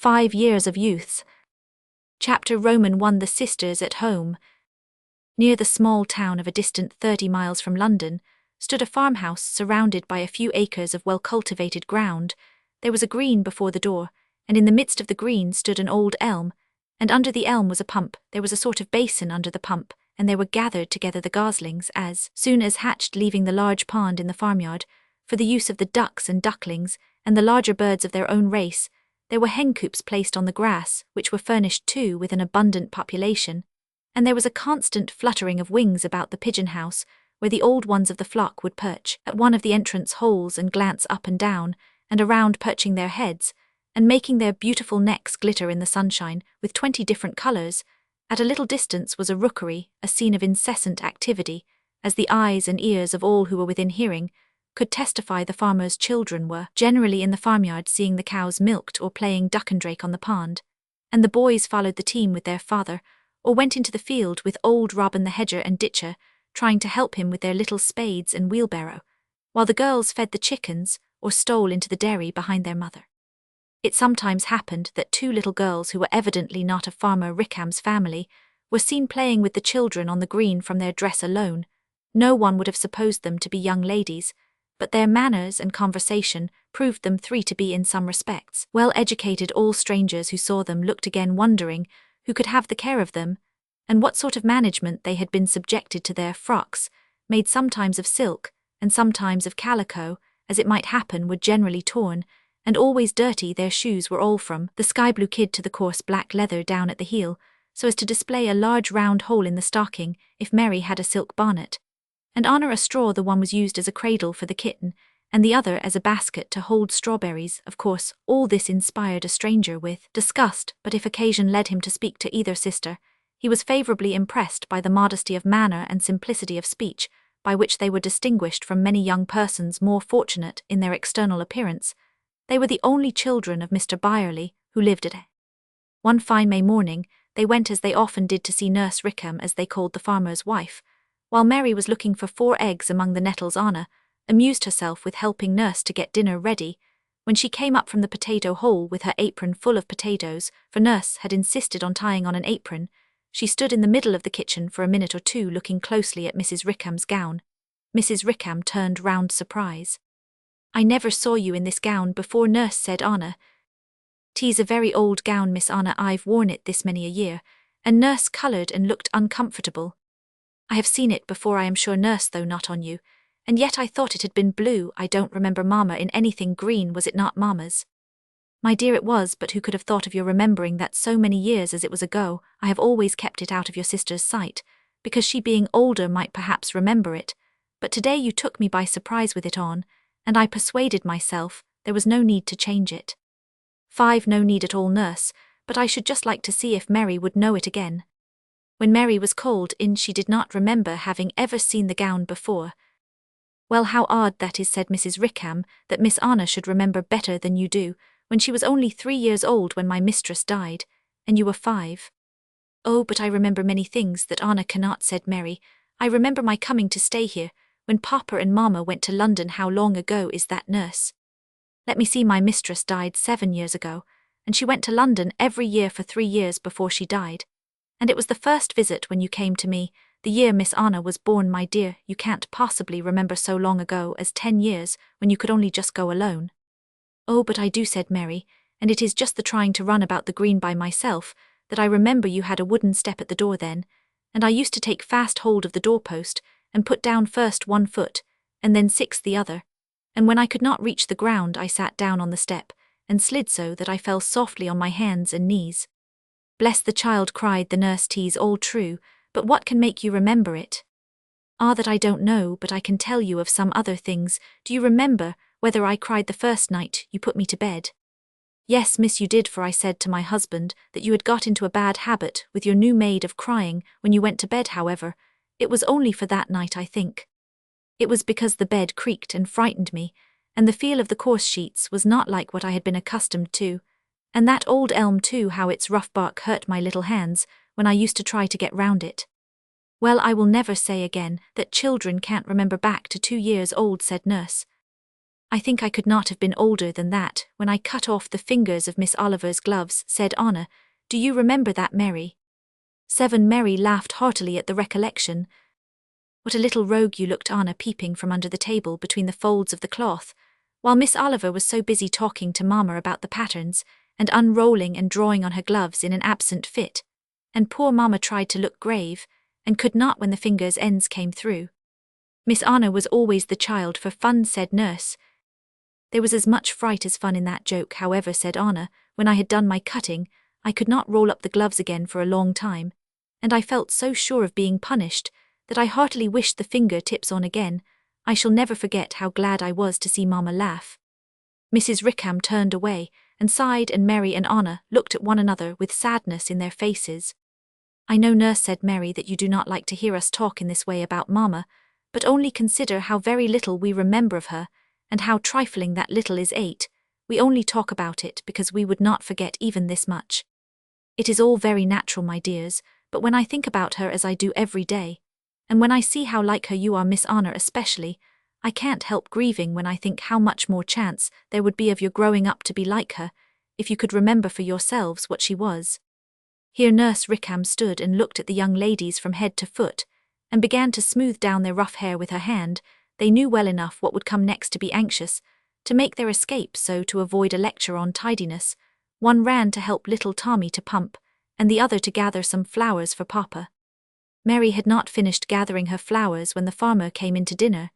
5 years of youths. Chapter Roman 1. The sisters at home. Near the small town of a distant 30 miles from London stood a farmhouse surrounded by a few acres of well-cultivated ground. There was a green before the door, and in the midst of the green stood an old elm, and under the elm was a pump. There was a sort of basin under the pump, and there were gathered together the goslings as soon as hatched, leaving the large pond in the farmyard for the use of the ducks and ducklings and the larger birds of their own race. There were hen coops placed on the grass, which were furnished too with an abundant population, and there was a constant fluttering of wings about the pigeon house, where the old ones of the flock would perch at one of the entrance holes and glance up and down and around, perching their heads and making their beautiful necks glitter in the sunshine with 20 different colors. At a little distance was a rookery, a scene of incessant activity, as the eyes and ears of all who were within hearing could testify. The farmers' children were generally in the farmyard seeing the cows milked or playing duck and drake on the pond, and the boys followed the team with their father, or went into the field with old Robin the hedger and ditcher, trying to help him with their little spades and wheelbarrow, while the girls fed the chickens or stole into the dairy behind their mother. It sometimes happened that 2 little girls who were evidently not of Farmer Rickham's family were seen playing with the children on the green. From their dress alone, no one would have supposed them to be young ladies, but their manners and conversation proved them 3 to be in some respects well-educated. All strangers who saw them looked again, wondering who could have the care of them, and what sort of management they had been subjected to. Their frocks, made sometimes of silk and sometimes of calico, as it might happen, were generally torn, and always dirty. Their shoes were all from the sky blue kid to the coarse black leather down at the heel, so as to display a large round hole in the stocking if Mary had a silk bonnet, and on a straw. The one was used as a cradle for the kitten, and the other as a basket to hold strawberries. Of course, all this inspired a stranger with disgust, but if occasion led him to speak to either sister, he was favourably impressed by the modesty of manner and simplicity of speech, by which they were distinguished from many young persons more fortunate in their external appearance. They were the only children of Mr. Byerley, who lived at. One fine May morning, they went, as they often did, to see Nurse Rickham, as they called the farmer's wife. While Mary was looking for 4 eggs among the nettles, Anna amused herself with helping Nurse to get dinner ready. When she came up from the potato hole with her apron full of potatoes, for Nurse had insisted on tying on an apron, she stood in the middle of the kitchen for a minute or 2 looking closely at Mrs. Rickham's gown. Mrs. Rickham turned round surprise. "I never saw you in this gown before, Nurse," said Anna. "'Tis a very old gown, Miss Anna. I've worn it this many a year," and Nurse coloured and looked uncomfortable. "I have seen it before, I am sure, Nurse, though not on you, and yet I thought it had been blue. I don't remember Mamma in anything green. Was it not Mamma's?" "My dear, it was, but who could have thought of your remembering that so many years as it was ago? I have always kept it out of your sister's sight, because she, being older, might perhaps remember it, but today you took me by surprise with it on, and I persuaded myself there was no need to change it." 5 No need at all, Nurse, but I should just like to see if Mary would know it again." When Mary was called in, she did not remember having ever seen the gown before. "Well, how odd that is," said Mrs. Rickham, "that Miss Anna should remember better than you do, when she was only 3 years old when my mistress died, and you were 5. "Oh, but I remember many things that Anna cannot," said Mary. "I remember my coming to stay here, when Papa and Mamma went to London." "How long ago is that, Nurse?" "Let me see, my mistress died 7 years ago, and she went to London every year for 3 years before she died. And it was the first visit when you came to me, the year Miss Anna was born." "My dear, you can't possibly remember so long ago as 10 years, when you could only just go alone." "Oh, but I do," said Mary, "and it is just the trying to run about the green by myself, that I remember. You had a wooden step at the door then, and I used to take fast hold of the doorpost, and put down first 1 foot, and then 6 the other, and when I could not reach the ground I sat down on the step, and slid so that I fell softly on my hands and knees." "Bless the child," cried the nurse, "'tis all true, but what can make you remember it?" "Ah, that I don't know, but I can tell you of some other things. Do you remember whether I cried the first night you put me to bed?" "Yes, miss, you did, for I said to my husband that you had got into a bad habit with your new maid of crying when you went to bed. However, it was only for that night, I think. It was because the bed creaked and frightened me, and the feel of the coarse sheets was not like what I had been accustomed to, and that old elm too, how its rough bark hurt my little hands when I used to try to get round it." "Well, I will never say again that children can't remember back to 2 years old," said Nurse. I think I could not have been older than that when I cut off the fingers of Miss Oliver's gloves, said Anna. Do you remember that, Mary? 7. Mary laughed heartily at the recollection. What a little rogue you looked, Anna, peeping from under the table between the folds of the cloth, while Miss Oliver was so busy talking to Mamma about the patterns, and unrolling and drawing on her gloves in an absent fit, and poor Mamma tried to look grave, and could not when the fingers' ends came through. Miss Anna was always the child for fun, said Nurse. There was as much fright as fun in that joke, however, said Anna. When I had done my cutting, I could not roll up the gloves again for a long time, and I felt so sure of being punished that I heartily wished the finger tips on again. I shall never forget how glad I was to see Mamma laugh. Mrs. Rickham turned away and sighed, and Mary and Anna looked at one another with sadness in their faces. I know, Nurse, said Mary, that you do not like to hear us talk in this way about Mamma, but only consider how very little we remember of her, and how trifling that little is. 8. We only talk about it because we would not forget even this much. It is all very natural, my dears, but when I think about her as I do every day, and when I see how like her you are, Miss Anna especially, I can't help grieving when I think how much more chance there would be of your growing up to be like her, if you could remember for yourselves what she was. Here Nurse Rickham stood and looked at the young ladies from head to foot, and began to smooth down their rough hair with her hand. They knew well enough what would come next to be anxious to make their escape, so to avoid a lecture on tidiness, one ran to help little Tommy to pump, and the other to gather some flowers for Papa. Mary had not finished gathering her flowers when the farmer came in to dinner,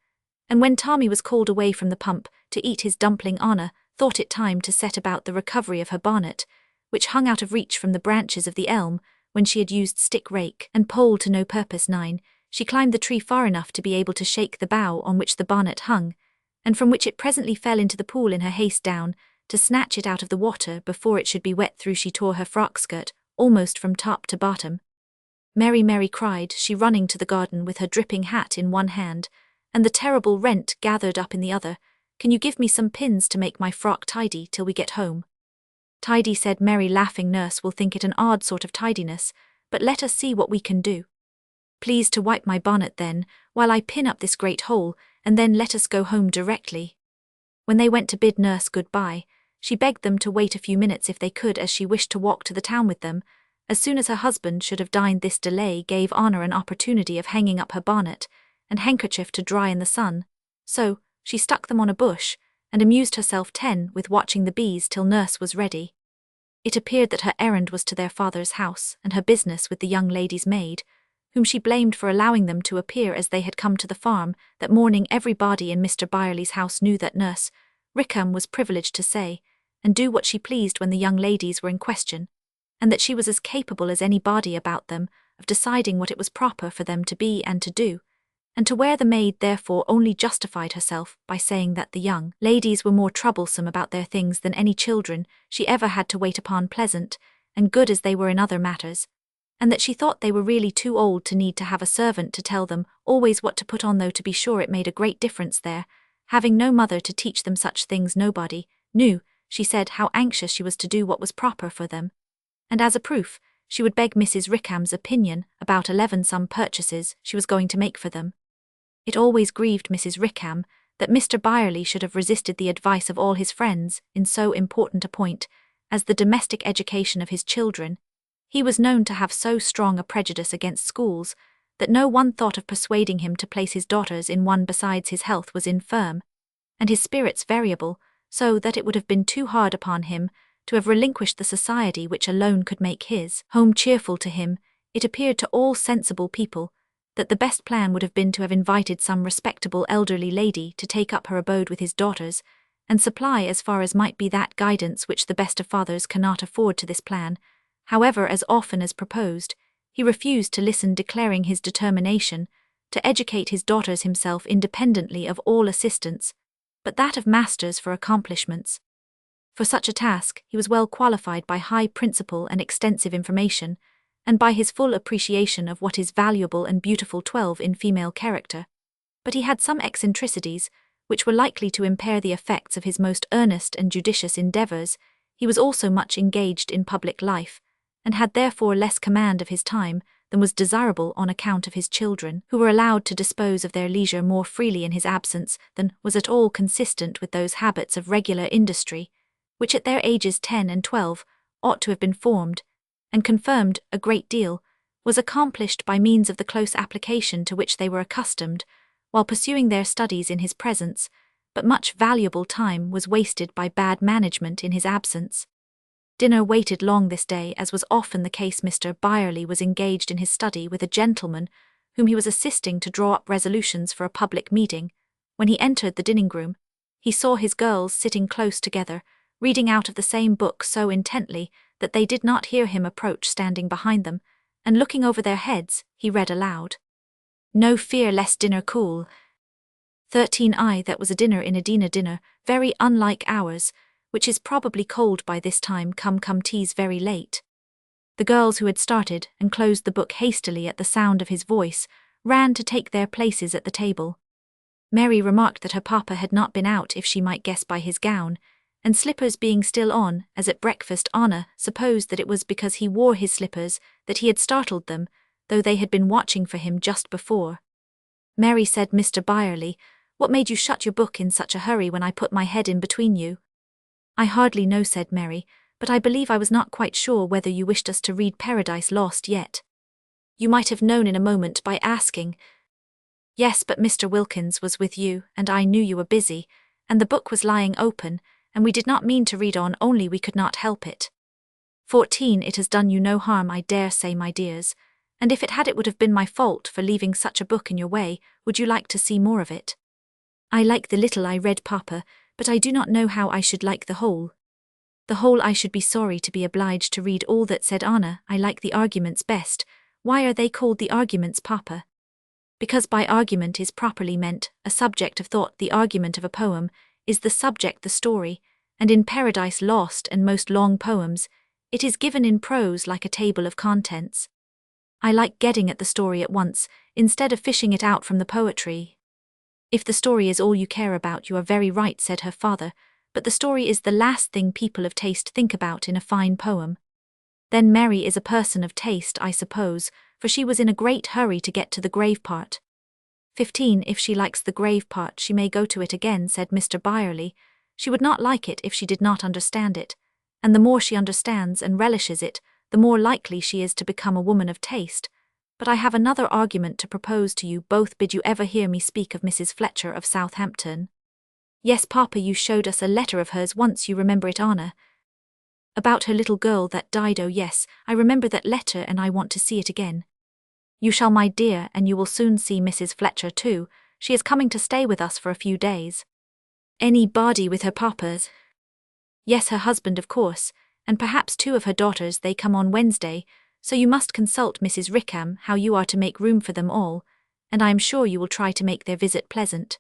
and when Tommy was called away from the pump to eat his dumpling, Anna thought it time to set about the recovery of her bonnet, which hung out of reach from the branches of the elm when she had used stick, rake, and pole to no purpose. 9. She climbed the tree far enough to be able to shake the bough on which the bonnet hung, and from which it presently fell into the pool in her haste down to snatch it out of the water before it should be wet through. She tore her frock skirt almost from top to bottom. Mary, Mary, cried she, running to the garden with her dripping hat in one hand and the terrible rent gathered up in the other. Can you give me some pins to make my frock tidy till we get home? Tidy, said Mary, laughing. Nurse will think it an odd sort of tidiness, but let us see what we can do. Please to wipe my bonnet then, while I pin up this great hole, and then let us go home directly. When they went to bid Nurse good-bye, she begged them to wait a few minutes if they could, as she wished to walk to the town with them. As soon as her husband should have dined, this delay gave Anna an opportunity of hanging up her bonnet and handkerchief to dry in the sun, so she stuck them on a bush, and amused herself 10 with watching the bees till Nurse was ready. It appeared that her errand was to their father's house, and her business with the young lady's maid, whom she blamed for allowing them to appear as they had come to the farm that morning. Everybody in Mr. Byerley's house knew that Nurse Rickham was privileged to say and do what she pleased when the young ladies were in question, and that she was as capable as anybody about them of deciding what it was proper for them to be and to do, and to wear. The maid therefore only justified herself by saying that the young ladies were more troublesome about their things than any children she ever had to wait upon, pleasant and good as they were in other matters, and that she thought they were really too old to need to have a servant to tell them always what to put on, though to be sure it made a great difference there, having no mother to teach them such things. Nobody knew, she said, how anxious she was to do what was proper for them, and as a proof, she would beg Mrs. Rickham's opinion about 11 some purchases she was going to make for them. It always grieved Mrs. Rickham that Mr. Byerley should have resisted the advice of all his friends in so important a point as the domestic education of his children. He was known to have so strong a prejudice against schools that no one thought of persuading him to place his daughters in one. Besides, his health was infirm, and his spirits variable, so that it would have been too hard upon him to have relinquished the society which alone could make his home cheerful to him. It appeared to all sensible people that the best plan would have been to have invited some respectable elderly lady to take up her abode with his daughters, and supply as far as might be that guidance which the best of fathers cannot afford. To this plan, however, as often as proposed, he refused to listen, declaring his determination to educate his daughters himself independently of all assistance, but that of masters for accomplishments. For such a task he was well qualified by high principle and extensive information, and by his full appreciation of what is valuable and beautiful. 12 In female character. But he had some eccentricities which were likely to impair the effects of his most earnest and judicious endeavours. He was also much engaged in public life, and had therefore less command of his time than was desirable on account of his children, who were allowed to dispose of their leisure more freely in his absence than was at all consistent with those habits of regular industry, which at their ages 10 and 12 ought to have been formed, and confirmed a great deal, was accomplished by means of the close application to which they were accustomed, while pursuing their studies in his presence, but much valuable time was wasted by bad management in his absence. Dinner waited long this day, as was often the case. Mr. Byerley was engaged in his study with a gentleman whom he was assisting to draw up resolutions for a public meeting. When he entered the dining-room, he saw his girls sitting close together, reading out of the same book so intently that they did not hear him approach. Standing behind them, and looking over their heads, he read aloud, "No fear lest dinner cool. 13I that was a dinner in a dinner, very unlike ours, which is probably cold by this time. Come, tea's very late." The girls, who had started and closed the book hastily at the sound of his voice, ran to take their places at the table. Mary remarked that her papa had not been out, if she might guess by his gown and slippers being still on, as at breakfast Anna supposed that it was because he wore his slippers that he had startled them, though they had been watching for him just before. Mary said, "Mr. Byerley, what made you shut your book in such a hurry when I put my head in between you?" "I hardly know," said Mary, "but I believe I was not quite sure whether you wished us to read Paradise Lost yet." "You might have known in a moment by asking." "Yes, but Mr. Wilkins was with you, and I knew you were busy, and the book was lying open, and we did not mean to read on, only we could not help it. 14, it has done you no harm, I dare say, my dears, and if it had, it would have been my fault for leaving such a book in your way. Would you like to see more of it?" "I like the little I read, Papa, but I do not know how I should like the whole." "The whole I should be sorry to be obliged to read all that," said Anna. "I like the arguments best." "Why are they called the arguments, Papa?" "Because by argument is properly meant a subject of thought. The argument of a poem is the subject, the story, and in Paradise Lost and most long poems, it is given in prose like a table of contents. I like getting at the story at once, instead of fishing it out from the poetry." "If the story is all you care about, you are very right," said her father, "but the story is the last thing people of taste think about in a fine poem." "Then Mary is a person of taste, I suppose, for she was in a great hurry to get to the grave part." 15, if she likes the grave part, she may go to it again," said Mr. Byerley. "She would not like it if she did not understand it, and the more she understands and relishes it, the more likely she is to become a woman of taste. But I have another argument to propose to you both. Did you ever hear me speak of Mrs. Fletcher of Southampton?" "Yes, Papa, you showed us a letter of hers once, you remember it, Anna?" "About her little girl that died. Oh yes, I remember that letter, and I want to see it again." "You shall, my dear, and you will soon see Mrs. Fletcher too. She is coming to stay with us for a few days." "Any body with her papas?" "Yes, her husband, of course, and perhaps 2 of her daughters. They come on Wednesday, so you must consult Mrs. Rickham how you are to make room for them all, and I am sure you will try to make their visit pleasant."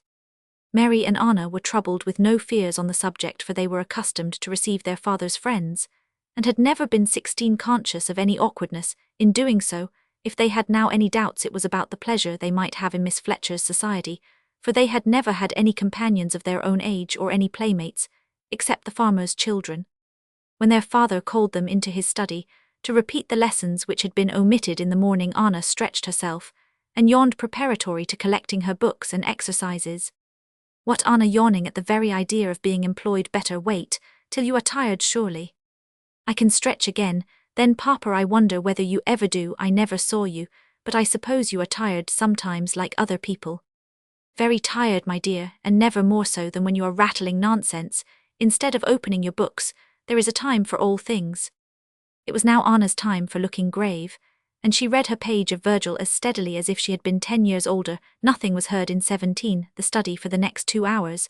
Mary and Anna were troubled with no fears on the subject, for they were accustomed to receive their father's friends, and had never been 16 conscious of any awkwardness in doing so. If they had now any doubts, it was about the pleasure they might have in Miss Fletcher's society, for they had never had any companions of their own age or any playmates, except the farmer's children. When their father called them into his study to repeat the lessons which had been omitted in the morning, Anna stretched herself and yawned preparatory to collecting her books and exercises. "What, Anna, yawning at the very idea of being employed? Better wait till you are tired, surely." "I can stretch again. Then, Papa, I wonder whether you ever do. I never saw you, but I suppose you are tired sometimes like other people." "Very tired, my dear, and never more so than when you are rattling nonsense, instead of opening your books. There is a time for all things." It was now Anna's time for looking grave, and she read her page of Virgil as steadily as if she had been 10 years older. Nothing was heard in 17, the study, for the next 2 hours,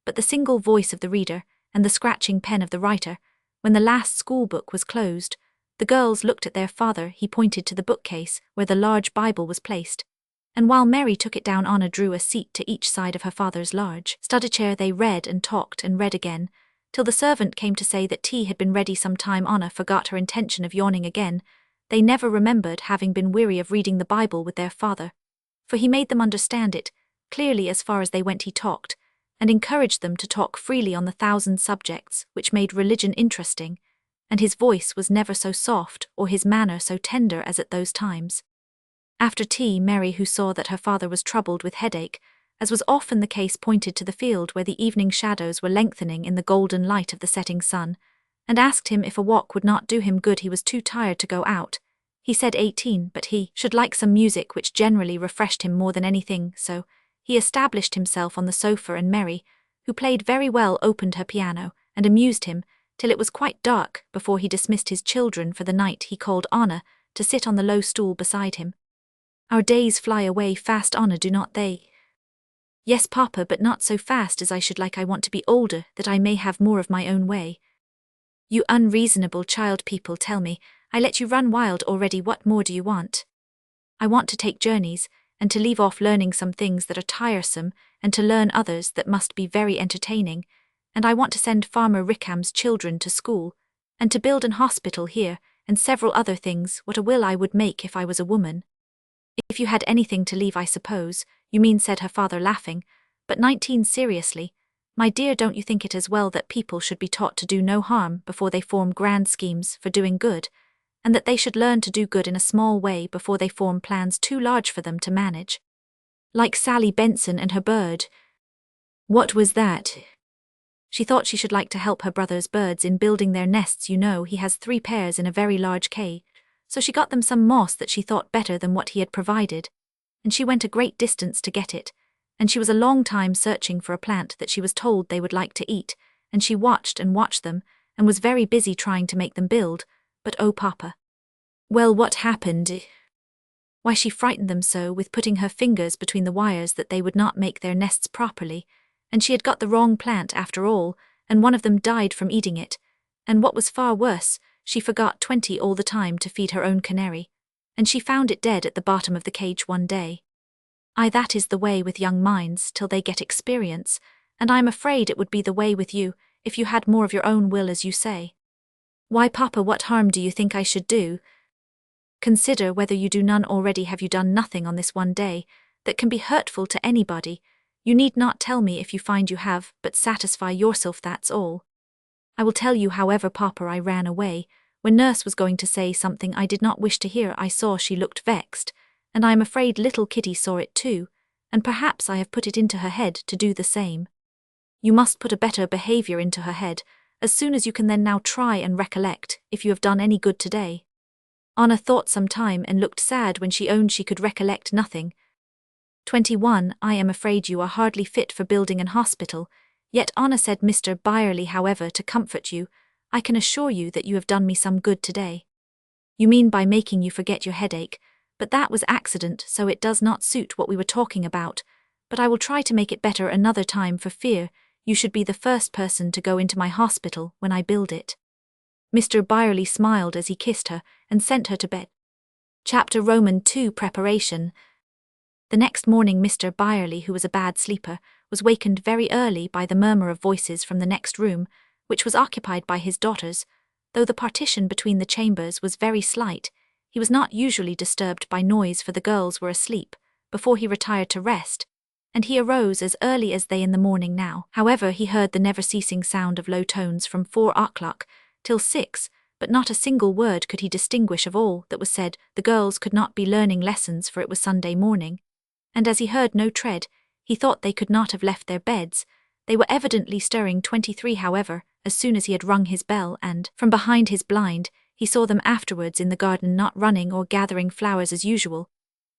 but the single voice of the reader and the scratching pen of the writer. When the last school book was closed, the girls looked at their father. He pointed to the bookcase where the large Bible was placed, and while Mary took it down, Anna drew a seat to each side of her father's large study chair. They read and talked and read again, till the servant came to say that tea had been ready some time. Anna forgot her intention of yawning again. They never remembered having been weary of reading the Bible with their father, for he made them understand it clearly as far as they went. He talked, and encouraged them to talk freely on the 1,000 subjects which made religion interesting, and his voice was never so soft or his manner so tender as at those times. After tea, Mary, who saw that her father was troubled with headache, as was often the case, pointed to the field where the evening shadows were lengthening in the golden light of the setting sun, and asked him if a walk would not do him good. He was too tired to go out. He said 18, but he should like some music, which generally refreshed him more than anything, so he established himself on the sofa, and Mary, who played very well, opened her piano, and amused him, till it was quite dark before he dismissed his children for the night. He called Anna to sit on the low stool beside him. Our days fly away fast, Anna, do not they? Yes, Papa, but not so fast as I should like. I want to be older, that I may have more of my own way. You unreasonable child, people tell me I let you run wild already. What more do you want? I want to take journeys, and to leave off learning some things that are tiresome, and to learn others that must be very entertaining, and I want to send Farmer Rickham's children to school, and to build an hospital here, and several other things. What a will I would make if I was a woman. If you had anything to leave, I suppose, you mean, said her father, laughing. But 19, seriously, my dear, don't you think it as well that people should be taught to do no harm before they form grand schemes for doing good, and that they should learn to do good in a small way before they form plans too large for them to manage? Like Sally Benson and her bird. What was that? She thought she should like to help her brother's birds in building their nests. You know, he has 3 pairs in a very large cage, so she got them some moss that she thought better than what he had provided, and she went a great distance to get it, and she was a long time searching for a plant that she was told they would like to eat, and she watched and watched them, and was very busy trying to make them build, but oh, Papa. Well, what happened? Why, she frightened them so with putting her fingers between the wires that they would not make their nests properly, and she had got the wrong plant after all, and one of them died from eating it, and what was far worse, she forgot 20 all the time to feed her own canary, and she found it dead at the bottom of the cage one day. Aye, that is the way with young minds till they get experience, and I am afraid it would be the way with you if you had more of your own will, as you say. Why, Papa, what harm do you think I should do? Consider whether you do none already. Have you done nothing on this one day that can be hurtful to anybody? You need not tell me if you find you have, but satisfy yourself, that's all. I will tell you, however, Papa. I ran away. When Nurse was going to say something I did not wish to hear, I saw she looked vexed, and I am afraid little Kitty saw it too, and perhaps I have put it into her head to do the same. You must put a better behaviour into her head, as soon as you can. Then now try and recollect if you have done any good today. Anna thought some time and looked sad when she owned she could recollect nothing. 21. I am afraid you are hardly fit for building an hospital, yet Anna, said Mr. Byerley, however, to comfort you, I can assure you that you have done me some good today. You mean by making you forget your headache, but that was accident, so it does not suit what we were talking about, but I will try to make it better another time, for fear you should be the first person to go into my hospital when I build it. Mr. Byerley smiled as he kissed her and sent her to bed. Chapter Roman 2 Preparation. The next morning Mr. Byerley, who was a bad sleeper, was wakened very early by the murmur of voices from the next room, which was occupied by his daughters. Though the partition between the chambers was very slight, he was not usually disturbed by noise, for the girls were asleep before he retired to rest, and he arose as early as they in the morning now. However, he heard the never-ceasing sound of low tones from 4 o'clock till 6, but not a single word could he distinguish of all that was said. The girls could not be learning lessons, for it was Sunday morning, and as he heard no tread, he thought they could not have left their beds. They were evidently stirring. 23, however, as soon as he had rung his bell, and, from behind his blind, he saw them afterwards in the garden, not running or gathering flowers as usual,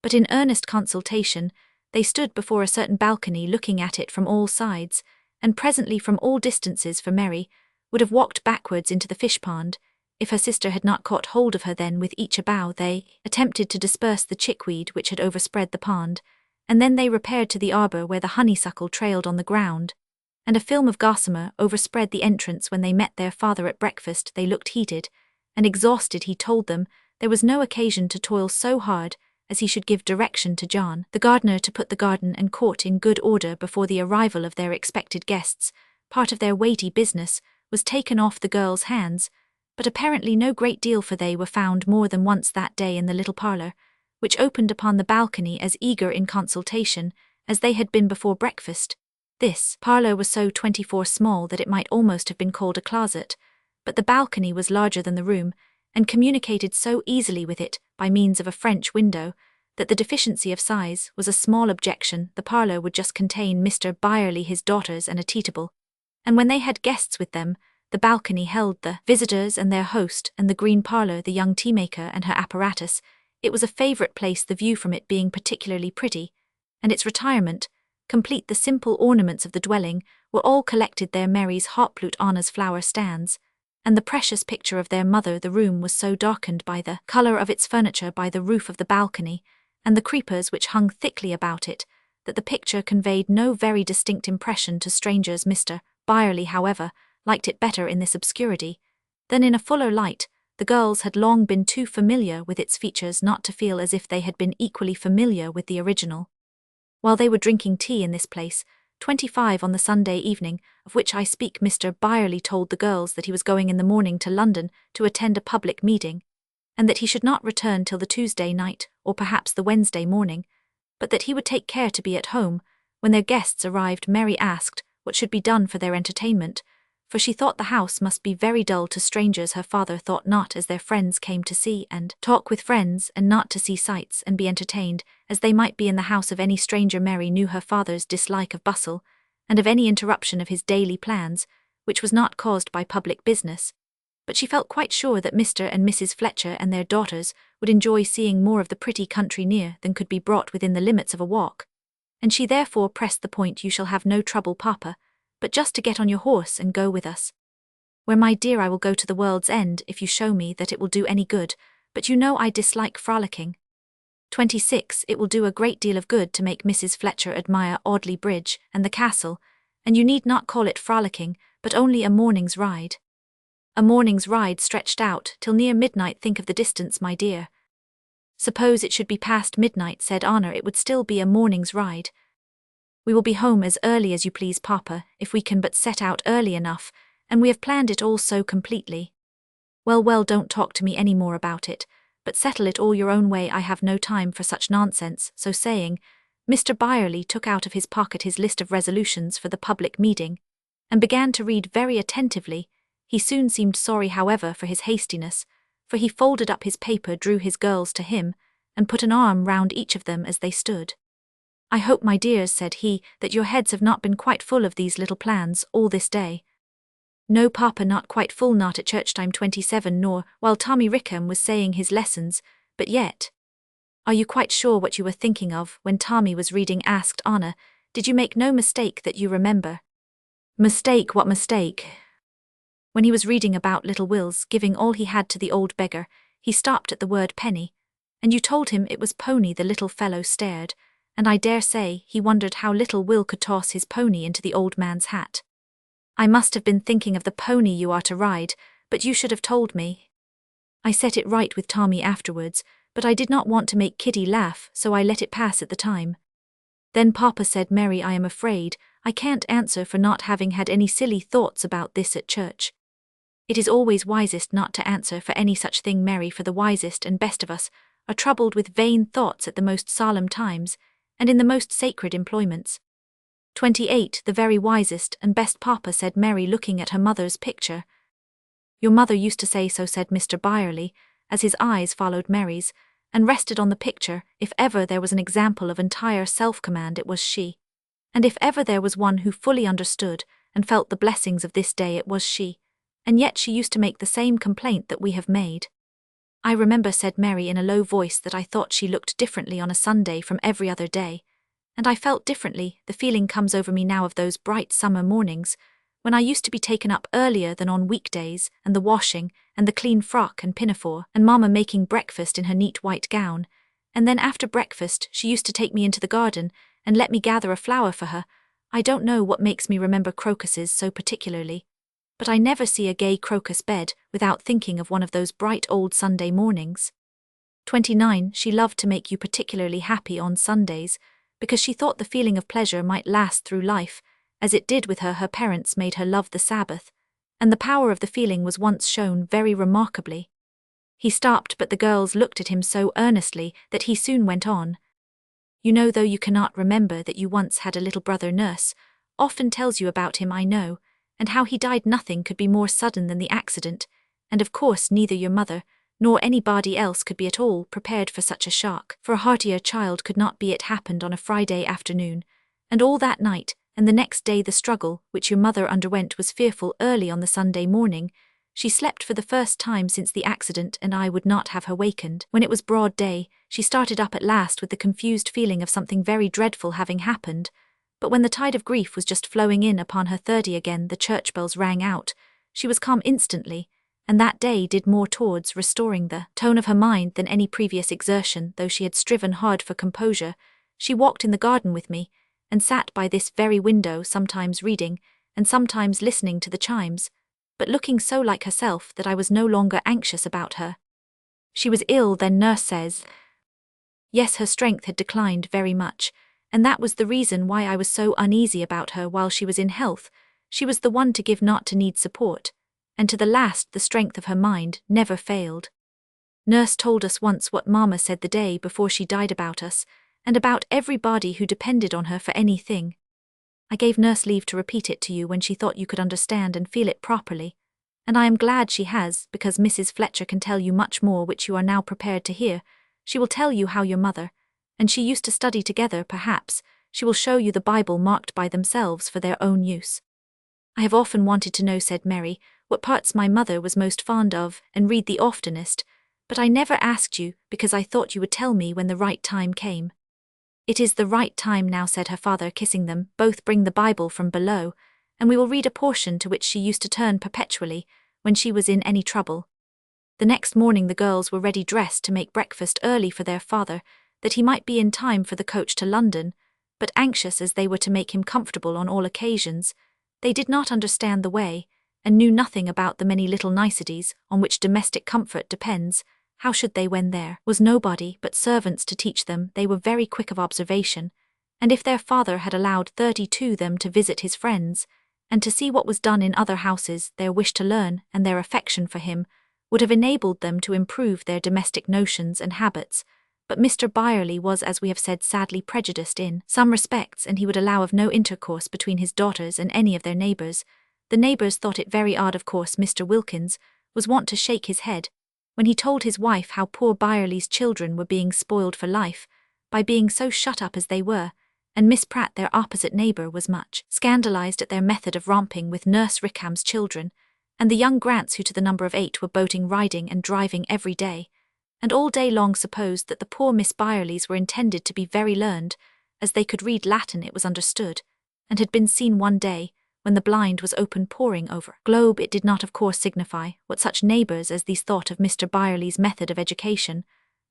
but in earnest consultation. They stood before a certain balcony, looking at it from all sides, and presently from all distances, for Mary would have walked backwards into the fish pond, if her sister had not caught hold of her. Then with each a bough they attempted to disperse the chickweed which had overspread the pond, and then they repaired to the arbour where the honeysuckle trailed on the ground, and a film of gossamer overspread the entrance. When they met their father at breakfast, they looked heated and exhausted. He told them there was no occasion to toil so hard, as he should give direction to John, the gardener, to put the garden and court in good order before the arrival of their expected guests. Part of their weighty business was taken off the girls' hands, but apparently no great deal, for they were found more than once that day in the little parlour, which opened upon the balcony, as eager in consultation as they had been before breakfast. This parlour was so 24 small that it might almost have been called a closet, but the balcony was larger than the room, and communicated so easily with it by means of a French window, that the deficiency of size was a small objection. The parlour would just contain Mr. Byerley, his daughters, and a tea table, and when they had guests with them, the balcony held the visitors and their host, and the green parlour the young tea-maker and her apparatus. It was a favourite place, the view from it being particularly pretty, and its retirement, complete the simple ornaments of the dwelling, were all collected there. Mary's hot plute, Anna's flower stands, and the precious picture of their mother. The room was so darkened by the colour of its furniture, by the roof of the balcony, and the creepers which hung thickly about it, that the picture conveyed no very distinct impression to strangers. Mr. Byerley, however, liked it better in this obscurity than in a fuller light. The girls had long been too familiar with its features not to feel as if they had been equally familiar with the original. While they were drinking tea in this place, 25 on the Sunday evening, of which I speak, Mr. Byerley told the girls that he was going in the morning to London to attend a public meeting, and that he should not return till the Tuesday night, or perhaps the Wednesday morning, but that he would take care to be at home. When their guests arrived, Mary asked what should be done for their entertainment, for she thought the house must be very dull to strangers. Her father thought not, as their friends came to see and talk with friends, and not to see sights and be entertained, as they might be in the house of any stranger. Mary knew her father's dislike of bustle, and of any interruption of his daily plans, which was not caused by public business, but she felt quite sure that Mr. and Mrs. Fletcher and their daughters would enjoy seeing more of the pretty country near than could be brought within the limits of a walk, and she therefore pressed the point. You shall have no trouble, Papa, but just to get on your horse and go with us. Where, my dear? I will go to the world's end if you show me that it will do any good, but you know I dislike frolicking. 26. It will do a great deal of good to make Mrs. Fletcher admire Audley Bridge and the castle, and you need not call it frolicking, but only a morning's ride. A morning's ride stretched out till near midnight. Think of the distance, my dear. Suppose it should be past midnight, said Anna. It would still be a morning's ride. We will be home as early as you please, Papa, if we can but set out early enough, and we have planned it all so completely. Well, don't talk to me any more about it, but settle it all your own way. I have no time for such nonsense. So saying, Mr. Byerley took out of his pocket his list of resolutions for the public meeting, and began to read very attentively. He soon seemed sorry, however, for his hastiness, for he folded up his paper, drew his girls to him, and put an arm round each of them as they stood. I hope, my dears, said he, that your heads have not been quite full of these little plans all this day. No, Papa, not quite full, not at church time. 27. Nor while Tommy Rickham was saying his lessons, but yet. Are you quite sure what you were thinking of when Tommy was reading? Asked Anna. Did you make no mistake that you remember? Mistake? What mistake? When he was reading about little Will's giving all he had to the old beggar, he stopped at the word penny, and you told him it was pony. The little fellow stared, and I dare say he wondered how little Will could toss his pony into the old man's hat. I must have been thinking of the pony you are to ride, but you should have told me. I set it right with Tommy afterwards, but I did not want to make Kitty laugh, so I let it pass at the time. Then Papa, said Mary, I am afraid I can't answer for not having had any silly thoughts about this at church. It is always wisest not to answer for any such thing, Mary, for the wisest and best of us are troubled with vain thoughts at the most solemn times, and in the most sacred employments. 28. The very wisest and best, Papa, said Mary, looking at her mother's picture. Your mother used to say so, said Mr. Byerley, as his eyes followed Mary's, and rested on the picture. If ever there was an example of entire self-command, it was she. And if ever there was one who fully understood and felt the blessings of this day, it was she. And yet she used to make the same complaint that we have made. I remember, said Mary in a low voice, that I thought she looked differently on a Sunday from every other day, and I felt differently. The feeling comes over me now of those bright summer mornings, when I used to be taken up earlier than on weekdays, and the washing, and the clean frock and pinafore, and Mamma making breakfast in her neat white gown, and then after breakfast she used to take me into the garden, and let me gather a flower for her. I don't know what makes me remember crocuses so particularly, but I never see a gay crocus bed without thinking of one of those bright old Sunday mornings. 29. She loved to make you particularly happy on Sundays, because she thought the feeling of pleasure might last through life, as it did with her. Her parents made her love the Sabbath, and the power of the feeling was once shown very remarkably. He stopped, but the girls looked at him so earnestly that he soon went on. You know, though you cannot remember that you once had a little brother, nurse often tells you about him, I know, and how he died. Nothing could be more sudden than the accident, and of course neither your mother nor anybody else could be at all prepared for such a shock, for a heartier child could not be. It happened on a Friday afternoon, and all that night, and the next day the struggle which your mother underwent was fearful. Early on the Sunday morning, she slept for the first time since the accident, and I would not have her wakened. When it was broad day, she started up at last with the confused feeling of something very dreadful having happened, but when the tide of grief was just flowing in upon her 30 again, the church bells rang out, she was calm instantly, and that day did more towards restoring the tone of her mind than any previous exertion. Though she had striven hard for composure, she walked in the garden with me, and sat by this very window, sometimes reading, and sometimes listening to the chimes, but looking so like herself that I was no longer anxious about her. She was ill then, nurse says. Yes, her strength had declined very much, and that was the reason why I was so uneasy about her while she was in health. She was the one to give, not to need support, and to the last the strength of her mind never failed. Nurse told us once what Mamma said the day before she died about us, and about everybody who depended on her for anything. I gave Nurse leave to repeat it to you when she thought you could understand and feel it properly, and I am glad she has, because Mrs. Fletcher can tell you much more which you are now prepared to hear. She will tell you how your mother and she used to study together. Perhaps she will show you the Bible marked by themselves for their own use. I have often wanted to know, said Mary, what parts my mother was most fond of and read the oftenest, but I never asked you because I thought you would tell me when the right time came. It is the right time now, said her father, kissing them. Both bring the Bible from below, and we will read a portion to which she used to turn perpetually when she was in any trouble. The next morning the girls were ready dressed to make breakfast early for their father, that he might be in time for the coach to London, but anxious as they were to make him comfortable on all occasions, they did not understand the way, and knew nothing about the many little niceties on which domestic comfort depends. How should they when there was nobody but servants to teach them? They were very quick of observation, and if their father had allowed 32 them to visit his friends, and to see what was done in other houses, their wish to learn and their affection for him would have enabled them to improve their domestic notions and habits. But Mr. Byerley was, as we have said, sadly prejudiced in some respects, and he would allow of no intercourse between his daughters and any of their neighbours. The neighbours thought it very odd. Of course, Mr. Wilkins was wont to shake his head when he told his wife how poor Byerley's children were being spoiled for life by being so shut up as they were, and Miss Pratt, their opposite neighbour, was much scandalised at their method of romping with Nurse Rickham's children, and the young Grants, who to the number of 8 were boating, riding and driving every day, and all day long supposed that the poor Miss Byerleys were intended to be very learned, as they could read Latin, it was understood, and had been seen one day, when the blind was open, poring over globe. It did not of course signify what such neighbours as these thought of Mr. Byerley's method of education,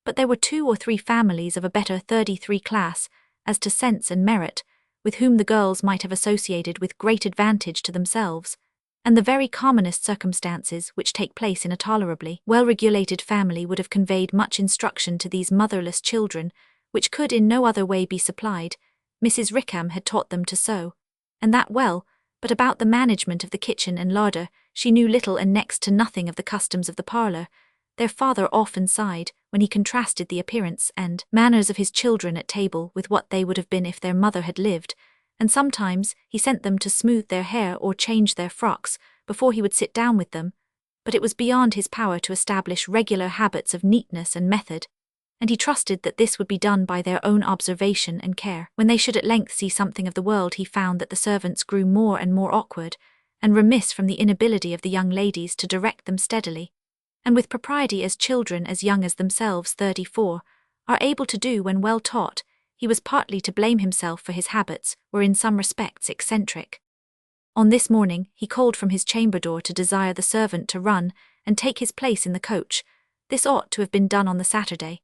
but there were 2 or 3 families of a better 33 class, as to sense and merit, with whom the girls might have associated with great advantage to themselves, and the very commonest circumstances which take place in a tolerably well-regulated family would have conveyed much instruction to these motherless children, which could in no other way be supplied. Mrs. Rickham had taught them to sew, and that well, but about the management of the kitchen and larder she knew little and next to nothing of the customs of the parlour. Their father often sighed when he contrasted the appearance and manners of his children at table with what they would have been if their mother had lived, and sometimes he sent them to smooth their hair or change their frocks before he would sit down with them, but it was beyond his power to establish regular habits of neatness and method, and he trusted that this would be done by their own observation and care. When they should at length see something of the world, he found that the servants grew more and more awkward and remiss from the inability of the young ladies to direct them steadily and with propriety, as children as young as themselves, 34, are able to do when well taught. He was partly to blame himself, for his habits were in some respects eccentric. On this morning he called from his chamber door to desire the servant to run and take his place in the coach. This ought to have been done on the Saturday,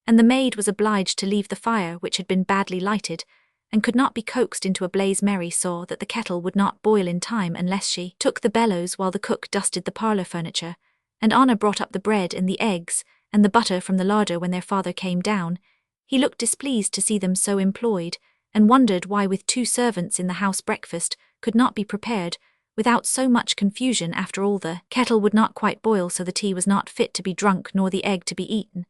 and the maid was obliged to leave the fire, which had been badly lighted, and could not be coaxed into a blaze. Mary saw that the kettle would not boil in time unless she took the bellows while the cook dusted the parlour furniture, and Anna brought up the bread and the eggs and the butter from the larder when their father came down. He looked displeased to see them so employed, and wondered why with 2 servants in the house breakfast could not be prepared without so much confusion. After all, the kettle would not quite boil, so the tea was not fit to be drunk nor the egg to be eaten,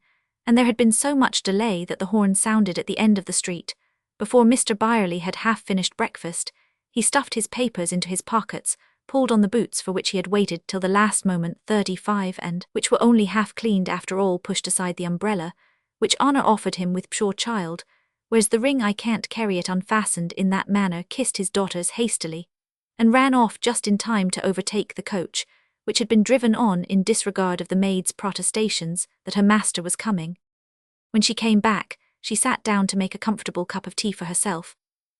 and there had been so much delay that the horn sounded at the end of the street. Before Mr. Byerley had half finished breakfast, he stuffed his papers into his pockets, pulled on the boots for which he had waited till the last moment 35 and which were only half cleaned after all, pushed aside the umbrella, which Honor offered him with pure child, where's the ring, I can't carry it, unfastened in that manner, kissed his daughters hastily, and ran off just in time to overtake the coach, which had been driven on in disregard of the maid's protestations that her master was coming. When she came back, she sat down to make a comfortable cup of tea for herself,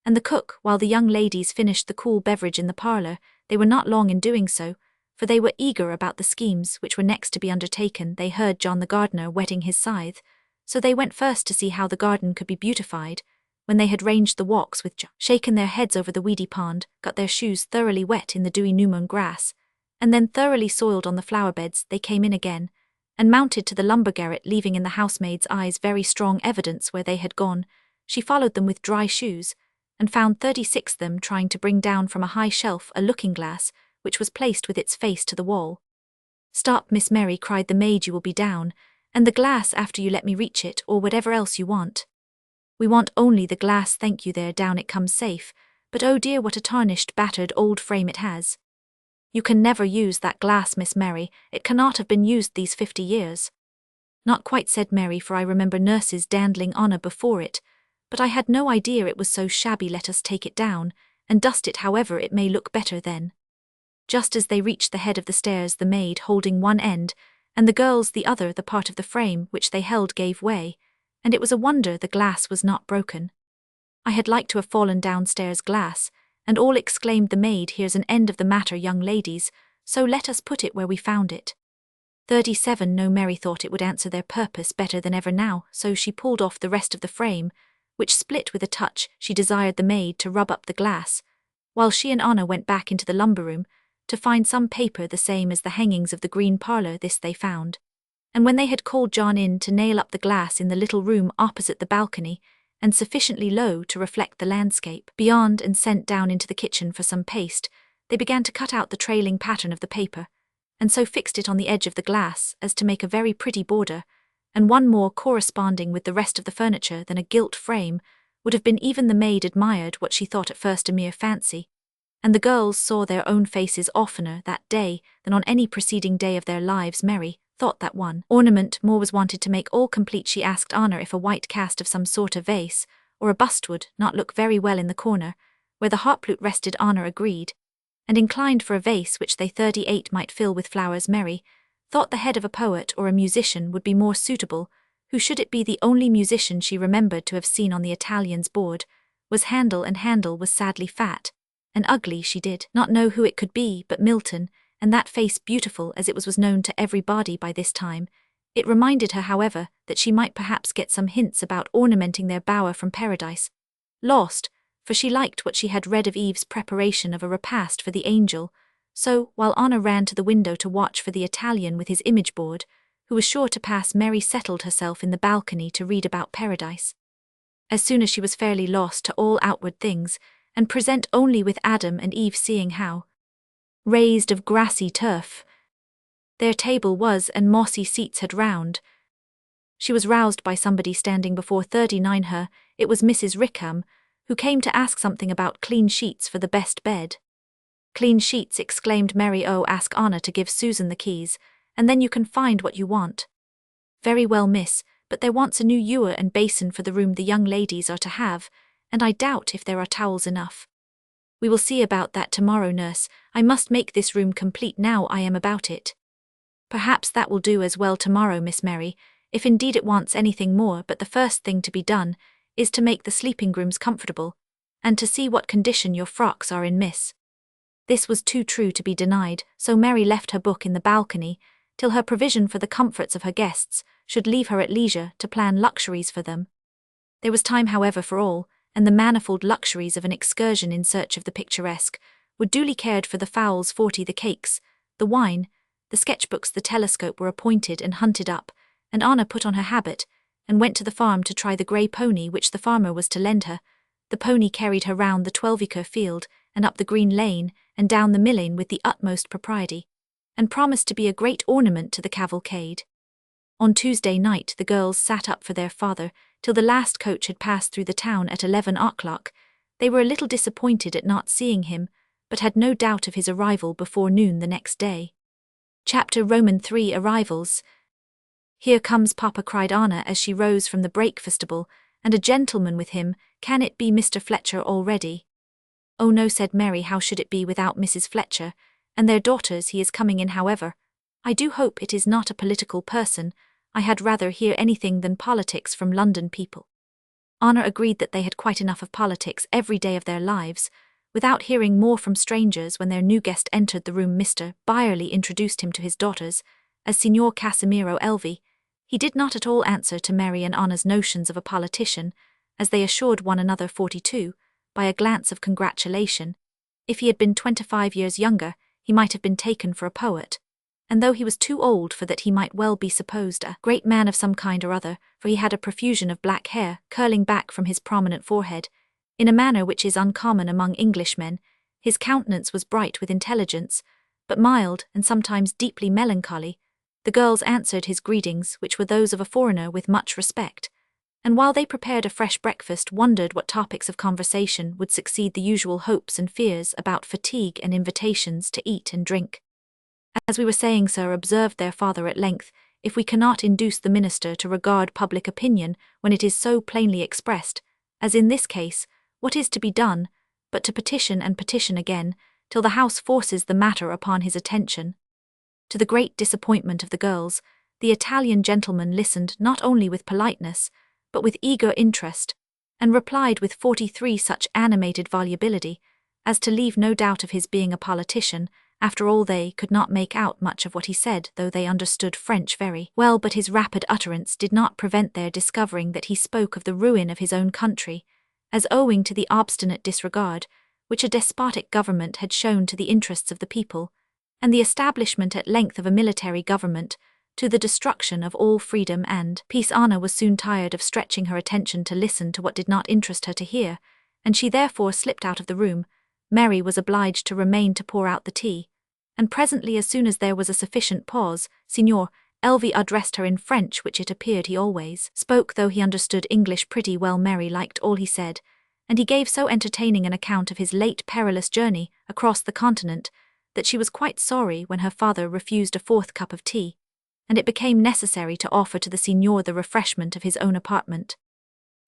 and the cook, while the young ladies finished the cool beverage in the parlour, they were not long in doing so, for they were eager about the schemes which were next to be undertaken. They heard John the gardener whetting his scythe, so they went first to see how the garden could be beautified. When they had ranged the walks with John, shaken their heads over the weedy pond, got their shoes thoroughly wet in the dewy new-mown grass, and then thoroughly soiled on the flower beds, they came in again, and mounted to the lumber garret, leaving in the housemaid's eyes very strong evidence where they had gone. She followed them with dry shoes, and found 36 them trying to bring down from a high shelf a looking-glass, which was placed with its face to the wall. "Stop, Miss Mary," cried the maid, "you will be down, and the glass after you let me reach it, or whatever else you want." "We want only the glass, thank you, there, down it comes safe, but oh dear, what a tarnished, battered old frame it has." "You can never use that glass, Miss Mary, it cannot have been used these 50 years. "Not quite," said Mary, "for I remember nurses dandling Honor before it, but I had no idea it was so shabby. Let us take it down, and dust it, however it may look better then." Just as they reached the head of the stairs, the maid holding one end, and the girls the other, the part of the frame which they held gave way, and it was a wonder the glass was not broken. "I had like to have fallen downstairs glass, and all," exclaimed the maid. "Here's an end of the matter, young ladies, so let us put it where we found it." 37 No, Mary thought it would answer their purpose better than ever now, so she pulled off the rest of the frame, which split with a touch. She desired the maid to rub up the glass, while she and Honor went back into the lumber room to find some paper the same as the hangings of the green parlour. This they found, and when they had called John in to nail up the glass in the little room opposite the balcony, and sufficiently low to reflect the landscape beyond, and sent down into the kitchen for some paste, they began to cut out the trailing pattern of the paper, and so fixed it on the edge of the glass as to make a very pretty border, and one more corresponding with the rest of the furniture than a gilt frame would have been. Even the maid admired what she thought at first a mere fancy, and the girls saw their own faces oftener that day than on any preceding day of their lives. Mary thought that one ornament more was wanted to make all complete. She asked Honor if a white cast of some sort of vase or a bust would not look very well in the corner where the harp-lute rested. Honor agreed, and inclined for a vase which they 38 might fill with flowers. Mary thought the head of a poet or a musician would be more suitable. Who should it be? The only musician she remembered to have seen on the Italian's board was Handel, and Handel was sadly fat and ugly. She did not know who it could be but Milton, and that face beautiful as it was known to everybody by this time. It reminded her, however, that she might perhaps get some hints about ornamenting their bower from Paradise Lost, for she liked what she had read of Eve's preparation of a repast for the angel. So, while Honor ran to the window to watch for the Italian with his image board, who was sure to pass, Mary settled herself in the balcony to read about Paradise. As soon as she was fairly lost to all outward things, and present only with Adam and Eve, seeing how, raised of grassy turf, their table was, and mossy seats had round, she was roused by somebody standing before 39 her. It was Mrs. Rickham, who came to ask something about clean sheets for the best bed. "Clean sheets," exclaimed Mary. "Oh, ask Honor to give Susan the keys, and then you can find what you want." "Very well, miss, but there wants a new ewer and basin for the room the young ladies are to have, and I doubt if there are towels enough." "We will see about that tomorrow, nurse. I must make this room complete now I am about it." "Perhaps that will do as well tomorrow, Miss Mary, if indeed it wants anything more, but the first thing to be done is to make the sleeping rooms comfortable, and to see what condition your frocks are in, miss." This was too true to be denied, so Mary left her book in the balcony till her provision for the comforts of her guests should leave her at leisure to plan luxuries for them. There was time, however, for all, and the manifold luxuries of an excursion in search of the picturesque were duly cared for. The fowls 40, the cakes, the wine, the sketchbooks, the telescope were appointed and hunted up, and Honor put on her habit and went to the farm to try the grey pony which the farmer was to lend her. The pony carried her round the 12-acre field and up the green lane and down the mill lane with the utmost propriety, and promised to be a great ornament to the cavalcade. On Tuesday night the girls sat up for their father till the last coach had passed through the town at 11 o'clock. They were a little disappointed at not seeing him, but had no doubt of his arrival before noon the next day. Chapter Roman 3 Arrivals. "Here comes Papa," cried Anna as she rose from the breakfastable, "and a gentleman with him. Can it be Mr. Fletcher already?" "Oh no," said Mary, "how should it be without Mrs. Fletcher and their daughters? He is coming in, however. I do hope it is not a political person. I had rather hear anything than politics from London people." Anna agreed that they had quite enough of politics every day of their lives. Without hearing more from strangers, when their new guest entered the room, Mr. Byerley introduced him to his daughters as Signor Casimiro Elvi. He did not at all answer to Mary and Anna's notions of a politician, as they assured one another 42, by a glance of congratulation. If he had been 25 years younger, he might have been taken for a poet. And though he was too old for that, he might well be supposed a great man of some kind or other, for he had a profusion of black hair curling back from his prominent forehead, in a manner which is uncommon among Englishmen. His countenance was bright with intelligence, but mild and sometimes deeply melancholy. The girls answered his greetings, which were those of a foreigner, with much respect, and while they prepared a fresh breakfast, wondered what topics of conversation would succeed the usual hopes and fears about fatigue and invitations to eat and drink. "As we were saying, sir," observed their father at length, "if we cannot induce the minister to regard public opinion when it is so plainly expressed, as in this case, what is to be done, but to petition and petition again, till the House forces the matter upon his attention?" To the great disappointment of the girls, the Italian gentleman listened not only with politeness, but with eager interest, and replied with 43 such animated volubility, as to leave no doubt of his being a politician. After all, they could not make out much of what he said, though they understood French very well, but his rapid utterance did not prevent their discovering that he spoke of the ruin of his own country, as owing to the obstinate disregard which a despotic government had shown to the interests of the people, and the establishment at length of a military government, to the destruction of all freedom and peace. Anna was soon tired of stretching her attention to listen to what did not interest her to hear, and she therefore slipped out of the room. Mary was obliged to remain to pour out the tea, and presently, as soon as there was a sufficient pause, Signor Elvi addressed her in French, which it appeared he always spoke, though he understood English pretty well. Mary liked all he said, and he gave so entertaining an account of his late perilous journey across the continent that she was quite sorry when her father refused a fourth cup of tea, and it became necessary to offer to the Signor the refreshment of his own apartment.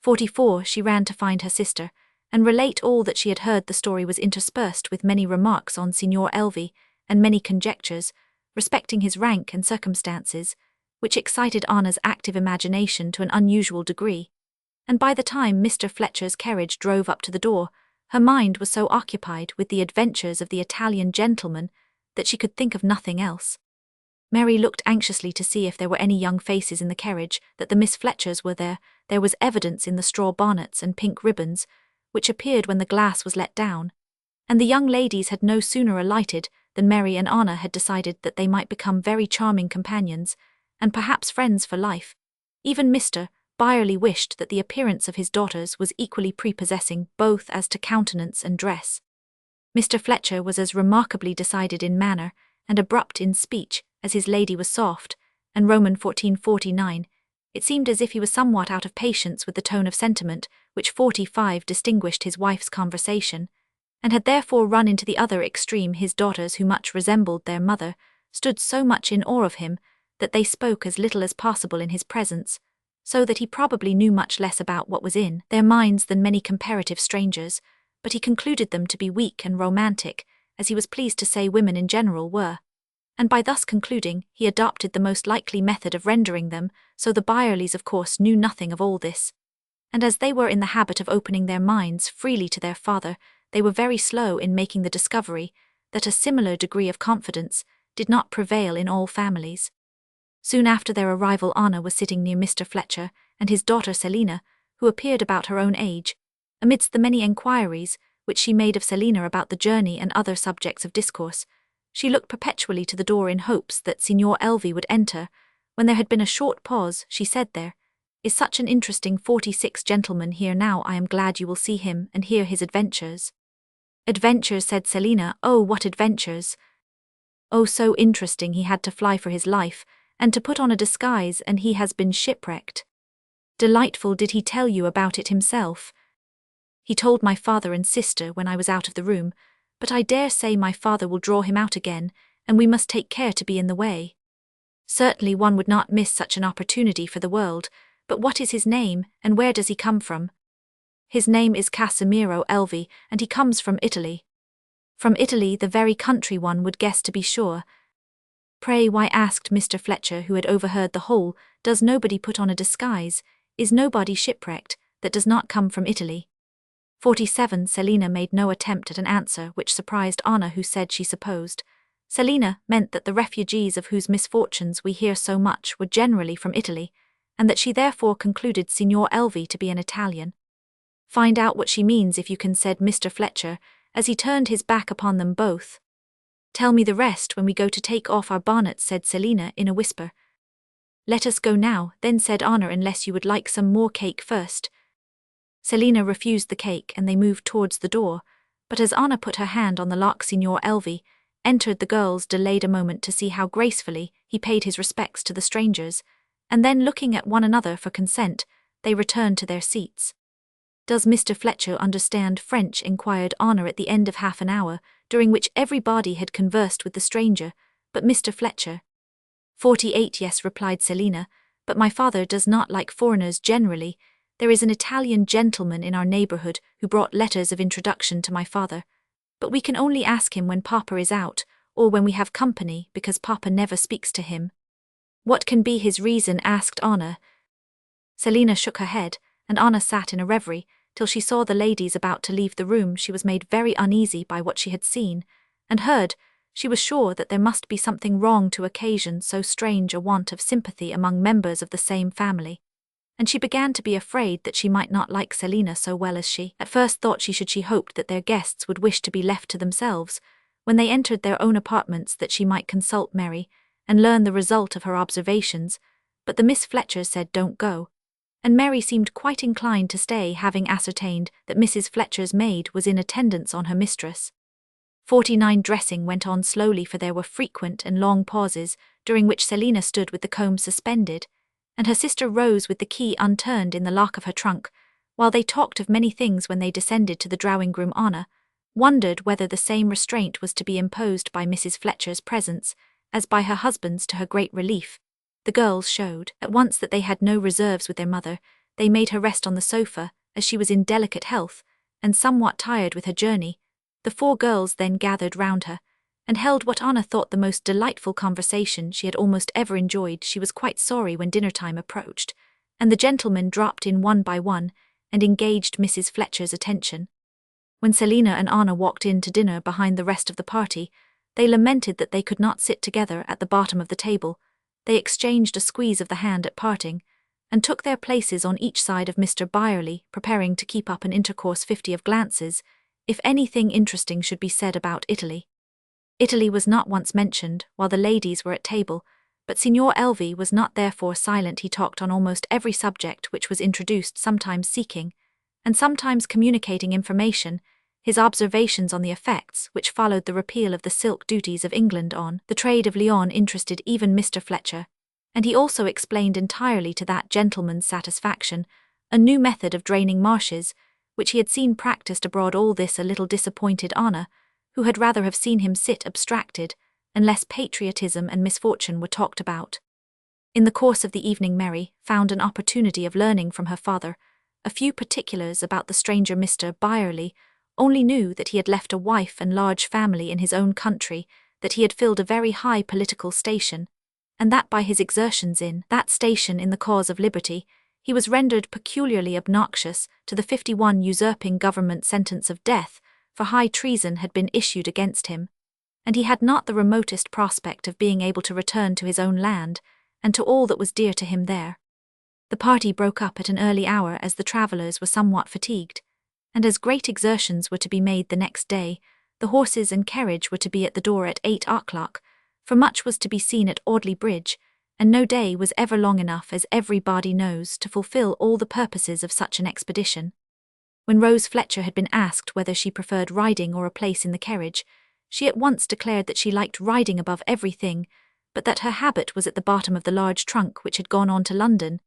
44. She ran to find her sister, and relate all that she had heard. The story was interspersed with many remarks on Signor Elvi, and many conjectures respecting his rank and circumstances, which excited Anna's active imagination to an unusual degree, and by the time Mr. Fletcher's carriage drove up to the door, her mind was so occupied with the adventures of the Italian gentleman that she could think of nothing else. Mary looked anxiously to see if there were any young faces in the carriage. That the Miss Fletchers were there was evidence in the straw bonnets and pink ribbons, which appeared when the glass was let down, and the young ladies had no sooner alighted than Mary and Anna had decided that they might become very charming companions, and perhaps friends for life. Even Mr. Byerley wished that the appearance of his daughters was equally prepossessing, both as to countenance and dress. Mr. Fletcher was as remarkably decided in manner and abrupt in speech as his lady was soft, and Roman 1449. It seemed as if he was somewhat out of patience with the tone of sentiment which 45 distinguished his wife's conversation, and had therefore run into the other extreme. His daughters, who much resembled their mother, stood so much in awe of him that they spoke as little as possible in his presence, so that he probably knew much less about what was in their minds than many comparative strangers, but he concluded them to be weak and romantic, as he was pleased to say women in general were, and by thus concluding he adopted the most likely method of rendering them so. The Byerleys, of course, knew nothing of all this, and as they were in the habit of opening their minds freely to their father, they were very slow in making the discovery that a similar degree of confidence did not prevail in all families. Soon after their arrival, Anna was sitting near Mr. Fletcher and his daughter Selina, who appeared about her own age. Amidst the many enquiries which she made of Selina about the journey and other subjects of discourse, she looked perpetually to the door in hopes that Signor Elvi would enter. When there had been a short pause, she said, "There is such an interesting 46 gentleman here now. I am glad you will see him and hear his adventures." "Adventures," said Selina. "Oh, what adventures!" "Oh, so interesting. He had to fly for his life, and to put on a disguise, and he has been shipwrecked." "Delightful. Did he tell you about it himself?" "He told my father and sister when I was out of the room, but I dare say my father will draw him out again, and we must take care to be in the way. Certainly one would not miss such an opportunity for the world, but what is his name, and where does he come from? His name is Casimiro Elvi, and he comes from Italy. From Italy, the very country one would guess, to be sure. Pray, why, asked Mr. Fletcher, who had overheard the whole, does nobody put on a disguise? Is nobody shipwrecked that does not come from Italy? 47. Selina made no attempt at an answer, which surprised Anna, who said she supposed Selina meant that the refugees of whose misfortunes we hear so much were generally from Italy, and that she therefore concluded Signor Elvi to be an Italian. Find out what she means if you can, said Mr. Fletcher, as he turned his back upon them both. Tell me the rest when we go to take off our bonnets, said Selina in a whisper. Let us go now, then, said Anna, unless you would like some more cake first. Selina refused the cake, and they moved towards the door, but as Anna put her hand on the lock, Signor Elvi entered. The girls delayed a moment to see how gracefully he paid his respects to the strangers, and then, looking at one another for consent, they returned to their seats. Does Mr. Fletcher understand French? Inquired Anna at the end of half an hour, during which everybody had conversed with the stranger, but Mr. Fletcher. 48. Yes, replied Selina, but my father does not like foreigners generally. There is an Italian gentleman in our neighborhood who brought letters of introduction to my father, but we can only ask him when Papa is out, or when we have company, because Papa never speaks to him. What can be his reason? Asked Anna. Selina shook her head, and Anna sat in a reverie, till she saw the ladies about to leave the room. She was made very uneasy by what she had seen and heard. She was sure that there must be something wrong to occasion so strange a want of sympathy among members of the same family, and she began to be afraid that she might not like Selina so well as she at first thought she should. She hoped that their guests would wish to be left to themselves when they entered their own apartments, that she might consult Mary and learn the result of her observations, but the Miss Fletchers said don't go, and Mary seemed quite inclined to stay, having ascertained that Mrs. Fletcher's maid was in attendance on her mistress. 49. Dressing went on slowly, for there were frequent and long pauses, during which Selina stood with the comb suspended, and her sister rose with the key unturned in the lock of her trunk. While they talked of many things, when they descended to the drawing-room, Anna wondered whether the same restraint was to be imposed by Mrs. Fletcher's presence as by her husband's. To her great relief, the girls showed at once that they had no reserves with their mother. They made her rest on the sofa, as she was in delicate health and somewhat tired with her journey. The four girls then gathered round her and held what Anna thought the most delightful conversation she had almost ever enjoyed. She was quite sorry when dinner time approached, and the gentlemen dropped in one by one and engaged Mrs. Fletcher's attention. When Selina and Anna walked in to dinner behind the rest of the party, they lamented that they could not sit together at the bottom of the table. They exchanged a squeeze of the hand at parting, and took their places on each side of Mr. Byerley, preparing to keep up an intercourse 50 of glances, if anything interesting should be said about Italy. Italy was not once mentioned while the ladies were at table, but Signor Elvi was not therefore silent. He talked on almost every subject which was introduced, sometimes seeking, and sometimes communicating information. His observations on the effects which followed the repeal of the silk duties of England on the trade of Lyon interested even Mr. Fletcher, and he also explained entirely to that gentleman's satisfaction a new method of draining marshes, which he had seen practised abroad. All this a little disappointed Anna, who had rather have seen him sit abstracted, unless patriotism and misfortune were talked about. In the course of the evening, Mary found an opportunity of learning from her father a few particulars about the stranger. Mr. Byerley only knew that he had left a wife and large family in his own country, that he had filled a very high political station, and that by his exertions in that station in the cause of liberty, he was rendered peculiarly obnoxious to the 51 usurping government. Sentence of death for high treason had been issued against him, and he had not the remotest prospect of being able to return to his own land and to all that was dear to him there. The party broke up at an early hour, as the travellers were somewhat fatigued, and as great exertions were to be made the next day. The horses and carriage were to be at the door at 8 o'clock, for much was to be seen at Audley Bridge, and no day was ever long enough, as everybody knows, to fulfil all the purposes of such an expedition. When Rose Fletcher had been asked whether she preferred riding or a place in the carriage, she at once declared that she liked riding above everything, but that her habit was at the bottom of the large trunk which had gone on to London.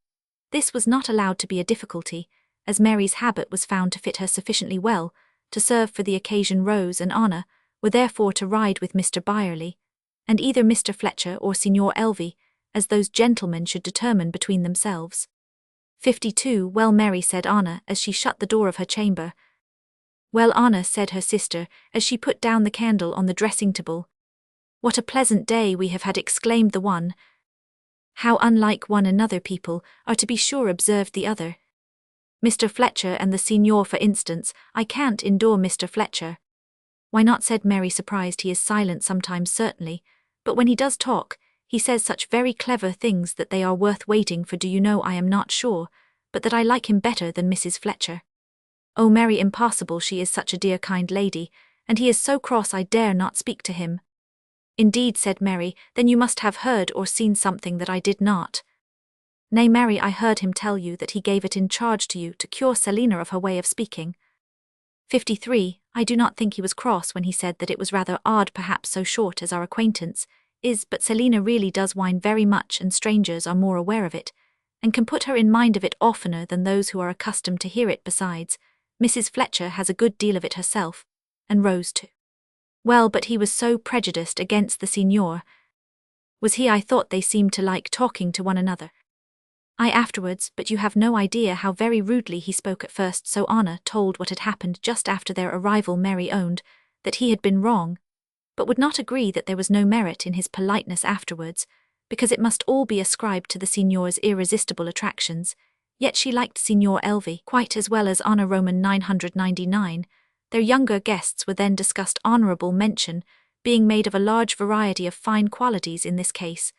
This was not allowed to be a difficulty, as Mary's habit was found to fit her sufficiently well to serve for the occasion. Rose and Anna were therefore to ride with Mr. Byerley, and either Mr. Fletcher or Signor Elvie, as those gentlemen should determine between themselves. 52. Well, Mary, said Anna, as she shut the door of her chamber. Well, Anna, said her sister, as she put down the candle on the dressing-table. What a pleasant day we have had, exclaimed the one. How unlike one another people are, to be sure, observed the other. Mr. Fletcher and the Signor, for instance. I can't endure Mr. Fletcher. Why not, said Mary, surprised. He is silent sometimes, certainly, but when he does talk, he says such very clever things that they are worth waiting for. Do you know, I am not sure, but that I like him better than Mrs. Fletcher. Oh, Mary, impossible, she is such a dear kind lady, and he is so cross I dare not speak to him. Indeed, said Mary, then you must have heard or seen something that I did not. Nay, Mary, I heard him tell you that he gave it in charge to you to cure Selina of her way of speaking. 53. I do not think he was cross when he said that it was rather odd, perhaps so short as our acquaintance is, but Selina really does whine very much, and strangers are more aware of it, and can put her in mind of it oftener than those who are accustomed to hear it. Besides, Mrs. Fletcher has a good deal of it herself, and Rose too. Well, but he was so prejudiced against the Signor. Was he? I thought they seemed to like talking to one another. I afterwards, but you have no idea how very rudely he spoke at first. So Anna told what had happened just after their arrival. Mary owned that he had been wrong, but would not agree that there was no merit in his politeness afterwards, because it must all be ascribed to the Signor's irresistible attractions. Yet she liked Signor Elvie quite as well as Anna. Roman 999. Their younger guests were then discussed, honourable mention being made of a large variety of fine qualities in this case.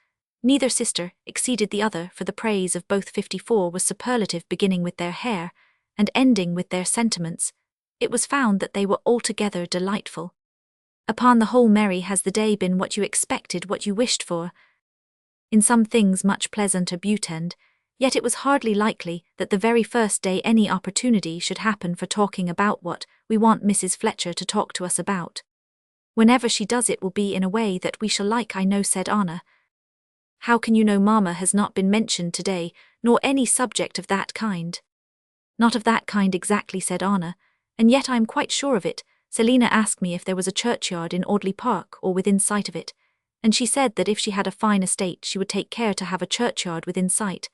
Neither sister exceeded the other, for the praise of both. 54 was superlative, beginning with their hair and ending with their sentiments. It was found that they were altogether delightful. Upon the whole, Mary, has the day been what you expected, what you wished for? In some things much pleasanter, Butend, yet it was hardly likely that the very first day any opportunity should happen for talking about what we want Mrs. Fletcher to talk to us about. Whenever she does, it will be in a way that we shall like, I know, said Anna. How can you know? Mamma has not been mentioned today, nor any subject of that kind. Not of that kind exactly, said Anna, and yet I am quite sure of it. Selina asked me if there was a churchyard in Audley Park or within sight of it, and she said that if she had a fine estate she would take care to have a churchyard within sight.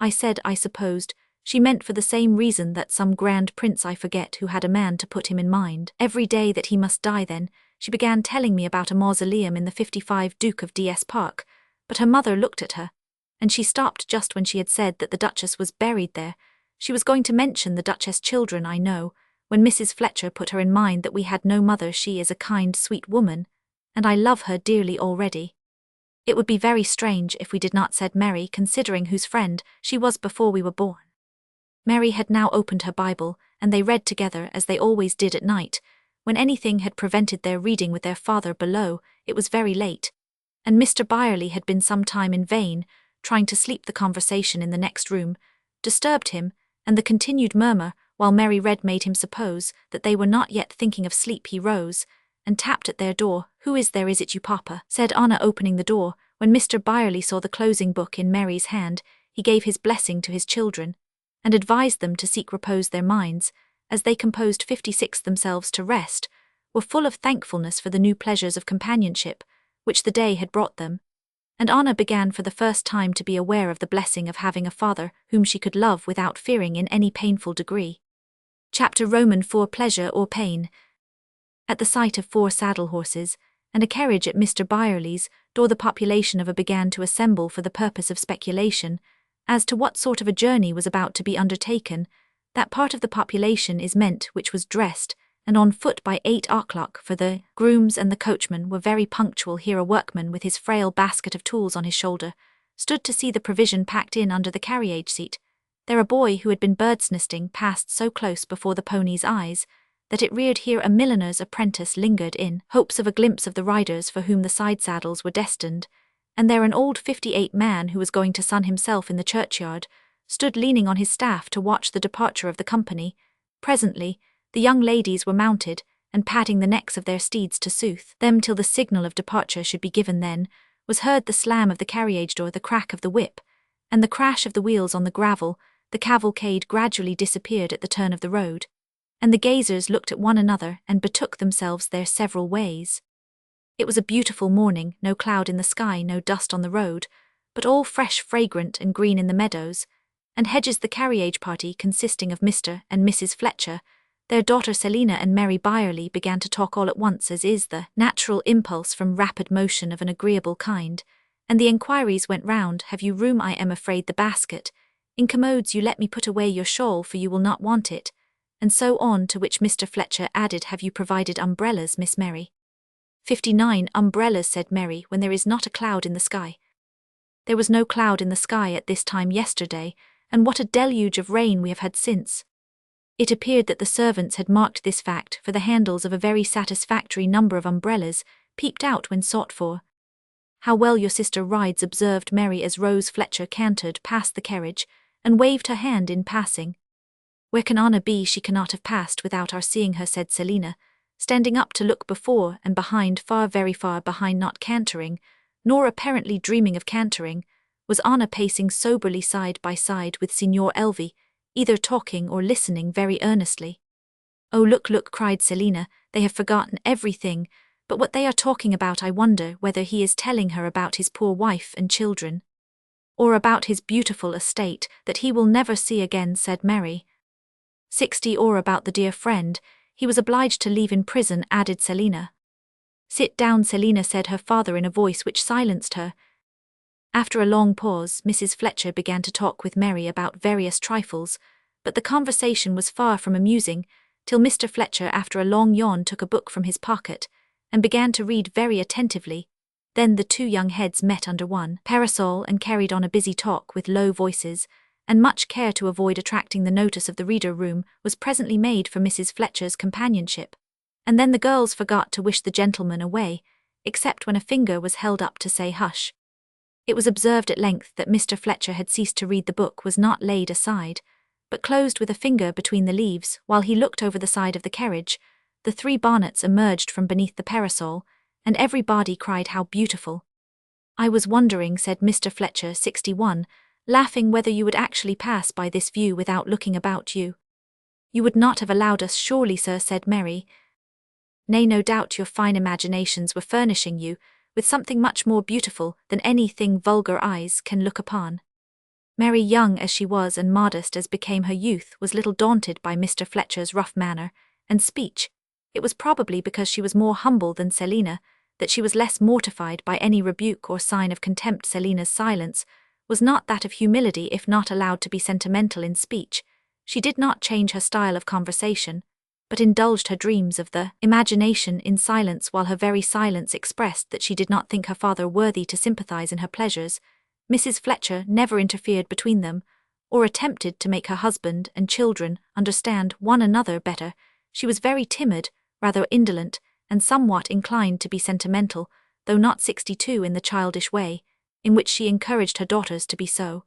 I said I supposed she meant for the same reason that some grand prince, I forget who, had a man to put him in mind every day that he must die. Then she began telling me about a mausoleum in the 55 Duke of D.S. Park, but her mother looked at her, and she stopped just when she had said that the Duchess was buried there. She was going to mention the Duchess' children, I know, when Mrs. Fletcher put her in mind that we had no mother. She is a kind, sweet woman, and I love her dearly already. It would be very strange if we did not, said Mary, considering whose friend she was before we were born. Mary had now opened her Bible, and they read together as they always did at night. When anything had prevented their reading with their father below, it was very late, and Mr. Byerley had been some time in vain trying to sleep. The conversation in the next room disturbed him, and the continued murmur while Mary read made him suppose that they were not yet thinking of sleep. He rose and tapped at their door. Who is there? Is it you, Papa? Said Anna, opening the door. When Mr. Byerley saw the closing book in Mary's hand, he gave his blessing to his children, and advised them to seek repose. Their minds, as they composed 56 themselves to rest, were full of thankfulness for the new pleasures of companionship which the day had brought them, and Anna began for the first time to be aware of the blessing of having a father whom she could love without fearing in any painful degree. Chapter Roman 4. Pleasure or pain. At the sight of 4 saddle horses and a carriage at Mr. Byerley's door, the population of a began to assemble for the purpose of speculation as to what sort of a journey was about to be undertaken. That part of the population is meant which was dressed and on foot by 8 o'clock, for the grooms and the coachman were very punctual. Here a workman with his frail basket of tools on his shoulder stood to see the provision packed in under the carriage seat. There a boy who had been bird's nesting passed so close before the pony's eyes that it reared. Here a milliner's apprentice lingered in hopes of a glimpse of the riders for whom the side saddles were destined, and there an old 58 man who was going to sun himself in the churchyard stood leaning on his staff to watch the departure of the company. Presently the young ladies were mounted and patting the necks of their steeds to soothe them till the signal of departure should be given. Then was heard the slam of the carriage door, the crack of the whip, and the crash of the wheels on the gravel. The cavalcade gradually disappeared at the turn of the road, and the gazers looked at one another and betook themselves their several ways. It was a beautiful morning, no cloud in the sky, no dust on the road, but all fresh, fragrant, and green in the meadows, and Hedges the carriage party consisting of Mr. and Mrs. Fletcher, their daughter Selina and Mary Byerley began to talk all at once, as is the natural impulse from rapid motion of an agreeable kind, and the enquiries went round, "Have you room? I am afraid the basket incommodes you. Let me put away your shawl, for you will not want it," and so on, to which Mr. Fletcher added, "Have you provided umbrellas, Miss Mary?" 59 umbrellas, said Mary, when there is not a cloud in the sky. There was no cloud in the sky at this time yesterday, and what a deluge of rain we have had since. It appeared that the servants had marked this fact, for the handles of a very satisfactory number of umbrellas peeped out when sought for. "How well your sister rides," observed Mary as Rose Fletcher cantered past the carriage, and waved her hand in passing. "Where can Anna be? She cannot have passed without our seeing her," said Selina, standing up to look before and behind, far, very far behind, not cantering, nor apparently dreaming of cantering, was Anna pacing soberly side by side with Signor Elvi, either talking or listening very earnestly. "Oh, look, look," cried Selina, "they have forgotten everything, but what they are talking about. I wonder whether he is telling her about his poor wife and children, or about his beautiful estate that he will never see again," said Mary. 60 or about the dear friend he was obliged to leave in prison, added Selina. "Sit down, Selina," said her father in a voice which silenced her. After a long pause, Mrs. Fletcher began to talk with Mary about various trifles, but the conversation was far from amusing, till Mr. Fletcher, after a long yawn, took a book from his pocket and began to read very attentively. Then the two young heads met under one parasol and carried on a busy talk with low voices, and much care to avoid attracting the notice of the reader room was presently made for Mrs. Fletcher's companionship, and then the girls forgot to wish the gentleman away, except when a finger was held up to say hush. It was observed at length that Mr. Fletcher had ceased to read. The book was not laid aside, but closed with a finger between the leaves. While he looked over the side of the carriage, the 3 bonnets emerged from beneath the parasol, and everybody cried, "How beautiful!" "I was wondering," said Mr. Fletcher, 61, laughing, "whether you would actually pass by this view without looking about you." "You would not have allowed us, surely, sir," said Mary. "Nay, no doubt your fine imaginations were furnishing you with something much more beautiful than anything vulgar eyes can look upon." Mary, young as she was and modest as became her youth, was little daunted by Mr. Fletcher's rough manner and speech. It was probably because she was more humble than Selina that she was less mortified by any rebuke or sign of contempt. Selina's silence was not that of humility. If not allowed to be sentimental in speech, she did not change her style of conversation, but indulged her dreams of the imagination in silence, while her very silence expressed that she did not think her father worthy to sympathize in her pleasures. Mrs. Fletcher never interfered between them, or attempted to make her husband and children understand one another better. She was very timid, rather indolent, and somewhat inclined to be sentimental, though not 62 in the childish way in which she encouraged her daughters to be so.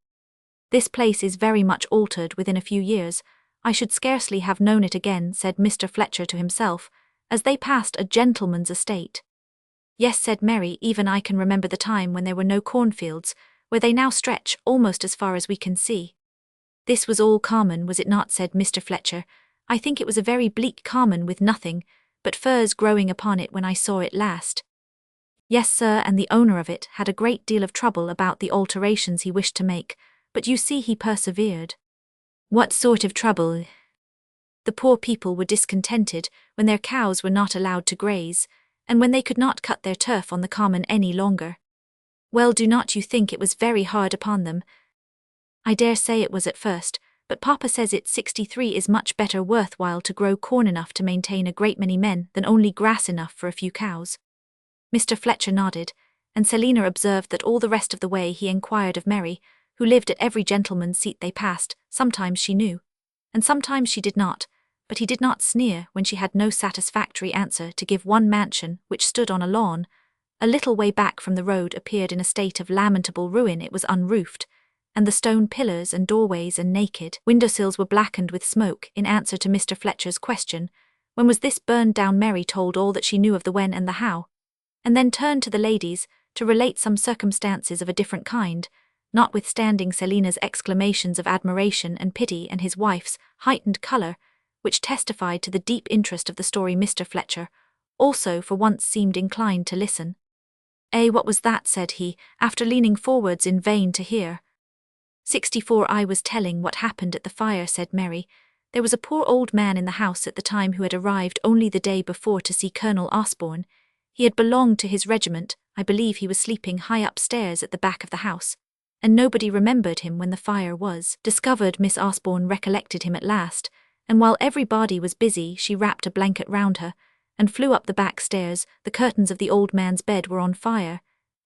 "This place is very much altered within a few years. I should scarcely have known it again," said Mr. Fletcher to himself, as they passed a gentleman's estate. "Yes," said Mary, "even I can remember the time when there were no cornfields, where they now stretch almost as far as we can see." "This was all common, was it not?" said Mr. Fletcher. "I think it was a very bleak common with nothing but firs growing upon it when I saw it last." "Yes, sir, and the owner of it had a great deal of trouble about the alterations he wished to make, but you see he persevered." "What sort of trouble?" "The poor people were discontented when their cows were not allowed to graze, and when they could not cut their turf on the common any longer." "Well, do not you think it was very hard upon them?" "I dare say it was at first, but Papa says it 63 is much better worth while to grow corn enough to maintain a great many men than only grass enough for a few cows." Mr. Fletcher nodded, and Selina observed that all the rest of the way he enquired of Mary, who lived at every gentleman's seat they passed. Sometimes she knew, and sometimes she did not, but he did not sneer when she had no satisfactory answer to give. One mansion, which stood on a lawn a little way back from the road, appeared in a state of lamentable ruin. It was unroofed, and the stone pillars and doorways and naked windowsills were blackened with smoke. In answer to Mr. Fletcher's question, "When was this burned down?" Mary told all that she knew of the when and the how, and then turned to the ladies to relate some circumstances of a different kind, notwithstanding Selina's exclamations of admiration and pity and his wife's heightened colour, which testified to the deep interest of the story. Mr. Fletcher also for once seemed inclined to listen. What was that?" said he, after leaning forwards in vain to hear. 64 I was telling what happened at the fire," said Mary. "There was a poor old man in the house at the time who had arrived only the day before to see Colonel Osborne. He had belonged to his regiment. I believe he was sleeping high upstairs at the back of the house, and nobody remembered him when the fire was discovered. Miss Osborne recollected him at last, and while everybody was busy she wrapped a blanket round her, and flew up the back stairs. The curtains of the old man's bed were on fire,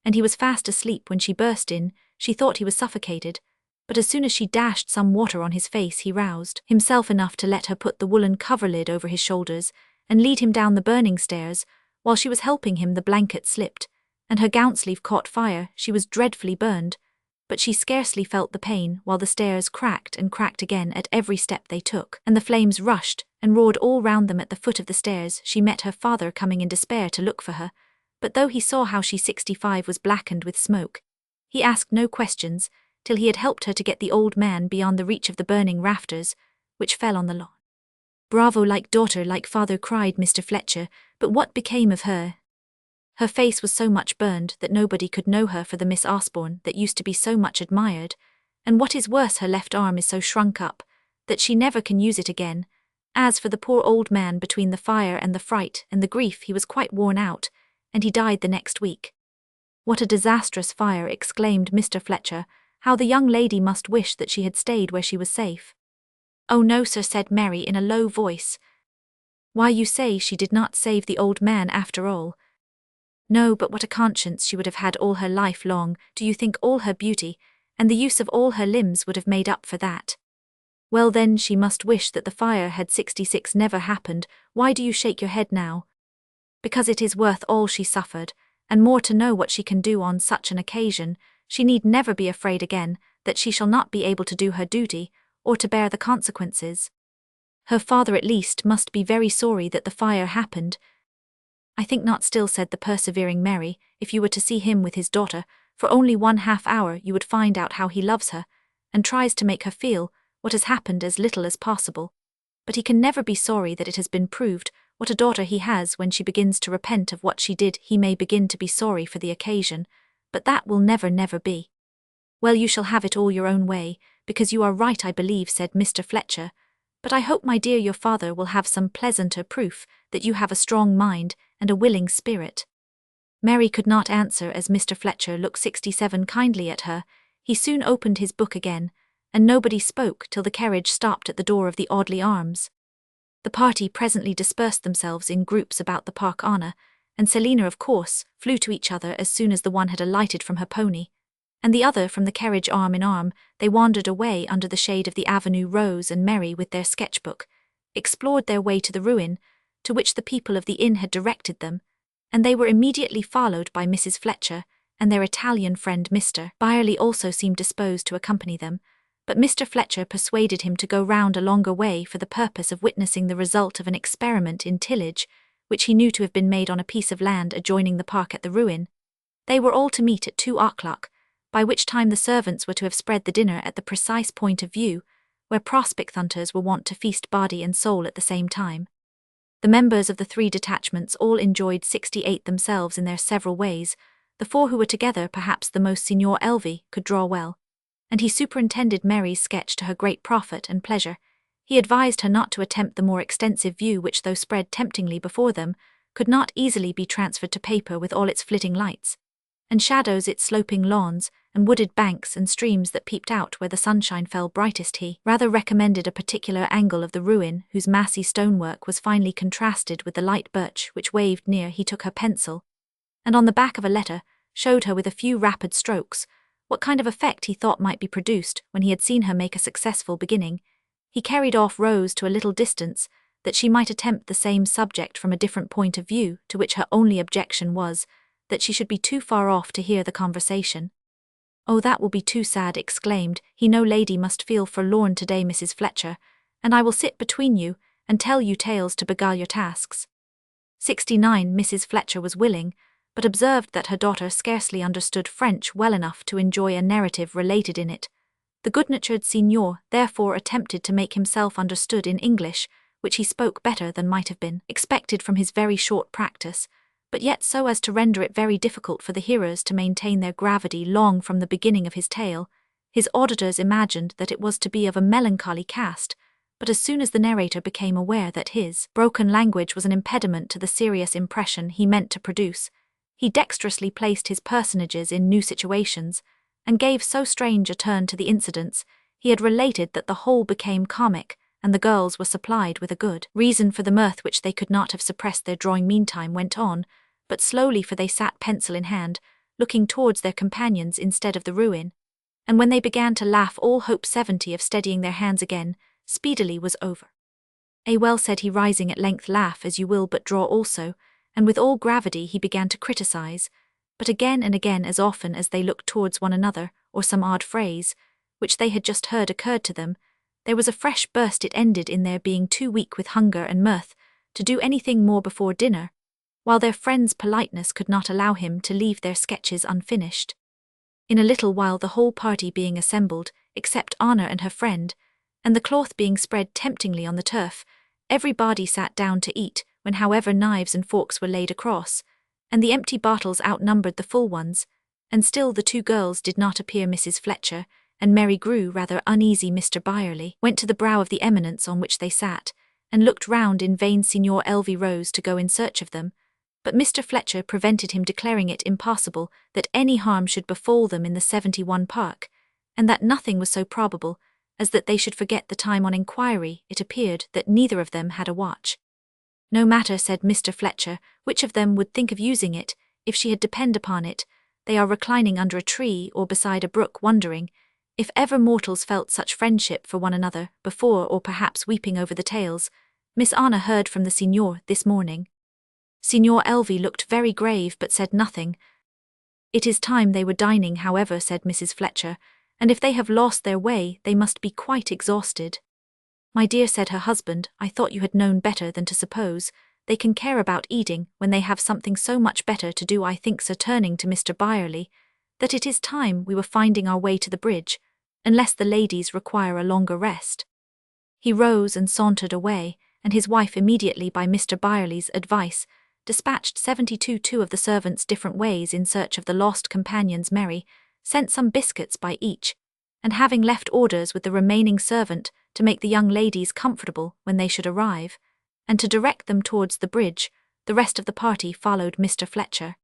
and he was fast asleep when she burst in. She thought he was suffocated, but as soon as she dashed some water on his face he roused himself enough to let her put the woolen coverlid over his shoulders and lead him down the burning stairs. While she was helping him the blanket slipped, and her gown sleeve caught fire. She was dreadfully burned, but she scarcely felt the pain, while the stairs cracked and cracked again at every step they took, and the flames rushed and roared all round them. At the foot of the stairs she met her father coming in despair to look for her, but though he saw how she 65 was blackened with smoke, he asked no questions till he had helped her to get the old man beyond the reach of the burning rafters, which fell on the lawn. "Bravo, like daughter, like father," cried Mr. Fletcher, "but what became of her?" "Her face was so much burned that nobody could know her for the Miss Osborne that used to be so much admired, and what is worse, her left arm is so shrunk up that she never can use it again. As for the poor old man, between the fire and the fright and the grief he was quite worn out, and he died the next week." "What a disastrous fire!" exclaimed Mr. Fletcher. "How the young lady must wish that she had stayed where she was safe." "Oh no, sir," said Mary in a low voice. "Why, you say she did not save the old man after all?" "No, but what a conscience she would have had all her life long. Do you think all her beauty, and the use of all her limbs would have made up for that?" "Well then, she must wish that the fire had 66 never happened. Why do you shake your head now?" "Because it is worth all she suffered, and more to know what she can do on such an occasion. She need never be afraid again that she shall not be able to do her duty, or to bear the consequences. Her father at least must be very sorry that the fire happened." "I think not still," said the persevering Mary. "If you were to see him with his daughter for only 1/2 hour you would find out how he loves her, and tries to make her feel what has happened as little as possible. But he can never be sorry that it has been proved what a daughter he has. When she begins to repent of what she did he may begin to be sorry for the occasion, but that will never be." "Well, you shall have it all your own way, because you are right, I believe," said Mr. Fletcher. "But I hope, my dear, your father will have some pleasanter proof that you have a strong mind and a willing spirit." Mary could not answer as Mr. Fletcher looked 67 kindly at her. He soon opened his book again, and nobody spoke till the carriage stopped at the door of the Audley Arms. The party presently dispersed themselves in groups about the park Anna, and Selina, of course, flew to each other as soon as the one had alighted from her pony, and the other from the carriage. Arm in arm, they wandered away under the shade of the avenue. Rose and Mary, with their sketchbook, explored their way to the ruin, to which the people of the inn had directed them, and they were immediately followed by Mrs. Fletcher, and their Italian friend Mr. Byerley also seemed disposed to accompany them, but Mr. Fletcher persuaded him to go round a longer way for the purpose of witnessing the result of an experiment in tillage, which he knew to have been made on a piece of land adjoining the park at the ruin. They were all to meet at 2 o'clock, by which time the servants were to have spread the dinner at the precise point of view, where prospect hunters were wont to feast body and soul at the same time. The members of the 3 detachments all enjoyed 68 themselves in their several ways. The 4 who were together, perhaps the most Signor Elvie, could draw well, and he superintended Mary's sketch to her great profit and pleasure. He advised her not to attempt the more extensive view which, though spread temptingly before them, could not easily be transferred to paper with all its flitting lights and shadows, its sloping lawns, and wooded banks and streams that peeped out where the sunshine fell brightest. He rather recommended a particular angle of the ruin, whose massy stonework was finely contrasted with the light birch which waved near. He took her pencil, and on the back of a letter showed her with a few rapid strokes what kind of effect he thought might be produced when he had seen her make a successful beginning. He carried off Rose to a little distance, that she might attempt the same subject from a different point of view, to which her only objection was that she should be too far off to hear the conversation. "Oh, that will be too sad," exclaimed he. "No lady must feel forlorn today, Mrs. Fletcher, and I will sit between you and tell you tales to beguile your tasks." 69 Mrs. Fletcher was willing, but observed that her daughter scarcely understood French well enough to enjoy a narrative related in it. The good-natured Signor therefore attempted to make himself understood in English, which he spoke better than might have been expected from his very short practice, but yet so as to render it very difficult for the hearers to maintain their gravity long from the beginning of his tale. His auditors imagined that it was to be of a melancholy cast, but as soon as the narrator became aware that his broken language was an impediment to the serious impression he meant to produce, he dexterously placed his personages in new situations, and gave so strange a turn to the incidents he had related that the whole became comic, and the girls were supplied with a good reason for the mirth which they could not have suppressed. Their drawing meantime went on, but slowly, for they sat pencil in hand, looking towards their companions instead of the ruin, and when they began to laugh all hope 70 of steadying their hands again speedily was over. Well, said he, rising at length, laugh as you will, but draw also, and with all gravity he began to criticize, but again and again, as often as they looked towards one another, or some odd phrase, which they had just heard occurred to them, there was a fresh burst. It ended in their being too weak with hunger and mirth to do anything more before dinner, while their friend's politeness could not allow him to leave their sketches unfinished. In a little while, the whole party being assembled, except Anna and her friend, and the cloth being spread temptingly on the turf, everybody sat down to eat, when however knives and forks were laid across, and the empty bottles outnumbered the full ones, and still the two girls did not appear. Mrs. Fletcher and Mary grew rather uneasy. Mr. Byerley went to the brow of the eminence on which they sat, and looked round in vain. Signor Elvie rose to go in search of them, but Mr. Fletcher prevented him, declaring it impossible that any harm should befall them in the 71 Park, and that nothing was so probable as that they should forget the time. On inquiry, it appeared that neither of them had a watch. No matter, said Mr. Fletcher, which of them would think of using it, if she had depend upon it. They are reclining under a tree or beside a brook, wondering if ever mortals felt such friendship for one another before, or perhaps weeping over the tales Miss Anna heard from the Signor this morning. Signor Elvie looked very grave but said nothing. It is time they were dining, however, said Mrs. Fletcher, and if they have lost their way they must be quite exhausted. My dear, said her husband, I thought you had known better than to suppose they can care about eating when they have something so much better to do. I think, sir, turning to Mr. Byerley, that it is time we were finding our way to the bridge, unless the ladies require a longer rest. He rose and sauntered away, and his wife immediately, by Mr. Byerley's advice, dispatched 72 of the servants different ways in search of the lost companions. Mary sent some biscuits by each, and having left orders with the remaining servant to make the young ladies comfortable when they should arrive, and to direct them towards the bridge, the rest of the party followed Mr. Fletcher.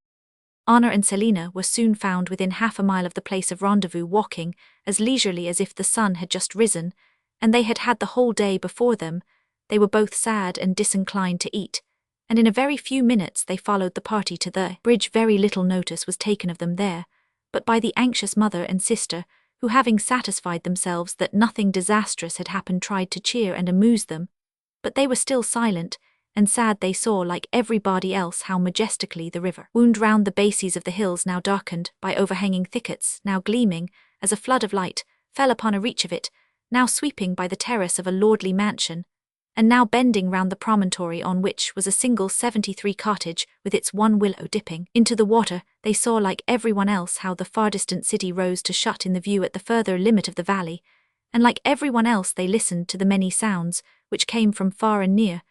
Anna and Selina were soon found within half a mile of the place of rendezvous, walking as leisurely as if the sun had just risen, and they had had the whole day before them. They were both sad and disinclined to eat, and in a very few minutes they followed the party to the bridge. Very little notice was taken of them there, but by the anxious mother and sister, who, having satisfied themselves that nothing disastrous had happened, tried to cheer and amuse them. But they were still silent and sad. They saw, like everybody else, how majestically the river wound round the bases of the hills, now darkened by overhanging thickets, now gleaming as a flood of light fell upon a reach of it, now sweeping by the terrace of a lordly mansion, and now bending round the promontory on which was a single 73 cottage with its one willow dipping into the water. They saw, like everyone else, how the far distant city rose to shut in the view at the further limit of the valley, and like everyone else they listened to the many sounds which came from far and near.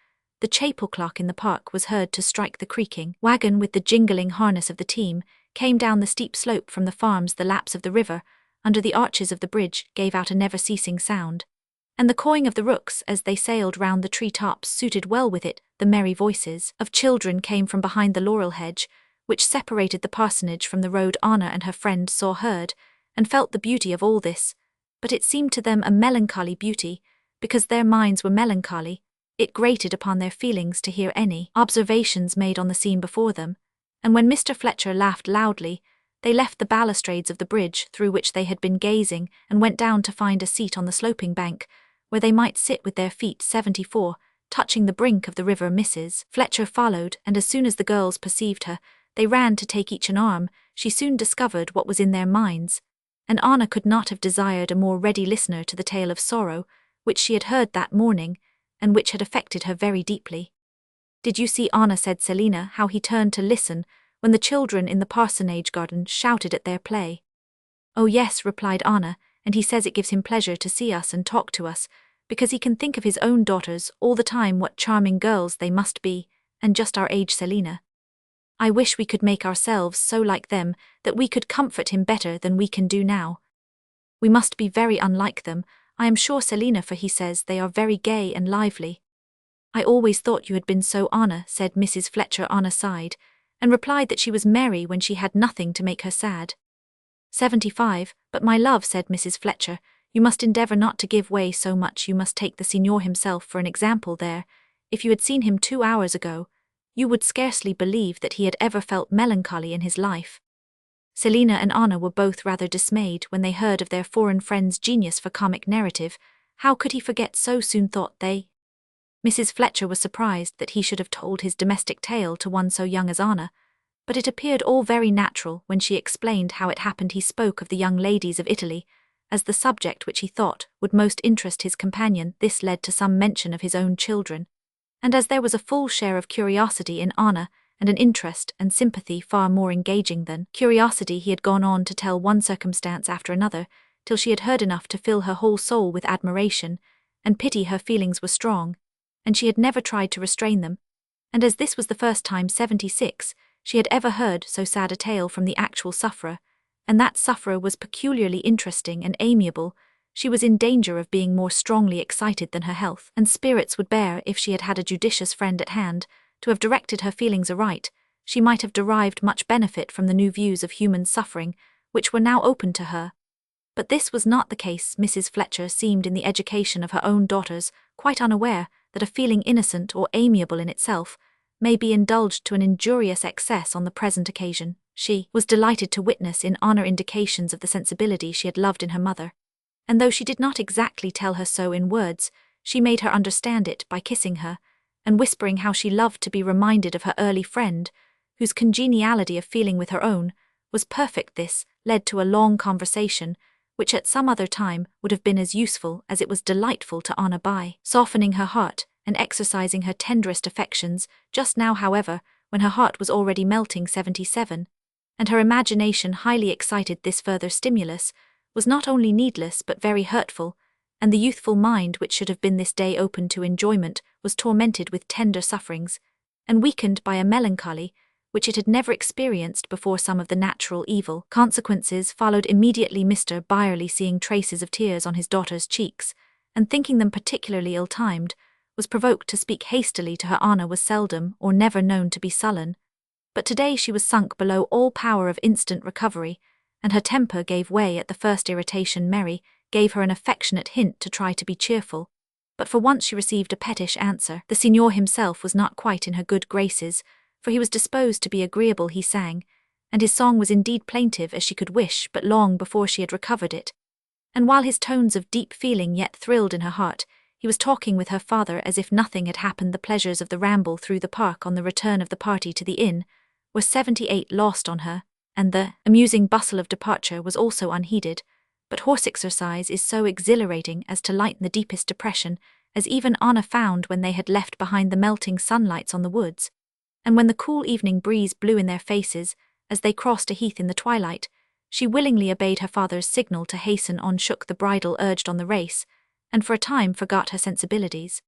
The chapel clock in the park was heard to strike. The creaking wagon with the jingling harness of the team came down the steep slope from the farms. The laps of the river under the arches of the bridge gave out a never-ceasing sound, and the cawing of the rooks as they sailed round the tree-tops suited well with it. The merry voices of children came from behind the laurel hedge, which separated the parsonage from the road. Anna and her friend saw, heard, and felt the beauty of all this, but it seemed to them a melancholy beauty, because their minds were melancholy. It grated upon their feelings to hear any observations made on the scene before them, and when Mr. Fletcher laughed loudly, they left the balustrades of the bridge through which they had been gazing and went down to find a seat on the sloping bank, where they might sit with their feet 74 touching the brink of the river. Mrs. Fletcher followed, and as soon as the girls perceived her, they ran to take each an arm. She soon discovered what was in their minds, and Anna could not have desired a more ready listener to the tale of sorrow which she had heard that morning, and which had affected her very deeply. Did you see, Anna, said Selina, how he turned to listen when the children in the parsonage garden shouted at their play? Oh yes, replied Anna, and he says it gives him pleasure to see us and talk to us, because he can think of his own daughters all the time, what charming girls they must be, and just our age, Selina. I wish we could make ourselves so like them that we could comfort him better than we can do now. We must be very unlike them, I am sure, Selina, for he says they are very gay and lively. I always thought you had been so, Anna, said Mrs. Fletcher on a side, and replied that she was merry when she had nothing to make her sad. 75, but my love, said Mrs. Fletcher, you must endeavour not to give way so much. You must take the Signor himself for an example there. If you had seen him 2 hours ago, you would scarcely believe that he had ever felt melancholy in his life. Selina and Anna were both rather dismayed when they heard of their foreign friend's genius for comic narrative. How could he forget so soon, thought they. Mrs. Fletcher was surprised that he should have told his domestic tale to one so young as Anna, but it appeared all very natural when she explained how it happened he spoke of the young ladies of Italy as the subject which he thought would most interest his companion. This led to some mention of his own children, and as there was a full share of curiosity in Anna, and an interest and sympathy far more engaging than curiosity, he had gone on to tell one circumstance after another, till she had heard enough to fill her whole soul with admiration, and pity. Her feelings were strong, and she had never tried to restrain them, and as this was the first time, 76, she had ever heard so sad a tale from the actual sufferer, and that sufferer was peculiarly interesting and amiable, she was in danger of being more strongly excited than her health and spirits would bear. If she had had a judicious friend at hand, to have directed her feelings aright, she might have derived much benefit from the new views of human suffering, which were now open to her. But this was not the case. Mrs. Fletcher seemed in the education of her own daughters quite unaware that a feeling innocent or amiable in itself may be indulged to an injurious excess on the present occasion. She was delighted to witness in Anna indications of the sensibility she had loved in her mother, and though she did not exactly tell her so in words, she made her understand it by kissing her, and whispering how she loved to be reminded of her early friend, whose congeniality of feeling with her own was perfect. This led to a long conversation, which at some other time would have been as useful as it was delightful to Anna by softening her heart and exercising her tenderest affections. Just now, however, when her heart was already melting, 77, and her imagination highly excited, this further stimulus was not only needless but very hurtful, and the youthful mind, which should have been this day open to enjoyment, was tormented with tender sufferings, and weakened by a melancholy which it had never experienced before. Some of the natural evil consequences followed immediately. Mr. Byerley, seeing traces of tears on his daughter's cheeks, and thinking them particularly ill-timed, was provoked to speak hastily to her. Anna was seldom or never known to be sullen, but today she was sunk below all power of instant recovery, and her temper gave way at the first irritation. Mary gave her an affectionate hint to try to be cheerful, but for once she received a pettish answer. The Signor himself was not quite in her good graces, for he was disposed to be agreeable. He sang, and his song was indeed plaintive as she could wish, but long before she had recovered it, and while his tones of deep feeling yet thrilled in her heart, he was talking with her father as if nothing had happened. The pleasures of the ramble through the park on the return of the party to the inn were 78 lost on her, and the amusing bustle of departure was also unheeded. But horse exercise is so exhilarating as to lighten the deepest depression, as even Anna found when they had left behind the melting sunlights on the woods, and when the cool evening breeze blew in their faces as they crossed a heath in the twilight. She willingly obeyed her father's signal to hasten on, shook the bridle urged on the race, and for a time forgot her sensibilities.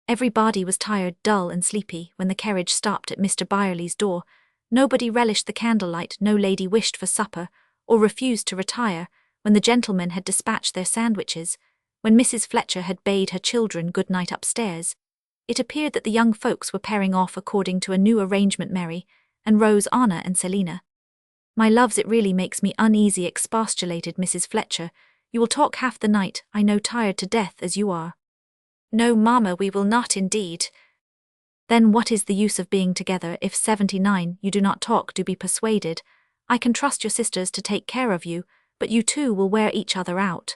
Everybody was tired, dull and sleepy when the carriage stopped at Mr. Byerley's door. Nobody relished the candlelight, no lady wished for supper, or refused to retire when the gentlemen had dispatched their sandwiches. When Mrs. Fletcher had bade her children good night upstairs, it appeared that the young folks were pairing off according to a new arrangement. Mary and Rose, Anna and Selina. "My loves, it really makes me uneasy," expostulated Mrs. Fletcher. "You will talk half the night, I know, tired to death as you are." "No, mamma, we will not indeed." "Then what is the use of being together if 79 you do not talk? Do be persuaded. I can trust your sisters to take care of you, but you two will wear each other out."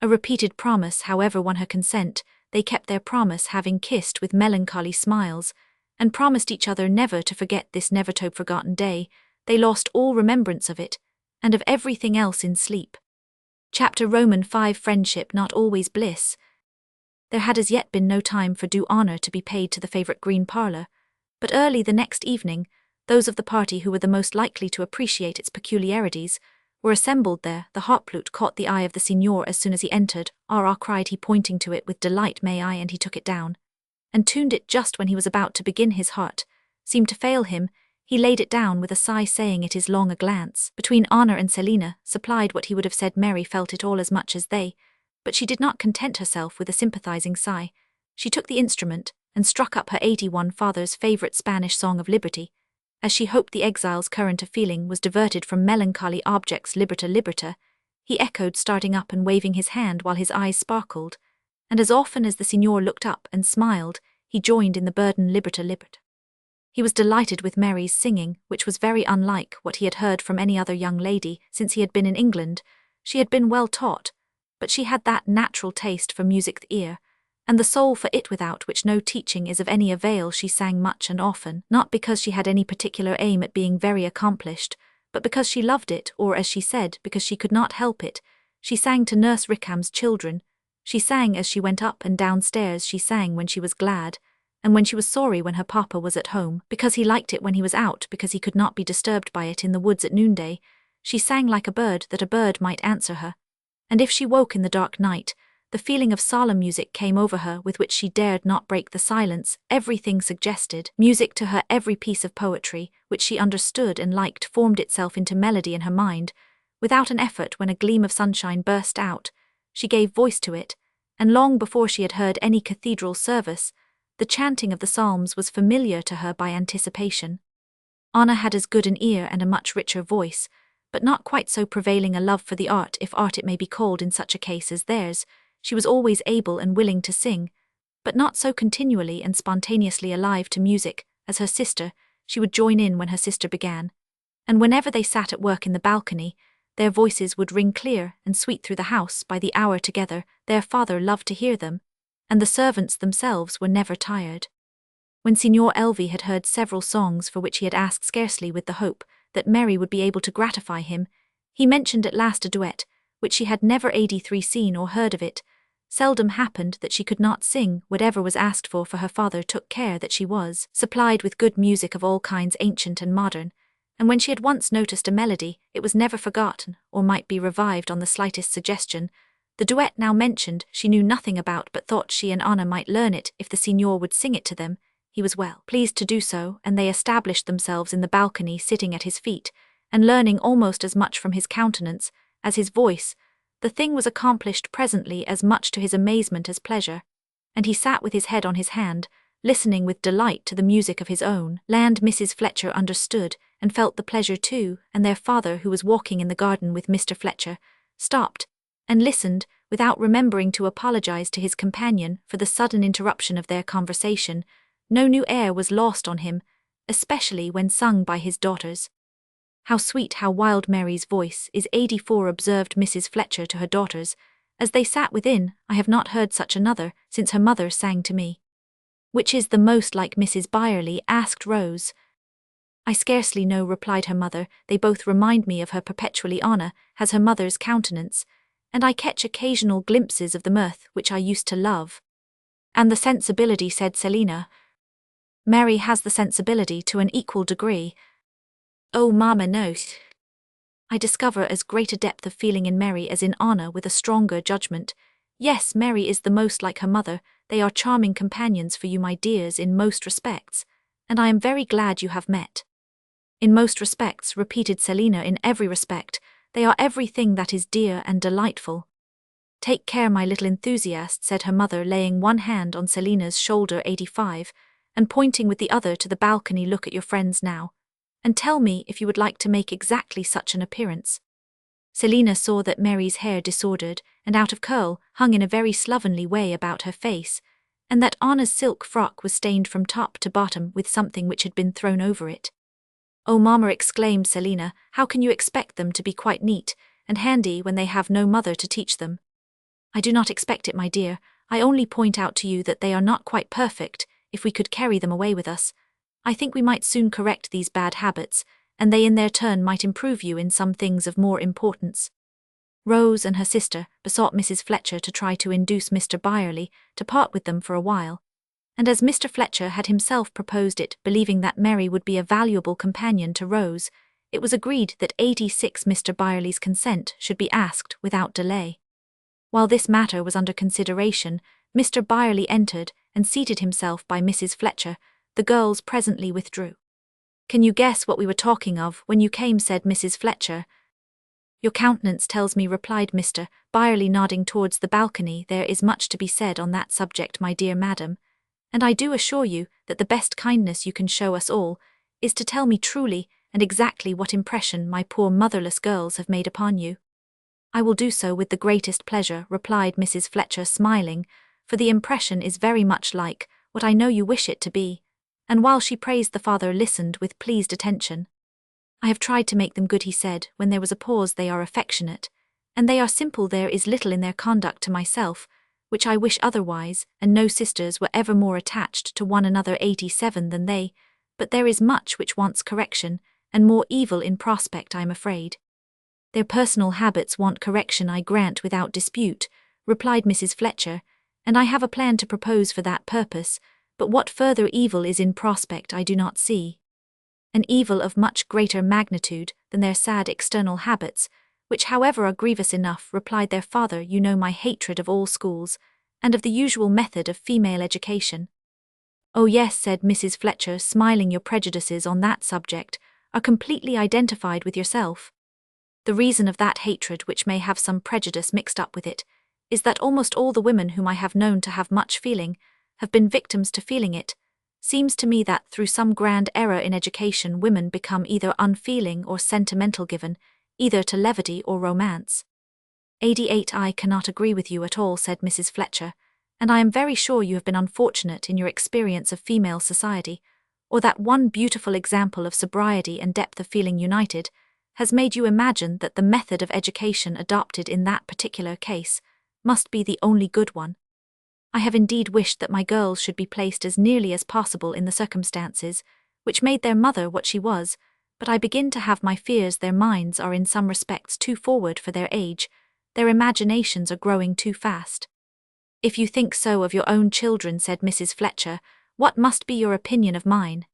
A repeated promise, however, won her consent. They kept their promise, having kissed with melancholy smiles, and promised each other never to forget this never-to-be-forgotten day. They lost all remembrance of it, and of everything else in sleep. Chapter Roman 5. Friendship not always bliss. There had as yet been no time for due honour to be paid to the favourite green parlour, but early the next evening, those of the party who were the most likely to appreciate its peculiarities were assembled there. The harpflute caught the eye of the signor as soon as he entered. "Ah," cried he, pointing to it with delight. "May I?" And he took it down, and tuned it just when he was about to begin. His heart seemed to fail him. He laid it down with a sigh, saying, "It is long." A glance between Anna and Selina supplied what he would have said. Mary felt it all as much as they, but she did not content herself with a sympathizing sigh. She took the instrument and struck up her 81 father's favorite Spanish song of liberty, as she hoped the exile's current of feeling was diverted from melancholy objects. "Liberta, liberta," he echoed, starting up and waving his hand while his eyes sparkled, and as often as the signor looked up and smiled, he joined in the burden. "Liberta, liberta." He was delighted with Mary's singing, which was very unlike what he had heard from any other young lady since he had been in England. She had been well taught, but she had that natural taste for music, the ear, and the soul for it, without which no teaching is of any avail. She sang much and often, not because she had any particular aim at being very accomplished, but because she loved it, or, as she said, because she could not help it. She sang to Nurse Rickham's children. She sang as she went up and downstairs. She sang when she was glad, and when she was sorry, when her papa was at home, because he liked it when he was out, because he could not be disturbed by it in the woods at noonday. She sang like a bird, that a bird might answer her. And if she woke in the dark night, the feeling of solemn music came over her with which she dared not break the silence. Everything suggested music to her. Every piece of poetry, which she understood and liked, formed itself into melody in her mind. Without an effort, when a gleam of sunshine burst out, she gave voice to it, and long before she had heard any cathedral service, the chanting of the psalms was familiar to her by anticipation. Anna had as good an ear and a much richer voice, but not quite so prevailing a love for the art, if art it may be called in such a case as theirs. She was always able and willing to sing, but not so continually and spontaneously alive to music as her sister. She would join in when her sister began, and whenever they sat at work in the balcony, their voices would ring clear and sweet through the house by the hour together. Their father loved to hear them, and the servants themselves were never tired. When Signor Elvi had heard several songs for which he had asked scarcely with the hope that Mary would be able to gratify him, he mentioned at last a duet, which she had never seen or heard of. It seldom happened that she could not sing whatever was asked for her father took care that she was supplied with good music of all kinds, ancient and modern, and when she had once noticed a melody, it was never forgotten, or might be revived on the slightest suggestion. The duet now mentioned she knew nothing about, but thought she and Anna might learn it if the signor would sing it to them. He was well pleased to do so, and they established themselves in the balcony, sitting at his feet, and learning almost as much from his countenance as his voice. The thing was accomplished presently, as much to his amazement as pleasure, and he sat with his head on his hand, listening with delight to the music of his own land. Mrs. Fletcher understood, and felt the pleasure too, and their father, who was walking in the garden with Mr. Fletcher, stopped and listened, without remembering to apologize to his companion for the sudden interruption of their conversation. No new air was lost on him, especially when sung by his daughters. "How sweet, how wild Mary's voice is!" 84 observed Mrs. Fletcher to her daughters, as they sat within. "I have not heard such another since her mother sang to me." "Which is the most like Mrs. Byerley?" asked Rose. "I scarcely know," replied her mother. "They both remind me of her perpetually. Anna has her mother's countenance, and I catch occasional glimpses of the mirth which I used to love." "And the sensibility," said Selina. "Mary has the sensibility to an equal degree." "Oh, mamma, no. I discover as great a depth of feeling in Mary as in Anna, with a stronger judgment. Yes, Mary is the most like her mother. They are charming companions for you, my dears, in most respects, and I am very glad you have met." "In most respects," repeated Selina. "In every respect. They are everything that is dear and delightful." "Take care, my little enthusiast," said her mother, laying one hand on Selina's shoulder, 85, and pointing with the other to the balcony. "Look at your friends now, and tell me if you would like to make exactly such an appearance." Selina saw that Mary's hair, disordered and out of curl, hung in a very slovenly way about her face, and that Anna's silk frock was stained from top to bottom with something which had been thrown over it. "Oh, mamma," exclaimed Selina, "how can you expect them to be quite neat and handy when they have no mother to teach them?" "I do not expect it, my dear. I only point out to you that they are not quite perfect. If we could carry them away with us, I think we might soon correct these bad habits, and they in their turn might improve you in some things of more importance." Rose and her sister besought Mrs. Fletcher to try to induce Mr. Byerley to part with them for a while, and as Mr. Fletcher had himself proposed it, believing that Mary would be a valuable companion to Rose, it was agreed that 86 Mr. Byerley's consent should be asked without delay. While this matter was under consideration, Mr. Byerley entered and seated himself by Mrs. Fletcher. The girls presently withdrew. "Can you guess what we were talking of when you came?" said Mrs. Fletcher. "Your countenance tells me," replied Mr. Byerley, nodding towards the balcony. "There is much to be said on that subject, my dear madam, and I do assure you that the best kindness you can show us all is to tell me truly and exactly what impression my poor motherless girls have made upon you." "I will do so with the greatest pleasure," replied Mrs. Fletcher, smiling, "for the impression is very much like what I know you wish it to be." And while she praised, the father listened with pleased attention. "I have tried to make them good," he said, when there was a pause. "They are affectionate, and they are simple. There is little in their conduct to myself which I wish otherwise, and no sisters were ever more attached to one another 87 than they, but there is much which wants correction, and more evil in prospect, I am afraid." "Their personal habits want correction, I grant without dispute," replied Mrs. Fletcher, "and I have a plan to propose for that purpose, but what further evil is in prospect I do not see." "An evil of much greater magnitude than their sad external habits, which however are grievous enough," replied their father. "You know my hatred of all schools, and of the usual method of female education." "Oh yes," said Mrs. Fletcher, smiling, "your prejudices on that subject are completely identified with yourself. The reason of that hatred, which may have some prejudice mixed up with it, is that almost all the women whom I have known to have much feeling have been victims to feeling it. Seems to me that through some grand error in education women become either unfeeling or sentimental, given either to levity or romance." 88 "I cannot agree with you at all," said Mrs. Fletcher, "and I am very sure you have been unfortunate in your experience of female society, or that one beautiful example of sobriety and depth of feeling united has made you imagine that the method of education adopted in that particular case must be the only good one. I have indeed wished that my girls should be placed as nearly as possible in the circumstances which made their mother what she was, but I begin to have my fears. Their minds are in some respects too forward for their age, their imaginations are growing too fast." "If you think so of your own children," said Mrs. Fletcher, "what must be your opinion of mine?"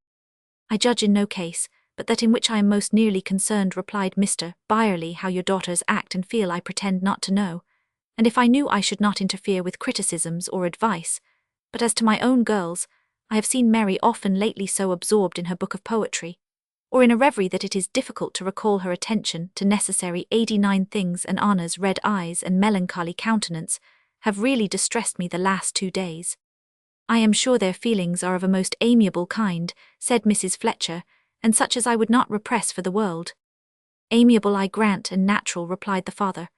"I judge in no case but that in which I am most nearly concerned," replied Mr. Byerley. "How your daughters act and feel I pretend not to know, and if I knew I should not interfere with criticisms or advice. But as to my own girls, I have seen Mary often lately so absorbed in her book of poetry, or in a reverie, that it is difficult to recall her attention to necessary 89 things, and Anna's red eyes and melancholy countenance have really distressed me the last 2 days." "I am sure their feelings are of a most amiable kind," said Mrs. Fletcher, "and such as I would not repress for the world." "Amiable, I grant, and natural," replied the father,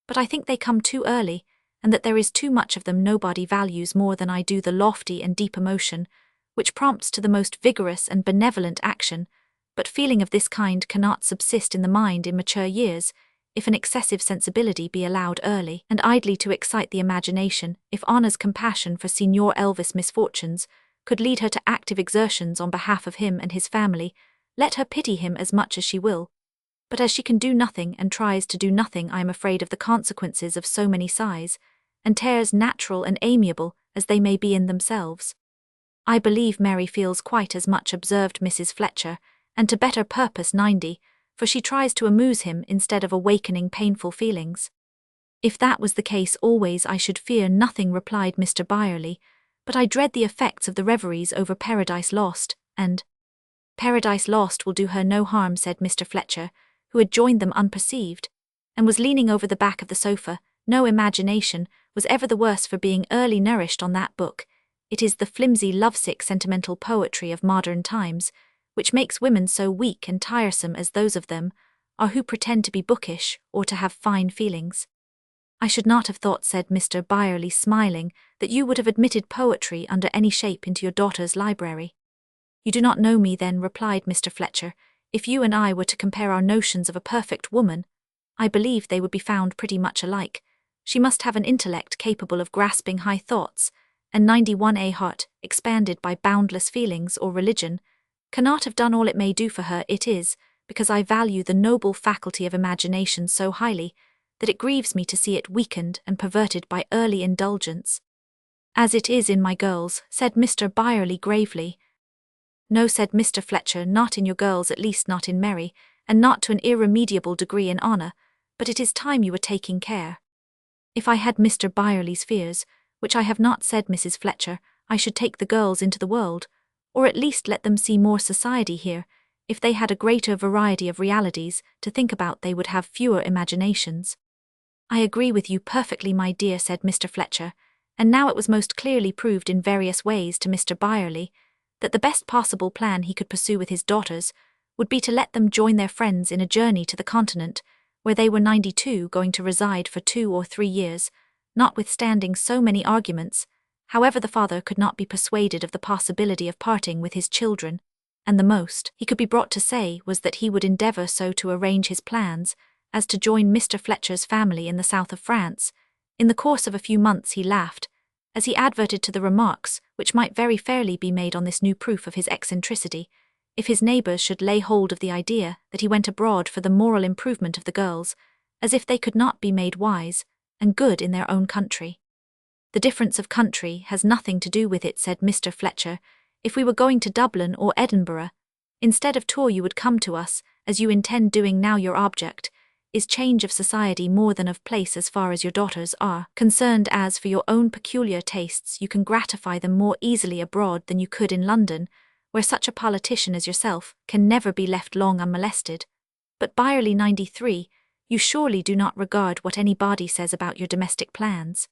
"but I think they come too early, and that there is too much of them. Nobody values more than I do the lofty and deep emotion, which prompts to the most vigorous and benevolent action, but feeling of this kind cannot subsist in the mind in mature years, if an excessive sensibility be allowed early and idly to excite the imagination. If Anna's compassion for Signor Elvis' misfortunes could lead her to active exertions on behalf of him and his family, let her pity him as much as she will. But as she can do nothing and tries to do nothing, I am afraid of the consequences of so many sighs and tears, natural and amiable as they may be in themselves." "I believe Mary feels quite as much," observed Mrs. Fletcher, "and to better purpose 90, for she tries to amuse him instead of awakening painful feelings." "If that was the case always, I should fear nothing," replied Mr. Byerley, "but I dread the effects of the reveries over Paradise Lost, and—" "Paradise Lost will do her no harm," said Mr. Fletcher, who had joined them unperceived, and was leaning over the back of the sofa. "No imagination was ever the worse for being early nourished on that book. It is the flimsy, lovesick, sentimental poetry of modern times, which makes women so weak and tiresome as those of them are who pretend to be bookish or to have fine feelings." "I should not have thought," said Mr. Byerley, smiling, "that you would have admitted poetry under any shape into your daughter's library." "You do not know me then," replied Mr. Fletcher. "If you and I were to compare our notions of a perfect woman, I believe they would be found pretty much alike. She must have an intellect capable of grasping high thoughts, and 91A heart, expanded by boundless feelings or religion, cannot have done all it may do for her. It is because I value the noble faculty of imagination so highly that it grieves me to see it weakened and perverted by early indulgence." "As it is in my girls," said Mr. Byerley gravely. "No," said Mr. Fletcher, "not in your girls, at least not in Mary, and not to an irremediable degree in honour, but it is time you were taking care. If I had Mr. Byerley's fears, which I have not said, Mrs. Fletcher, I should take the girls into the world, or at least let them see more society here. If they had a greater variety of realities to think about, they would have fewer imaginations. I agree with you perfectly, my dear, said Mr. Fletcher, and now it was most clearly proved in various ways to Mr. Byerley that the best possible plan he could pursue with his daughters would be to let them join their friends in a journey to the continent, where they were 92 going to reside for 2 or 3 years, notwithstanding so many arguments. However, the father could not be persuaded of the possibility of parting with his children, and the most he could be brought to say was that he would endeavour so to arrange his plans as to join Mr. Fletcher's family in the south of France. In the course of a few months he laughed, as he adverted to the remarks which might very fairly be made on this new proof of his eccentricity, if his neighbours should lay hold of the idea that he went abroad for the moral improvement of the girls, as if they could not be made wise and good in their own country. The difference of country has nothing to do with it, said Mr. Fletcher. If we were going to Dublin or Edinburgh, instead of tour you would come to us, as you intend doing now. Your object is change of society more than of place as far as your daughters are concerned. As for your own peculiar tastes, you can gratify them more easily abroad than you could in London, where such a politician as yourself can never be left long unmolested. But Byerley 93, you surely do not regard what anybody says about your domestic plans.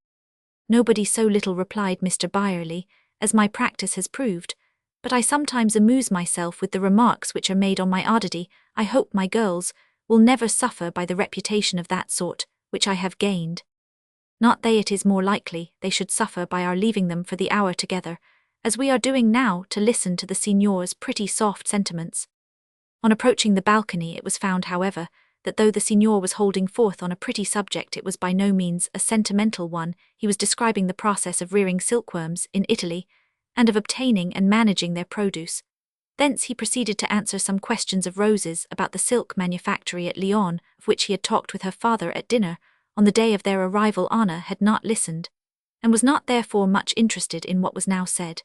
Nobody so little, replied Mr. Byerley, as my practice has proved, but I sometimes amuse myself with the remarks which are made on my oddity. I hope my girls will never suffer by the reputation of that sort which I have gained. Not they, it is more likely they should suffer by our leaving them for the hour together, as we are doing now, to listen to the signor's pretty soft sentiments. On approaching the balcony it was found, however, that though the signor was holding forth on a pretty subject, it was by no means a sentimental one. He was describing the process of rearing silkworms in Italy, and of obtaining and managing their produce. Thence he proceeded to answer some questions of Rose's about the silk manufactory at Lyons, of which he had talked with her father at dinner on the day of their arrival. Anna had not listened, and was not therefore much interested in what was now said.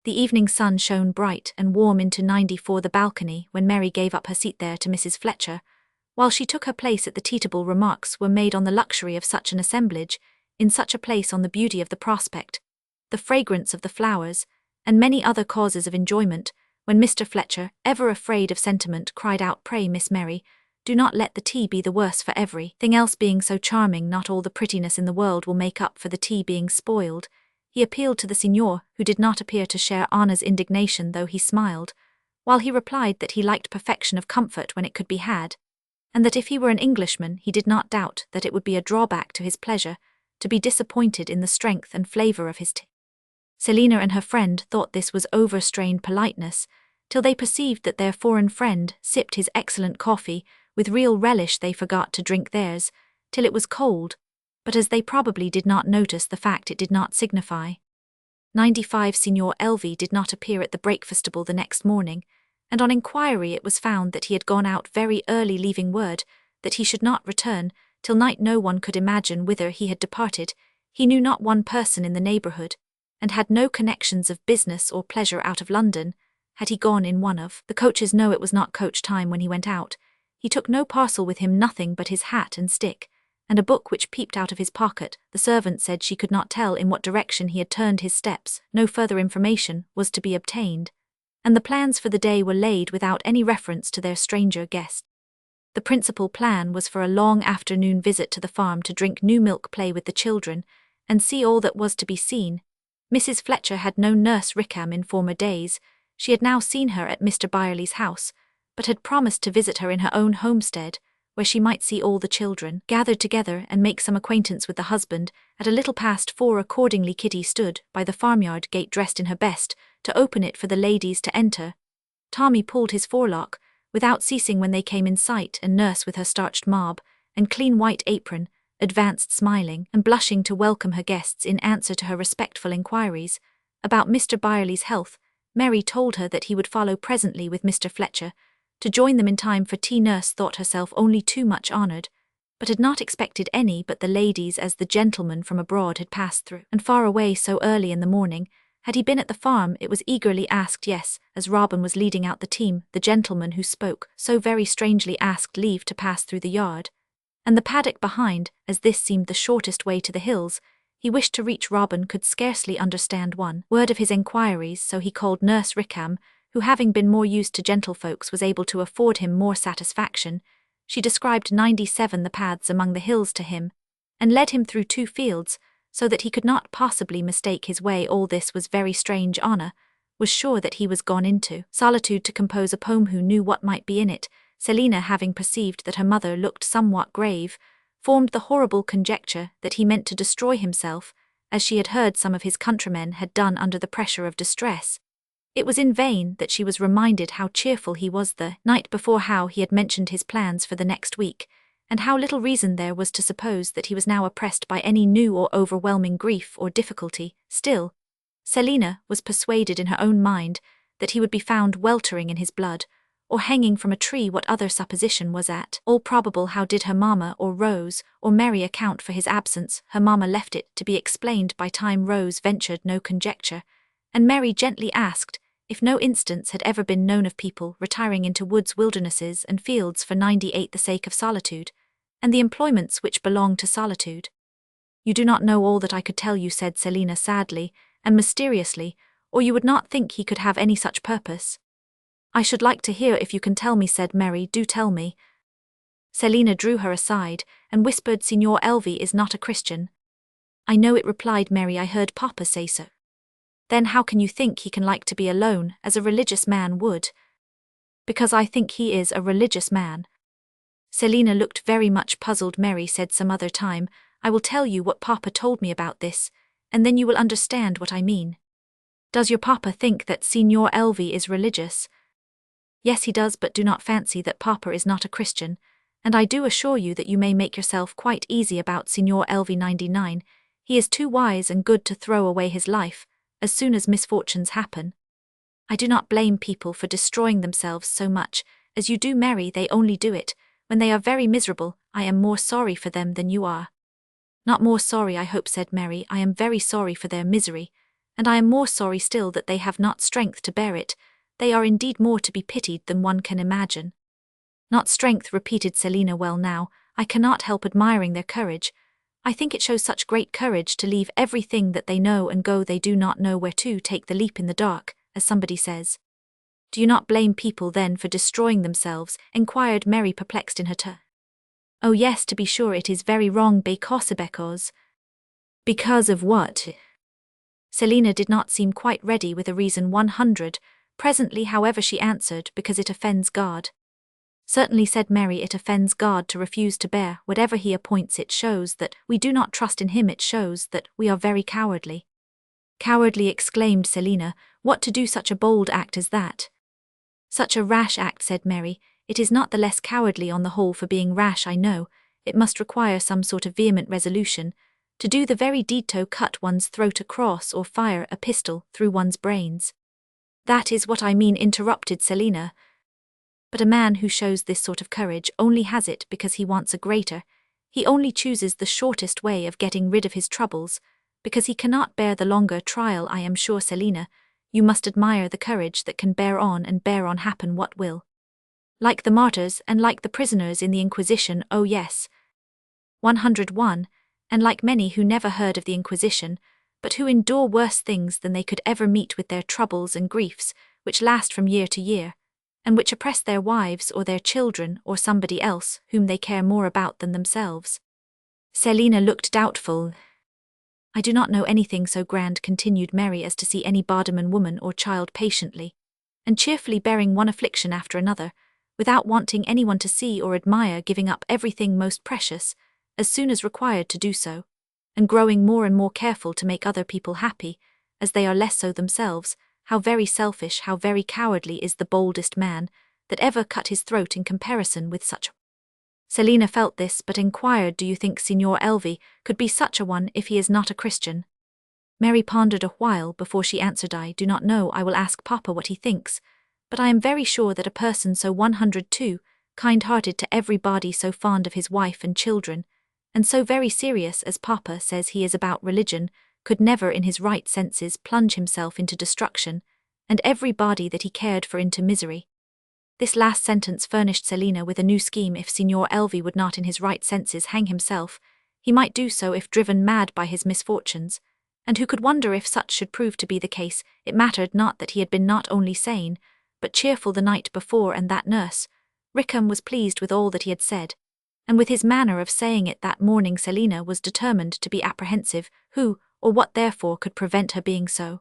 The evening sun shone bright and warm into 94 the balcony when Mary gave up her seat there to Mrs. Fletcher, while she took her place at the teatable. Remarks were made on the luxury of such an assemblage, in such a place, on the beauty of the prospect, the fragrance of the flowers, and many other causes of enjoyment, when Mr. Fletcher, ever afraid of sentiment, cried out, "Pray, Miss Mary, do not let the tea be the worse for everything else being so charming. Not all the prettiness in the world will make up for the tea being spoiled." He appealed to the signor, who did not appear to share Anna's indignation, though he smiled, while he replied that he liked perfection of comfort when it could be had, and that if he were an Englishman he did not doubt that it would be a drawback to his pleasure to be disappointed in the strength and flavour of his tea. Selina and her friend thought this was overstrained politeness, till they perceived that their foreign friend sipped his excellent coffee with real relish. They forgot to drink theirs till it was cold, but as they probably did not notice the fact, it did not signify. 95 Signor Elvie did not appear at the breakfastable the next morning, and on inquiry it was found that he had gone out very early, leaving word that he should not return till night. No one could imagine whither he had departed. He knew not one person in the neighbourhood, and had no connections of business or pleasure out of London. Had he gone in one of the coaches? No, it was not coach time when he went out. He took no parcel with him, nothing but his hat and stick, and a book which peeped out of his pocket. The servant said she could not tell in what direction he had turned his steps. No further information was to be obtained, and the plans for the day were laid without any reference to their stranger guest. The principal plan was for a long afternoon visit to the farm, to drink new milk, play with the children, and see all that was to be seen. Mrs. Fletcher had known Nurse Rickham in former days. She had now seen her at Mr. Byerley's house, but had promised to visit her in her own homestead, where she might see all the children gathered together and make some acquaintance with the husband. At a little past 4 accordingly Kitty stood by the farmyard gate dressed in her best, to open it for the ladies to enter. Tommy pulled his forelock, without ceasing, when they came in sight, and Nurse, with her starched mob and clean white apron, advanced smiling and blushing to welcome her guests. In answer to her respectful inquiries about Mr. Byerley's health, Mary told her that he would follow presently with Mr. Fletcher to join them in time for tea. Nurse thought herself only too much honoured, but had not expected any but the ladies, as the gentlemen from abroad had passed through and far away so early in the morning, Had he been at the farm, it was eagerly asked yes, as Robin was leading out the team, the gentleman who spoke so very strangely asked leave to pass through the yard. And the paddock behind, as this seemed the shortest way to the hills, he wished to reach. Robin could scarcely understand one word of his enquiries, so he called Nurse Rickham, who having been more used to gentlefolks was able to afford him more satisfaction. She described 97 the paths among the hills to him, and led him through 2 fields, so that he could not possibly mistake his way. All this was very strange. Anna was sure that he was gone into solitude to compose a poem. Who knew what might be in it? Selina, having perceived that her mother looked somewhat grave, formed the horrible conjecture that he meant to destroy himself, as she had heard some of his countrymen had done under the pressure of distress. It was in vain that she was reminded how cheerful he was the night before, how he had mentioned his plans for the next week, and how little reason there was to suppose that he was now oppressed by any new or overwhelming grief or difficulty. Still, Selina was persuaded in her own mind that he would be found weltering in his blood, or hanging from a tree. What other supposition was at all probable? How did her mamma or Rose or Mary account for his absence? Her mamma left it to be explained by time. Rose ventured no conjecture, and Mary gently asked if no instance had ever been known of people retiring into woods, wildernesses, and fields for 98 the sake of solitude, and the employments which belong to solitude. You do not know all that I could tell you, said Selina sadly and mysteriously, or you would not think he could have any such purpose. I should like to hear if you can tell me, said Mary. Do tell me. Selina drew her aside and whispered, Signor Elvi is not a Christian. I know it, replied Mary. I heard Papa say so. Then how can you think he can like to be alone, as a religious man would? Because I think he is a religious man. Selina looked very much puzzled. Mary said some other time, I will tell you what Papa told me about this, and then you will understand what I mean. Does your Papa think that Signor Elvi is religious? Yes, he does, but do not fancy that Papa is not a Christian, and I do assure you that you may make yourself quite easy about Signor Elvi. 99. He is too wise and good to throw away his life as soon as misfortunes happen. I do not blame people for destroying themselves so much as you do, Mary. They only do it when they are very miserable. I am more sorry for them than you are. Not more sorry, I hope, said Mary. I am very sorry for their misery, and I am more sorry still that they have not strength to bear it. They are indeed more to be pitied than one can imagine. Not strength, repeated Selina. Well now, I cannot help admiring their courage. I think it shows such great courage to leave everything that they know and go they do not know where to, take the leap in the dark, as somebody says. Do you not blame people then for destroying themselves? Enquired Mary, perplexed in her turn. Oh yes, to be sure it is very wrong. Because of what? Selina did not seem quite ready with a reason. 100. Presently, however, she answered, because it offends God. Certainly, said Mary, it offends God to refuse to bear whatever he appoints. It shows that we do not trust in him. It shows that we are very cowardly. Cowardly, exclaimed Selina. What, to do such a bold act as that? Such a rash act, said Mary. It is not the less cowardly on the whole for being rash, I know. It must require some sort of vehement resolution. To do the very deed, to cut one's throat across or fire a pistol through one's brains. That is what I mean, interrupted Selina. But a man who shows this sort of courage only has it because he wants a greater. He only chooses the shortest way of getting rid of his troubles, because he cannot bear the longer trial. I am sure, Selina, you must admire the courage that can bear on, happen what will. Like the martyrs and like the prisoners in the Inquisition. Oh yes. 101. And like many who never heard of the Inquisition, but who endure worse things than they could ever meet with their troubles and griefs, which last from year to year, and which oppress their wives or their children or somebody else whom they care more about than themselves. Selina looked doubtful. I do not know anything so grand, continued Mary, as to see any barderman woman or child patiently and cheerfully bearing one affliction after another, without wanting anyone to see or admire, giving up everything most precious, as soon as required to do so, and growing more and more careful to make other people happy, as they are less so themselves. How very selfish, how very cowardly is the boldest man that ever cut his throat in comparison with such. Selina felt this, but inquired, do you think Signor Elvi could be such a one if he is not a Christian? Mary pondered a while before she answered, I do not know. I will ask Papa what he thinks, but I am very sure that a person so 102, kind-hearted to everybody, so fond of his wife and children, and so very serious as Papa says he is about religion, could never in his right senses plunge himself into destruction, and every body that he cared for into misery. This last sentence furnished Selina with a new scheme. If Signor Elvi would not in his right senses hang himself, he might do so if driven mad by his misfortunes, and who could wonder if such should prove to be the case? It mattered not that he had been not only sane, but cheerful the night before, and that Nurse Rickham was pleased with all that he had said, and with his manner of saying it that morning. Selina was determined to be apprehensive. Who, or what therefore could prevent her being so?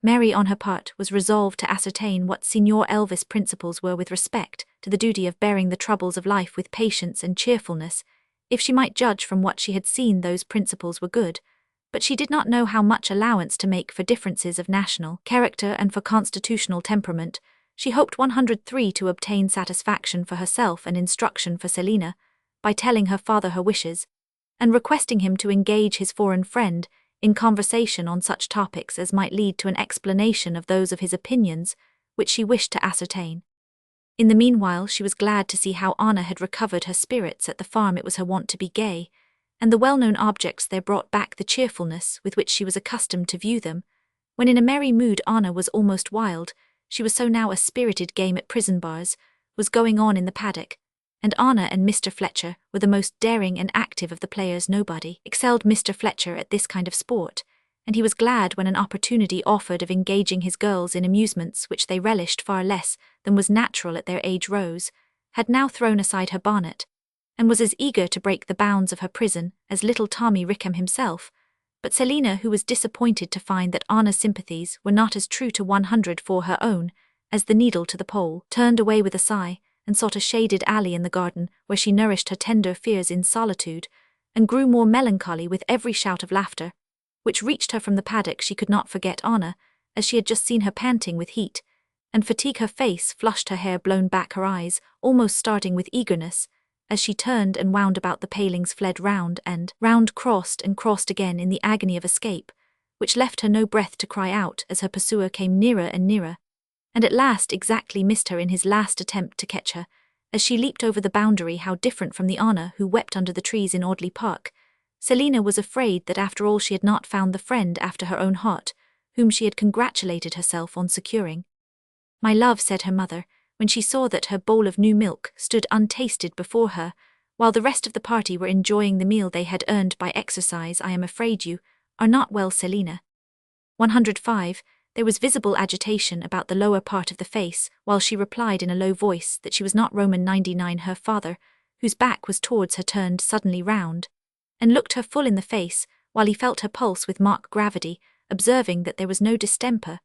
Mary, on her part, was resolved to ascertain what Signor Elvis' principles were with respect to the duty of bearing the troubles of life with patience and cheerfulness. If she might judge from what she had seen, those principles were good, but she did not know how much allowance to make for differences of national character and for constitutional temperament. She hoped 103 to obtain satisfaction for herself and instruction for Selina, by telling her father her wishes, and requesting him to engage his foreign friend in conversation on such topics as might lead to an explanation of those of his opinions, which she wished to ascertain. In the meanwhile she was glad to see how Anna had recovered her spirits at the farm. It was her wont to be gay, and the well-known objects there brought back the cheerfulness with which she was accustomed to view them. When in a merry mood Anna was almost wild, she was so now. A spirited game at prison bars was going on in the paddock, and Anna and Mr. Fletcher were the most daring and active of the players. Nobody excelled Mr. Fletcher at this kind of sport, and he was glad when an opportunity offered of engaging his girls in amusements which they relished far less than was natural at their age. Rose had now thrown aside her bonnet, and was as eager to break the bounds of her prison as little Tommy Rickham himself, but Selina, who was disappointed to find that Anna's sympathies were not as true to 100 for her own as the needle to the pole, turned away with a sigh, and sought a shaded alley in the garden, where she nourished her tender fears in solitude, and grew more melancholy with every shout of laughter which reached her from the paddock. She could not forget Anna, as she had just seen her panting with heat and fatigue, her face flushed, her hair blown back, her eyes almost starting with eagerness, as she turned and wound about the palings, fled round and round, crossed and crossed again in the agony of escape, which left her no breath to cry out as her pursuer came nearer and nearer, and at last exactly missed her in his last attempt to catch her, as she leaped over the boundary. How different from the Anna who wept under the trees in Audley Park! Selina was afraid that after all she had not found the friend after her own heart, whom she had congratulated herself on securing. "My love," said her mother, when she saw that her bowl of new milk stood untasted before her, while the rest of the party were enjoying the meal they had earned by exercise, "I am afraid you are not well, Selina." 105. There was visible agitation about the lower part of the face, while she replied in a low voice that she was not. 99. Her father, whose back was towards her, turned suddenly round, and looked her full in the face, while he felt her pulse with mock gravity, observing that there was no distemper,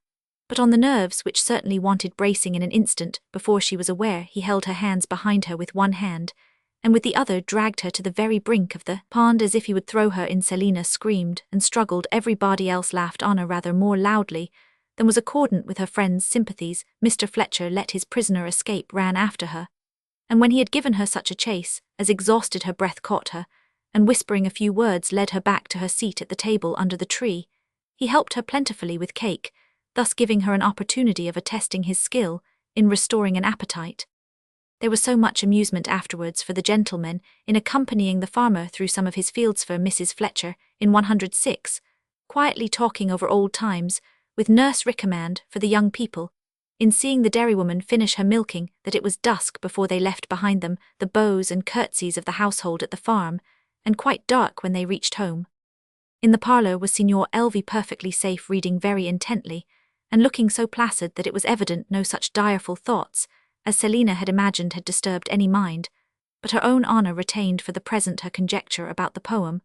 but on the nerves which certainly wanted bracing. In an instant, before she was aware, he held her hands behind her with one hand, and with the other dragged her to the very brink of the pond as if he would throw her in. Selina screamed and struggled. Everybody else laughed. Anna rather more loudly than was accordant with her friend's sympathies. Mr. Fletcher let his prisoner escape, ran after her, and when he had given her such a chase as exhausted her breath, caught her, and whispering a few words led her back to her seat at the table under the tree. He helped her plentifully with cake, thus giving her an opportunity of attesting his skill in restoring an appetite. There was so much amusement afterwards for the gentleman in accompanying the farmer through some of his fields. For Mrs. Fletcher, in 106, quietly talking over old times with Nurse Rickham, and for the young people, in seeing the dairywoman finish her milking, that it was dusk before they left behind them the bows and curtsies of the household at the farm, and quite dark when they reached home. In the parlour was Signor Elvi, perfectly safe, reading very intently, and looking so placid that it was evident no such direful thoughts as Selina had imagined had disturbed any mind, but her own Anna retained for the present her conjecture about the poem.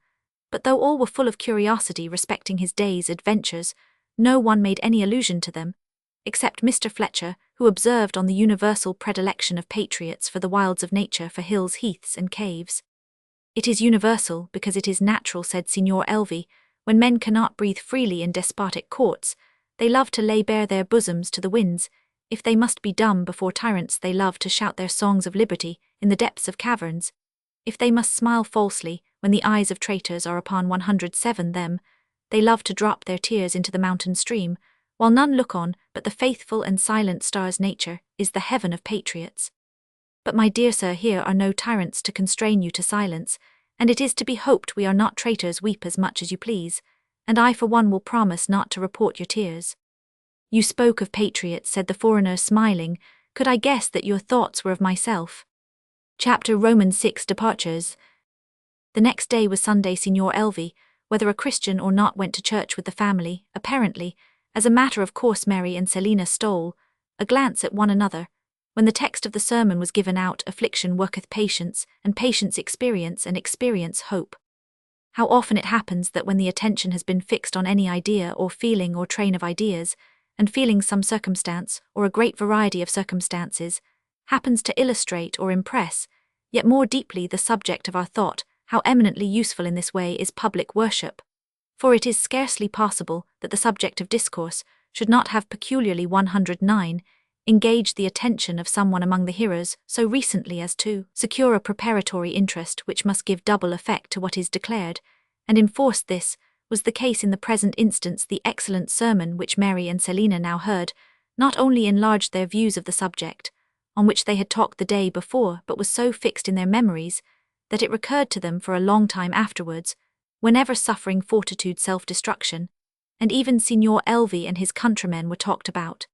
But though all were full of curiosity respecting his day's adventures, no one made any allusion to them, except Mr. Fletcher, who observed on the universal predilection of patriots for the wilds of nature, for hills, heaths, and caves. "It is universal because it is natural," said Signor Elvi. "When men cannot breathe freely in despotic courts, they love to lay bare their bosoms to the winds. If they must be dumb before tyrants, they love to shout their songs of liberty in the depths of caverns. If they must smile falsely when the eyes of traitors are upon 107 them, they love to drop their tears into the mountain stream, while none look on but the faithful and silent stars. Nature is the heaven of patriots. But, my dear sir, here are no tyrants to constrain you to silence, and it is to be hoped we are not traitors. Weep as much as you please, and I for one will promise not to report your tears." "You spoke of patriots," said the foreigner, smiling. "Could I guess that your thoughts were of myself?" Chapter Romans 6 Departures. The next day was Sunday. Signor Elvi, whether a Christian or not, went to church with the family. Apparently, as a matter of course, Mary and Selina stole a glance at one another. When the text of the sermon was given out, "Affliction worketh patience, and patience experience, and experience hope." How often it happens that when the attention has been fixed on any idea or feeling or train of ideas, and feeling some circumstance, or a great variety of circumstances, happens to illustrate or impress, yet more deeply the subject of our thought, how eminently useful in this way is public worship. For it is scarcely possible that the subject of discourse should not have peculiarly 109 engaged the attention of someone among the hearers so recently as to secure a preparatory interest which must give double effect to what is declared, and enforce this was the case in the present instance. The excellent sermon which Mary and Selina now heard not only enlarged their views of the subject, on which they had talked the day before, but was so fixed in their memories that it recurred to them for a long time afterwards, whenever suffering fortitude self-destruction, and even Signor Elvi and his countrymen were talked about.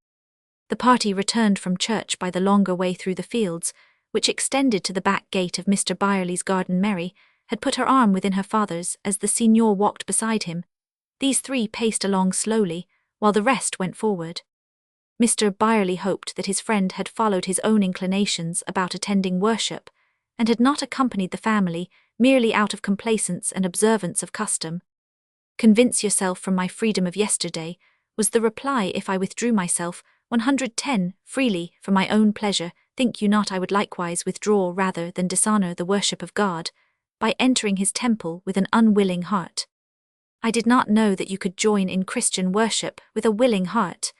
The party returned from church by the longer way through the fields, which extended to the back gate of Mr. Byerley's garden. Mary had put her arm within her father's as the signor walked beside him. These three paced along slowly, while the rest went forward. Mr. Byerley hoped that his friend had followed his own inclinations about attending worship, and had not accompanied the family merely out of complaisance and observance of custom. "Convince yourself from my freedom of yesterday," was the reply. "If I withdrew myself 110 freely for my own pleasure, think you not I would likewise withdraw rather than dishonor the worship of God by entering his temple with an unwilling heart?" I did not know that you could join in Christian worship with a willing heart.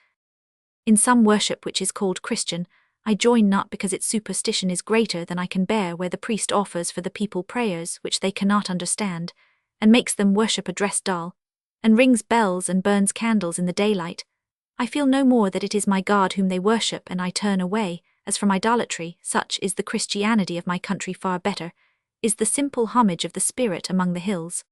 In some worship which is called Christian, I join not because its superstition is greater than I can bear, where the priest offers for the people prayers which they cannot understand, and makes them worship a dress doll, and rings bells and burns candles in the daylight. I feel no more that it is my God whom they worship, and I turn away, as from idolatry. Such is the Christianity of my country. Far better is the simple homage of the Spirit among the hills.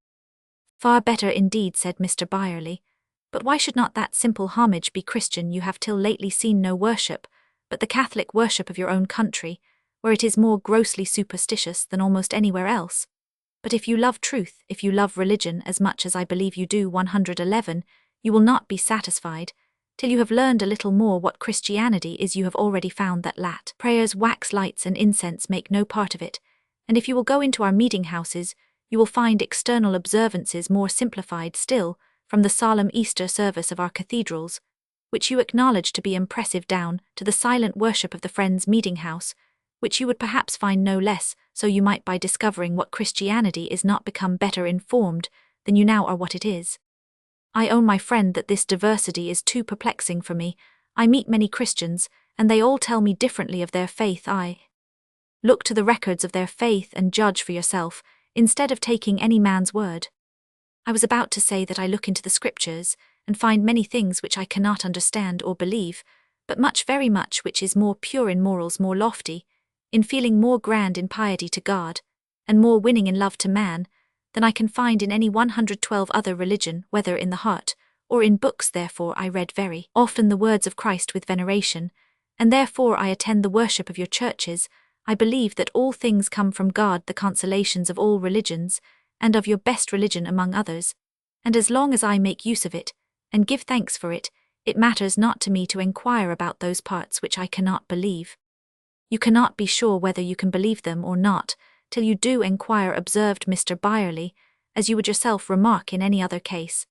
"Far better indeed," said Mr. Byerley. "But why should not that simple homage be Christian? You have till lately seen no worship but the Catholic worship of your own country, where it is more grossly superstitious than almost anywhere else. But if you love truth, if you love religion as much as I believe you do, 111, you will not be satisfied till you have learned a little more what Christianity is. You have already found that prayers, wax lights and incense make no part of it, and if you will go into our meeting houses, you will find external observances more simplified still, from the solemn Easter service of our cathedrals, which you acknowledge to be impressive, down to the silent worship of the Friends' meeting house, which you would perhaps find no less so. You might, by discovering what Christianity is, not become better informed than you now are what it is. I own, my friend, that this diversity is too perplexing for me. I meet many Christians, and they all tell me differently of their faith. I look to the records of their faith and judge for yourself, instead of taking any man's word. I was about to say that I look into the Scriptures, and find many things which I cannot understand or believe, but much, very much, which is more pure in morals, more lofty in feeling, more grand in piety to God, and more winning in love to man, than I can find in any 112 other religion, whether in the heart or in books. Therefore I read very often the words of Christ with veneration, and therefore I attend the worship of your churches. I believe that all things come from God, the consolations of all religions, and of your best religion among others, and as long as I make use of it, and give thanks for it, it matters not to me to enquire about those parts which I cannot believe. You cannot be sure whether you can believe them or not, till you do enquire, observed Mr. Byerley, as you would yourself remark in any other case,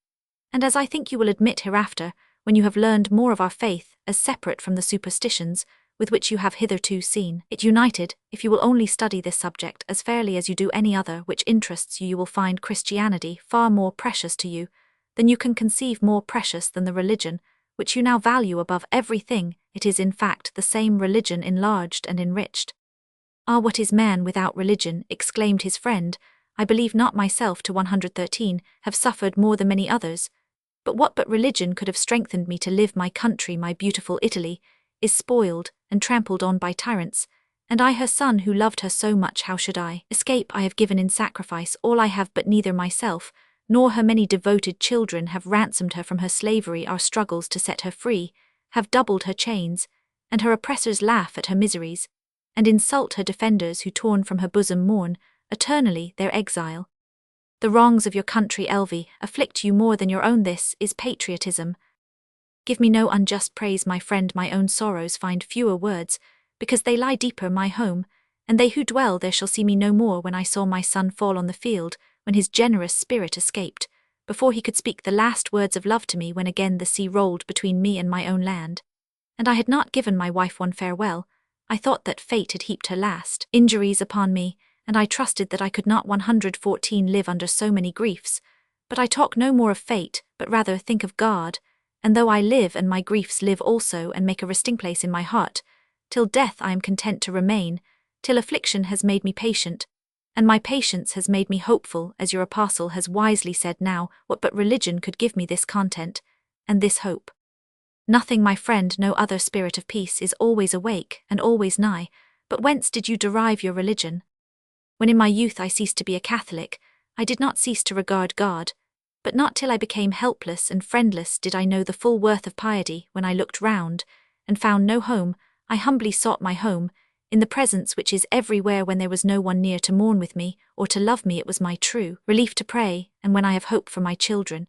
and as I think you will admit hereafter, when you have learned more of our faith, as separate from the superstitions with which you have hitherto seen it united. If you will only study this subject as fairly as you do any other which interests you, you will find Christianity far more precious to you than you can conceive, more precious than the religion which you now value above everything. It is in fact the same religion enlarged and enriched. "Ah, what is man without religion?" exclaimed his friend. "I believe not myself to 113 have suffered more than many others, but what but religion could have strengthened me to live? My country, my beautiful Italy, is spoiled and trampled on by tyrants, and I her son who loved her so much. How should I escape? I have given in sacrifice all I have, but neither myself nor her many devoted children have ransomed her from her slavery. Our struggles to set her free have doubled her chains, and her oppressors laugh at her miseries, and insult her defenders who torn from her bosom mourn eternally their exile. The wrongs of your country, Elvie, afflict you more than your own. This is patriotism. Give me no unjust praise, my friend. My own sorrows find fewer words, because they lie deeper. My home, and they who dwell there shall see me no more. When I saw my son fall on the field, when his generous spirit escaped, before he could speak the last words of love to me, when again the sea rolled between me and my own land, and I had not given my wife one farewell, I thought that fate had heaped her last injuries upon me, and I trusted that I could not 114 live under so many griefs. But I talk no more of fate, but rather think of God, and though I live and my griefs live also and make a resting place in my heart, till death I am content to remain, till affliction has made me patient, and my patience has made me hopeful, as your apostle has wisely said. Now, what but religion could give me this content, and this hope? Nothing, my friend. No other spirit of peace is always awake and always nigh. But whence did you derive your religion? When in my youth I ceased to be a Catholic, I did not cease to regard God, but not till I became helpless and friendless did I know the full worth of piety. When I looked round, and found no home, I humbly sought my home, in the presence which is everywhere. When there was no one near to mourn with me, or to love me, it was my true relief to pray, and when I have hope for my children,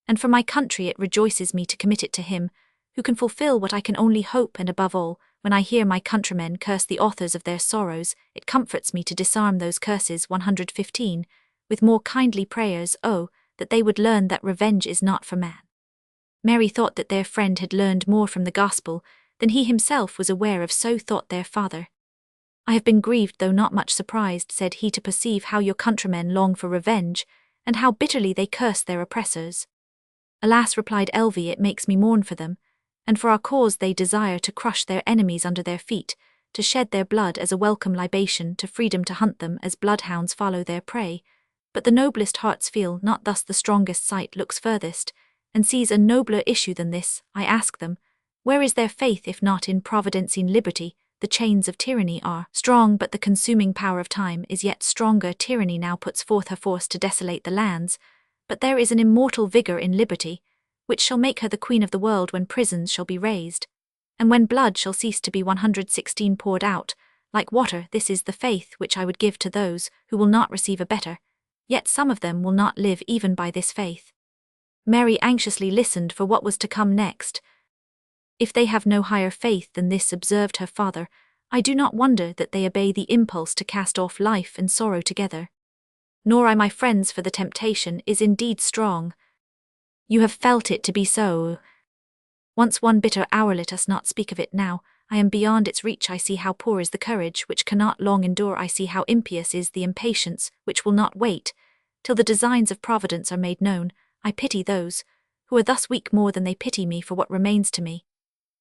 and for my country, it rejoices me to commit it to Him, who can fulfill what I can only hope. And above all, when I hear my countrymen curse the authors of their sorrows, it comforts me to disarm those curses. 115, with more kindly prayers, oh, that they would learn that revenge is not for man. Mary thought that their friend had learned more from the gospel than he himself was aware of. So thought their father. I have been grieved, though not much surprised, said he, to perceive how your countrymen long for revenge, and how bitterly they curse their oppressors. Alas, replied Elvie, it makes me mourn for them, and for our cause. They desire to crush their enemies under their feet, to shed their blood as a welcome libation to freedom, to hunt them as bloodhounds follow their prey. But the noblest hearts feel not thus. The strongest sight looks furthest, and sees a nobler issue than this. I ask them, where is their faith, if not in providence? In liberty, the chains of tyranny are strong, but the consuming power of time is yet stronger. Tyranny now puts forth her force to desolate the lands, but there is an immortal vigor in liberty, which shall make her the queen of the world. When prisons shall be raised, and when blood shall cease to be 116 poured out, like water, this is the faith which I would give to those who will not receive a better, yet some of them will not live even by this faith. Mary anxiously listened for what was to come next. If they have no higher faith than this, observed her father, I do not wonder that they obey the impulse to cast off life and sorrow together. Nor I, my friends, for the temptation is indeed strong. You have felt it to be so. Once one bitter hour, let us not speak of it now. I am beyond its reach. I see how poor is the courage which cannot long endure. I see how impious is the impatience which will not wait till the designs of Providence are made known. I pity those who are thus weak more than they pity me for what remains to me.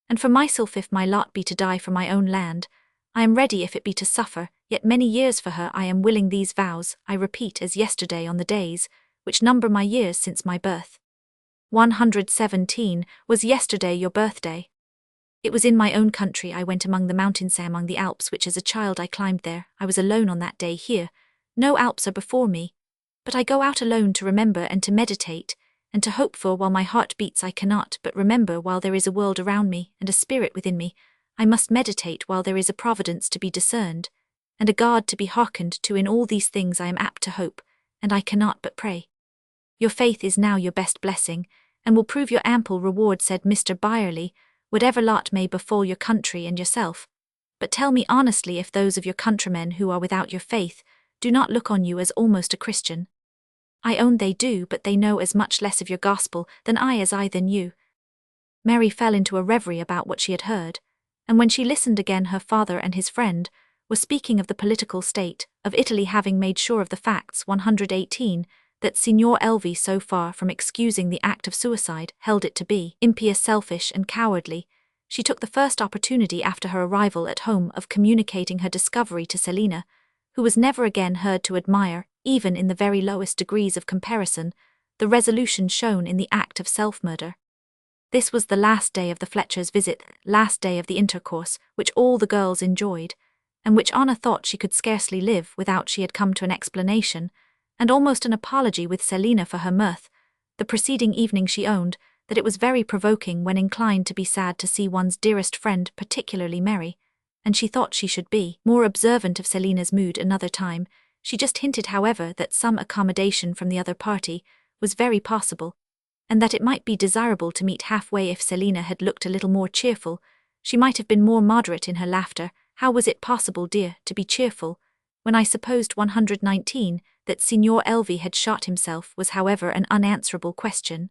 And for myself, if my lot be to die for my own land, I am ready. If it be to suffer yet many years for her, I am willing. These vows I repeat as yesterday on the days which number my years since my birth. 117 was yesterday your birthday. It was in my own country. I went among the mountains, among the Alps, which as a child I climbed there. I was alone on that day. Here no Alps are before me, but I go out alone to remember and to meditate, and to hope for. While my heart beats I cannot but remember. While there is a world around me, and a spirit within me, I must meditate. While there is a providence to be discerned, and a God to be hearkened to, in all these things I am apt to hope, and I cannot but pray. Your faith is now your best blessing, and will prove your ample reward, said Mr. Byerley, whatever lot may befall your country and yourself. But tell me honestly if those of your countrymen who are without your faith do not look on you as almost a Christian. I own they do, but they know as much less of your gospel than I as I than you. Mary fell into a reverie about what she had heard, and when she listened again, her father and his friend were speaking of the political state of Italy, having made sure of the facts. 118, that Signor Elvie, so far from excusing the act of suicide, held it to be impious, selfish, and cowardly. She took the first opportunity after her arrival at home of communicating her discovery to Selina, who was never again heard to admire, even in the very lowest degrees of comparison, the resolution shown in the act of self-murder. This was the last day of the Fletchers' visit, last day of the intercourse which all the girls enjoyed, and which Anna thought she could scarcely live without. She had come to an explanation, and almost an apology with Selina for her mirth. The preceding evening she owned that it was very provoking when inclined to be sad to see one's dearest friend particularly merry, and she thought she should be more observant of Selina's mood another time. She just hinted, however, that some accommodation from the other party was very possible, and that it might be desirable to meet halfway. If Selina had looked a little more cheerful, she might have been more moderate in her laughter. How was it possible, dear, to be cheerful, when I supposed 119 that Signor Elvi had shot himself was, however, an unanswerable question.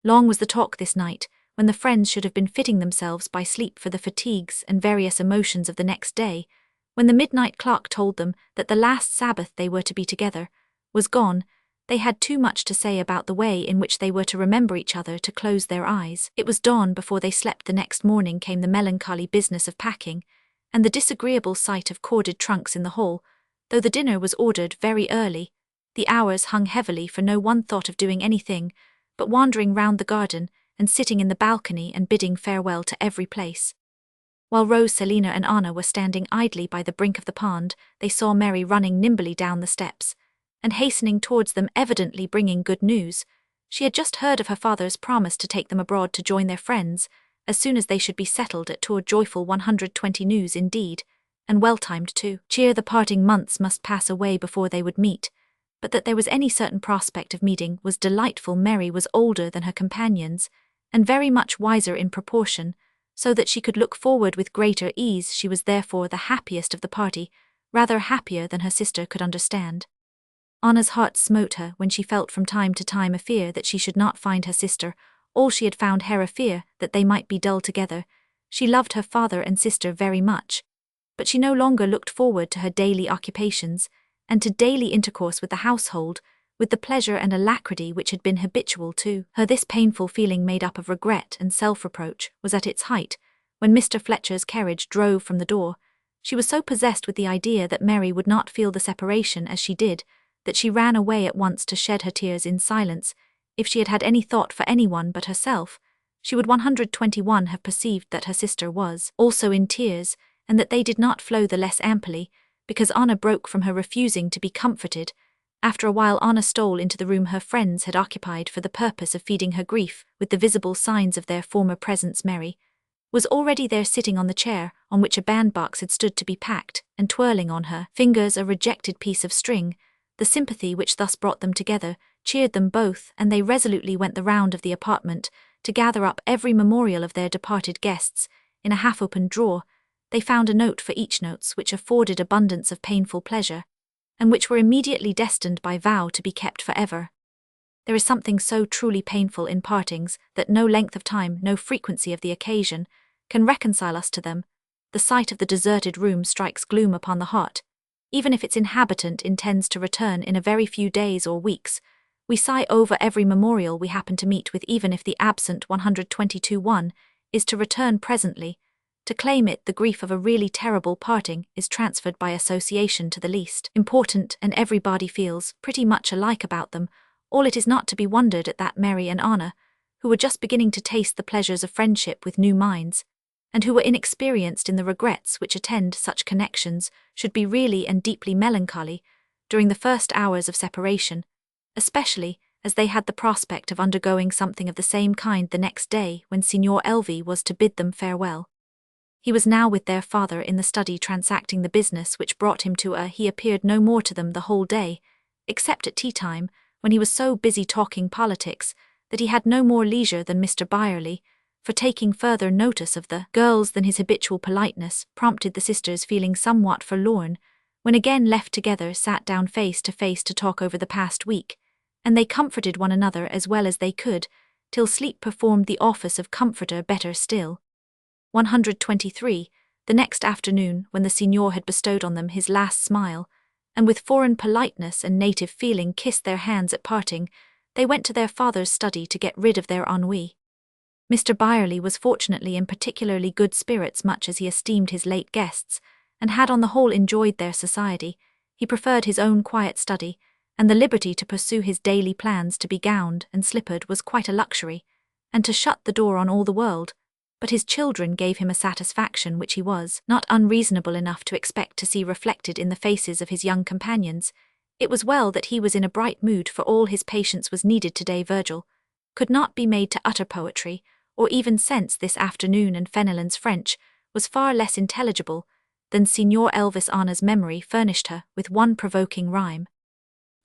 Long was the talk this night, when the friends should have been fitting themselves by sleep for the fatigues and various emotions of the next day, when the midnight clock told them that the last Sabbath they were to be together was gone. They had too much to say about the way in which they were to remember each other to close their eyes. It was dawn before they slept. The next morning came the melancholy business of packing, and the disagreeable sight of corded trunks in the hall. Though the dinner was ordered very early, the hours hung heavily, for no one thought of doing anything but wandering round the garden and sitting in the balcony and bidding farewell to every place. While Rose, Selina and Anna were standing idly by the brink of the pond, they saw Mary running nimbly down the steps and hastening towards them, evidently bringing good news. She had just heard of her father's promise to take them abroad to join their friends as soon as they should be settled at Tours. Joyful 120 news indeed, and well-timed too. Cheer, the parting months must pass away before they would meet, but that there was any certain prospect of meeting was delightful. Mary was older than her companions, and very much wiser in proportion, so that she could look forward with greater ease. She was therefore the happiest of the party, rather happier than her sister could understand. Anna's heart smote her when she felt from time to time a fear that she should not find her sister all she had found her, a fear that they might be dull together. She loved her father and sister very much, but she no longer looked forward to her daily occupations, and to daily intercourse with the household, with the pleasure and alacrity which had been habitual to her. This painful feeling, made up of regret and self-reproach, was at its height when Mr. Fletcher's carriage drove from the door. She was so possessed with the idea that Mary would not feel the separation as she did, that she ran away at once to shed her tears in silence. If she had had any thought for anyone but herself, she would 121 have perceived that her sister was also in tears, and that they did not flow the less amply because Anna broke from her, refusing to be comforted. After a while Anna stole into the room her friends had occupied for the purpose of feeding her grief with the visible signs of their former presence. Mary was already there, sitting on the chair on which a bandbox had stood to be packed, and twirling on her fingers a rejected piece of string. The sympathy which thus brought them together cheered them both, and they resolutely went the round of the apartment to gather up every memorial of their departed guests. In a half-opened drawer they found a note for each, notes which afforded abundance of painful pleasure, and which were immediately destined by vow to be kept forever. There is something so truly painful in partings that no length of time, no frequency of the occasion, can reconcile us to them. The sight of the deserted room strikes gloom upon the heart. Even if its inhabitant intends to return in a very few days or weeks, we sigh over every memorial we happen to meet with. Even if the absent 122 is to return presently, to claim it, the grief of a really terrible parting is transferred by association to the least important, and everybody feels pretty much alike about them. All it is not to be wondered at that Mary and Anna, who were just beginning to taste the pleasures of friendship with new minds, and who were inexperienced in the regrets which attend such connections, should be really and deeply melancholy during the first hours of separation, especially as they had the prospect of undergoing something of the same kind the next day, when Signor Elvi was to bid them farewell. He was now with their father in the study, transacting the business which brought him to he appeared no more to them the whole day, except at tea time, when he was so busy talking politics that he had no more leisure than Mr. Byerley for taking further notice of the girls than his habitual politeness prompted. The sisters, feeling somewhat forlorn, when again left together, sat down face to face to talk over the past week, and they comforted one another as well as they could, till sleep performed the office of comforter better still. 123. The next afternoon, when the Signor had bestowed on them his last smile, and with foreign politeness and native feeling kissed their hands at parting, they went to their father's study to get rid of their ennui. Mr. Byerley was fortunately in particularly good spirits, much as he esteemed his late guests, and had on the whole enjoyed their society. He preferred his own quiet study, and the liberty to pursue his daily plans. To be gowned and slippered was quite a luxury, and to shut the door on all the world, but his children gave him a satisfaction which he was not unreasonable enough to expect to see reflected in the faces of his young companions. It was well that he was in a bright mood, for all his patience was needed today. Virgil could not be made to utter poetry, or even sense this afternoon, and Fenelon's French was far less intelligible than Signor Elvis Anna's memory furnished her with one provoking rhyme.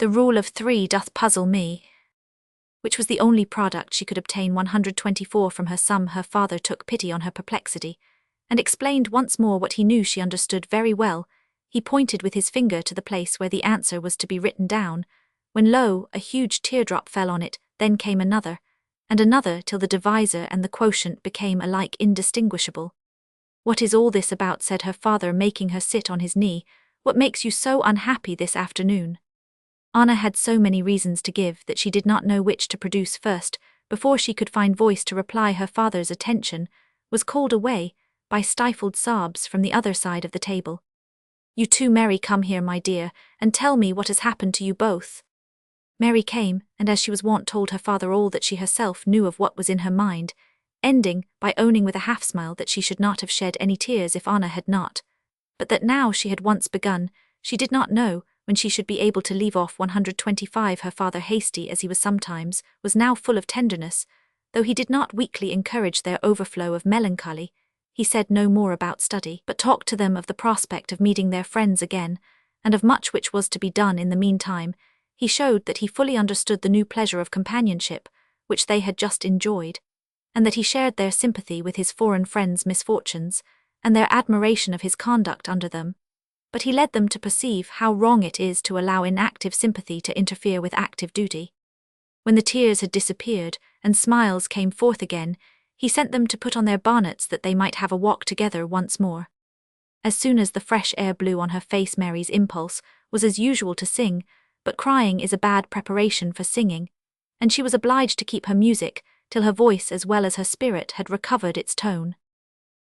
The rule of 3 doth puzzle me, which was the only product she could obtain. 124 from her sum. Her father took pity on her perplexity, and explained once more what he knew she understood very well. He pointed with his finger to the place where the answer was to be written down, when lo, a huge teardrop fell on it, then came another, and another, till the divisor and the quotient became alike indistinguishable. What is all this about? Said her father, making her sit on his knee. What makes you so unhappy this afternoon? Anna had so many reasons to give that she did not know which to produce first. Before she could find voice to reply, her father's attention was called away by stifled sobs from the other side of the table. You too, Mary, come here, my dear, and tell me what has happened to you both. Mary came, and as she was wont told her father all that she herself knew of what was in her mind, ending by owning with a half-smile that she should not have shed any tears if Anna had not, but that now she had once begun, she did not know when she should be able to leave off. 125 Her father, hasty as he was sometimes, was now full of tenderness, though he did not weakly encourage their overflow of melancholy. He said no more about study, but talked to them of the prospect of meeting their friends again, and of much which was to be done in the meantime. He showed that he fully understood the new pleasure of companionship, which they had just enjoyed, and that he shared their sympathy with his foreign friends' misfortunes, and their admiration of his conduct under them. But he led them to perceive how wrong it is to allow inactive sympathy to interfere with active duty. When the tears had disappeared, and smiles came forth again, he sent them to put on their bonnets that they might have a walk together once more. As soon as the fresh air blew on her face, Mary's impulse was as usual to sing, but crying is a bad preparation for singing, and she was obliged to keep her music till her voice as well as her spirit had recovered its tone.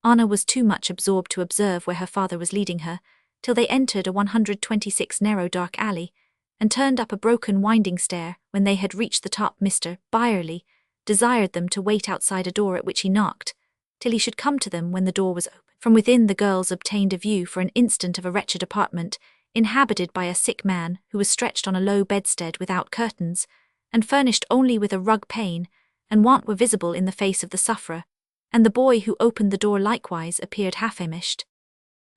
Anna was too much absorbed to observe where her father was leading her, till they entered a 126 narrow dark alley, and turned up a broken winding stair. When they had reached the top, Mr. Byerley desired them to wait outside a door at which he knocked, till he should come to them. When the door was open, from within the girls obtained a view for an instant of a wretched apartment, inhabited by a sick man who was stretched on a low bedstead without curtains, and furnished only with a rug. Pain and want were visible in the face of the sufferer, and the boy who opened the door likewise appeared half-famished.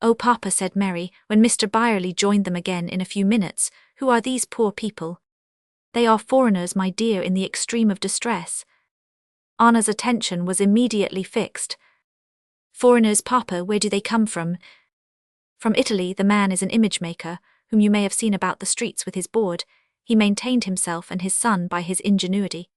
"Oh, Papa," said Mary, when Mr. Byerley joined them again in a few minutes, "who are these poor people?" "They are foreigners, my dear, in the extreme of distress." Anna's attention was immediately fixed. "Foreigners, Papa, where do they come from?" "From Italy. The man is an image-maker, whom you may have seen about the streets with his board. He maintained himself and his son by his ingenuity,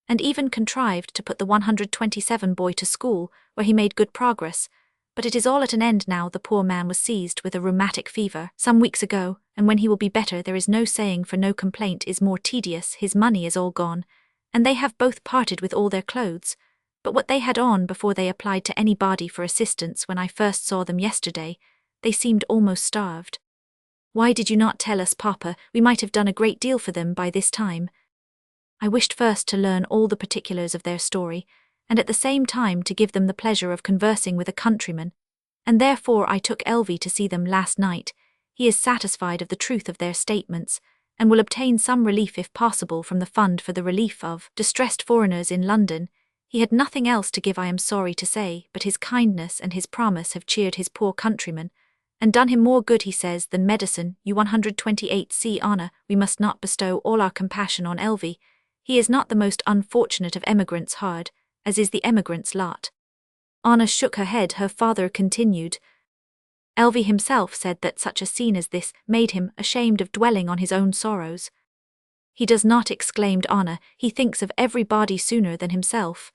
and even contrived to put the 127 boy to school, where he made good progress. But it is all at an end now. The poor man was seized with a rheumatic fever some weeks ago, and when he will be better there is no saying, for no complaint is more tedious. His money is all gone, and they have both parted with all their clothes, but what they had on before they applied to anybody for assistance. When I first saw them yesterday, they seemed almost starved." "Why did you not tell us, Papa? We might have done a great deal for them by this time." "I wished first to learn all the particulars of their story, and at the same time to give them the pleasure of conversing with a countryman, and therefore I took Elvie to see them last night. He is satisfied of the truth of their statements, and will obtain some relief if possible from the Fund for the Relief of Distressed Foreigners in London. He had nothing else to give, I am sorry to say, but his kindness and his promise have cheered his poor countryman, and done him more good, he says, than medicine. You 128 See, Anna, we must not bestow all our compassion on Elvie. He is not the most unfortunate of emigrants, hard as is the emigrant's lot." Anna shook her head. Her father continued. "Elvie himself said that such a scene as this made him ashamed of dwelling on his own sorrows." "He does not," exclaimed Anna. "He thinks of everybody sooner than himself."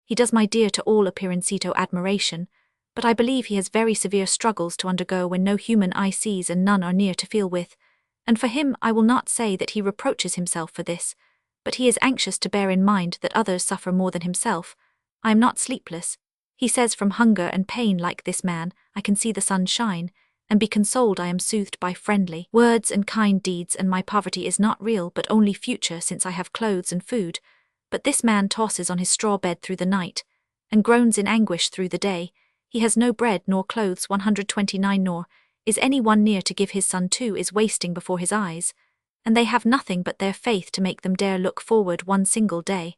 "He does, my dear, to all appearancito admiration, but I believe he has very severe struggles to undergo when no human eye sees and none are near to feel with, and for him I will not say that he reproaches himself for this, but he is anxious to bear in mind that others suffer more than himself. I am not sleepless. He says, from hunger and pain like this man, I can see the sun shine, and be consoled. I am soothed by friendly words and kind deeds, and my poverty is not real but only future, since I have clothes and food. But this man tosses on his straw bed through the night, and groans in anguish through the day. He has no bread nor clothes. 129 Nor is any one near to give his son to, is wasting before his eyes. and they have nothing but their faith to make them dare look forward one single day.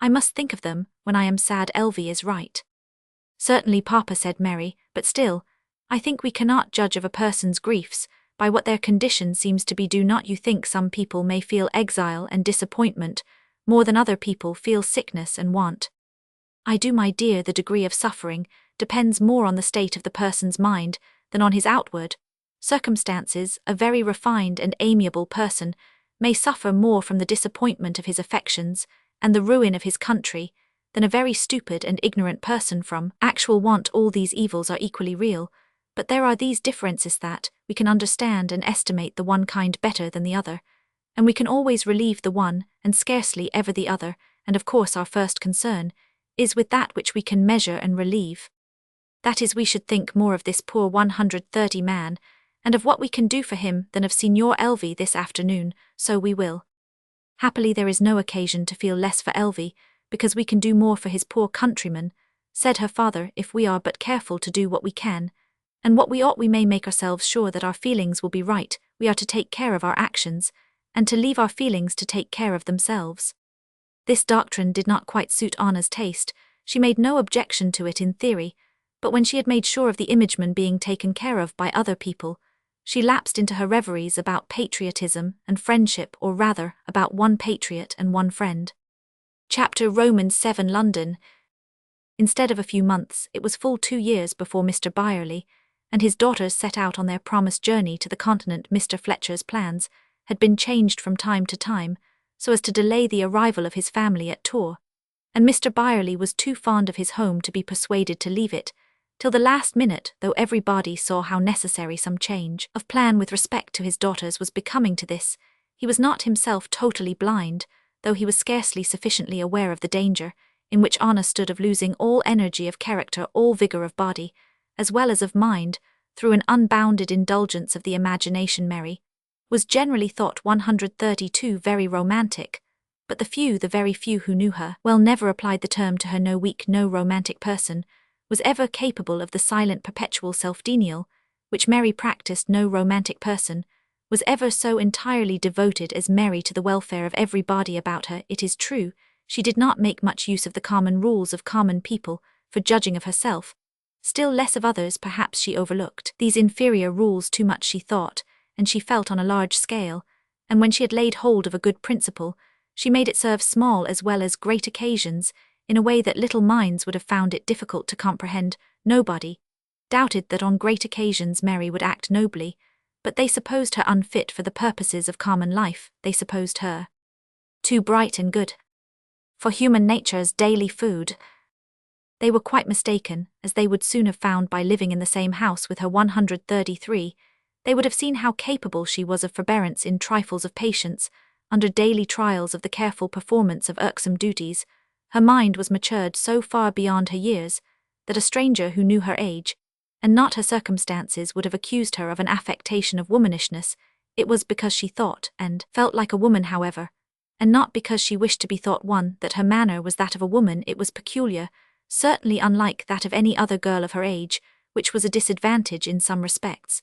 I must think of them when I am sad. Elvie is right. Certainly, Papa, said Mary, but still, I think we cannot judge of a person's griefs by what their condition seems to be. Do not you think some people may feel exile and disappointment more than other people feel sickness and want? I do, my dear. The degree of suffering depends more on the state of the person's mind than on his outward circumstances. A very refined and amiable person may suffer more from the disappointment of his affections and the ruin of his country than a very stupid and ignorant person from actual want. All these evils are equally real, but there are these differences that we can understand and estimate the one kind better than the other, and we can always relieve the one and scarcely ever the other, and of course our first concern is with that which we can measure and relieve. That is, we should think more of this poor 130 man, and of what we can do for him than of Signor Elvie this afternoon. So we will. Happily there is no occasion to feel less for Elvie, because we can do more for his poor countrymen, said her father, if we are but careful to do what we can, and what we ought. We may make ourselves sure that our feelings will be right. We are to take care of our actions, and to leave our feelings to take care of themselves. This doctrine did not quite suit Anna's taste. She made no objection to it in theory, but when she had made sure of the imageman being taken care of by other people, she lapsed into her reveries about patriotism and friendship, or rather, about one patriot and one friend. Chapter Romans 7. London. Instead of a few months, it was full 2 years before Mr. Byerley and his daughters set out on their promised journey to the continent. Mr. Fletcher's plans had been changed from time to time, so as to delay the arrival of his family at Tours, and Mr. Byerley was too fond of his home to be persuaded to leave it till the last minute, though everybody saw how necessary some change of plan with respect to his daughters was becoming. To this, he was not himself totally blind, though he was scarcely sufficiently aware of the danger in which Anna stood of losing all energy of character, all vigor of body, as well as of mind, through an unbounded indulgence of the imagination. Mary was generally thought 132 very romantic, but the very few who knew her well never applied the term to her. No weak, no romantic person was ever capable of the silent perpetual self-denial which Mary practiced. No romantic person was ever so entirely devoted as Mary to the welfare of everybody about her. It is true, she did not make much use of the common rules of common people for judging of herself, still less of others. Perhaps she overlooked these inferior rules too much, she thought, and she felt on a large scale, and when she had laid hold of a good principle, she made it serve small as well as great occasions, in a way that little minds would have found it difficult to comprehend. Nobody doubted that on great occasions Mary would act nobly, but they supposed her unfit for the purposes of common life. They supposed her too bright and good for human nature's daily food. They were quite mistaken, as they would soon have found by living in the same house with her 133. They would have seen how capable she was of forbearance in trifles, of patience under daily trials, of the careful performance of irksome duties. Her mind was matured so far beyond her years that a stranger who knew her age, and not her circumstances, would have accused her of an affectation of womanishness. It was because she thought and felt like a woman, however, and not because she wished to be thought one, that her manner was that of a woman. It was peculiar, certainly unlike that of any other girl of her age, which was a disadvantage in some respects.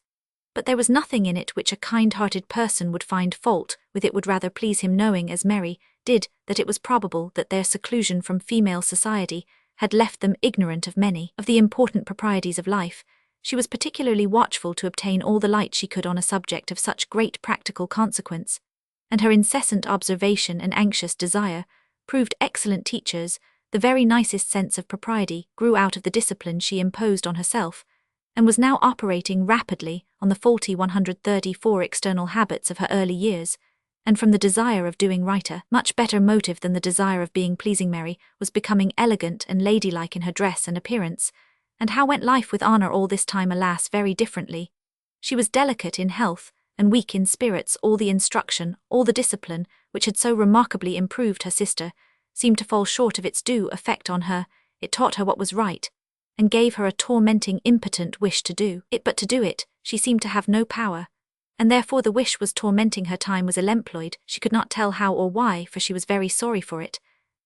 But there was nothing in it which a kind-hearted person would find fault with. It would rather please him, knowing, as Mary did, that it was probable that their seclusion from female society had left them ignorant of many of the important proprieties of life. She was particularly watchful to obtain all the light she could on a subject of such great practical consequence, and her incessant observation and anxious desire proved excellent teachers. The very nicest sense of propriety grew out of the discipline she imposed on herself, and was now operating rapidly on the faulty 134 external habits of her early years, and from the desire of doing right, a much better motive than the desire of being pleasing. Mary was becoming elegant and ladylike in her dress and appearance. And how went life with Anna all this time? Alas, very differently. She was delicate in health and weak in spirits. All the instruction, all the discipline, which had so remarkably improved her sister, seemed to fall short of its due effect on her. It taught her what was right, and gave her a tormenting, impotent wish to do it, but to do it she seemed to have no power, and therefore the wish was tormenting her. Time was ill-employed, she could not tell how or why, for she was very sorry for it,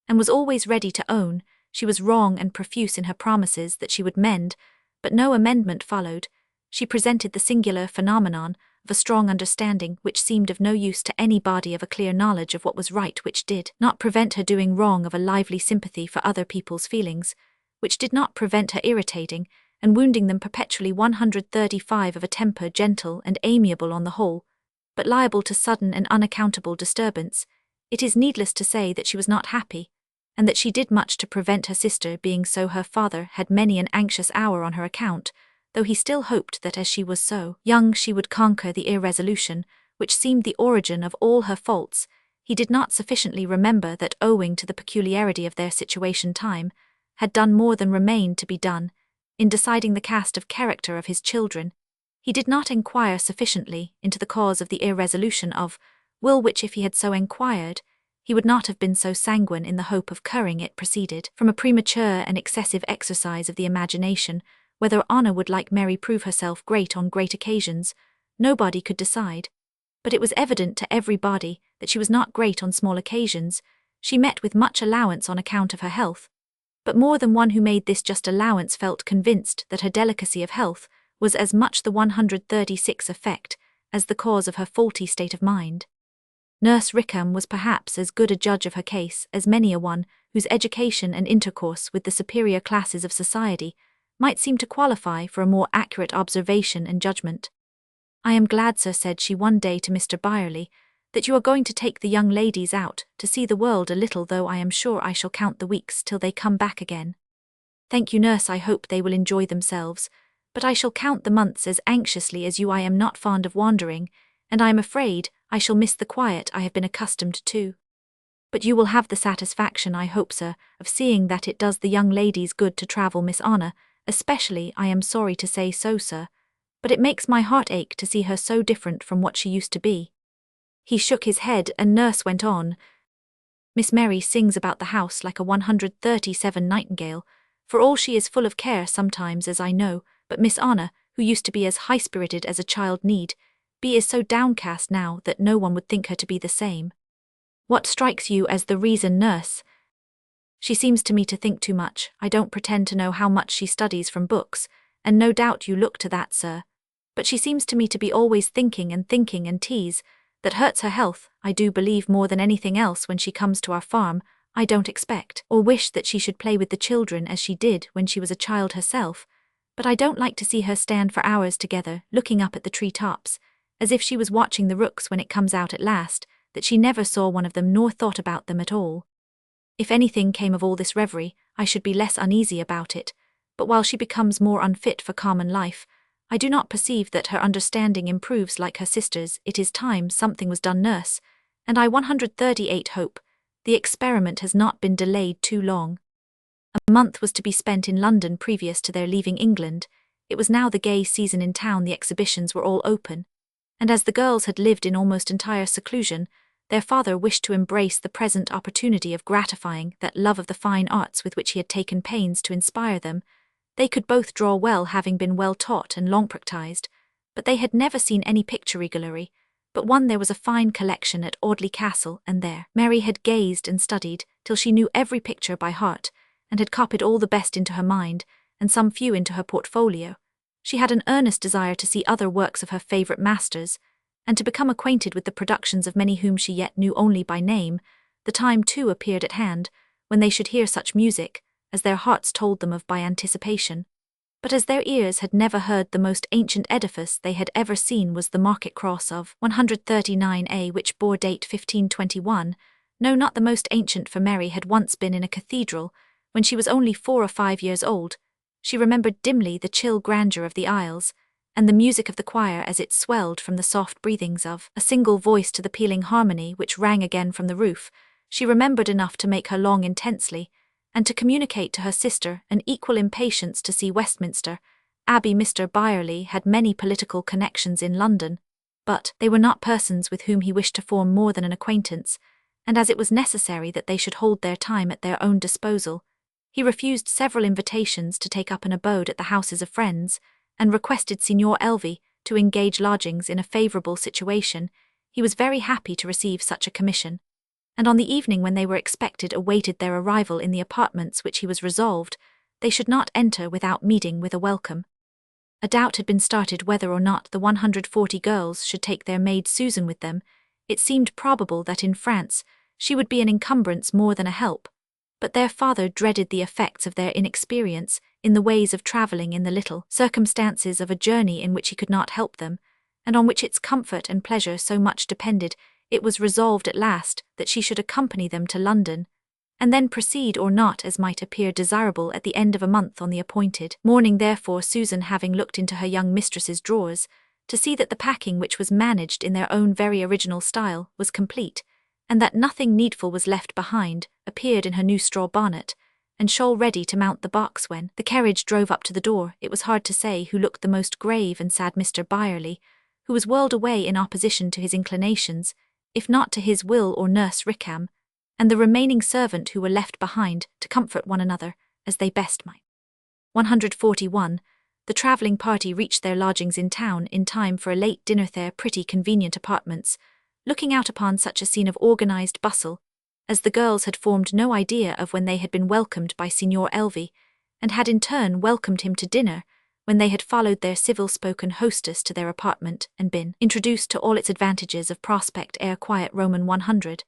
and was always ready to own she was wrong, and profuse in her promises that she would mend, but no amendment followed. She presented the singular phenomenon of a strong understanding which seemed of no use to any body, of a clear knowledge of what was right which did not prevent her doing wrong, of a lively sympathy for other people's feelings, which did not prevent her irritating and wounding them perpetually. 135 Of a temper gentle and amiable on the whole, but liable to sudden and unaccountable disturbance. It is needless to say that she was not happy, and that she did much to prevent her sister being so. Her father had many an anxious hour on her account, though he still hoped that as she was so young she would conquer the irresolution, which seemed the origin of all her faults. He did not sufficiently remember that, owing to the peculiarity of their situation, time had done more than remained to be done in deciding the cast of character of his children. He did not inquire sufficiently into the cause of the irresolution of will, which, if he had so inquired, he would not have been so sanguine in the hope of curing it, proceeded from a premature and excessive exercise of the imagination. Whether Anna would, like Mary, prove herself great on great occasions, nobody could decide, but it was evident to everybody that she was not great on small occasions. She met with much allowance on account of her health, but more than one who made this just allowance felt convinced that her delicacy of health was as much the 136 effect as the cause of her faulty state of mind. Nurse Rickham was perhaps as good a judge of her case as many a one whose education and intercourse with the superior classes of society might seem to qualify for a more accurate observation and judgment. "I am glad, sir," said she one day to Mr. Byerley, "that you are going to take the young ladies out to see the world a little, though I am sure I shall count the weeks till they come back again." "Thank you, nurse, I hope they will enjoy themselves, but I shall count the months as anxiously as you. I am not fond of wandering, and I am afraid I shall miss the quiet I have been accustomed to. But you will have the satisfaction, I hope, sir, of seeing that it does the young ladies good to travel. Miss Anna, especially, I am sorry to say so, sir, but it makes my heart ache to see her so different from what she used to be." He shook his head, and nurse went on. "Miss Mary sings about the house like a 137 nightingale, for all she is full of care sometimes, as I know, but Miss Anna, who used to be as high-spirited as a child need be, is so downcast now that no one would think her to be the same." "What strikes you as the reason, nurse?" "She seems to me to think too much. I don't pretend to know how much she studies from books, and no doubt you look to that, sir, but she seems to me to be always thinking and tease, that hurts her health, I do believe, more than anything else. When she comes to our farm, I don't expect or wish that she should play with the children as she did when she was a child herself, but I don't like to see her stand for hours together looking up at the tree-tops, as if she was watching the rooks when it comes out at last, that she never saw one of them nor thought about them at all. If anything came of all this reverie, I should be less uneasy about it, but while she becomes more unfit for common life, I do not perceive that her understanding improves like her sister's. It is time something was done, nurse, and I 138 hope the experiment has not been delayed too long." A month was to be spent in London previous to their leaving England. It was now the gay season in town, the exhibitions were all open, and as the girls had lived in almost entire seclusion, their father wished to embrace the present opportunity of gratifying that love of the fine arts with which he had taken pains to inspire them. They could both draw well, having been well taught and long practised, but they had never seen any picture gallery but one. There was a fine collection at Audley Castle, and there Mary had gazed and studied till she knew every picture by heart, and had copied all the best into her mind, and some few into her portfolio. She had an earnest desire to see other works of her favourite masters, and to become acquainted with the productions of many whom she yet knew only by name. The time, too, appeared at hand, when they should hear such music as their hearts told them of by anticipation. But as their ears had never heard, the most ancient edifice they had ever seen was the market cross of 139A, which bore date 1521. No, not the most ancient, for Mary had once been in a cathedral when she was only 4 or 5 years old. She remembered dimly the chill grandeur of the aisles, and the music of the choir as it swelled from the soft breathings of a single voice to the pealing harmony which rang again from the roof. She remembered enough to make her long intensely, and to communicate to her sister an equal impatience to see Westminster Abbey. Mr. Byerley had many political connections in London, but they were not persons with whom he wished to form more than an acquaintance, and as it was necessary that they should hold their time at their own disposal, he refused several invitations to take up an abode at the houses of friends, and requested Signor Elvie to engage lodgings in a favourable situation. He was very happy to receive such a commission, and on the evening when they were expected awaited their arrival in the apartments which he was resolved they should not enter without meeting with a welcome. A doubt had been started whether or not the 140 girls should take their maid Susan with them. It seemed probable that in France she would be an encumbrance more than a help, but their father dreaded the effects of their inexperience in the ways of travelling in the little circumstances of a journey in which he could not help them, and on which its comfort and pleasure so much depended. It was resolved at last that she should accompany them to London, and then proceed or not as might appear desirable at the end of a month on the appointed morning. Therefore Susan, having looked into her young mistress's drawers, to see that the packing, which was managed in their own very original style, was complete, and that nothing needful was left behind, appeared in her new straw bonnet and shawl ready to mount the box. When the carriage drove up to the door, it was hard to say who looked the most grave and sad, Mr. Byerley, who was whirled away in opposition to his inclinations, if not to his will, or Nurse Rickham, and the remaining servant, who were left behind to comfort one another as they best might. 141. The travelling party reached their lodgings in town in time for a late dinner. Their pretty convenient apartments, looking out upon such a scene of organised bustle as the girls had formed no idea of when they had been welcomed by Signor Elvi, and had in turn welcomed him to dinner when they had followed their civil-spoken hostess to their apartment and been introduced to all its advantages of prospect, air, quiet. Roman 100.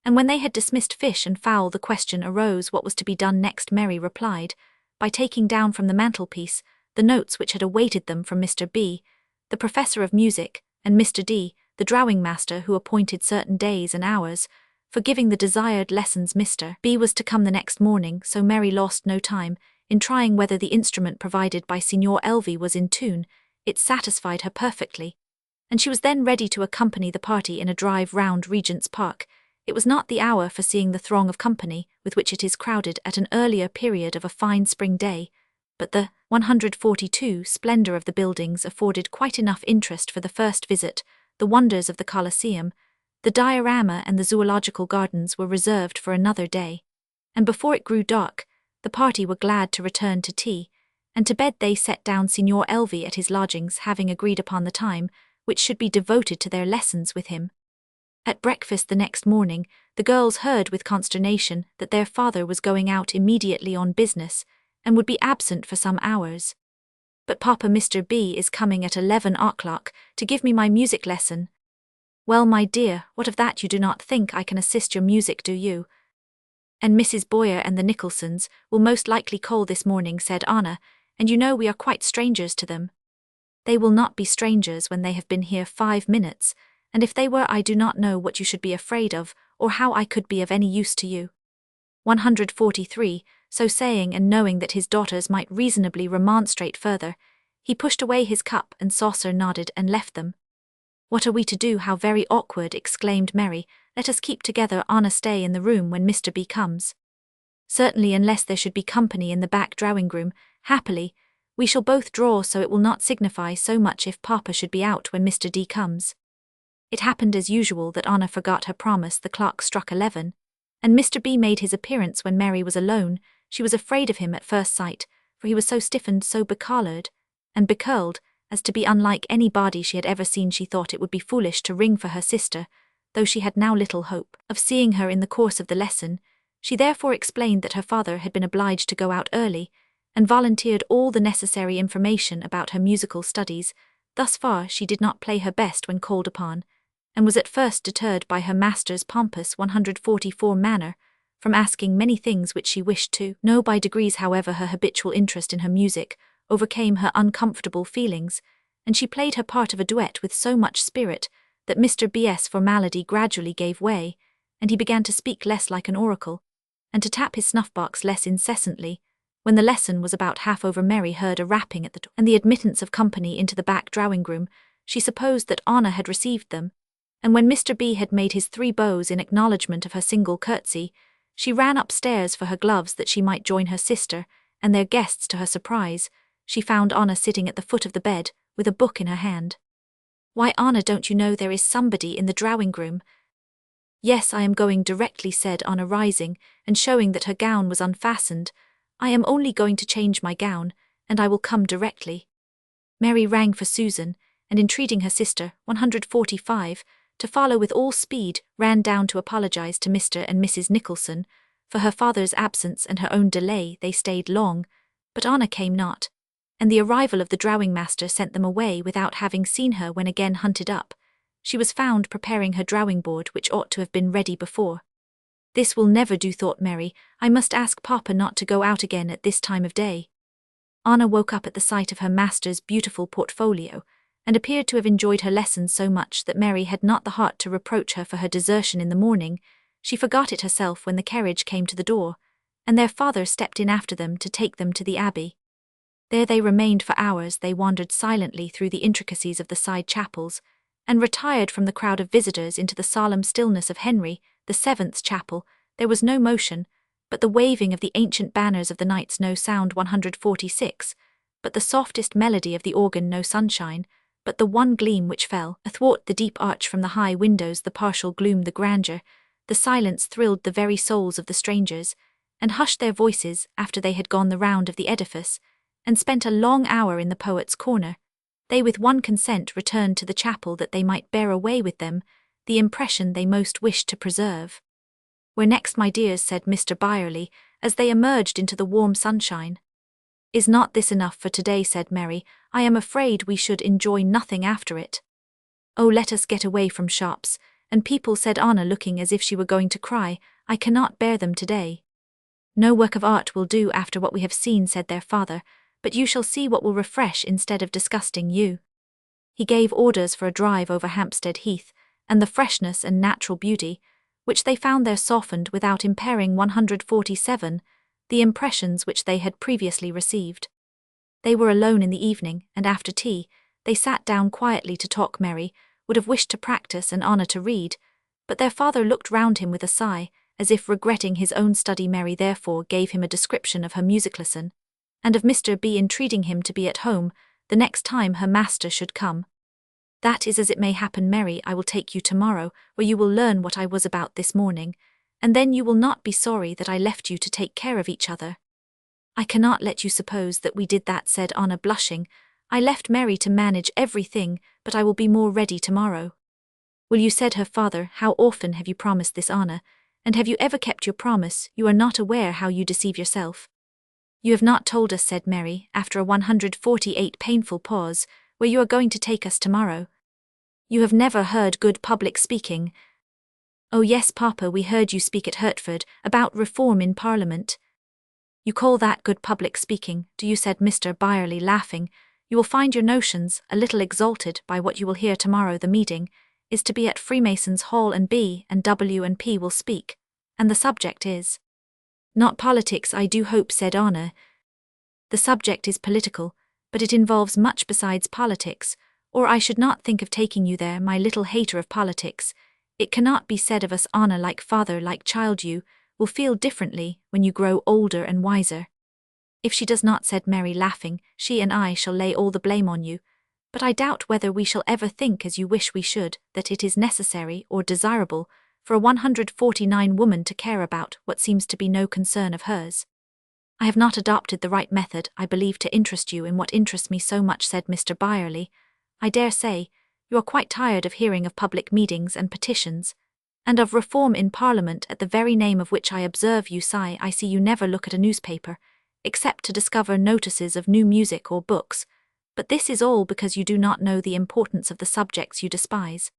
And when they had dismissed fish and fowl, the question arose what was to be done next. Mary replied by taking down from the mantelpiece the notes which had awaited them from Mr. B, the professor of music, and Mr. D, the drawing master, who appointed certain days and hours for giving the desired lessons. Mr. B was to come the next morning, so Mary lost no time in trying whether the instrument provided by Signor Elvi was in tune. It satisfied her perfectly, and she was then ready to accompany the party in a drive round Regent's Park. It was not the hour for seeing the throng of company with which it is crowded at an earlier period of a fine spring day, but the 142 splendour of the buildings afforded quite enough interest for the first visit. The wonders of the Colosseum, the diorama, and the zoological gardens were reserved for another day, and before it grew dark, the party were glad to return to tea, and to bed they set down Signor Elvi at his lodgings, having agreed upon the time which should be devoted to their lessons with him. At breakfast the next morning, the girls heard with consternation that their father was going out immediately on business, and would be absent for some hours. "But Papa, Mr. B is coming at 11 o'clock to give me my music lesson." "Well, my dear, what of that? You do not think I can assist your music, do you?" "And Mrs. Boyer and the Nicholsons will most likely call this morning," said Anna, "and you know we are quite strangers to them." "They will not be strangers when they have been here 5 minutes, and if they were, I do not know what you should be afraid of, or how I could be of any use to you." 143. So saying, and knowing that his daughters might reasonably remonstrate further, he pushed away his cup and saucer, nodded, and left them. "What are we to do? How very awkward!" exclaimed Mary. "Let us keep together. Anna, stay in the room when Mr. B comes." "Certainly, unless there should be company in the back drawing-room. Happily, we shall both draw, so it will not signify so much if Papa should be out when Mr. D comes." It happened as usual that Anna forgot her promise. The clock struck 11, and Mr. B made his appearance when Mary was alone. She was afraid of him at first sight, for he was so stiffened, so becoloured and becurled, as to be unlike any body she had ever seen. She thought it would be foolish to ring for her sister, though she had now little hope of seeing her in the course of the lesson. She therefore explained that her father had been obliged to go out early, and volunteered all the necessary information about her musical studies. Thus far she did not play her best when called upon, and was at first deterred by her master's pompous 144 manner from asking many things which she wished to know. By degrees, however, her habitual interest in her music overcame her uncomfortable feelings, and she played her part of a duet with so much spirit that Mr. B.'s formality gradually gave way, and he began to speak less like an oracle, and to tap his snuff-box less incessantly. When the lesson was about half over, Mary heard a rapping at the door and the admittance of company into the back drawing-room. She supposed that Anna had received them, and when Mr. B had made his 3 bows in acknowledgment of her single curtsy, she ran upstairs for her gloves that she might join her sister and their guests. To her surprise, she found Anna sitting at the foot of the bed with a book in her hand. "Why, Anna, don't you know there is somebody in the drawing-room?" "Yes, I am going directly," said Anna, rising and showing that her gown was unfastened. "I am only going to change my gown, and I will come directly." Mary rang for Susan, and entreating her sister, 145, to follow with all speed, ran down to apologize to Mr. and Mrs. Nicholson for her father's absence and her own delay. They stayed long, but Anna came not. and the arrival of the drawing master sent them away without having seen her when again hunted up. She was found preparing her drawing board, which ought to have been ready before. This will never do, thought Mary. I must ask Papa not to go out again at this time of day. Anna woke up at the sight of her master's beautiful portfolio, and appeared to have enjoyed her lessons so much that Mary had not the heart to reproach her for her desertion in the morning. She forgot it herself when the carriage came to the door, and their father stepped in after them to take them to the abbey. There they remained for hours. They wandered silently through the intricacies of the side chapels, and retired from the crowd of visitors into the solemn stillness of Henry the Seventh's chapel. There was no motion, but the waving of the ancient banners of the knights, no sound. 146, but the softest melody of the organ, no sunshine, but the one gleam which fell athwart the deep arch from the high windows, the partial gloom, the grandeur. The silence thrilled the very souls of the strangers, and hushed their voices after they had gone the round of the edifice, and spent a long hour in the poet's corner. They with one consent returned to the chapel that they might bear away with them the impression they most wished to preserve. "Where next, my dears?" said Mr. Byerley, as they emerged into the warm sunshine. "Is not this enough for today?" said Mary. "I am afraid we should enjoy nothing after it." "Oh, let us get away from shops and people," said Anna, looking as if she were going to cry. "I cannot bear them today." "No work of art will do after what we have seen," said their father, "but you shall see what will refresh instead of disgusting you." He gave orders for a drive over Hampstead Heath, and the freshness and natural beauty, which they found there, softened without impairing 147, the impressions which they had previously received. They were alone in the evening, and after tea, they sat down quietly to talk. Mary would have wished to practice and Anna to read, but their father looked round him with a sigh, as if regretting his own study. Mary therefore gave him a description of her music lesson, and of Mr. B entreating him to be at home the next time her master should come. "That is as it may happen, Mary. I will take you tomorrow, where you will learn what I was about this morning, and then you will not be sorry that I left you to take care of each other." "I cannot let you suppose that we did that," said Anna, blushing. "I left Mary to manage everything, but I will be more ready tomorrow." "Will you?" said her father. "How often have you promised this, Anna? And have you ever kept your promise? You are not aware how you deceive yourself." "You have not told us," said Mary, after a 148 painful pause, "where you are going to take us tomorrow. You have never heard good public speaking." "Oh yes, Papa, we heard you speak at Hertford about reform in Parliament." "You call that good public speaking, do you?" said Mr. Byerley, laughing. "You will find your notions a little exalted by what you will hear tomorrow. The meeting is to be at Freemasons' Hall, and B and W and P will speak, and the subject is—" "Not politics, I do hope," said Anna. "The subject is political, but it involves much besides politics, or I should not think of taking you there, my little hater of politics. It cannot be said of us, Anna, like father, like child. You will feel differently when you grow older and wiser." "If she does not," said Mary, laughing, "she and I shall lay all the blame on you. But I doubt whether we shall ever think as you wish we should, that it is necessary or desirable for a 149 woman to care about what seems to be no concern of hers." "I have not adopted the right method, I believe, to interest you in what interests me so much," said Mr. Byerley. "I dare say you are quite tired of hearing of public meetings and petitions, and of reform in Parliament, at the very name of which I observe you sigh. I see you never look at a newspaper, except to discover notices of new music or books, but this is all because you do not know the importance of the subjects you despise."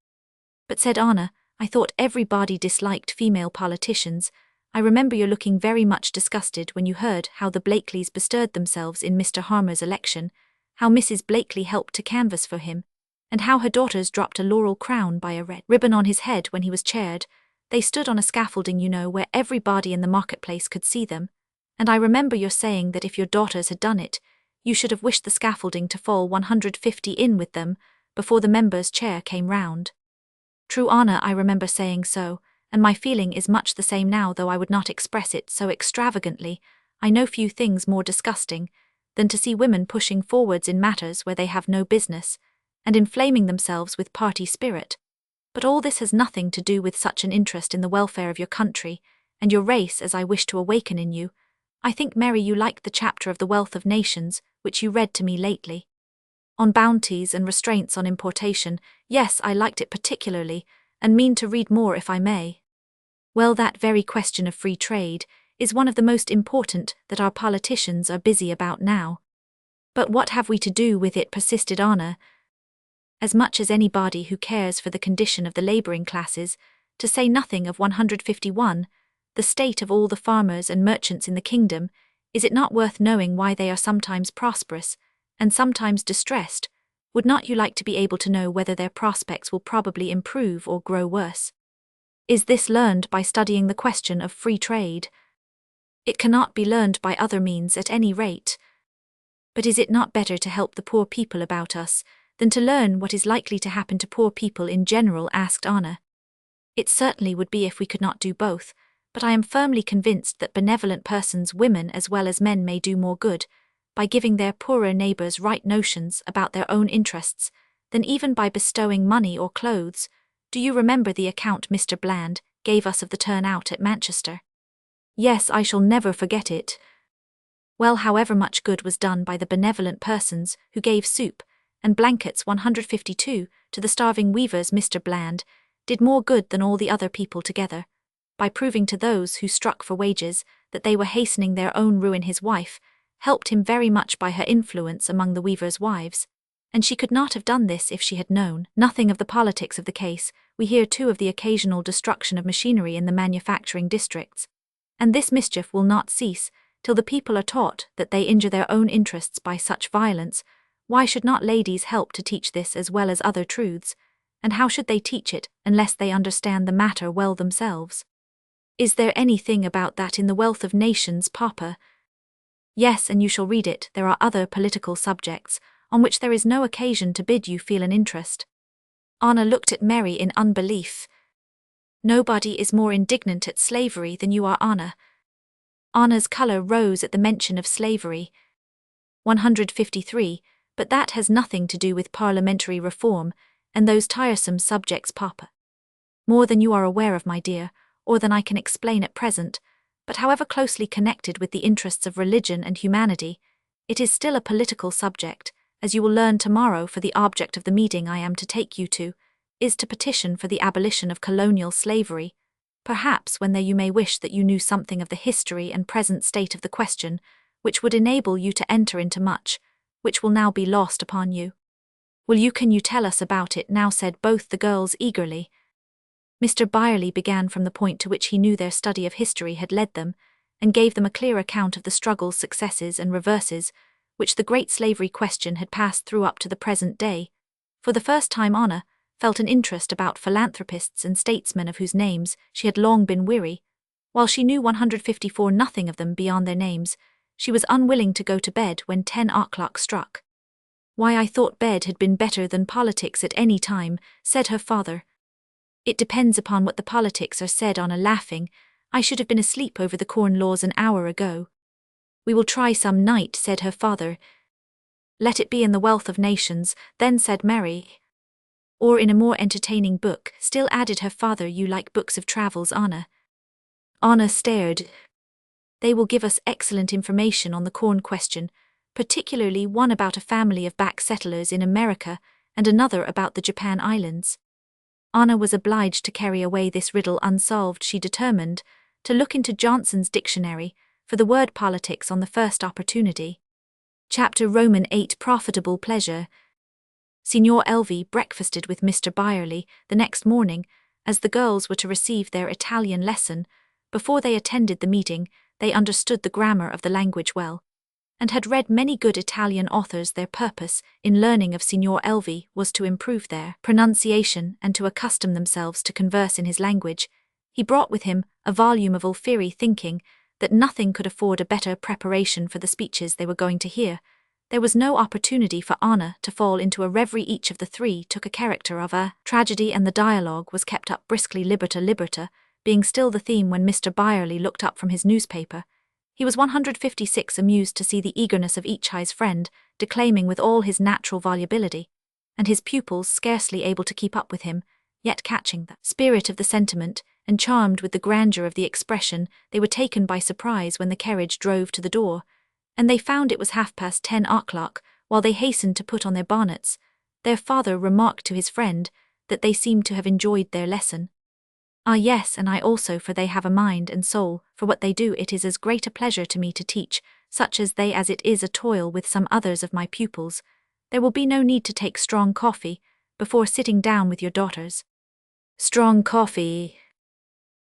"But," said Anna, "I thought everybody disliked female politicians. I remember your looking very much disgusted when you heard how the Blakeleys bestirred themselves in Mr. Harmer's election, how Mrs. Blakely helped to canvass for him, and how her daughters dropped a laurel crown by a red ribbon on his head when he was chaired. They stood on a scaffolding, you know, where everybody in the marketplace could see them, and I remember your saying that if your daughters had done it, you should have wished the scaffolding to fall 150 in with them before the member's chair came round." "True, Anna, I remember saying so, and my feeling is much the same now, though I would not express it so extravagantly. I know few things more disgusting than to see women pushing forwards in matters where they have no business, and inflaming themselves with party spirit. But all this has nothing to do with such an interest in the welfare of your country and your race as I wish to awaken in you. I think, Mary, you liked the chapter of the wealth of nations which you read to me lately. On bounties and restraints on importation. Yes, I liked it particularly, and mean to read more if I may. Well, that very question of free trade is one of the most important that our politicians are busy about now. But what have we to do with it, persisted Anna. As much as anybody who cares for the condition of the labouring classes, to say nothing of 151, the state of all the farmers and merchants in the kingdom, is it not worth knowing why they are sometimes prosperous, and sometimes distressed? Would not you like to be able to know whether their prospects will probably improve or grow worse? Is this learned by studying the question of free trade? It cannot be learned by other means at any rate. But is it not better to help the poor people about us, than to learn what is likely to happen to poor people in general? Asked Anna. It certainly would be if we could not do both, but I am firmly convinced that benevolent persons, women as well as men, may do more good by giving their poorer neighbours right notions about their own interests, than even by bestowing money or clothes. Do you remember the account Mr. Bland gave us of the turnout at Manchester? Yes, I shall never forget it. Well, however much good was done by the benevolent persons who gave soup and blankets 152 to the starving weavers, Mr. Bland did more good than all the other people together, by proving to those who struck for wages that they were hastening their own ruin. His wife helped him very much by her influence among the weavers' wives, and she could not have done this if she had known nothing of the politics of the case. We hear too of the occasional destruction of machinery in the manufacturing districts, and this mischief will not cease till the people are taught that they injure their own interests by such violence. Why should not ladies help to teach this as well as other truths, and how should they teach it unless they understand the matter well themselves? Is there anything about that in the Wealth of Nations, Papa? Yes, and you shall read it. There are other political subjects on which there is no occasion to bid you feel an interest. Anna looked at Mary in unbelief. Nobody is more indignant at slavery than you are, Anna. Anna's colour rose at the mention of slavery. 153, but that has nothing to do with parliamentary reform and those tiresome subjects, Papa. More than you are aware of, my dear, or than I can explain at present, but however closely connected with the interests of religion and humanity, it is still a political subject, as you will learn tomorrow. For the object of the meeting I am to take you to is to petition for the abolition of colonial slavery. Perhaps when there you may wish that you knew something of the history and present state of the question, which would enable you to enter into much, which will now be lost upon you. Can you tell us about it now? Said both the girls eagerly. Mr. Byerley began from the point to which he knew their study of history had led them, and gave them a clear account of the struggles, successes, and reverses which the great slavery question had passed through up to the present day. For the first time Anna felt an interest about philanthropists and statesmen of whose names she had long been weary. While she knew 154 nothing of them beyond their names, she was unwilling to go to bed when 10 o'clock struck. Why, I thought bed had been better than politics at any time, said her father. It depends upon what the politics are, said Anna, laughing. I should have been asleep over the corn laws an hour ago. We will try some night, said her father. Let it be in the Wealth of Nations, then, said Mary. Or in a more entertaining book, still, added her father. You like books of travels, Anna? Anna stared. They will give us excellent information on the corn question, particularly one about a family of back settlers in America and another about the Japan Islands. Anna was obliged to carry away this riddle unsolved. She determined to look into Johnson's dictionary for the word politics on the first opportunity. Chapter Roman 8, Profitable Pleasure. Signor Elvi breakfasted with Mr. Byerley the next morning, as the girls were to receive their Italian lesson. Before they attended the meeting, they understood the grammar of the language well, and had read many good Italian authors. Their purpose in learning of Signor Elvi was to improve their pronunciation and to accustom themselves to converse in his language. He brought with him a volume of Alfieri, thinking that nothing could afford a better preparation for the speeches they were going to hear. There was no opportunity for Anna to fall into a reverie. Each of the three took a character of a tragedy, and the dialogue was kept up briskly, liberta liberta being still the theme, when Mr. Byerley looked up from his newspaper. He was 156 amused to see the eagerness of each his friend, declaiming with all his natural volubility, and his pupils scarcely able to keep up with him, yet catching the spirit of the sentiment, and charmed with the grandeur of the expression. They were taken by surprise when the carriage drove to the door, and they found it was 10:30. While they hastened to put on their bonnets, their father remarked to his friend that they seemed to have enjoyed their lesson. Ah yes, and I also, for they have a mind and soul for what they do. It is as great a pleasure to me to teach such as it is a toil with some others of my pupils, there will be no need to take strong coffee before sitting down with your daughters. Strong coffee.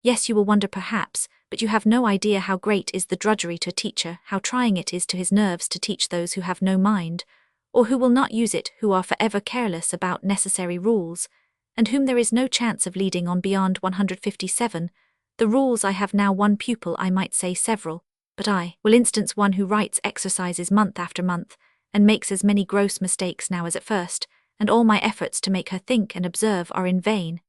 Yes, you will wonder perhaps, but you have no idea how great is the drudgery to a teacher, how trying it is to his nerves to teach those who have no mind, or who will not use it, who are forever careless about necessary rules, and whom there is no chance of leading on beyond 157. The rules I have now one pupil, I might say several, but I will instance one who writes exercises month after month, and makes as many gross mistakes now as at first, and all my efforts to make her think and observe are in vain.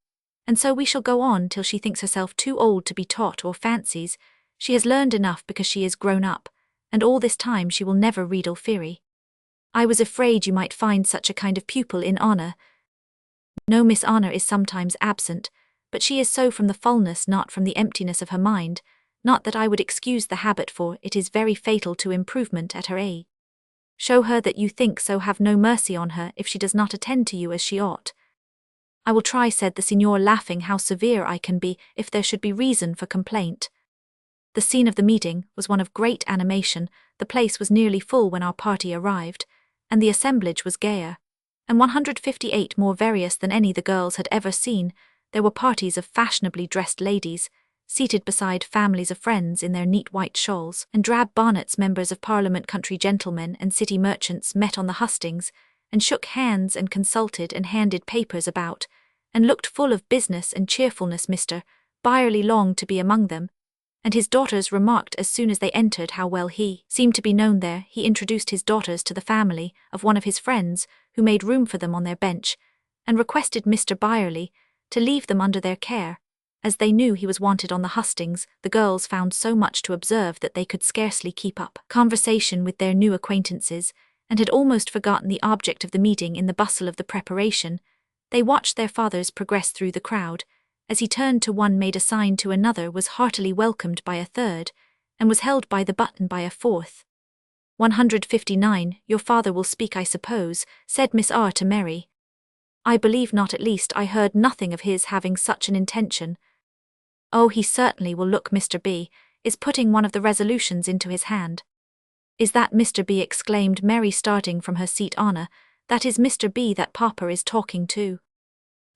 And so we shall go on till she thinks herself too old to be taught, or fancies she has learned enough because she is grown up, and all this time she will never read Alfieri. I was afraid you might find such a kind of pupil in Anna. No, Miss Anna is sometimes absent, but she is so from the fullness, not from the emptiness of her mind, not that I would excuse the habit, for it is very fatal to improvement at her age. Show her that you think so, have no mercy on her if she does not attend to you as she ought. I will try, said the signor, laughing, how severe I can be if there should be reason for complaint. The scene of the meeting was one of great animation. The place was nearly full when our party arrived, and the assemblage was gayer, and 158 more various than any the girls had ever seen. There were parties of fashionably dressed ladies, seated beside families of friends in their neat white shawls and drab bonnets. Members of Parliament, country gentlemen and city merchants met on the hustings, and shook hands and consulted and handed papers about, and looked full of business and cheerfulness. Mr. Byerley longed to be among them, and his daughters remarked as soon as they entered how well he seemed to be known there. He introduced his daughters to the family of one of his friends, who made room for them on their bench, and requested Mr. Byerley to leave them under their care, as they knew he was wanted on the hustings. The girls found so much to observe that they could scarcely keep up conversation with their new acquaintances, and had almost forgotten the object of the meeting in the bustle of the preparation. They watched their fathers progress through the crowd. As he turned to one, made a sign to another, was heartily welcomed by a third, and was held by the button by a fourth. 159, your father will speak, I suppose, said Miss R. to Mary. I believe not, at least I heard nothing of his having such an intention. Oh, he certainly will look. Mr. B. is putting one of the resolutions into his hand. Is that Mr. B? Exclaimed Mary, starting from her seat. Anna, that is Mr. B that Papa is talking to.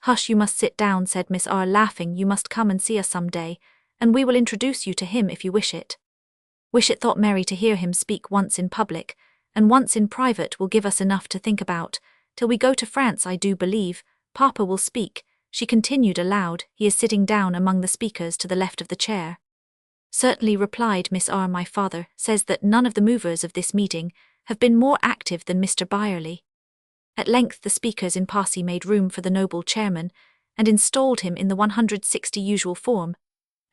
Hush, you must sit down, said Miss R, laughing. You must come and see us some day, and we will introduce you to him if you wish it. Wish it, thought Mary, to hear him speak once in public, and once in private will give us enough to think about, till we go to France. I do believe Papa will speak, she continued aloud. He is sitting down among the speakers to the left of the chair. Certainly, replied Miss R. My father says that none of the movers of this meeting have been more active than Mr. Byerley. At length the speakers in posse made room for the noble chairman, and installed him in the 160 usual form,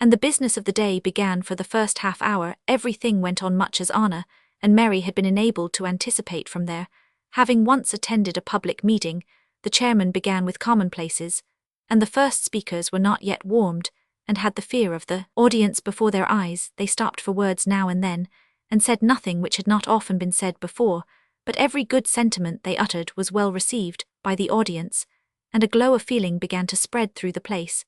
and the business of the day began. For the first half hour everything went on much as Anna and Mary had been enabled to anticipate from there. Having once attended a public meeting, the chairman began with commonplaces, and the first speakers were not yet warmed, and had the fear of the audience before their eyes. They stopped for words now and then, and said nothing which had not often been said before, but every good sentiment they uttered was well received by the audience, and a glow of feeling began to spread through the place,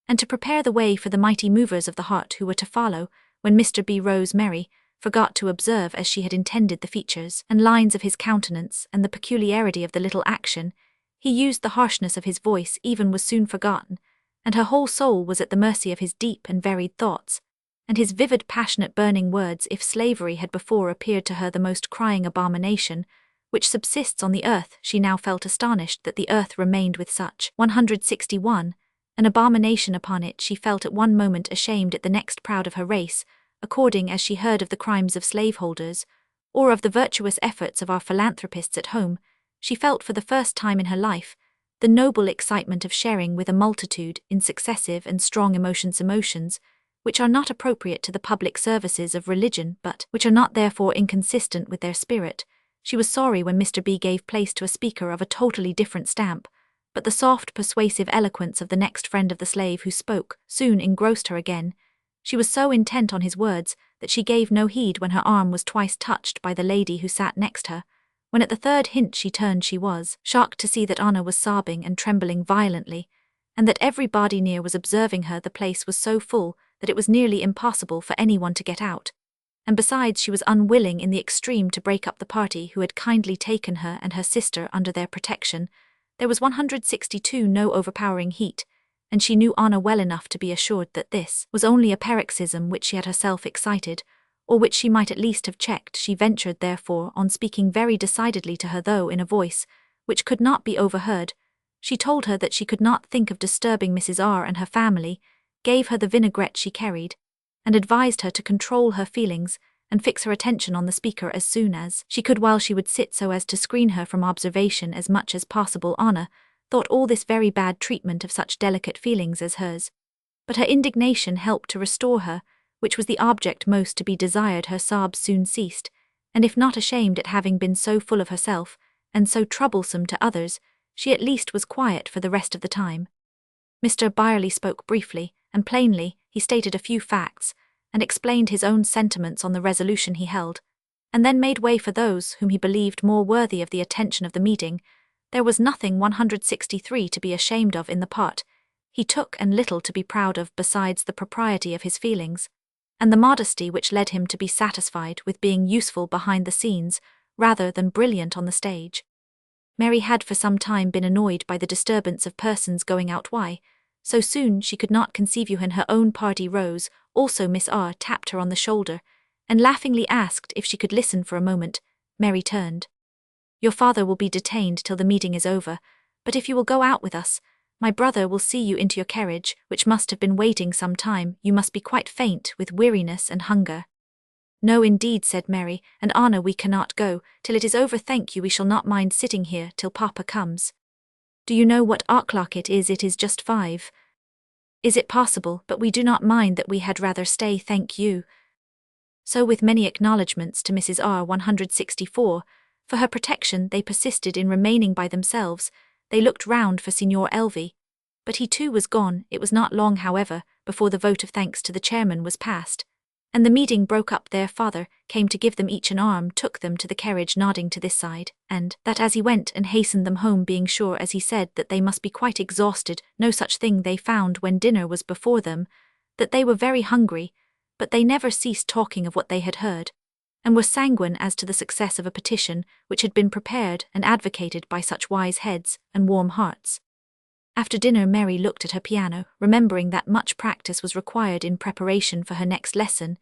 and to prepare the way for the mighty movers of the heart who were to follow. When Mr. B rose, Mary forgot to observe as she had intended the features and lines of his countenance and the peculiarity of the little action he used. The harshness of his voice even was soon forgotten, and her whole soul was at the mercy of his deep and varied thoughts, and his vivid, passionate, burning words. If slavery had before appeared to her the most crying abomination which subsists on the earth, she now felt astonished that the earth remained with such 161, an abomination upon it. She felt at one moment ashamed, at the next proud of her race, according as she heard of the crimes of slaveholders, or of the virtuous efforts of our philanthropists at home. She felt for the first time in her life the noble excitement of sharing with a multitude in successive and strong emotions which are not appropriate to the public services of religion, but which are not therefore inconsistent with their spirit. She was sorry when Mr. B gave place to a speaker of a totally different stamp, but the soft, persuasive eloquence of the next friend of the slave who spoke soon engrossed her again. She was so intent on his words that she gave no heed when her arm was twice touched by the lady who sat next her. When at the third hint she turned, she was shocked to see that Anna was sobbing and trembling violently, and that everybody near was observing her. The place was so full that it was nearly impossible for anyone to get out, and besides she was unwilling in the extreme to break up the party who had kindly taken her and her sister under their protection. There was 162 no overpowering heat, and she knew Anna well enough to be assured that this was only a paroxysm which she had herself excited, or which she might at least have checked. She ventured therefore on speaking very decidedly to her, though in a voice which could not be overheard. She told her that she could not think of disturbing Mrs. R. and her family, gave her the vinaigrette she carried, and advised her to control her feelings and fix her attention on the speaker as soon as she could, while she would sit so as to screen her from observation as much as possible. Anna thought all this very bad treatment of such delicate feelings as hers, but her indignation helped to restore her, which was the object most to be desired. Her sobs soon ceased, and if not ashamed at having been so full of herself, and so troublesome to others, she at least was quiet for the rest of the time. Mr. Byerley spoke briefly and plainly. He stated a few facts, and explained his own sentiments on the resolution he held, and then made way for those whom he believed more worthy of the attention of the meeting. There was nothing 163 to be ashamed of in the part he took, and little to be proud of besides the propriety of his feelings, and the modesty which led him to be satisfied with being useful behind the scenes rather than brilliant on the stage. Mary had for some time been annoyed by the disturbance of persons going out. Why so soon she could not conceive. You and her own party rose, also Miss R. tapped her on the shoulder, and laughingly asked if she could listen for a moment. Mary turned. Your father will be detained till the meeting is over, but if you will go out with us, my brother will see you into your carriage, which must have been waiting some time. You must be quite faint with weariness and hunger. No indeed, said Mary, and Anna, we cannot go till it is over. Thank you, we shall not mind sitting here till Papa comes. Do you know what o'clock it is? It is just 5. Is it possible? But we do not mind that, we had rather stay, thank you. So with many acknowledgments to Mrs. R. 164, for her protection they persisted in remaining by themselves. They looked round for Signor Elvi, but he too was gone. It was not long, however, before the vote of thanks to the chairman was passed, and the meeting broke up. Their father came to give them each an arm, took them to the carriage, nodding to this side and that as he went, and hastened them home, being sure, as he said, that they must be quite exhausted. No such thing they found when dinner was before them, that they were very hungry, but they never ceased talking of what they had heard, and were sanguine as to the success of a petition which had been prepared and advocated by such wise heads and warm hearts. After dinner Mary looked at her piano, remembering that much practice was required in preparation for her next lesson.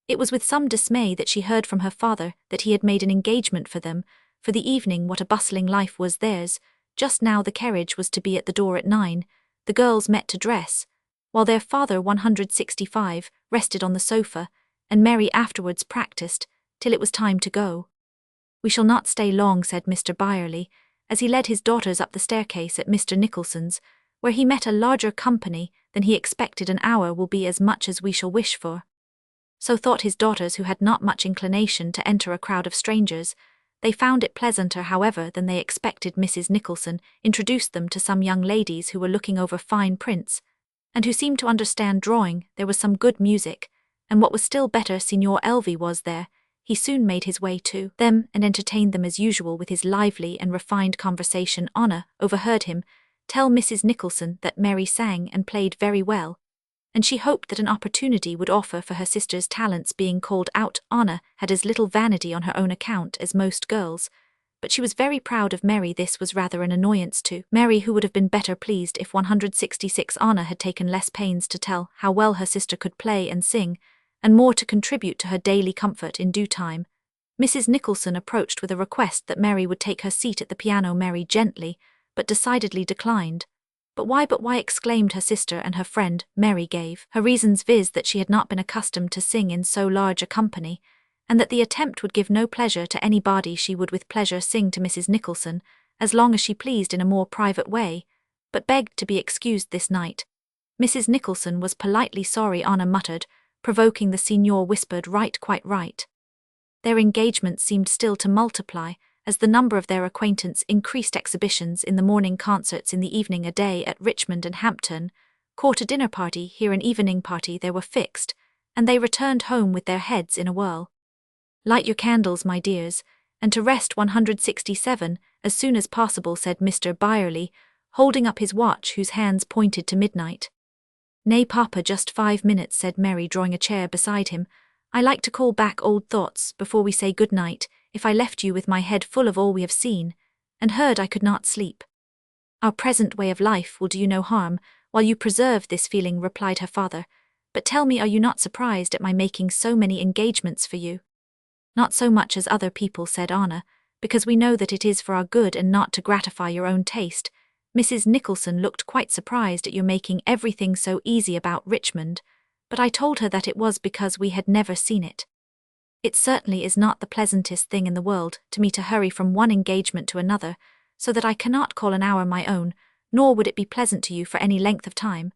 It was with some dismay that she heard from her father that he had made an engagement for them for the evening. What a bustling life was theirs! Just now the carriage was to be at the door at 9. The girls met to dress, while their father 165 rested on the sofa, and Mary afterwards practiced till it was time to go. We shall not stay long, said Mr. Byerley, as he led his daughters up the staircase at Mr. Nicholson's, where he met a larger company than he expected. An hour will be as much as we shall wish for. So thought his daughters, who had not much inclination to enter a crowd of strangers. They found it pleasanter, however, than they expected. Mrs. Nicholson introduced them to some young ladies who were looking over fine prints, and who seemed to understand drawing. There was some good music, and what was still better, Signor Elvi was there. He soon made his way to them and entertained them as usual with his lively and refined conversation. Anna overheard him tell Mrs. Nicholson that Mary sang and played very well, and she hoped that an opportunity would offer for her sister's talents being called out. Anna had as little vanity on her own account as most girls, but she was very proud of Mary. This was rather an annoyance to Mary, who would have been better pleased if 166 Anna had taken less pains to tell how well her sister could play and sing, and more to contribute to her daily comfort in due time. Mrs. Nicholson approached with a request that Mary would take her seat at the piano. Mary gently but decidedly declined. But why, exclaimed her sister and her friend. Mary gave her reasons, viz. That she had not been accustomed to sing in so large a company, and that the attempt would give no pleasure to anybody. She would with pleasure sing to Mrs. Nicholson, as long as she pleased, in a more private way, but begged to be excused this night. Mrs. Nicholson was politely sorry. Anna muttered, provoking the signor whispered, right, quite right. Their engagements seemed still to multiply, as the number of their acquaintance increased. Exhibitions in the morning, concerts in the evening, a day at Richmond and Hampton, court, a dinner party here, an evening party there, were fixed, and they returned home with their heads in a whirl. Light your candles, my dears, and to rest. 167, as soon as possible, said Mr. Byerley, holding up his watch whose hands pointed to midnight. Nay, Papa, just 5 minutes, said Mary, drawing a chair beside him. I like to call back old thoughts before we say good night, if I left you with my head full of all we have seen, and heard I could not sleep. Our present way of life will do you no harm, while you preserve this feeling, replied her father. But tell me, are you not surprised at my making so many engagements for you? Not so much as other people, said Anna, because we know that it is for our good and not to gratify your own taste. Mrs. Nicholson looked quite surprised at your making everything so easy about Richmond, but I told her that it was because we had never seen it. It certainly is not the pleasantest thing in the world to me to hurry from one engagement to another, so that I cannot call an hour my own, nor would it be pleasant to you for any length of time.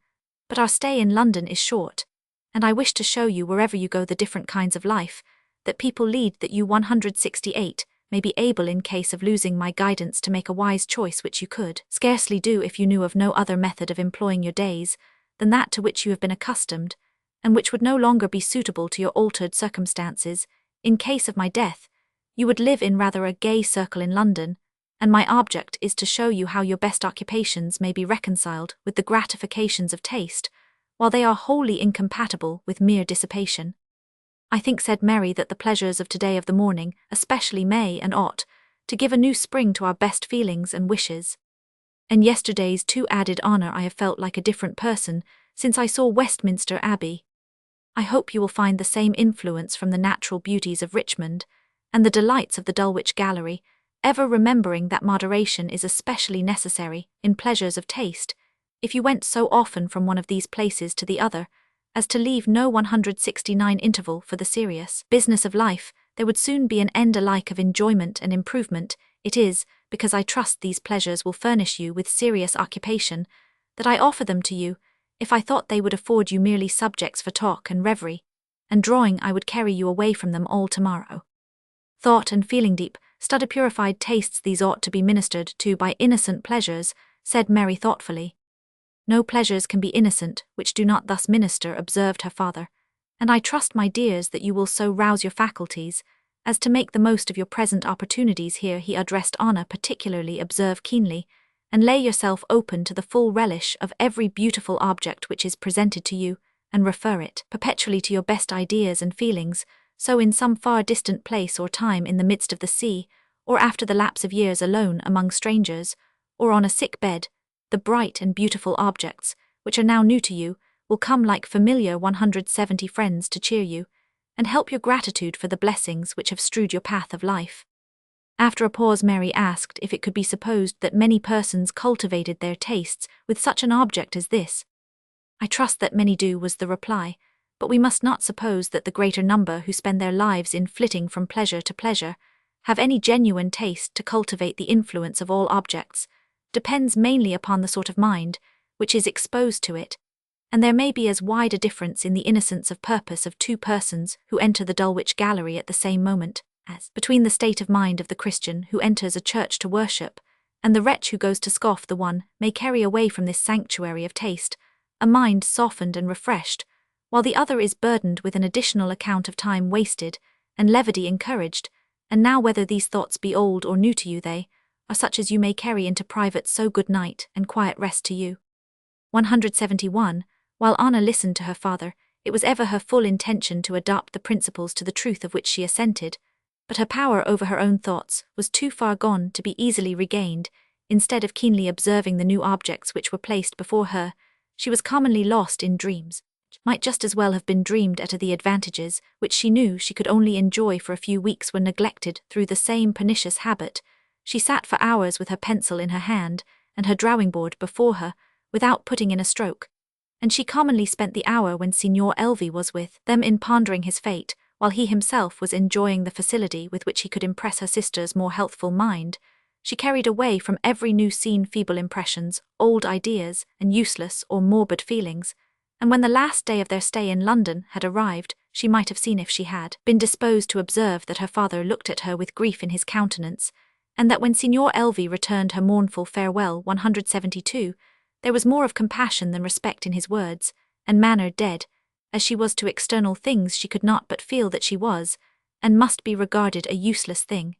But our stay in London is short, and I wish to show you wherever you go the different kinds of life that people lead, that you 168 may be able in case of losing my guidance to make a wise choice, which you could scarcely do if you knew of no other method of employing your days than that to which you have been accustomed, and which would no longer be suitable to your altered circumstances. In case of my death, you would live in rather a gay circle in London, and my object is to show you how your best occupations may be reconciled with the gratifications of taste, while they are wholly incompatible with mere dissipation. I think, said Mary, that the pleasures of today, of the morning, especially, may and ought to give a new spring to our best feelings and wishes. And yesterday's too, added Anna. I have felt like a different person since I saw Westminster Abbey. I hope you will find the same influence from the natural beauties of Richmond and the delights of the Dulwich Gallery, ever remembering that moderation is especially necessary in pleasures of taste. If you went so often from one of these places to the other as to leave no 169 interval for the serious business of life, there would soon be an end alike of enjoyment and improvement. It is because I trust these pleasures will furnish you with serious occupation that I offer them to you. If I thought they would afford you merely subjects for talk and reverie and drawing, I would carry you away from them all tomorrow. Thought and feeling deep, study purified tastes, these ought to be ministered to by innocent pleasures, said Mary thoughtfully. No pleasures can be innocent which do not thus minister, observed her father, and I trust, my dears, that you will so rouse your faculties as to make the most of your present opportunities. Here he addressed Anna particularly. Observe keenly, and lay yourself open to the full relish of every beautiful object which is presented to you, and refer it perpetually to your best ideas and feelings, so in some far distant place or time, in the midst of the sea, or after the lapse of years, alone among strangers, or on a sick bed, the bright and beautiful objects, which are now new to you, will come like familiar 170 friends to cheer you, and help your gratitude for the blessings which have strewed your path of life. After a pause, Mary asked if it could be supposed that many persons cultivated their tastes with such an object as this. I trust that many do, was the reply, but we must not suppose that the greater number who spend their lives in flitting from pleasure to pleasure have any genuine taste to cultivate. The influence of all objects depends mainly upon the sort of mind which is exposed to it, and there may be as wide a difference in the innocence of purpose of two persons who enter the Dulwich Gallery at the same moment, as between the state of mind of the Christian who enters a church to worship, and the wretch who goes to scoff. The one may carry away from this sanctuary of taste a mind softened and refreshed, while the other is burdened with an additional account of time wasted and levity encouraged. And now, whether these thoughts be old or new to you, they are such as you may carry into private. So good night and quiet rest to you. 171. While Anna listened to her father, it was ever her full intention to adopt the principles to the truth of which she assented, but her power over her own thoughts was too far gone to be easily regained. Instead of keenly observing the new objects which were placed before her, she was commonly lost in dreams, which might just as well have been dreamed at. The advantages which she knew she could only enjoy for a few weeks were neglected through the same pernicious habit. She sat for hours with her pencil in her hand and her drawing-board before her, without putting in a stroke, and she commonly spent the hour when Signor Elvi was with them in pondering his fate, while he himself was enjoying the facility with which he could impress her sister's more healthful mind. She carried away from every new scene feeble impressions, old ideas, and useless or morbid feelings, and when the last day of their stay in London had arrived, she might have seen, if she had been disposed to observe, that her father looked at her with grief in his countenance, and that when Signor Elvi returned her mournful farewell. 172, there was more of compassion than respect in his words and manner. Dead as she was to external things, she could not but feel that she was, and must be regarded, a useless thing.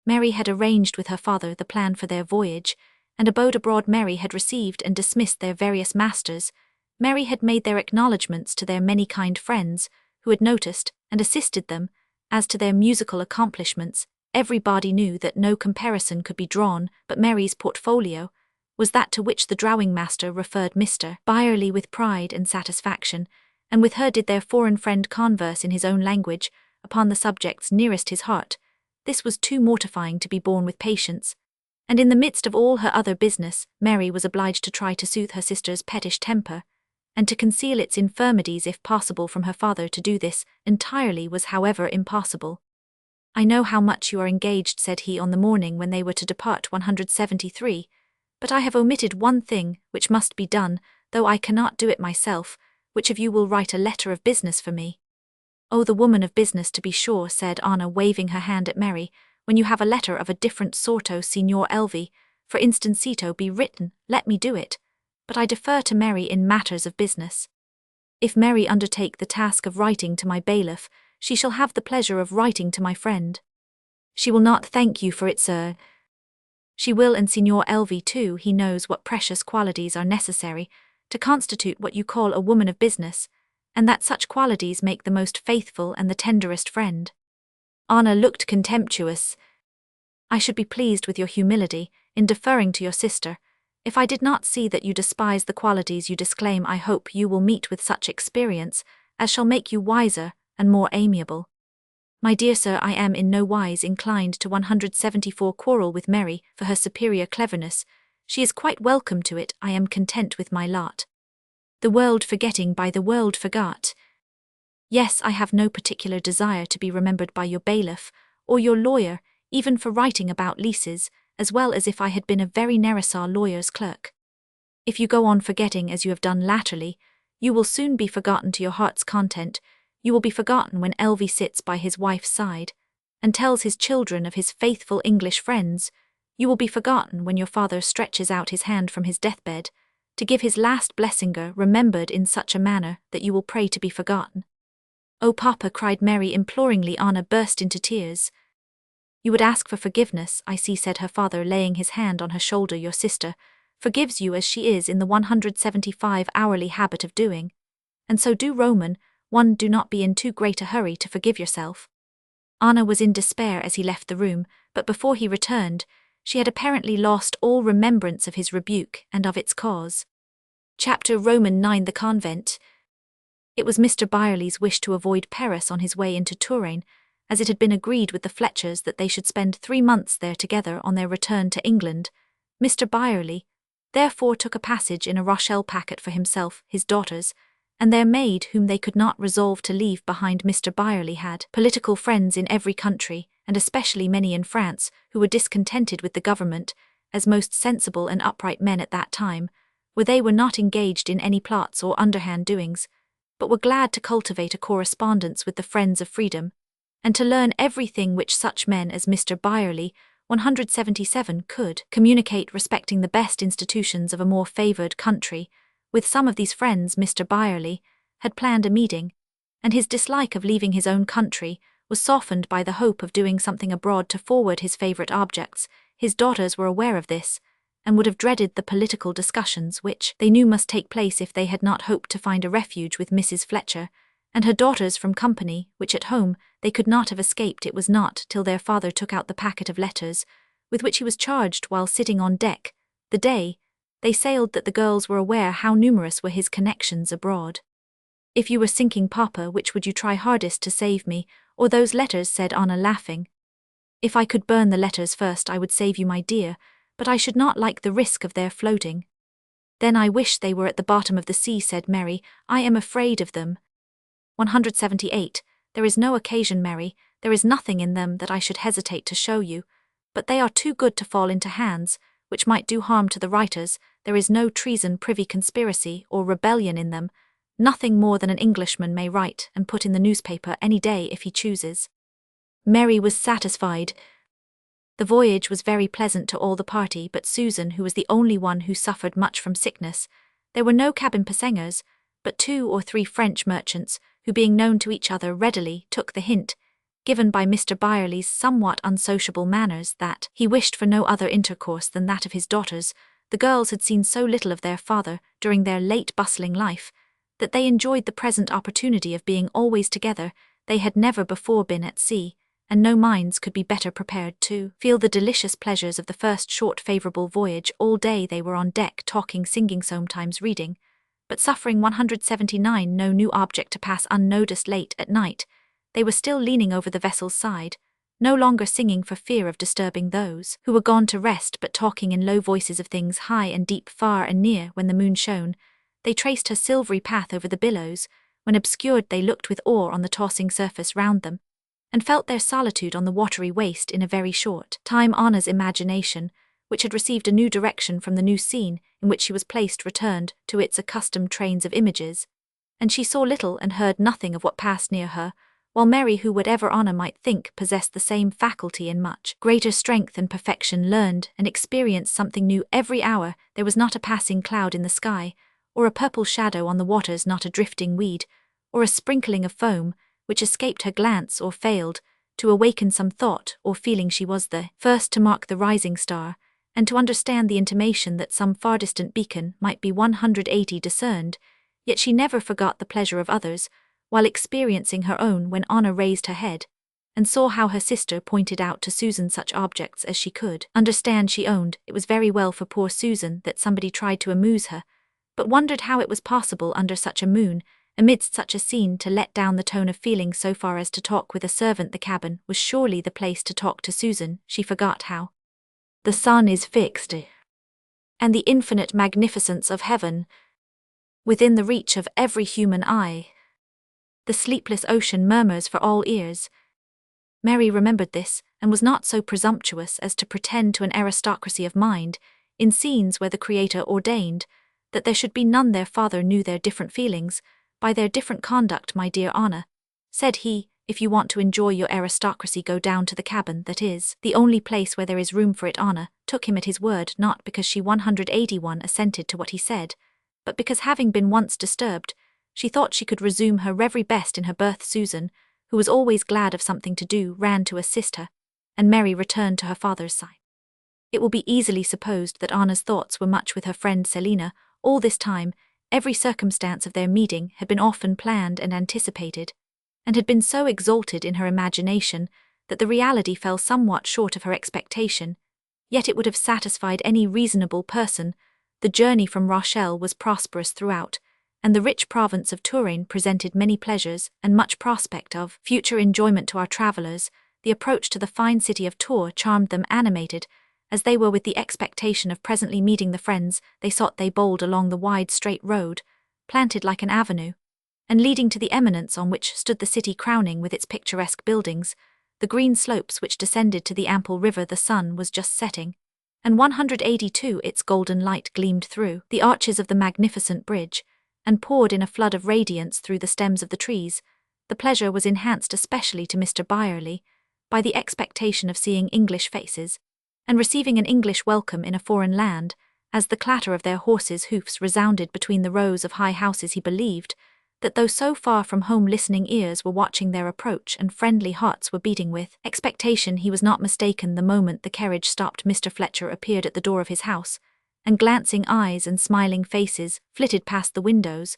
Mary had arranged with her father the plan for their voyage, and abode abroad. Mary had received and dismissed their various masters. Mary had made their acknowledgments to their many kind friends, who had noticed and assisted them. As to their musical accomplishments, everybody knew that no comparison could be drawn, but Mary's portfolio was that to which the drawing master referred Mr. Byerley with pride and satisfaction, and with her did their foreign friend converse in his own language upon the subjects nearest his heart. This was too mortifying to be borne with patience, and in the midst of all her other business, Mary was obliged to try to soothe her sister's pettish temper, and to conceal its infirmities if possible from her father. To do this entirely was, however, impossible. "I know how much you are engaged," said he on the morning when they were to depart. 173, "but I have omitted one thing which must be done, though I cannot do it myself. Which of you will write a letter of business for me?" "Oh, the woman of business, to be sure," said Anna, waving her hand at Mary. "When you have a letter of a different sorto, Signor Elvi, for instancito, be written, let me do it. But I defer to Mary in matters of business. If Mary undertake the task of writing to my bailiff, she shall have the pleasure of writing to my friend." "She will not thank you for it, sir." "She will, and Signor Elvi too. He knows what precious qualities are necessary to constitute what you call a woman of business, and that such qualities make the most faithful and the tenderest friend." Anna looked contemptuous. "I should be pleased with your humility in deferring to your sister. If I did not see that you despise the qualities you disclaim, I hope you will meet with such experience as shall make you wiser and more amiable." "My dear sir, I am in no wise inclined to 174 quarrel with Mary for her superior cleverness. She is quite welcome to it. I am content with my lot. The world forgetting by the world forgot. Yes, I have no particular desire to be remembered by your bailiff or your lawyer, even for writing about leases, as well as if I had been a very Nassau lawyer's clerk. If you go on forgetting as you have done latterly, you will soon be forgotten to your heart's content. You will be forgotten when Elvi sits by his wife's side and tells his children of his faithful English friends. You will be forgotten when your father stretches out his hand from his deathbed to give his last blessing, remembered in such a manner that you will pray to be forgotten." "Oh, Papa," cried Mary imploringly. Anna burst into tears. "You would ask for forgiveness, I see," said her father, laying his hand on her shoulder. "Your sister forgives you as she is in the 175 hourly habit of doing. And so do Roman. One, do not be in too great a hurry to forgive yourself." Anna was in despair as he left the room, but before he returned, she had apparently lost all remembrance of his rebuke and of its cause. Chapter Roman 9. The convent. It was Mr. Byerley's wish to avoid Paris on his way into Touraine, as it had been agreed with the Fletchers that they should spend 3 months there together on their return to England. Mr. Byerley therefore took a passage in a Rochelle packet for himself, his daughters, and their maid, whom they could not resolve to leave behind. Mr. Byerley had political friends in every country, and especially many in France, who were discontented with the government, as most sensible and upright men at that time, where they were not engaged in any plots or underhand doings, but were glad to cultivate a correspondence with the friends of freedom, and to learn everything which such men as Mr. Byerley, 177, could communicate respecting the best institutions of a more favoured country. With some of these friends Mr. Byerley had planned a meeting, and his dislike of leaving his own country was softened by the hope of doing something abroad to forward his favourite objects. His daughters were aware of this, and would have dreaded the political discussions which they knew must take place if they had not hoped to find a refuge with Mrs. Fletcher and her daughters from company, which at home they could not have escaped. It was not till their father took out the packet of letters with which he was charged while sitting on deck the day they sailed that the girls were aware how numerous were his connections abroad. "If you were sinking, Papa, which would you try hardest to save me, or those letters?" said Anna, laughing. "If I could burn the letters first, I would save you, my dear, but I should not like the risk of their floating." "Then I wish they were at the bottom of the sea," said Mary. "I am afraid of them." 178. "There is no occasion, Mary. There is nothing in them that I should hesitate to show you, but they are too good to fall into hands which might do harm to the writers. There is no treason, privy conspiracy, or rebellion in them, nothing more than an Englishman may write and put in the newspaper any day if he chooses." Mary was satisfied. The voyage was very pleasant to all the party but Susan, who was the only one who suffered much from sickness. There were no cabin passengers, but 2 or 3 French merchants, who being known to each other readily took the hint, given by Mr. Byerley's somewhat unsociable manners, that he wished for no other intercourse than that of his daughters. The girls had seen so little of their father during their late bustling life, that they enjoyed the present opportunity of being always together. They had never before been at sea, and no minds could be better prepared to feel the delicious pleasures of the first short favourable voyage. All day they were on deck, talking, singing, sometimes reading, but suffering 179 no new object to pass unnoticed. Late at night, they were still leaning over the vessel's side, no longer singing for fear of disturbing those who were gone to rest, but talking in low voices of things high and deep, far and near. When the moon shone, they traced her silvery path over the billows. When obscured, they looked with awe on the tossing surface round them, and felt their solitude on the watery waste. In a very short time Anna's imagination, which had received a new direction from the new scene in which she was placed, returned to its accustomed trains of images, and she saw little and heard nothing of what passed near her, while Mary, who, whatever Anna might think, possessed the same faculty in much greater strength and perfection, learned and experienced something new every hour. There was not a passing cloud in the sky, or a purple shadow on the waters, not a drifting weed, or a sprinkling of foam, which escaped her glance or failed to awaken some thought or feeling. She was the first to mark the rising star, and to understand the intimation that some far distant beacon might be 180 discerned, yet she never forgot the pleasure of others, while experiencing her own. When Anna raised her head, and saw how her sister pointed out to Susan such objects as she could understand, she owned it was very well for poor Susan that somebody tried to amuse her, but wondered how it was possible under such a moon, amidst such a scene, to let down the tone of feeling so far as to talk with a servant. The cabin was surely the place to talk to Susan. She forgot how the sun is fixed, and the infinite magnificence of heaven within the reach of every human eye. The sleepless ocean murmurs for all ears. Mary remembered this, and was not so presumptuous as to pretend to an aristocracy of mind, in scenes where the Creator ordained that there should be none. Their father knew their different feelings by their different conduct. My dear Anna, said he, if you want to enjoy your aristocracy, go down to the cabin. That is the only place where there is room for it. Anna took him at his word, not because she 181 assented to what he said, but because, having been once disturbed, she thought she could resume her very best in her berth. Susan, who was always glad of something to do, ran to assist her, and Mary returned to her father's side. It will be easily supposed that Anna's thoughts were much with her friend Selina. All this time, every circumstance of their meeting had been often planned and anticipated, and had been so exalted in her imagination that the reality fell somewhat short of her expectation, yet it would have satisfied any reasonable person. The journey from Rochelle was prosperous throughout, and the rich province of Touraine presented many pleasures and much prospect of future enjoyment to our travellers. The approach to the fine city of Tours charmed them. Animated as they were with the expectation of presently meeting the friends they sought, they bowled along the wide straight road, planted like an avenue, and leading to the eminence on which stood the city, crowning with its picturesque buildings the green slopes which descended to the ample river. The sun was just setting, and 182 its golden light gleamed through the arches of the magnificent bridge, and poured in a flood of radiance through the stems of the trees. The pleasure was enhanced, especially to Mr. Byerley, by the expectation of seeing English faces, and receiving an English welcome in a foreign land. As the clatter of their horses' hoofs resounded between the rows of high houses, he believed that though so far from home, listening ears were watching their approach, and friendly hearts were beating with expectation. He was not mistaken. The moment the carriage stopped, Mr. Fletcher appeared at the door of his house, and glancing eyes and smiling faces flitted past the windows.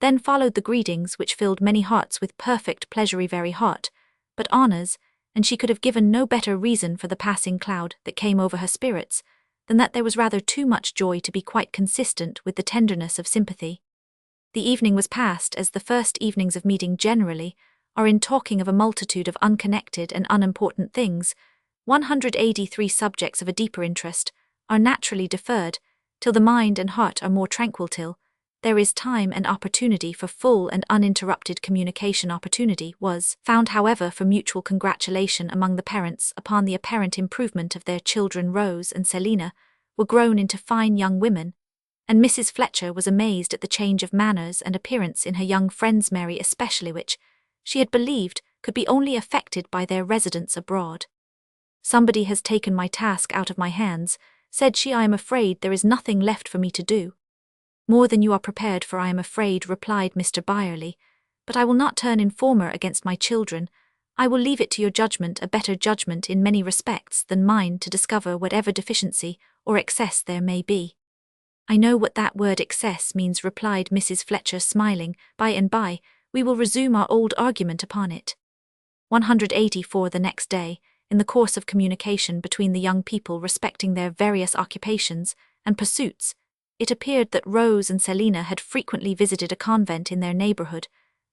Then followed the greetings which filled many hearts with perfect pleasure, very hot, but Anna's, and she could have given no better reason for the passing cloud that came over her spirits than that there was rather too much joy to be quite consistent with the tenderness of sympathy. The evening was passed as the first evenings of meeting generally are, in talking of a multitude of unconnected and unimportant things. 183 subjects of a deeper interest are naturally deferred till the mind and heart are more tranquil, till there is time and opportunity for full and uninterrupted communication. Opportunity was found, however, for mutual congratulation among the parents upon the apparent improvement of their children. Rose and Selina were grown into fine young women, and Mrs. Fletcher was amazed at the change of manners and appearance in her young friends, Mary especially, which she had believed could be only effected by their residence abroad. "Somebody has taken my task out of my hands," said she. "I am afraid there is nothing left for me to do." "More than you are prepared for, I am afraid," replied Mr. Byerley, "but I will not turn informer against my children. I will leave it to your judgment, a better judgment in many respects than mine, to discover whatever deficiency or excess there may be." I know what that word excess means, replied Mrs. Fletcher, smiling. By and by, we will resume our old argument upon it. 184. The next day, in the course of communication between the young people respecting their various occupations and pursuits, it appeared that Rose and Selina had frequently visited a convent in their neighbourhood,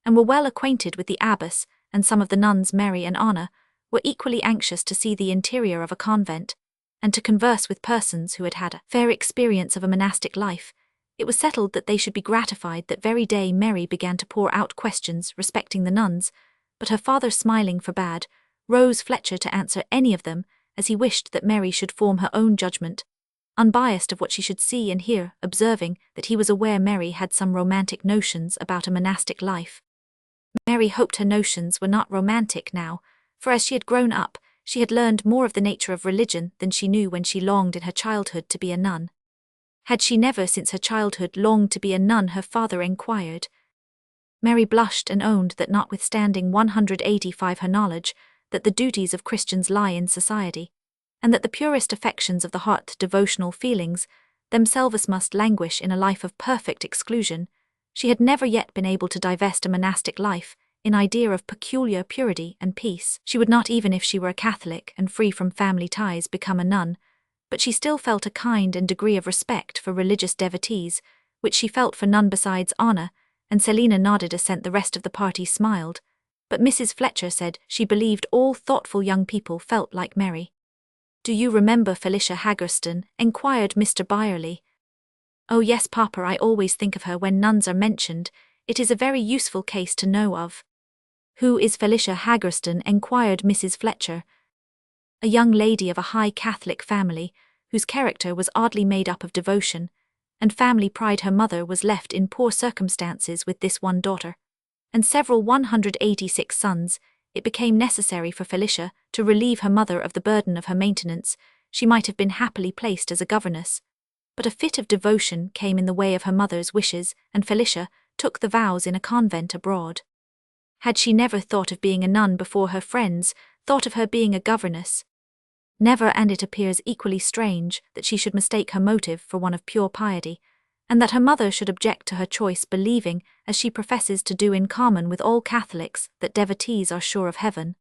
and were well acquainted with the abbess, and some of the nuns, Mary and Anna, were equally anxious to see the interior of a convent, and to converse with persons who had had a fair experience of a monastic life. It was settled that they should be gratified. That very day Mary began to pour out questions respecting the nuns, but her father smiling forbade Rose Fletcher to answer any of them, as he wished that Mary should form her own judgment, unbiased of what she should see and hear, observing that he was aware Mary had some romantic notions about a monastic life. Mary hoped her notions were not romantic now, for as she had grown up, she had learned more of the nature of religion than she knew when she longed in her childhood to be a nun. Had she never since her childhood longed to be a nun, her father enquired. Mary blushed and owned that notwithstanding 185 her knowledge, that the duties of Christians lie in society, and that the purest affections of the heart, devotional feelings, themselves must languish in a life of perfect exclusion, she had never yet been able to divest a monastic life, in idea of peculiar purity and peace. She would not, even if she were a Catholic and free from family ties, become a nun, but she still felt a kind and degree of respect for religious devotees, which she felt for none besides Anna, and Selina nodded assent. The rest of the party smiled, but Mrs. Fletcher said she believed all thoughtful young people felt like Mary. "Do you remember Felicia Haggerston?" enquired Mr. Byerley. "Oh yes, Papa, I always think of her when nuns are mentioned. It is a very useful case to know of." "Who is Felicia Haggerston?" enquired Mrs. Fletcher. "A young lady of a high Catholic family, whose character was oddly made up of devotion and family pride. Her mother was left in poor circumstances with this one daughter, and several 186 sons. It became necessary for Felicia to relieve her mother of the burden of her maintenance. She might have been happily placed as a governess, but a fit of devotion came in the way of her mother's wishes, and Felicia took the vows in a convent abroad. Had she never thought of being a nun before her friends thought of her being a governess? Never, and it appears equally strange that she should mistake her motive for one of pure piety, and that her mother should object to her choice, believing, as she professes to do in common with all Catholics, that devotees are sure of heaven.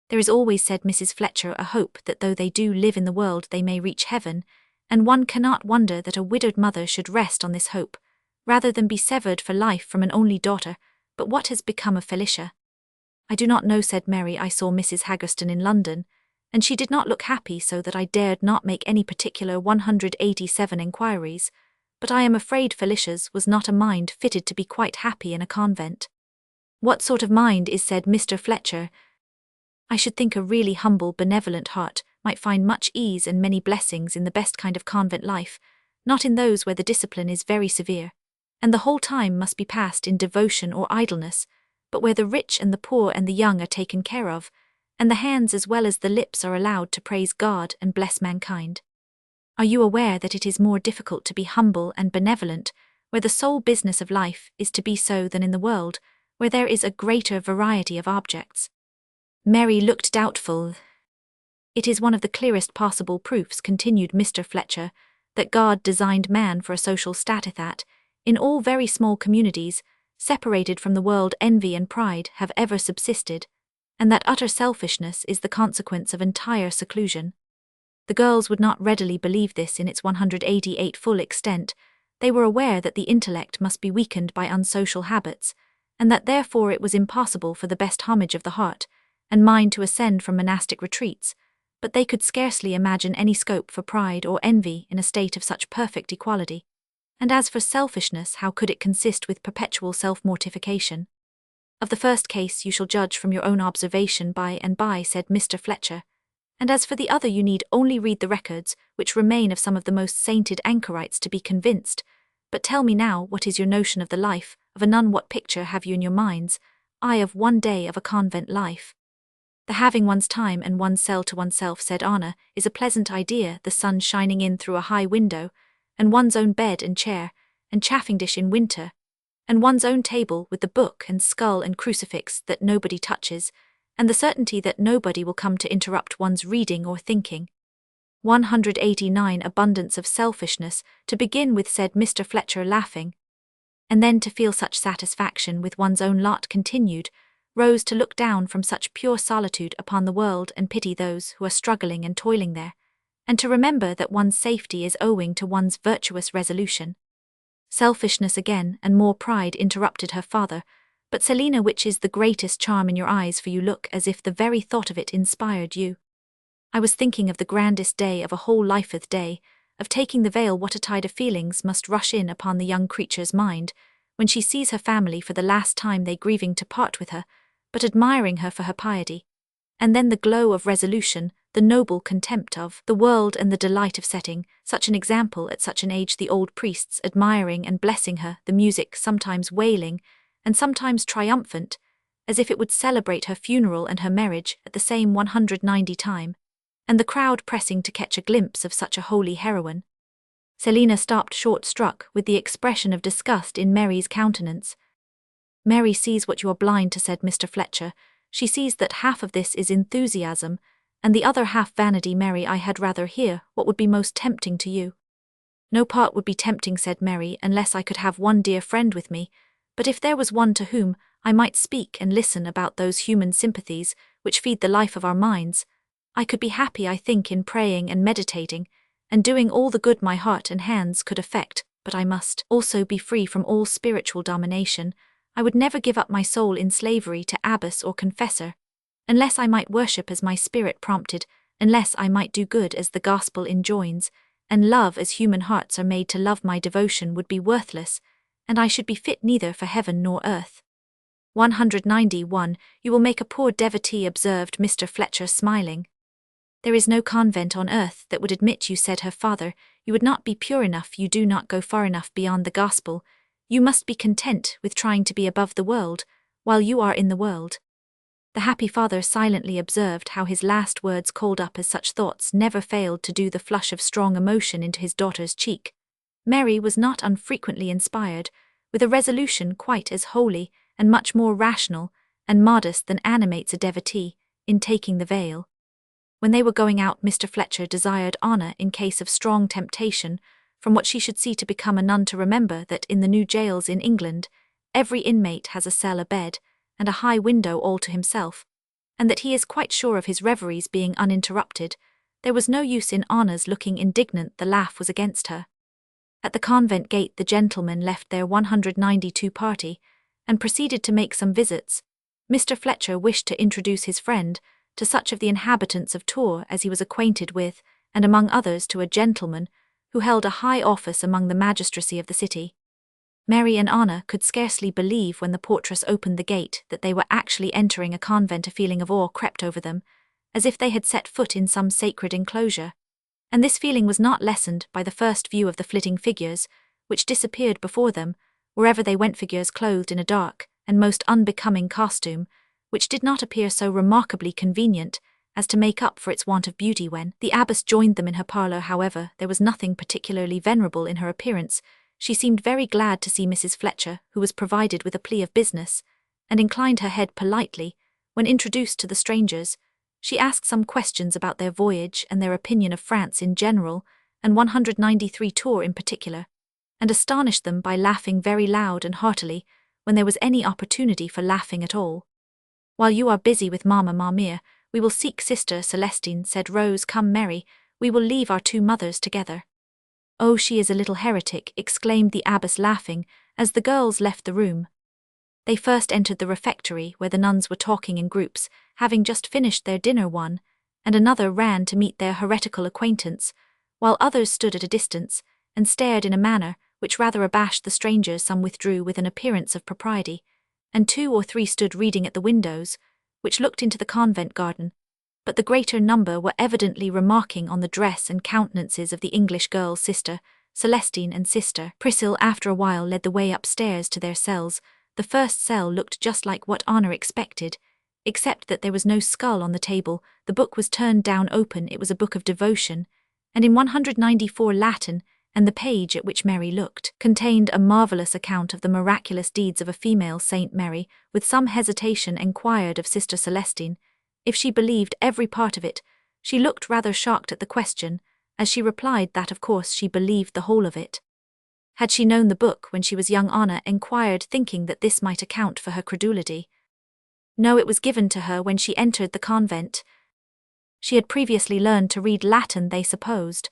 There is always, said Mrs. Fletcher, a hope that though they do live in the world they may reach heaven, and one cannot wonder that a widowed mother should rest on this hope, rather than be severed for life from an only daughter. But what has become of Felicia? I do not know, said Mary. I saw Mrs. Haggerston in London, and she did not look happy, so that I dared not make any particular 187 inquiries, but I am afraid Felicia's was not a mind fitted to be quite happy in a convent. What sort of mind is, said Mr. Fletcher? I should think a really humble, benevolent heart might find much ease and many blessings in the best kind of convent life, not in those where the discipline is very severe, and the whole time must be passed in devotion or idleness, but where the rich and the poor and the young are taken care of, and the hands as well as the lips are allowed to praise God and bless mankind. Are you aware that it is more difficult to be humble and benevolent, where the sole business of life is to be so, than in the world, where there is a greater variety of objects? Mary looked doubtful. It is one of the clearest possible proofs, continued Mr. Fletcher, that God designed man for a social status that, in all very small communities, separated from the world, envy and pride have ever subsisted, and that utter selfishness is the consequence of entire seclusion. The girls would not readily believe this in its 188 full extent. They were aware that the intellect must be weakened by unsocial habits, and that therefore it was impossible for the best homage of the heart and mind to ascend from monastic retreats, but they could scarcely imagine any scope for pride or envy in a state of such perfect equality. And as for selfishness, how could it consist with perpetual self-mortification? Of the first case you shall judge from your own observation by and by, said Mr. Fletcher, and as for the other you need only read the records which remain of some of the most sainted anchorites to be convinced. But tell me now, what is your notion of the life of a nun? What picture have you in your minds? I of one day of a convent life. The having one's time and one's cell to oneself, said Anna, is a pleasant idea, the sun shining in through a high window, and one's own bed and chair, and chafing dish in winter, and one's own table with the book and skull and crucifix that nobody touches, and the certainty that nobody will come to interrupt one's reading or thinking. 189 Abundance of selfishness, to begin with, said Mr. Fletcher, laughing. And then to feel such satisfaction with one's own lot, continued Rose, to look down from such pure solitude upon the world and pity those who are struggling and toiling there, and to remember that one's safety is owing to one's virtuous resolution. Selfishness again, and more pride, interrupted her father. But Selina, which is the greatest charm in your eyes, for you look as if the very thought of it inspired you? I was thinking of the grandest day of a whole lifeth day, of taking the veil. What a tide of feelings must rush in upon the young creature's mind, when she sees her family for the last time, they grieving to part with her, but admiring her for her piety. And then the glow of resolution, the noble contempt of the world, and the delight of setting such an example at such an age, the old priests admiring and blessing her, the music sometimes wailing, and sometimes triumphant, as if it would celebrate her funeral and her marriage at the same 190 time, and the crowd pressing to catch a glimpse of such a holy heroine. Selina stopped short, struck with the expression of disgust in Mary's countenance. Mary sees what you are blind to, said Mr. Fletcher. She sees that half of this is enthusiasm, and the other half vanity. Mary, I had rather hear what would be most tempting to you. No part would be tempting, said Mary, unless I could have one dear friend with me, but if there was one to whom I might speak and listen about those human sympathies which feed the life of our minds, I could be happy, I think, in praying and meditating, and doing all the good my heart and hands could effect. But I must also be free from all spiritual domination. I would never give up my soul in slavery to abbess or confessor, unless I might worship as my spirit prompted, unless I might do good as the gospel enjoins, and love as human hearts are made to love. My devotion would be worthless, and I should be fit neither for heaven nor earth. 191 You will make a poor devotee, observed Mr. Fletcher, smiling. There is no convent on earth that would admit you, said her father. You would not be pure enough, you do not go far enough beyond the gospel. You must be content with trying to be above the world, while you are in the world. The happy father silently observed how his last words, called up as such thoughts, never failed to do the flush of strong emotion into his daughter's cheek. Mary was not unfrequently inspired with a resolution quite as holy and much more rational and modest than animates a devotee in taking the veil. When they were going out, Mr. Fletcher desired Anna, in case of strong temptation, from what she should see to become a nun, to remember that in the new jails in England, every inmate has a cell, a bed, and a high window all to himself, and that he is quite sure of his reveries being uninterrupted. There was no use in Anna's looking indignant, the laugh was against her. At the convent gate the gentlemen left their 192 party, and proceeded to make some visits. Mr. Fletcher wished to introduce his friend to such of the inhabitants of Tours as he was acquainted with, and among others to a gentleman who held a high office among the magistracy of the city. Mary and Anna could scarcely believe when the portress opened the gate that they were actually entering a convent. A feeling of awe crept over them, as if they had set foot in some sacred enclosure, and this feeling was not lessened by the first view of the flitting figures, which disappeared before them, wherever they went, figures clothed in a dark and most unbecoming costume, which did not appear so remarkably convenient as to make up for its want of beauty. When the abbess joined them in her parlour, however, there was nothing particularly venerable in her appearance. She seemed very glad to see Mrs. Fletcher, who was provided with a plea of business, and inclined her head politely. When introduced to the strangers, she asked some questions about their voyage and their opinion of France in general, and 193 Tours in particular, and astonished them by laughing very loud and heartily when there was any opportunity for laughing at all. While you are busy with Mamma, we will seek Sister Celestine, said Rose. Come, Mary, we will leave our two mothers together. Oh, she is a little heretic, exclaimed the abbess, laughing, as the girls left the room. They first entered the refectory, where the nuns were talking in groups, having just finished their dinner. One and another ran to meet their heretical acquaintance, while others stood at a distance and stared in a manner which rather abashed the strangers. Some withdrew with an appearance of propriety, and 2 or 3 stood reading at the windows, which looked into the convent garden, but the greater number were evidently remarking on the dress and countenances of the English girls, Sister Celestine and Sister Priscilla. After a while led the way upstairs to their cells. The first cell looked just like what Anna expected, except that there was no skull on the table. The book was turned down open. It was a book of devotion, and in 194 Latin, and the page at which Mary looked contained a marvellous account of the miraculous deeds of a female saint. Mary, with some hesitation, enquired of Sister Celestine if she believed every part of it. She looked rather shocked at the question, as she replied that of course she believed the whole of it. Had she known the book when she was young, Anna inquired, thinking that this might account for her credulity. No, it was given to her when she entered the convent. She had previously learned to read Latin, they supposed.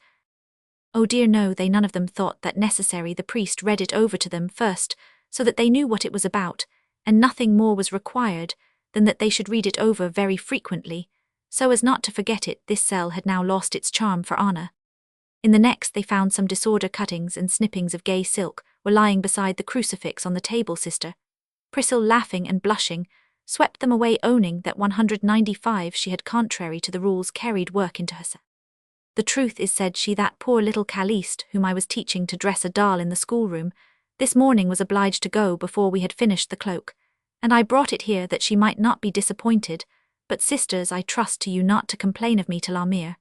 Oh dear no, they none of them thought that necessary. The priest read it over to them first, so that they knew what it was about, and nothing more was required than that they should read it over very frequently, so as not to forget it. This cell had now lost its charm for Anna. In the next they found some disorder. Cuttings and snippings of gay silk were lying beside the crucifix on the table. Sister Priscilla, laughing and blushing, swept them away, owning that 195 she had, contrary to the rules, carried work into her cell. The truth is, said she, that poor little Caliste, whom I was teaching to dress a doll in the schoolroom, this morning was obliged to go before we had finished the cloak, and I brought it here that she might not be disappointed. But sisters, I trust to you not to complain of me to Lamire.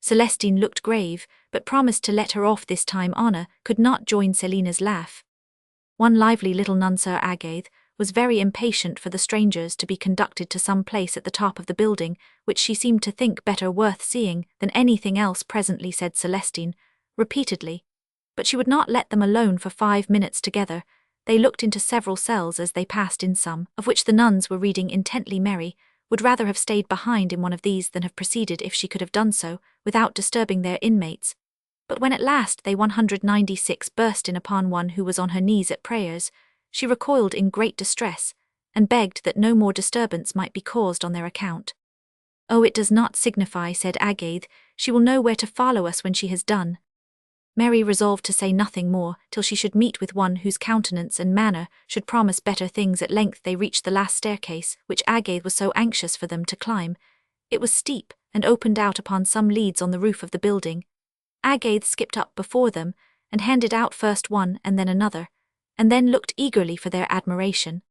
Celestine looked grave, but promised to let her off this time. Anna could not join Selina's laugh. One lively little nun, Sir Agathé, was very impatient for the strangers to be conducted to some place at the top of the building, which she seemed to think better worth seeing than anything else. Presently, said Celestine, repeatedly, but she would not let them alone for 5 minutes together. They looked into several cells as they passed in, some of which the nuns were reading intently. Mary would rather have stayed behind in one of these than have proceeded, if she could have done so, without disturbing their inmates. But when at last they 196 burst in upon one who was on her knees at prayers, she recoiled in great distress, and begged that no more disturbance might be caused on their account. Oh, it does not signify, said Agathé, she will know where to follow us when she has done. Mary resolved to say nothing more till she should meet with one whose countenance and manner should promise better things. At length they reached the last staircase, which Agathé was so anxious for them to climb. It was steep, and opened out upon some leads on the roof of the building. Agathé skipped up before them, and handed out first one and then another, and then looked eagerly for their admiration.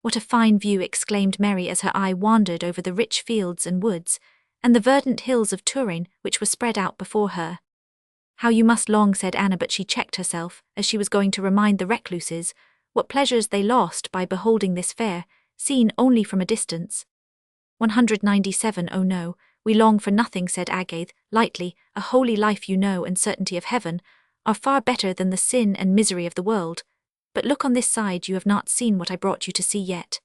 What a fine view, exclaimed Mary as her eye wandered over the rich fields and woods, and the verdant hills of Touraine which were spread out before her. How you must long, said Anna, but she checked herself, as she was going to remind the recluses what pleasures they lost by beholding this fair, seen only from a distance. 197 Oh no, we long for nothing, said Agathé, lightly. A holy life, you know, and certainty of heaven, are far better than the sin and misery of the world. But look on this side, you have not seen what I brought you to see yet.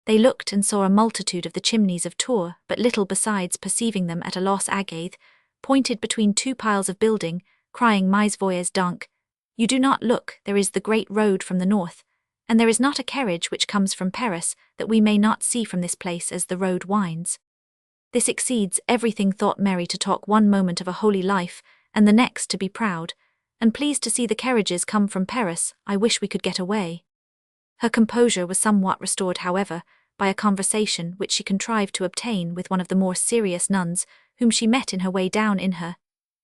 They looked and saw a multitude of the chimneys of Tours, but little besides. Perceiving them at a loss, Agathé pointed between two piles of building, crying, Mais voyez donc, you do not look, there is the great road from the north, and there is not a carriage which comes from Paris that we may not see from this place as the road winds. This exceeds everything, thought Mary, to talk one moment of a holy life, and the next to be proud, and pleased to see the carriages come from Paris. I wish we could get away. Her composure was somewhat restored, however, by a conversation which she contrived to obtain with one of the more serious nuns, whom she met in her way down. In her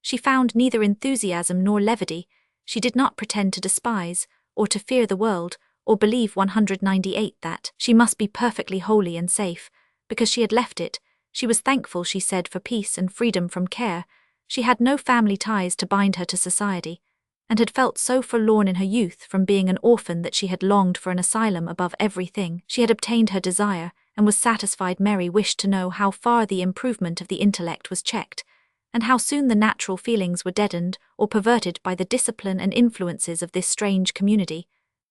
she found neither enthusiasm nor levity. She did not pretend to despise, or to fear the world, or believe 198 that she must be perfectly holy and safe, because she had left it. She was thankful, she said, for peace and freedom from care. She had no family ties to bind her to society, and had felt so forlorn in her youth from being an orphan that she had longed for an asylum above everything. She had obtained her desire, and was satisfied. Mary wished to know how far the improvement of the intellect was checked, and how soon the natural feelings were deadened or perverted by the discipline and influences of this strange community.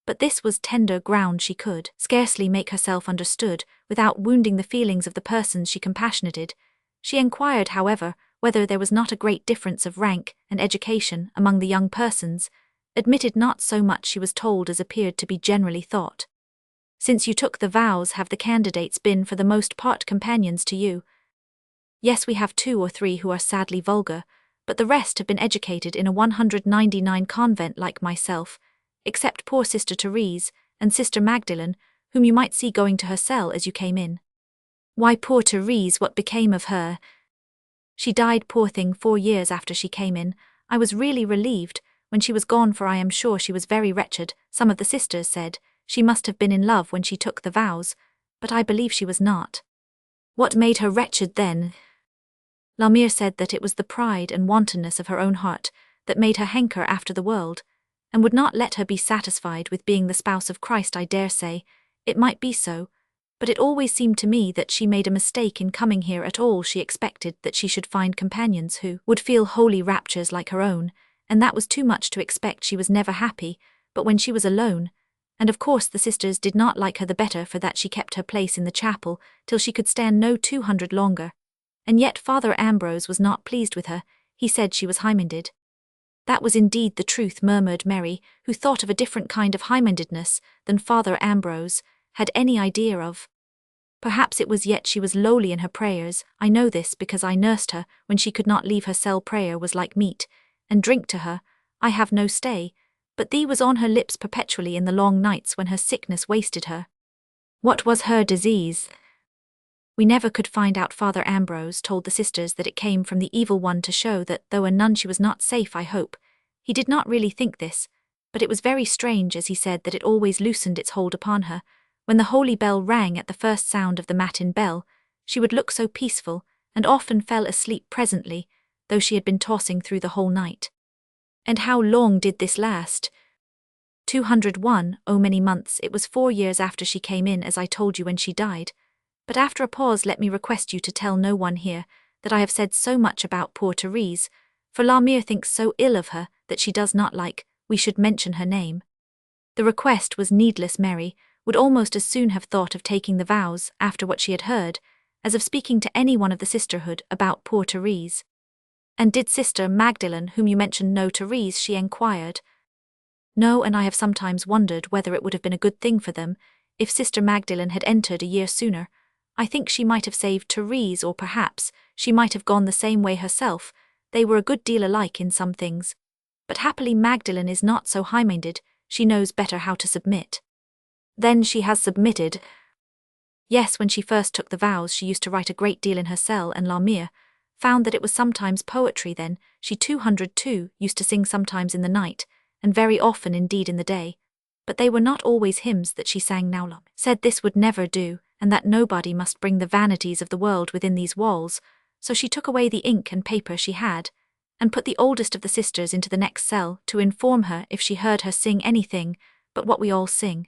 But this was tender ground. She could scarcely make herself understood without wounding the feelings of the persons she compassionated. She inquired, however, whether there was not a great difference of rank and education among the young persons, admitted not so much, she was told, as appeared to be generally thought. Since you took the vows, have the candidates been for the most part companions to you? Yes, we have 2 or 3 who are sadly vulgar, but the rest have been educated in a 199 convent like myself, except poor Sister Therese and Sister Magdalene, whom you might see going to her cell as you came in. Why, poor Therese, what became of her? She died, poor thing, 4 years after she came in. I was really relieved when she was gone, for I am sure she was very wretched. Some of the sisters said she must have been in love when she took the vows, but I believe she was not. What made her wretched then? Lamire said that it was the pride and wantonness of her own heart that made her hanker after the world, and would not let her be satisfied with being the spouse of Christ. I dare say it might be so, But it always seemed to me that she made a mistake in coming here at all. She expected that she should find companions who would feel holy raptures like her own, and that was too much to expect. She was never happy, but when she was alone, and of course the sisters did not like her the better for that. She kept her place in the chapel till she could stand no 200 longer. And yet Father Ambrose was not pleased with her. He said she was high-minded. That was indeed the truth, murmured Mary, who thought of a different kind of high-mindedness than Father Ambrose had any idea of. Perhaps it was, yet she was lowly in her prayers. I know this because I nursed her when she could not leave her cell. Prayer was like meat and drink to her. I have no stay, but thee was on her lips perpetually in the long nights when her sickness wasted her. What was her disease? We never could find out. Father Ambrose told the sisters that it came from the evil one, to show that though a nun she was not safe. I hope he did not really think this, but it was very strange, as he said, that it always loosened its hold upon her. When the holy bell rang at the first sound of the matin bell, she would look so peaceful, and often fell asleep presently, though she had been tossing through the whole night. And how long did this last? 201, oh many months. It was 4 years after she came in, as I told you, when she died. But after a pause, let me request you to tell no one here that I have said so much about poor Therese, for Lamire thinks so ill of her that she does not like we should mention her name. The request was needless. Mary would almost as soon have thought of taking the vows after what she had heard, as of speaking to any one of the sisterhood about poor Therese. And did Sister Magdalene, whom you mentioned, know Therese? She enquired. No, and I have sometimes wondered whether it would have been a good thing for them if Sister Magdalene had entered a year sooner. I think she might have saved Therese, or perhaps she might have gone the same way herself. They were a good deal alike in some things. But happily Magdalene is not so high-minded. She knows better how to submit. Then she has submitted. Yes, when she first took the vows she used to write a great deal in her cell, and Lamire found that it was sometimes poetry. Then she 202 used to sing sometimes in the night, and very often indeed in the day. But they were not always hymns that she sang. Now Lamire said this would never do, and that nobody must bring the vanities of the world within these walls, so she took away the ink and paper she had, and put the oldest of the sisters into the next cell to inform her if she heard her sing anything but what we all sing.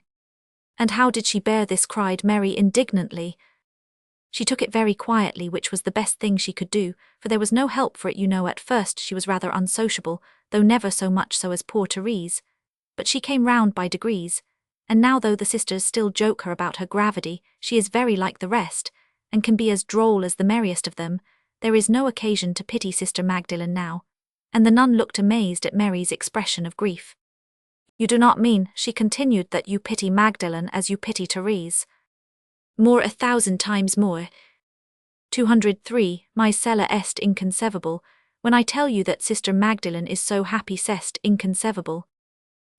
And how did she bear this? Cried Mary indignantly. She took it very quietly, which was the best thing she could do, for there was no help for it. You know, at first she was rather unsociable, though never so much so as poor Therese, but she came round by degrees, and now, though the sisters still joke her about her gravity, she is very like the rest, and can be as droll as the merriest of them. There is no occasion to pity Sister Magdalene now. And the nun looked amazed at Mary's expression of grief. You do not mean, she continued, that you pity Magdalene as you pity Therese? More, 1,000 times more. 203, my cella est inconceivable, when I tell you that Sister Magdalene is so happy. Cest inconceivable.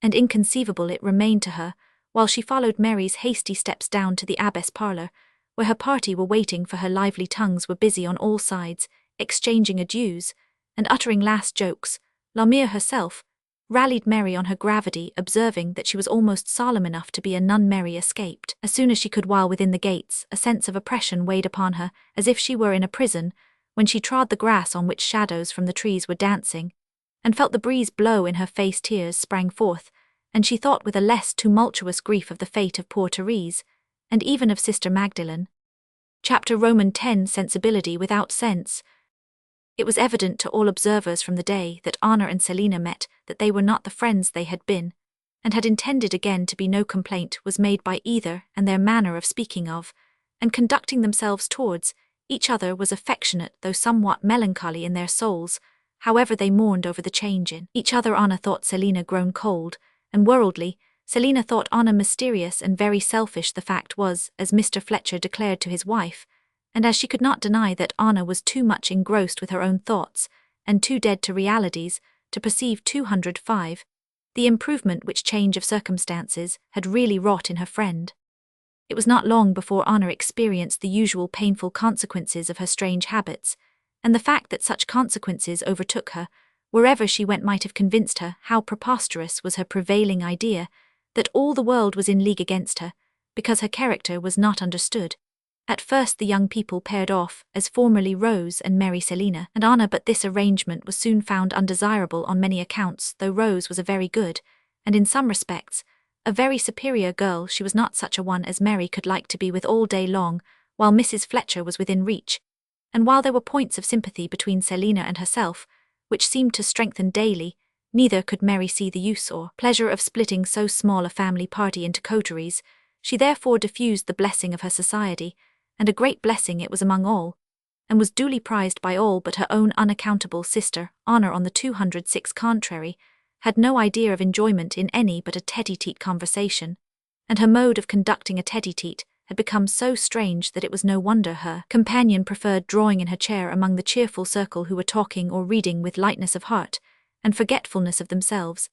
And inconceivable it remained to her, while she followed Mary's hasty steps down to the abbess' parlour, where her party were waiting for her. Lively tongues were busy on all sides, exchanging adieus, and uttering last jokes. Lamire herself rallied Mary on her gravity, observing that she was almost solemn enough to be a nun. Mary escaped as soon as she could. While within the gates, a sense of oppression weighed upon her, as if she were in a prison, when she trod the grass on which shadows from the trees were dancing, and felt the breeze blow in her face. Tears sprang forth, and she thought with a less tumultuous grief of the fate of poor Therese, and even of Sister Magdalene. Chapter Roman 10, Sensibility without sense. It was evident to all observers from the day that Anna and Selina met that they were not the friends they had been, and had intended. Again, to be no complaint was made by either, and their manner of speaking of, and conducting themselves towards, each other was affectionate, though somewhat melancholy in their souls. However, they mourned over the change in each other. Anna thought Selina grown cold and worldly. Selina thought Anna mysterious and very selfish. The fact was, as Mr. Fletcher declared to his wife, and as she could not deny, that Anna was too much engrossed with her own thoughts, and too dead to realities, to perceive 205, the improvement which change of circumstances had really wrought in her friend. It was not long before Anna experienced the usual painful consequences of her strange habits, and the fact that such consequences overtook her wherever she went might have convinced her how preposterous was her prevailing idea that all the world was in league against her, because her character was not understood. At first the young people paired off, as formerly Rose and Mary Selina and Anna, but this arrangement was soon found undesirable on many accounts. Though Rose was a very good, and in some respects, A very superior girl, she was not such a one as Mary could like to be with all day long, while Mrs. Fletcher was within reach. And while there were points of sympathy between Selina and herself, which seemed to strengthen daily, neither could Mary see the use or pleasure of splitting so small a family party into coteries. She therefore diffused the blessing of her society, and a great blessing it was among all, and was duly prized by all but her own unaccountable sister. Honour, on the 206 contrary, had no idea of enjoyment in any but a tete-a-tete conversation, and her mode of conducting a tete-a-tete had become so strange that it was no wonder her companion preferred drawing in her chair among the cheerful circle who were talking or reading with lightness of heart and forgetfulness of themselves.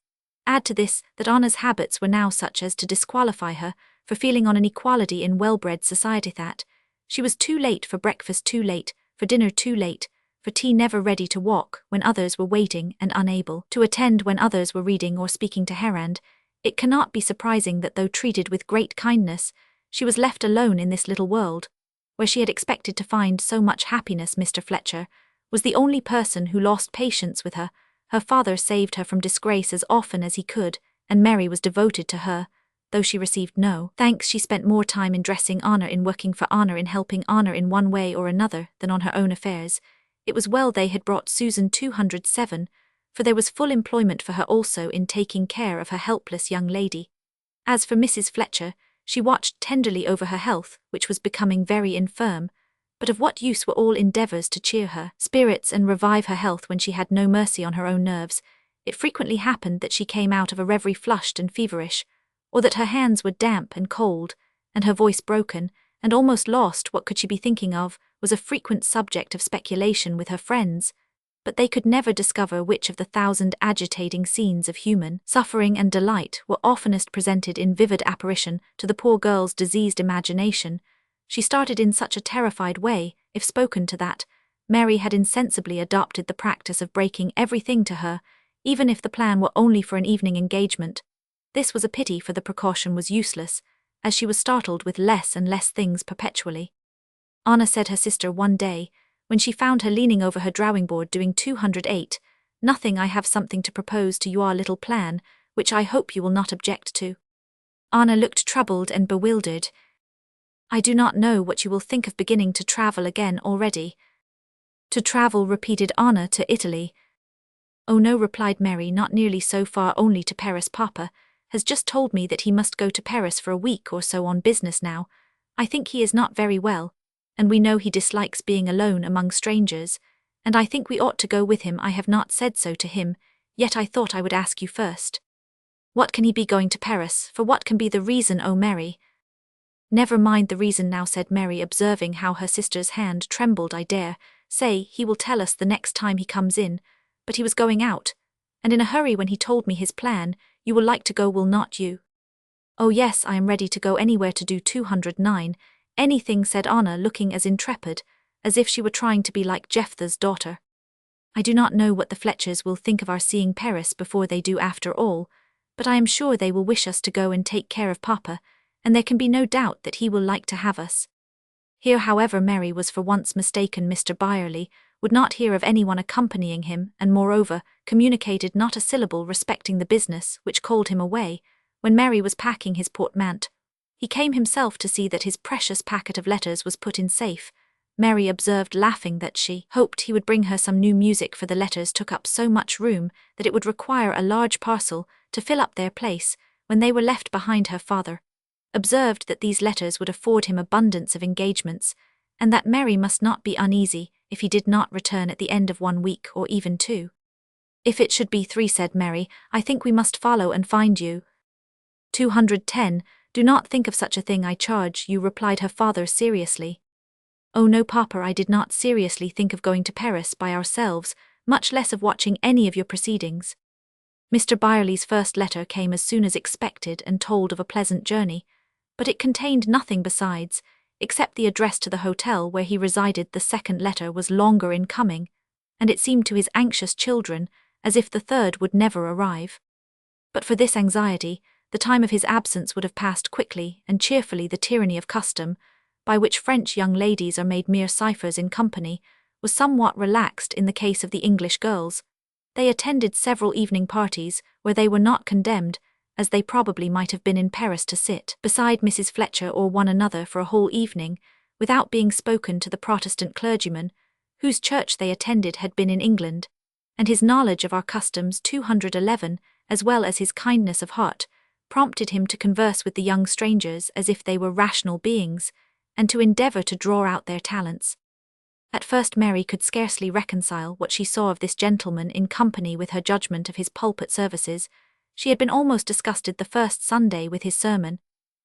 Add to this that Anna's habits were now such as to disqualify her for feeling on an equality in well-bred society, that she was too late for breakfast, too late for dinner, too late for tea, never ready to walk when others were waiting, and unable to attend when others were reading or speaking to her. And it cannot be surprising that, though treated with great kindness, she was left alone in this little world, where she had expected to find so much happiness. Mr. Fletcher was the only person who lost patience with her. Her father saved her from disgrace as often as he could, and Mary was devoted to her, though she received no thanks. She spent more time in dressing Anna, in working for Anna, in helping Anna in one way or another, than on her own affairs. It was well they had brought Susan 207, for there was full employment for her also in taking care of her helpless young lady. As for Mrs. Fletcher, she watched tenderly over her health, which was becoming very infirm, but of what use were all endeavours to cheer her spirits and revive her health when she had no mercy on her own nerves? It frequently happened that she came out of a reverie flushed and feverish, or that her hands were damp and cold, and her voice broken, and almost lost. What could she be thinking of was a frequent subject of speculation with her friends, but they could never discover which of the thousand agitating scenes of human suffering and delight were oftenest presented in vivid apparition to the poor girl's diseased imagination. She started in such a terrified way, if spoken to, that Mary had insensibly adopted the practice of breaking everything to her, even if the plan were only for an evening engagement. This was a pity, for the precaution was useless, as she was startled with less and less things perpetually. Anna said her sister one day, when she found her leaning over her drawing-board doing 208, "Nothing, I have something to propose to you, our little plan, which I hope you will not object to." Anna looked troubled and bewildered. "I do not know what you will think of beginning to travel again already." "To travel," repeated Anna, "to Italy?" "Oh no," replied Mary, "not nearly so far, only to Paris. Papa has just told me that he must go to Paris for a week or so on business now. I think he is not very well, and we know he dislikes being alone among strangers, and I think we ought to go with him. I have not said so to him, yet I thought I would ask you first." "What can he be going to Paris for? What can be the reason, oh Mary?" "Never mind the reason now," said Mary, observing how her sister's hand trembled. "I dare say he will tell us the next time he comes in, but he was going out, and in a hurry when he told me his plan. You will like to go, will not you?" "Oh yes, I am ready to go anywhere to do 209, anything," said Anna, looking as intrepid as if she were trying to be like Jephthah's daughter. "I do not know what the Fletchers will think of our seeing Paris before they do, after all, but I am sure they will wish us to go and take care of Papa, and there can be no doubt that he will like to have us." Here, however, Mary was for once mistaken. Mr. Byerley would not hear of anyone accompanying him, and moreover communicated not a syllable respecting the business which called him away. When Mary was packing his portmanteau, he came himself to see that his precious packet of letters was put in safe. Mary observed, laughing, that she hoped he would bring her some new music, for the letters took up so much room that it would require a large parcel to fill up their place when they were left behind. Her father observed that these letters would afford him abundance of engagements, and that Mary must not be uneasy if he did not return at the end of 1 week, or even 2. "If it should be 3, said Mary, "I think we must follow and find you." 210, "Do not think of such a thing, I charge you," replied her father seriously. "Oh no, Papa, I did not seriously think of going to Paris by ourselves, much less of watching any of your proceedings." Mr. Byerley's first letter came as soon as expected and told of a pleasant journey, but it contained nothing besides, except the address to the hotel where he resided. The second letter was longer in coming, and it seemed to his anxious children as if the third would never arrive. But for this anxiety, the time of his absence would have passed quickly and cheerfully. The tyranny of custom, by which French young ladies are made mere ciphers in company, was somewhat relaxed in the case of the English girls. They attended several evening parties where they were not condemned, as they probably might have been in Paris, to sit beside Mrs. Fletcher or one another for a whole evening, without being spoken to. The Protestant clergyman, whose church they attended, had been in England, and his knowledge of our customs 211, as well as his kindness of heart, prompted him to converse with the young strangers as if they were rational beings, and to endeavour to draw out their talents. At first Mary could scarcely reconcile what she saw of this gentleman in company with her judgment of his pulpit services. She had been almost disgusted the first Sunday with his sermon,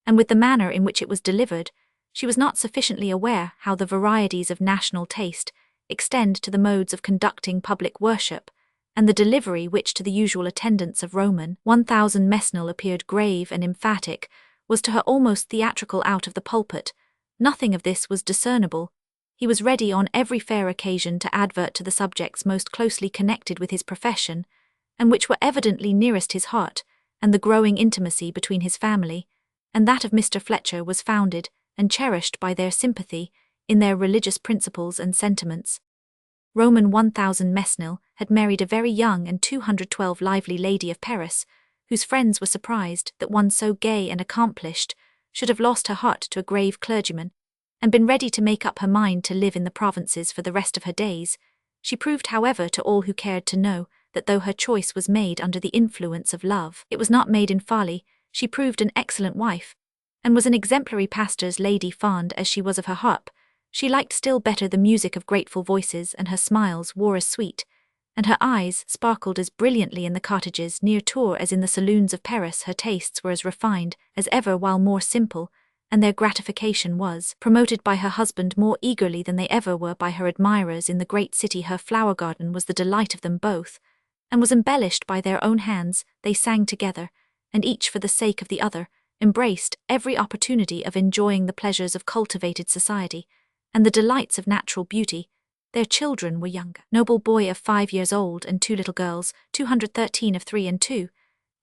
and with the manner in which it was delivered. She was not sufficiently aware how the varieties of national taste extend to the modes of conducting public worship, and the delivery which to the usual attendants of Roman 1000 Mesnil appeared grave and emphatic, was to her almost theatrical out of the pulpit. Nothing of this was discernible. He was ready on every fair occasion to advert to the subjects most closely connected with his profession, and which were evidently nearest his heart, and the growing intimacy between his family and that of Mr. Fletcher was founded and cherished by their sympathy in their religious principles and sentiments. Roman 1000 Mesnil had married a very young and 212 lively lady of Paris, whose friends were surprised that one so gay and accomplished should have lost her heart to a grave clergyman, and been ready to make up her mind to live in the provinces for the rest of her days. She proved, however, to all who cared to know, that though her choice was made under the influence of love, it was not made in folly. She proved an excellent wife, and was an exemplary pastor's lady. Fond as she was of her harp, she liked still better the music of grateful voices, and her smiles wore as sweet, and her eyes sparkled as brilliantly in the cottages near Tours as in the saloons of Paris. Her tastes were as refined as ever, while more simple, and their gratification was promoted by her husband more eagerly than they ever were by her admirers in the great city. Her flower garden was the delight of them both, and was embellished by their own hands. They sang together, and each for the sake of the other embraced every opportunity of enjoying the pleasures of cultivated society and the delights of natural beauty. Their children were younger, noble boy of 5 years old and 2 little girls, 213 of 3 and 2.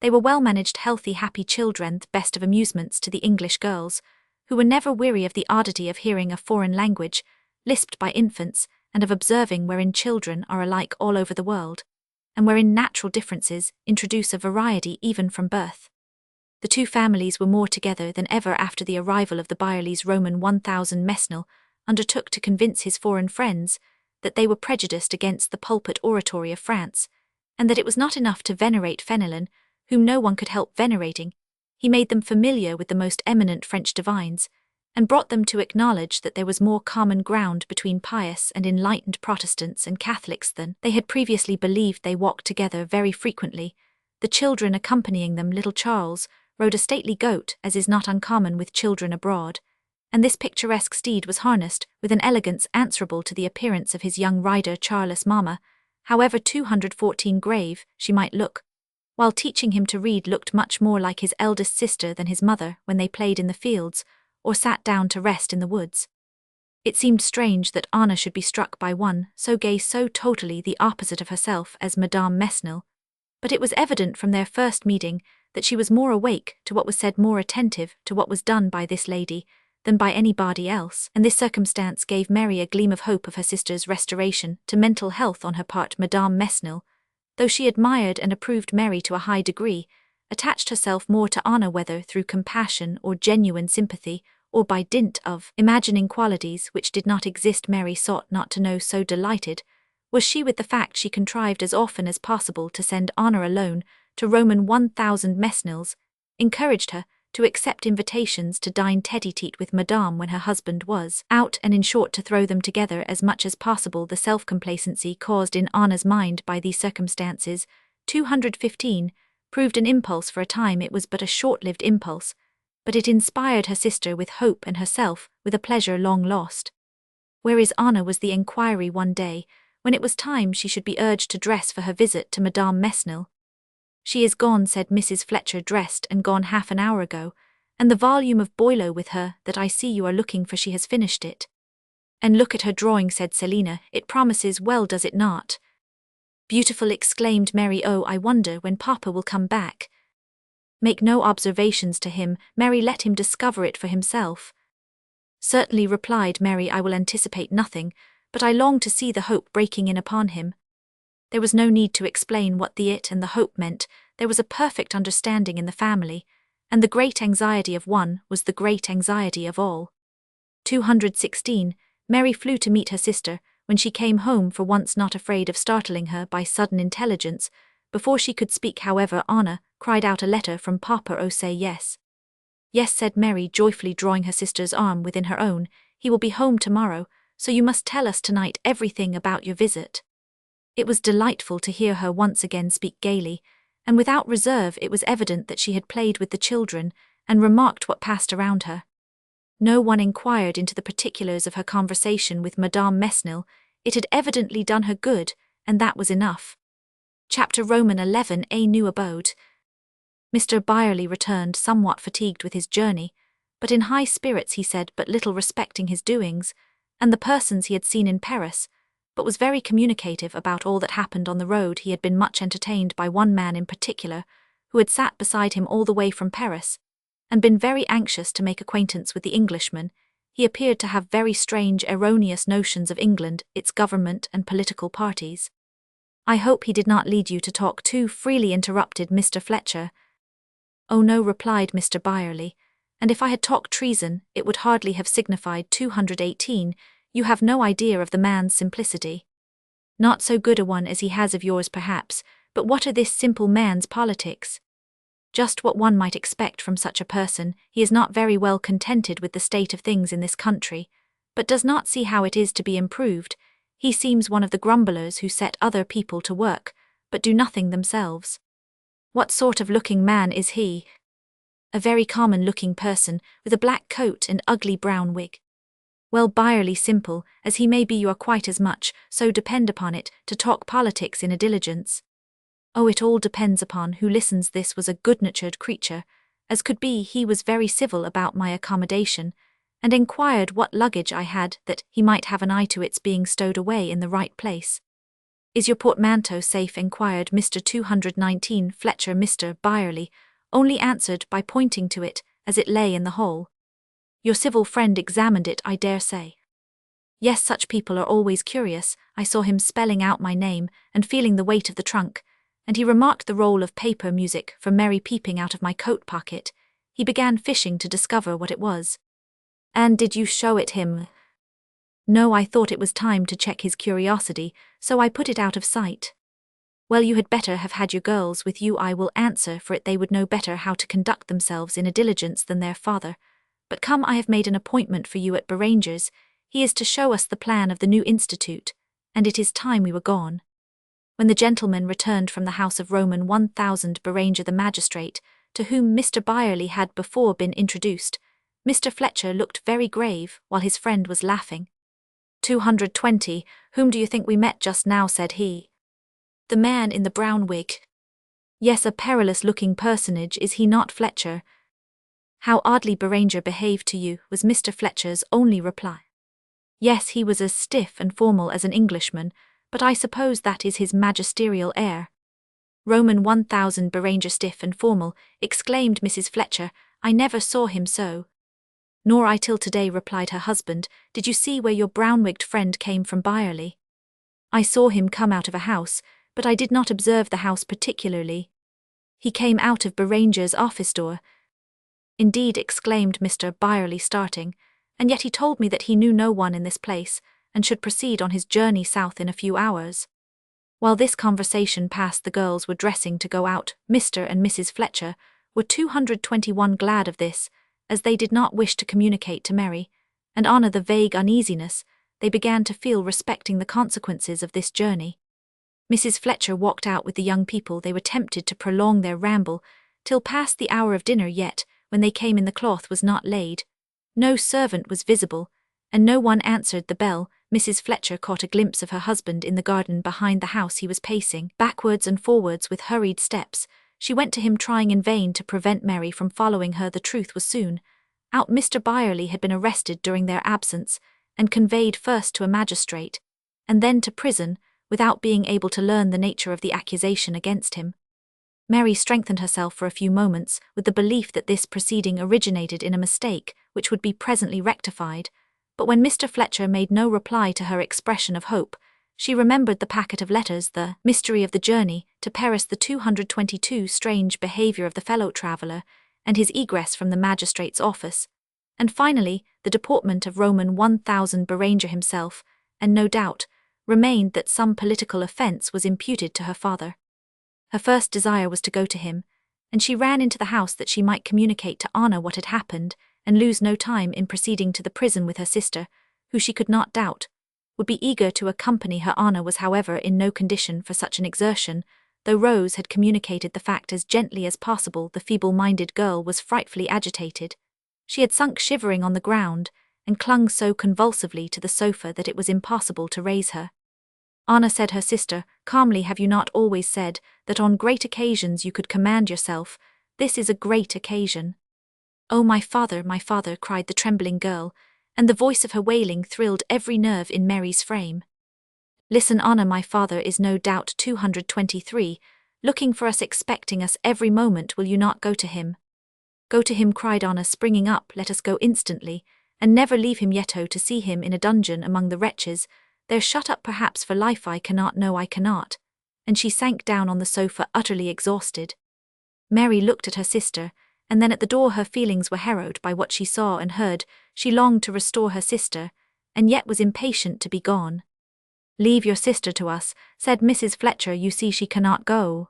They were well-managed, healthy, happy children, the best of amusements to the English girls, who were never weary of the oddity of hearing a foreign language lisped by infants, and of observing wherein children are alike all over the world, and wherein natural differences introduce a variety even from birth. The two families were more together than ever after the arrival of the Byerleys. Roman 1000 Mesnil undertook to convince his foreign friends that they were prejudiced against the pulpit oratory of France, and that it was not enough to venerate Fenelon, whom no one could help venerating. He made them familiar with the most eminent French divines, and brought them to acknowledge that there was more common ground between pious and enlightened Protestants and Catholics than they had previously believed. They walked together very frequently, the children accompanying them. Little Charles rode a stately goat, as is not uncommon with children abroad, and this picturesque steed was harnessed with an elegance answerable to the appearance of his young rider. Charles' mamma, however 214 grave she might look, while teaching him to read, looked much more like his eldest sister than his mother when they played in the fields or sat down to rest in the woods. It seemed strange that Anna should be struck by one so gay, so totally the opposite of herself as Madame Mesnil, but it was evident from their first meeting that she was more awake to what was said, more attentive to what was done by this lady than by anybody else, and this circumstance gave Mary a gleam of hope of her sister's restoration to mental health on her part. Madame Mesnil, though she admired and approved Mary to a high degree, attached herself more to Anna, whether through compassion or genuine sympathy, or by dint of imagining qualities which did not exist. Mary sought not to know. So delighted was she with the fact, she contrived as often as possible to send Anna alone to Roman 1000 Mesnils, encouraged her to accept invitations to dine tete-a-tete with Madame when her husband was out, and in short to throw them together as much as possible. The self-complacency caused in Anna's mind by these circumstances, 215, proved an impulse for a time. It was but a short-lived impulse, but it inspired her sister with hope and herself with a pleasure long lost. "Where is Anna?" was the enquiry one day, when it was time she should be urged to dress for her visit to Madame Mesnil. "She is gone," said Mrs. Fletcher, "dressed and gone half an hour ago, and the volume of Boileau with her that I see you are looking for, she has finished it." "And look at her drawing," said Selina, "it promises well, does it not?" "Beautiful," exclaimed Mary. "Oh, I wonder when Papa will come back." "Make no observations to him, Mary, let him discover it for himself." "Certainly," replied Mary, "I will anticipate nothing, but I long to see the hope breaking in upon him." There was no need to explain what the it and the hope meant. there was a perfect understanding in the family, and the great anxiety of one was the great anxiety of all. 216. Mary flew to meet her sister, when she came home for once not afraid of startling her by sudden intelligence. Before she could speak, however, Anna cried out, "A letter from Papa! Oh, say yes." "Yes," said Mary, joyfully drawing her sister's arm within her own. "He will be home tomorrow, so you must tell us tonight everything about your visit." It was delightful to hear her once again speak gaily, and without reserve. It was evident that she had played with the children, and remarked what passed around her. No one inquired into the particulars of her conversation with Madame Mesnil. It had evidently done her good, and that was enough. Chapter Roman 11. A new abode. Mr. Byerley returned somewhat fatigued with his journey, but in high spirits. He said but little respecting his doings, and the persons he had seen in Paris, but was very communicative about all that happened on the road. He had been much entertained by one man in particular, who had sat beside him all the way from Paris, and been very anxious to make acquaintance with the Englishman. He appeared to have very strange, erroneous notions of England, its government and political parties. "I hope he did not lead you to talk too freely," interrupted Mr. Fletcher. "Oh no," replied Mr. Byerley, "and if I had talked treason, it would hardly have signified." 218. You have no idea of the man's simplicity. Not so good a one as he has of yours, perhaps, but what are this simple man's politics? Just what one might expect from such a person. He is not very well contented with the state of things in this country, but does not see how it is to be improved. He seems one of the grumblers who set other people to work, but do nothing themselves. What sort of looking man is he? A very common-looking person, with a black coat and ugly brown wig. Well, Byerley, simple as he may be, you are quite as much, so depend upon it, to talk politics in a diligence. Oh, it all depends upon who listens. This was a good-natured creature, as could be. He was very civil about my accommodation, and inquired what luggage I had, that he might have an eye to its being stowed away in the right place. "Is your portmanteau safe?" inquired Mr. 219 Fletcher. Mr. Byerley only answered by pointing to it, as it lay in the hall. "Your civil friend examined it, I dare say." "Yes, such people are always curious. I saw him spelling out my name, and feeling the weight of the trunk, and he remarked the roll of paper music from Mary peeping out of my coat pocket. He began fishing to discover what it was." "And did you show it him?" "No, I thought it was time to check his curiosity, so I put it out of sight." "Well, you had better have had your girls with you. I will answer for it they would know better how to conduct themselves in a diligence than their father. But come, I have made an appointment for you at Beranger's. He is to show us the plan of the new institute, and it is time we were gone." When the gentleman returned from the house of Roman 1000 Beranger the magistrate, to whom Mr. Byerley had before been introduced, Mr. Fletcher looked very grave, while his friend was laughing. 220. "Whom do you think we met just now?" said he. "The man in the brown wig." "Yes, a perilous-looking personage, is he not, Fletcher?" "How oddly Beranger behaved to you," was Mr. Fletcher's only reply. "Yes, he was as stiff and formal as an Englishman, but I suppose that is his magisterial air." "Roman 1000 Beranger stiff and formal," exclaimed Mrs. Fletcher. "I never saw him so." "Nor I till today," replied her husband. "Did you see where your brown-wigged friend came from, Byerley?" "I saw him come out of a house, but I did not observe the house particularly." "He came out of Beranger's office door." "Indeed," exclaimed Mr. Byerley, starting, "and yet he told me that he knew no one in this place, and should proceed on his journey south in a few hours." While this conversation passed, the girls were dressing to go out. Mr. and Mrs. Fletcher were 221 glad of this, as they did not wish to communicate to Mary, and Anna the vague uneasiness they began to feel respecting the consequences of this journey. Mrs. Fletcher walked out with the young people. They were tempted to prolong their ramble till past the hour of dinner, yet, when they came in, the cloth was not laid. No servant was visible, and no one answered the bell. Mrs. Fletcher caught a glimpse of her husband in the garden behind the house. He was pacing backwards and forwards with hurried steps. She went to him, trying in vain to prevent Mary from following her. The truth was soon out. Mr. Byerley had been arrested during their absence, and conveyed first to a magistrate, and then to prison, without being able to learn the nature of the accusation against him. Mary strengthened herself for a few moments with the belief that this proceeding originated in a mistake which would be presently rectified, but when Mr. Fletcher made no reply to her expression of hope, She remembered the packet of letters, the mystery of the journey to Paris, the 222 strange behavior of the fellow traveller, and his egress from the magistrate's office, and finally the deportment of Roman 1000 Beranger himself, and no doubt remained that some political offence was imputed to her father. Her first desire was to go to him, and she ran into the house that she might communicate to Anna what had happened, and lose no time in proceeding to the prison with her sister, who she could not doubt would be eager to accompany her. Anna was, however, in no condition for such an exertion, though Rose had communicated the fact as gently as possible. The feeble-minded girl was frightfully agitated. She had sunk shivering on the ground, and clung so convulsively to the sofa that it was impossible to raise her. Anna, said her sister, calmly, have you not always said that on great occasions you could command yourself? This is a great occasion. Oh, my father, cried the trembling girl, and the voice of her wailing thrilled every nerve in Mary's frame. Listen, Anna, my father is no doubt 223, looking for us, expecting us every moment. Will you not go to him? Go to him, cried Anna, springing up. Let us go instantly, and never leave him yet. Oh, to see him in a dungeon among the wretches, there shut up perhaps for life. I cannot, no, I cannot. And she sank down on the sofa, utterly exhausted. Mary looked at her sister, and then at the door. Her feelings were harrowed by what she saw and heard. She longed to restore her sister, and yet was impatient to be gone. Leave your sister to us, said Mrs. Fletcher. You see she cannot go.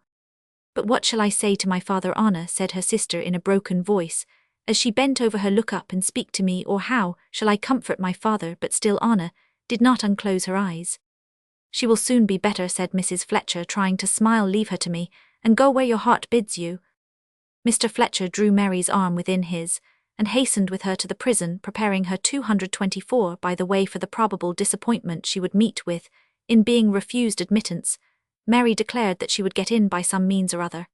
But what shall I say to my father, Anna, said her sister in a broken voice, as she bent over her. Look up and speak to me, or how shall I comfort my father? But still Anna did not unclose her eyes. She will soon be better, said Mrs. Fletcher, trying to smile. Leave her to me, and go where your heart bids you. Mr. Fletcher drew Mary's arm within his, and hastened with her to the prison, preparing her 224 by the way for the probable disappointment she would meet with in being refused admittance. Mary declared that she would get in by some means or other,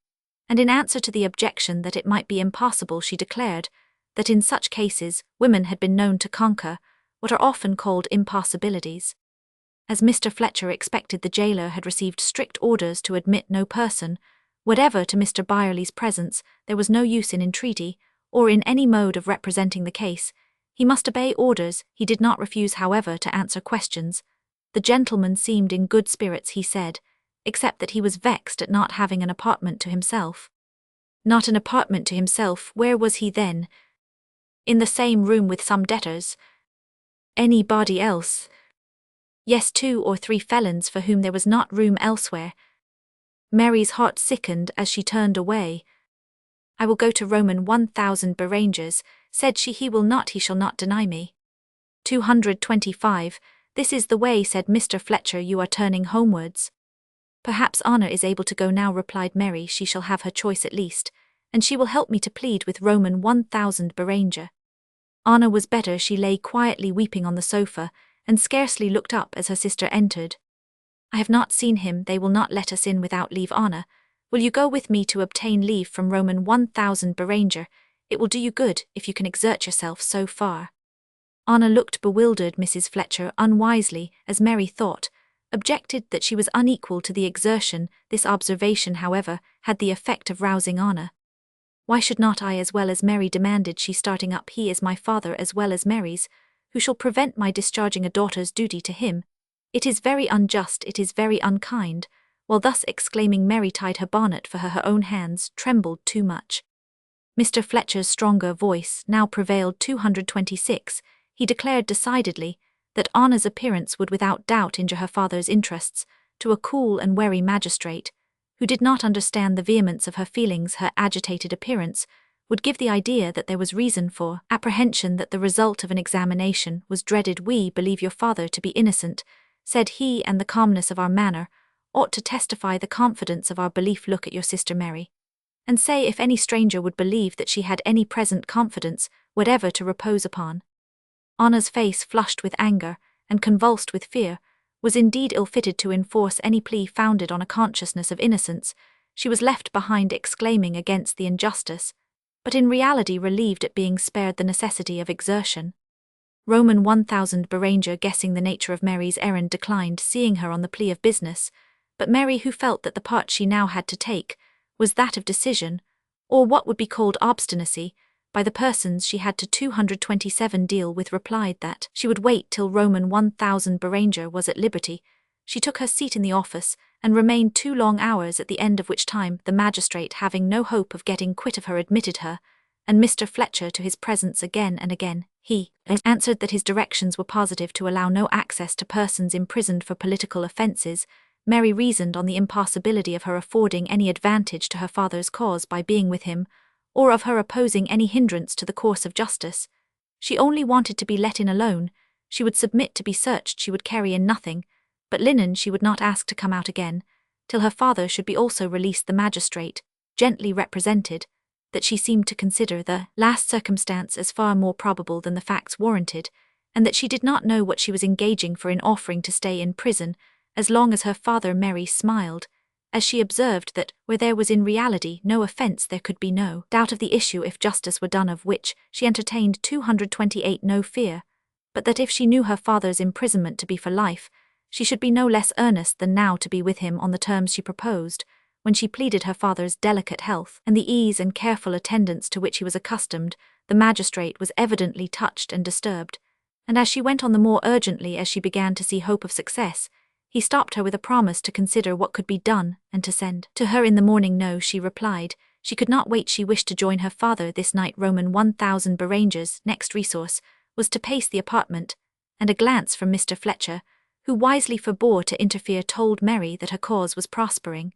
and in answer to the objection that it might be impossible, she declared that in such cases women had been known to conquer what are often called impossibilities. As Mr. Fletcher expected, the jailer had received strict orders to admit no person whatever to Mr. Byerley's presence. There was no use in entreaty, or in any mode of representing the case. He must obey orders. He did not refuse, however, to answer questions. The gentleman seemed in good spirits, he said, except that he was vexed at not having an apartment to himself. Not an apartment to himself? Where was he then? In the same room with some debtors? Anybody else? Yes, 2 or 3 felons for whom there was not room elsewhere. Mary's heart sickened as she turned away. I will go to Roman 1000 Berangers, said she. He shall not deny me. 225, this is the way, said Mr. Fletcher. You are turning homewards. Perhaps Anna is able to go now, replied Mary. She shall have her choice at least, and she will help me to plead with Roman 1000 Beranger. Anna was better. She lay quietly weeping on the sofa, and scarcely looked up as her sister entered. I have not seen him. They will not let us in without leave. Anna, will you go with me to obtain leave from Roman 1000 Beranger? It will do you good if you can exert yourself so far. Anna looked bewildered. Mrs. Fletcher, unwisely, as Mary thought, objected that she was unequal to the exertion. This observation, however, had the effect of rousing Anna. Why should not I as well as Mary, demanded she, starting up. He is my father as well as Mary's. Who shall prevent my discharging a daughter's duty to him? It is very unjust, it is very unkind. While thus exclaiming, Mary tied her bonnet for her own hands, trembled too much. Mr. Fletcher's stronger voice now prevailed. 226, he declared decidedly that Anna's appearance would without doubt injure her father's interests. To a cool and wary magistrate, who did not understand the vehemence of her feelings, her agitated appearance would give the idea that there was reason for apprehension, that the result of an examination was dreaded. We believe your father to be innocent, said he, and the calmness of our manner ought to testify the confidence of our belief. Look at your sister Mary, and say if any stranger would believe that she had any present confidence whatever to repose upon. Anna's face, flushed with anger and convulsed with fear, was indeed ill-fitted to enforce any plea founded on a consciousness of innocence. She was left behind exclaiming against the injustice, but in reality relieved at being spared the necessity of exertion. Roman 1000 Beranger, guessing the nature of Mary's errand, declined seeing her on the plea of business, but Mary, who felt that the part she now had to take was that of decision, or what would be called obstinacy, by the persons she had to 227 deal with, replied that she would wait till Roman 1000 Beranger was at liberty. She took her seat in the office, and remained 2 long hours, at the end of which time the magistrate, having no hope of getting quit of her, admitted her, and Mr. Fletcher, to his presence again and again. He answered that his directions were positive to allow no access to persons imprisoned for political offences. Mary reasoned on the impossibility of her affording any advantage to her father's cause by being with him, or of her opposing any hindrance to the course of justice. She only wanted to be let in alone. She would submit to be searched, she would carry in nothing, but linen she would not ask to come out again, till her father should be also released. The magistrate gently represented that she seemed to consider the last circumstance as far more probable than the facts warranted, and that she did not know what she was engaging for in offering to stay in prison as long as her father. Mary smiled, as she observed that, where there was in reality no offence, there could be no doubt of the issue if justice were done, of which she entertained 228 no fear, but that if she knew her father's imprisonment to be for life, she should be no less earnest than now to be with him on the terms she proposed. When she pleaded her father's delicate health and the ease and careful attendance to which he was accustomed, the magistrate was evidently touched and disturbed, and as she went on the more urgently as she began to see hope of success, he stopped her with a promise to consider what could be done and to send to her in the morning. No, she replied, she could not wait. She wished to join her father this night. Roman 1000 Beranger's next resource was to pace the apartment, and a glance from Mr. Fletcher, who wisely forbore to interfere, told Mary that her cause was prospering.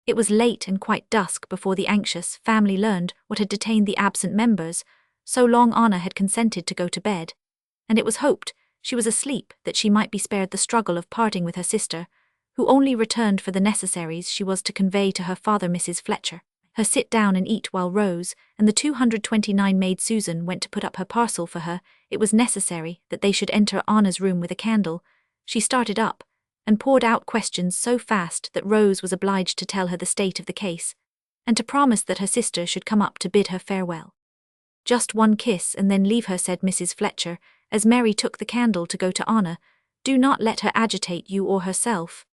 It was late and quite dusk before the anxious family learned what had detained the absent members. So long Anna had consented to go to bed, and it was hoped she was asleep that she might be spared the struggle of parting with her sister, who only returned for the necessaries she was to convey to her father. Mrs. Fletcher her sit down and eat, while Rose and the 229 maid Susan went to put up her parcel for her. It was necessary that they should enter Anna's room with a candle. She started up and poured out questions so fast that Rose was obliged to tell her the state of the case, and to promise that her sister should come up to bid her farewell. Just one kiss and then leave her, said Mrs. Fletcher, as Mary took the candle to go to Anna. Do not let her agitate you or herself.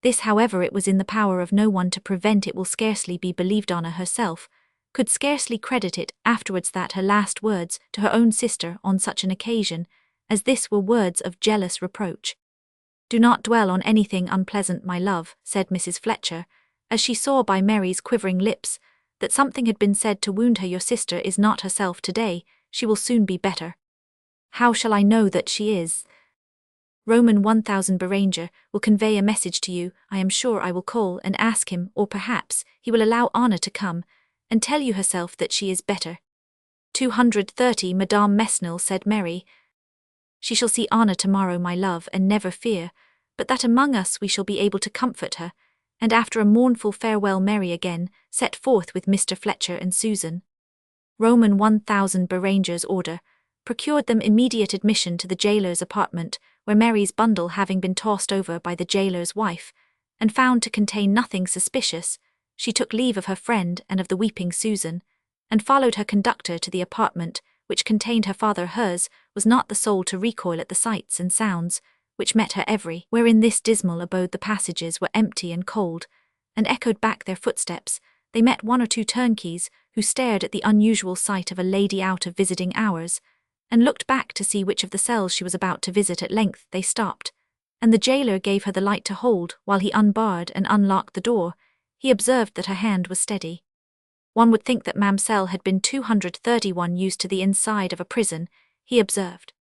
This, however, it was in the power of no one to prevent. It will scarcely be believed Anna herself could scarcely credit it afterwards that her last words to her own sister on such an occasion as this were words of jealous reproach. Do not dwell on anything unpleasant, my love, said Mrs. Fletcher, as she saw by Mary's quivering lips that something had been said to wound her. Your sister is not herself today. She will soon be better. How shall I know that she is? Roman 1000 Beranger will convey a message to you. I am sure I will call and ask him, or perhaps he will allow Anna to come and tell you herself that she is better. 230 Madame Mesnil, said Mary. She shall see Anna tomorrow, my love, and never fear, but that among us we shall be able to comfort her. And after a mournful farewell, Mary again set forth with Mr. Fletcher and Susan. Roman 1000 Beranger's order procured them immediate admission to the jailer's apartment, where Mary's bundle, having been tossed over by the jailer's wife, and found to contain nothing suspicious, she took leave of her friend and of the weeping Susan, and followed her conductor to the apartment which contained her father. Hers was not the soul to recoil at the sights and sounds which met her every where in this dismal abode. The passages were empty and cold, and echoed back their footsteps. They met one or two turnkeys, who stared at the unusual sight of a lady out of visiting hours, and looked back to see which of the cells she was about to visit. At length they stopped, and the jailer gave her the light to hold while he unbarred and unlocked the door. He observed that her hand was steady. One would think that Mamselle had been 231 used to the inside of a prison, he observed.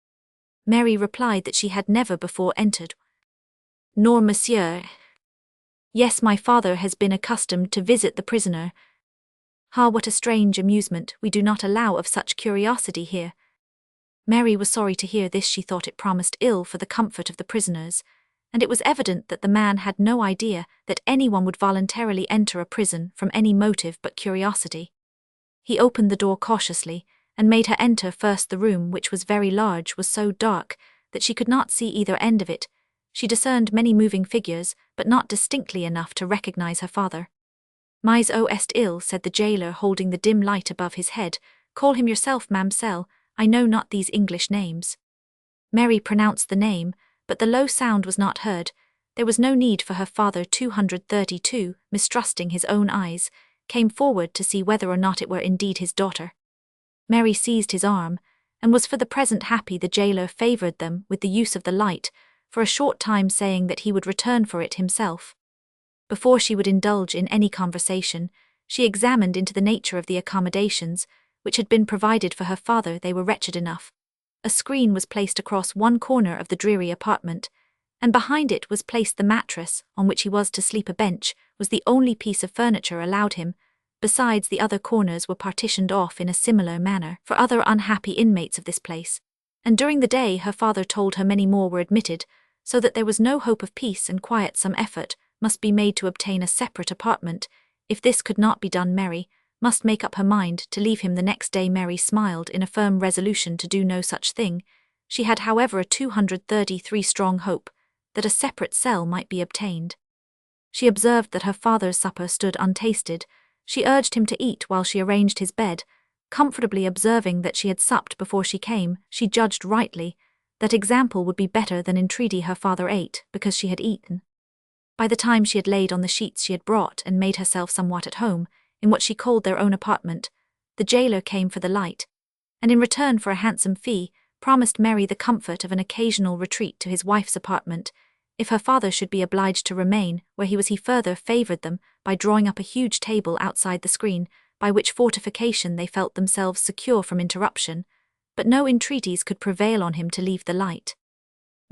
Mary replied that she had never before entered. Nor monsieur. Yes, my father has been accustomed to visit the prisoner. Ah, what a strange amusement! We do not allow of such curiosity here. Mary was sorry to hear this. She thought it promised ill for the comfort of the prisoners, and it was evident that the man had no idea that anyone would voluntarily enter a prison from any motive but curiosity. He opened the door cautiously, and made her enter first. The room, which was very large, was so dark that she could not see either end of it. She discerned many moving figures, but not distinctly enough to recognize her father. Mais est ill, said the jailer, holding the dim light above his head. Call him yourself, Mamselle. I know not these English names. Mary pronounced the name, but the low sound was not heard. There was no need, for her father, 232, mistrusting his own eyes, came forward to see whether or not it were indeed his daughter. Mary seized his arm, and was for the present happy the jailer favoured them with the use of the light, for a short time saying that he would return for it himself. Before she would indulge in any conversation, she examined into the nature of the accommodations which had been provided for her father. They were wretched enough. A screen was placed across one corner of the dreary apartment, and behind it was placed the mattress on which he was to sleep. A bench was the only piece of furniture allowed him. Besides, the other corners were partitioned off in a similar manner for other unhappy inmates of this place, and during the day her father told her many more were admitted, so that there was no hope of peace and quiet. Some effort must be made to obtain a separate apartment. If this could not be done, Mary must make up her mind to leave him the next day. Mary smiled in a firm resolution to do no such thing. She had, however, a 233 strong hope that a separate cell might be obtained. She observed that her father's supper stood untasted. She urged him to eat while she arranged his bed, comfortably observing that she had supped before she came. She judged rightly that example would be better than entreaty. Her father ate because she had eaten. By the time she had laid on the sheets she had brought and made herself somewhat at home, in what she called their own apartment, the jailer came for the light, and in return for a handsome fee, promised Mary the comfort of an occasional retreat to his wife's apartment, if her father should be obliged to remain where he was. He further favoured them by drawing up a huge table outside the screen, by which fortification they felt themselves secure from interruption, but no entreaties could prevail on him to leave the light.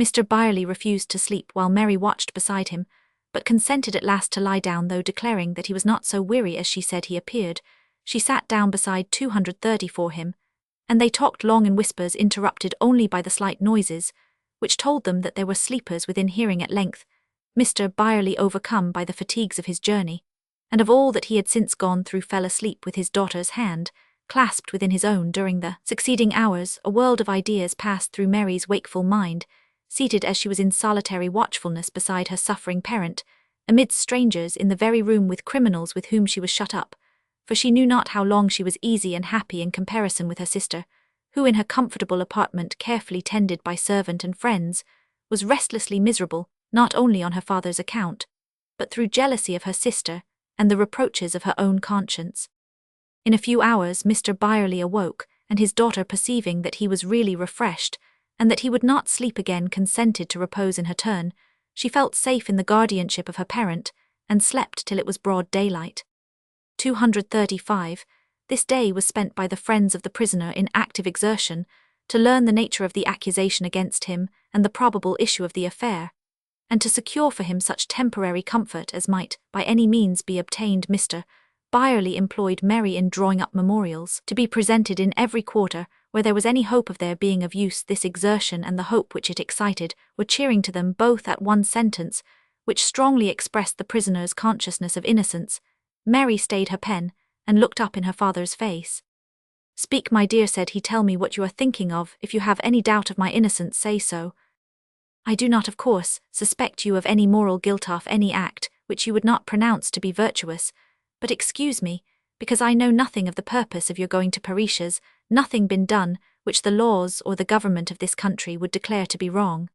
Mr. Byerley refused to sleep while Mary watched beside him, but consented at last to lie down, though declaring that he was not so weary as she said he appeared. She sat down beside 230 for him, and they talked long in whispers, interrupted only by the slight noises, which told them that there were sleepers within hearing. At length, Mr. Byerley, overcome by the fatigues of his journey, and of all that he had since gone through, fell asleep with his daughter's hand clasped within his own. During the succeeding hours, a world of ideas passed through Mary's wakeful mind, seated as she was in solitary watchfulness beside her suffering parent, amidst strangers, in the very room with criminals with whom she was shut up, for she knew not how long she was easy and happy in comparison with her sister, who in her comfortable apartment, carefully tended by servant and friends, was restlessly miserable, not only on her father's account, but through jealousy of her sister and the reproaches of her own conscience. In a few hours Mr. Byerley awoke, and his daughter, perceiving that he was really refreshed, and that he would not sleep again, consented to repose in her turn. She felt safe in the guardianship of her parent, and slept till it was broad daylight. 235. This day was spent by the friends of the prisoner in active exertion, to learn the nature of the accusation against him and the probable issue of the affair, and to secure for him such temporary comfort as might by any means be obtained. Mr. Byerley employed Mary in drawing up memorials, to be presented in every quarter where there was any hope of their being of use. This exertion and the hope which it excited were cheering to them both. At one sentence, which strongly expressed the prisoner's consciousness of innocence, Mary stayed her pen and looked up in her father's face. "Speak, my dear," said he, "tell me what you are thinking of. If you have any doubt of my innocence, say so. I do not, of course, suspect you of any moral guilt of any act which you would not pronounce to be virtuous, but excuse me, because I know nothing of the purpose of your going to Parishes, nothing been done which the laws or the government of this country would declare to be wrong.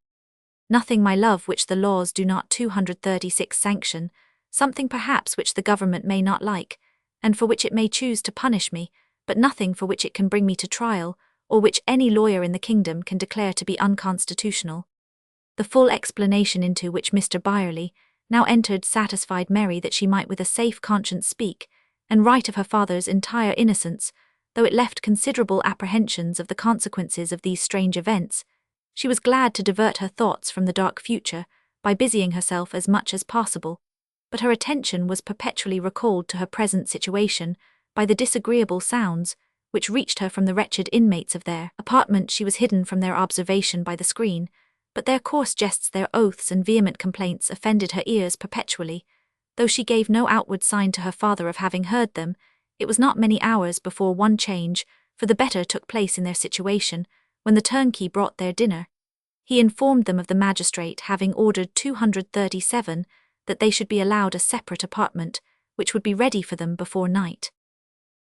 Nothing, my love, which the laws do not 236 sanction, something perhaps which the government may not like, and for which it may choose to punish me, but nothing for which it can bring me to trial, or which any lawyer in the kingdom can declare to be unconstitutional." The full explanation into which Mr. Byerley now entered satisfied Mary that she might with a safe conscience speak and write of her father's entire innocence, though it left considerable apprehensions of the consequences of these strange events. She was glad to divert her thoughts from the dark future by busying herself as much as possible, but her attention was perpetually recalled to her present situation by the disagreeable sounds which reached her from the wretched inmates of their apartment. She was hidden from their observation by the screen, but their coarse jests, their oaths and vehement complaints offended her ears perpetually. Though she gave no outward sign to her father of having heard them, it was not many hours before one change for the better took place in their situation, when the turnkey brought their dinner. He informed them of the magistrate having ordered 237 that they should be allowed a separate apartment, which would be ready for them before night.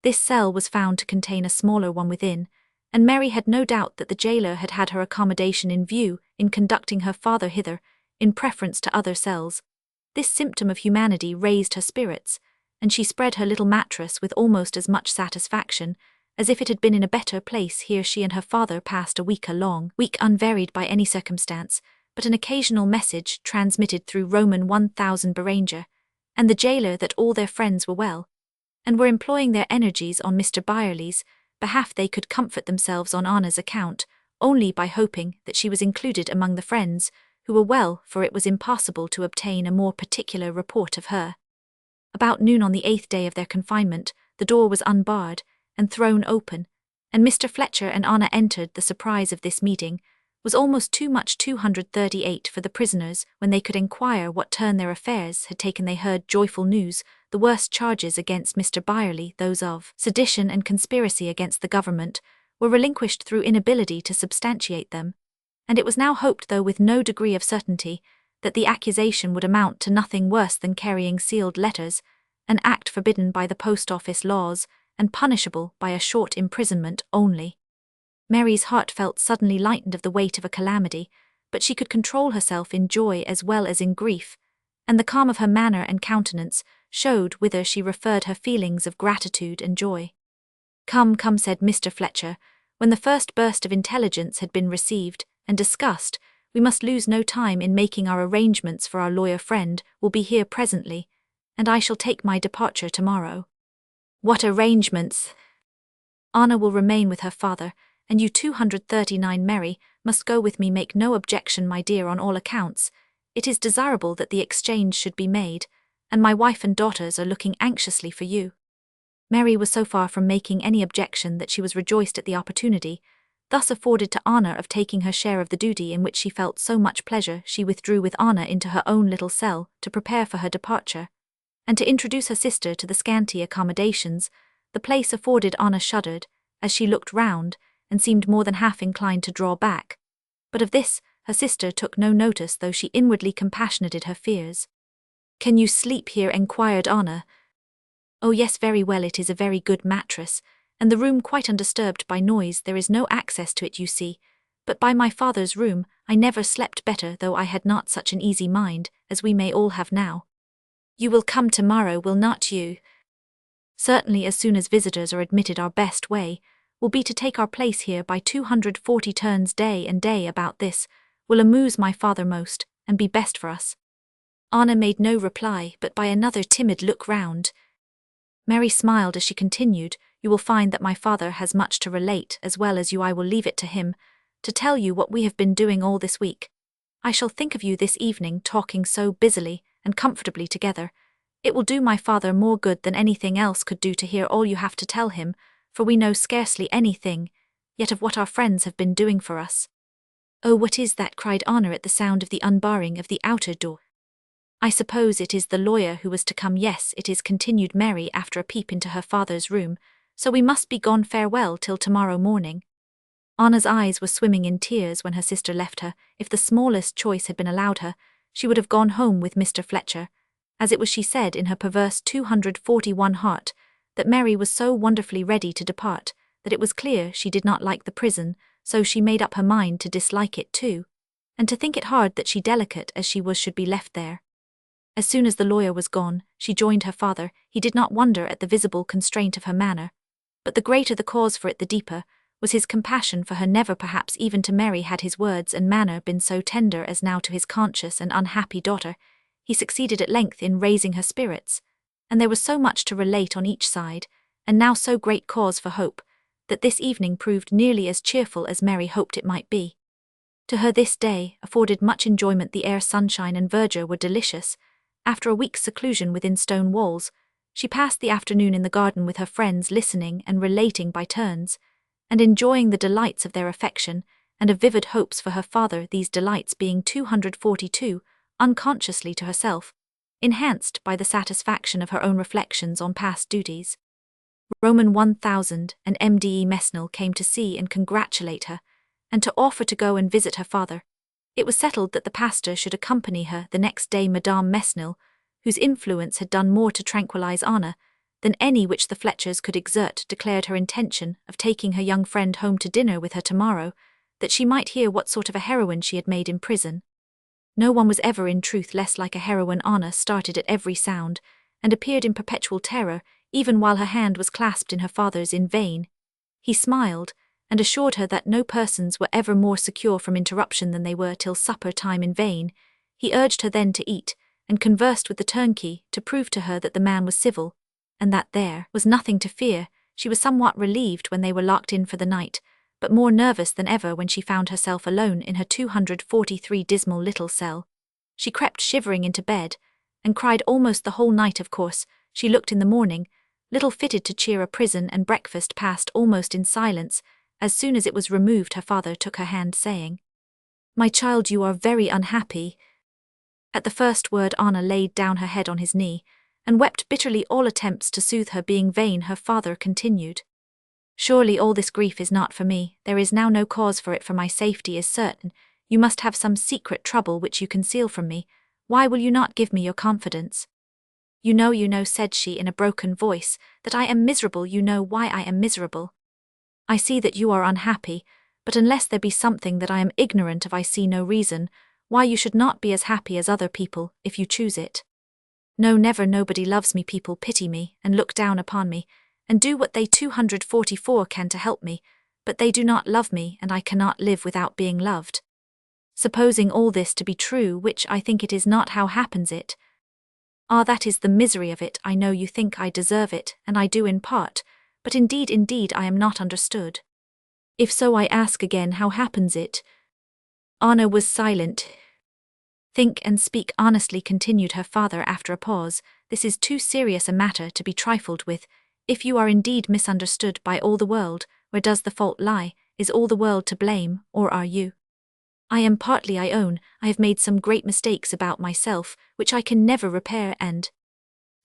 This cell was found to contain a smaller one within, and Mary had no doubt that the jailer had had her accommodation in view in conducting her father hither, in preference to other cells. This symptom of humanity raised her spirits, and she spread her little mattress with almost as much satisfaction as if it had been in a better place. Here she and her father passed a week, a long week, unvaried by any circumstance, but an occasional message transmitted through Roman 1000 Beranger, and the jailer that all their friends were well, and were employing their energies on Mr. Byerley's behalf. They could comfort themselves on Anna's account only by hoping that she was included among the friends who were well, for it was impossible to obtain a more particular report of her. About noon on the 8th day of their confinement, the door was unbarred and thrown open, and Mr. Fletcher and Anna entered. The surprise of this meeting was almost too much. 238 for the prisoners. When they could inquire what turn their affairs had taken, they heard joyful news. The worst charges against Mr. Byerley, those of sedition and conspiracy against the government, were relinquished through inability to substantiate them, and it was now hoped, though with no degree of certainty, that the accusation would amount to nothing worse than carrying sealed letters, an act forbidden by the post office laws and punishable by a short imprisonment only. Mary's heart felt suddenly lightened of the weight of a calamity, but she could control herself in joy as well as in grief, and the calm of her manner and countenance showed whither she referred her feelings of gratitude and joy. "Come, come," said Mr. Fletcher, when the first burst of intelligence had been received and discussed, "we must lose no time in making our arrangements, for our lawyer friend will be here presently, and I shall take my departure tomorrow." "What arrangements?" "Anna will remain with her father, and you 239 Mary must go with me. Make no objection, my dear, on all accounts. It is desirable that the exchange should be made, and my wife and daughters are looking anxiously for you." Mary was so far from making any objection that she was rejoiced at the opportunity thus afforded to Anna of taking her share of the duty in which she felt so much pleasure. She withdrew with Anna into her own little cell to prepare for her departure, and to introduce her sister to the scanty accommodations the place afforded. Anna shuddered as she looked round, and seemed more than half inclined to draw back, but of this her sister took no notice, though she inwardly compassionated her fears. "Can you sleep here?" enquired Anna. "Oh yes, very well. It is a very good mattress, and the room quite undisturbed by noise. There is no access to it, you see, but by my father's room I never slept better, though I had not such an easy mind as we may all have now." "You will come tomorrow, will not you?" "Certainly, as soon as visitors are admitted. Our best way will be to take our place here by 240 turns day and day. About this will amuse my father most, and be best for us." Anna made no reply, but by another timid look round. Mary smiled as she continued, "You will find that my father has much to relate as well as you. I will leave it to him to tell you what we have been doing all this week. I shall think of you this evening, talking so busily and comfortably together. It will do my father more good than anything else could do to hear all you have to tell him, for we know scarcely anything yet of what our friends have been doing for us." "Oh, what is that?" cried Anna at the sound of the unbarring of the outer door. "I suppose it is the lawyer who was to come." "Yes, it is," continued Mary after a peep into her father's room, "so we must be gone. Farewell till tomorrow morning." Anna's eyes were swimming in tears when her sister left her. If the smallest choice had been allowed her, she would have gone home with Mr. Fletcher, as it was she said in her perverse 241 heart that Mary was so wonderfully ready to depart that it was clear she did not like the prison, so she made up her mind to dislike it too, and to think it hard that she, delicate as she was, should be left there. As soon as the lawyer was gone, she joined her father. He did not wonder at the visible constraint of her manner, but the greater the cause for it, the deeper was his compassion for her. Never, perhaps even to Mary, had his words and manner been so tender as now to his conscious and unhappy daughter. He succeeded at length in raising her spirits, and there was so much to relate on each side, and now so great cause for hope, that this evening proved nearly as cheerful as Mary hoped it might be. To her this day afforded much enjoyment. The air, sunshine, and verdure were delicious. After a week's seclusion within stone walls, she passed the afternoon in the garden with her friends, listening and relating by turns, and enjoying the delights of their affection and of vivid hopes for her father, these delights being 242, unconsciously to herself, enhanced by the satisfaction of her own reflections on past duties. Roman 1000 and MDE Mesnil came to see and congratulate her, and to offer to go and visit her father. It was settled that the pastor should accompany her the next day. Madame Mesnil, whose influence had done more to tranquilize Anna than any which the Fletchers could exert, declared her intention of taking her young friend home to dinner with her tomorrow, that she might hear what sort of a heroine she had made in prison. No one was ever in truth less like a heroine. Anna started at every sound, and appeared in perpetual terror, even while her hand was clasped in her father's. In vain he smiled, and assured her that no persons were ever more secure from interruption than they were till supper time. In vain, he urged her then to eat, and conversed with the turnkey to prove to her that the man was civil, and that there was nothing to fear. She was somewhat relieved when they were locked in for the night, but more nervous than ever when she found herself alone in her 243 dismal little cell. She crept shivering into bed, and cried almost the whole night. Of course, she looked in the morning, little fitted to cheer a prison, and breakfast passed almost in silence. As soon as it was removed, her father took her hand, saying, "My child, you are very unhappy." At the first word, Anna laid down her head on his knee, and wept bitterly, all attempts to soothe her being vain. Her father continued, "Surely all this grief is not for me. There is now no cause for it, for my safety is certain. You must have some secret trouble which you conceal from me. Why will you not give me your confidence?" You know, said she in a broken voice, "that I am miserable. You know why I am miserable. I see that you are unhappy, but unless there be something that I am ignorant of, I see no reason why you should not be as happy as other people, if you choose it. No, never. Nobody loves me. People pity me, and look down upon me, and do what they 244 can to help me, but they do not love me, and I cannot live without being loved. Supposing all this to be true, which I think it is not, how happens it? Ah, that is the misery of it. I know you think I deserve it, and I do in part, but indeed, I am not understood. If so, I ask again, how happens it?" Anna was silent. "Think and speak honestly," continued her father after a pause. "This is too serious a matter to be trifled with. If you are indeed misunderstood by all the world, where does the fault lie? Is all the world to blame, or are you? I am partly, I own. I have made some great mistakes about myself, which I can never repair, and—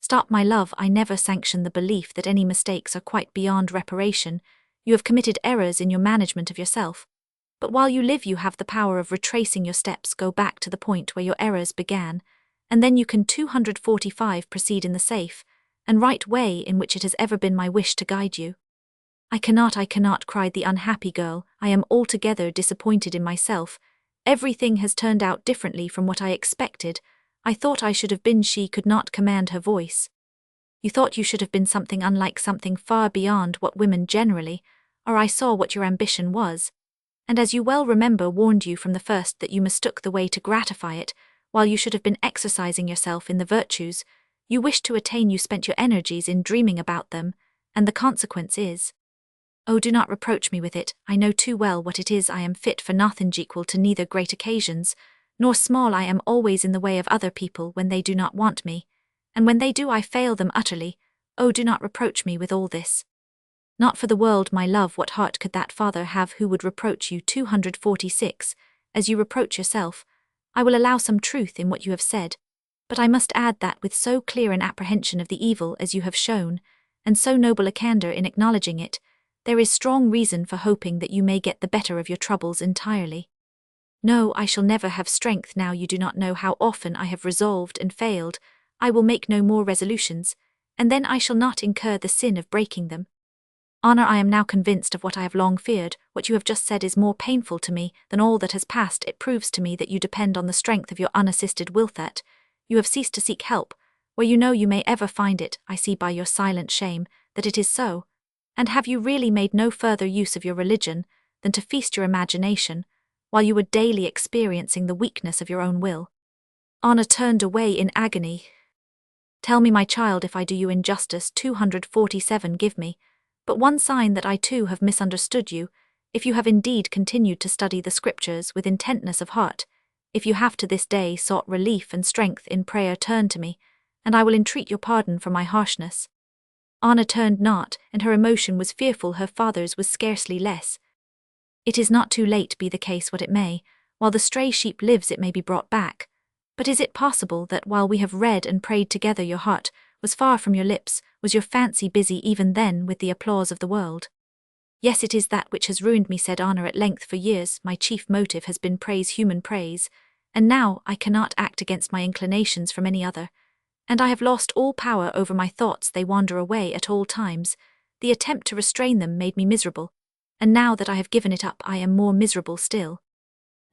Stop, my love, I never sanction the belief that any mistakes are quite beyond reparation. You have committed errors in your management of yourself. But while you live, you have the power of retracing your steps, go back to the point where your errors began, and then you can 245 proceed in the safe and right way in which it has ever been my wish to guide you." I cannot, cried the unhappy girl. "I am altogether disappointed in myself. Everything has turned out differently from what I expected. I thought I should have been—" She could not command her voice. "You thought you should have been something unlike, something far beyond what women generally are. I saw what your ambition was, and as you well remember, warned you from the first that you mistook the way to gratify it, while you should have been exercising yourself in the virtues you wished to attain. You spent your energies in dreaming about them, and the consequence is— Oh, do not reproach me with it. I know too well what it is. I am fit for nothing, equal to neither great occasions nor small. I am always in the way of other people when they do not want me, and when they do I fail them utterly. Oh, do not reproach me with all this. Not for the world, my love. What heart could that father have who would reproach you 246, as you reproach yourself? I will allow some truth in what you have said, but I must add that with so clear an apprehension of the evil as you have shown, and so noble a candour in acknowledging it, there is strong reason for hoping that you may get the better of your troubles entirely. No, I shall never have strength now. You do not know how often I have resolved and failed. I will make no more resolutions, and then I shall not incur the sin of breaking them. Anna, I am now convinced of what I have long feared. What you have just said is more painful to me than all that has passed. It proves to me that you depend on the strength of your unassisted will, that you have ceased to seek help where you know you may ever find it. I see by your silent shame that it is so. And have you really made no further use of your religion than to feast your imagination, while you were daily experiencing the weakness of your own will?" Anna turned away in agony. "Tell me, my child, if I do you injustice. 247 give me but one sign that I too have misunderstood you. If you have indeed continued to study the Scriptures with intentness of heart, if you have to this day sought relief and strength in prayer, turn to me, and I will entreat your pardon for my harshness." Anna turned not, and her emotion was fearful. Her father's was scarcely less. "It is not too late, be the case what it may. While the stray sheep lives it may be brought back. But is it possible that while we have read and prayed together your heart was far from your lips, was your fancy busy even then with the applause of the world?" "Yes, it is that which has ruined me," said Anna at length. "For years my chief motive has been praise, human praise, and now I cannot act against my inclinations from any other. And I have lost all power over my thoughts. They wander away at all times. The attempt to restrain them made me miserable, and now that I have given it up I am more miserable still.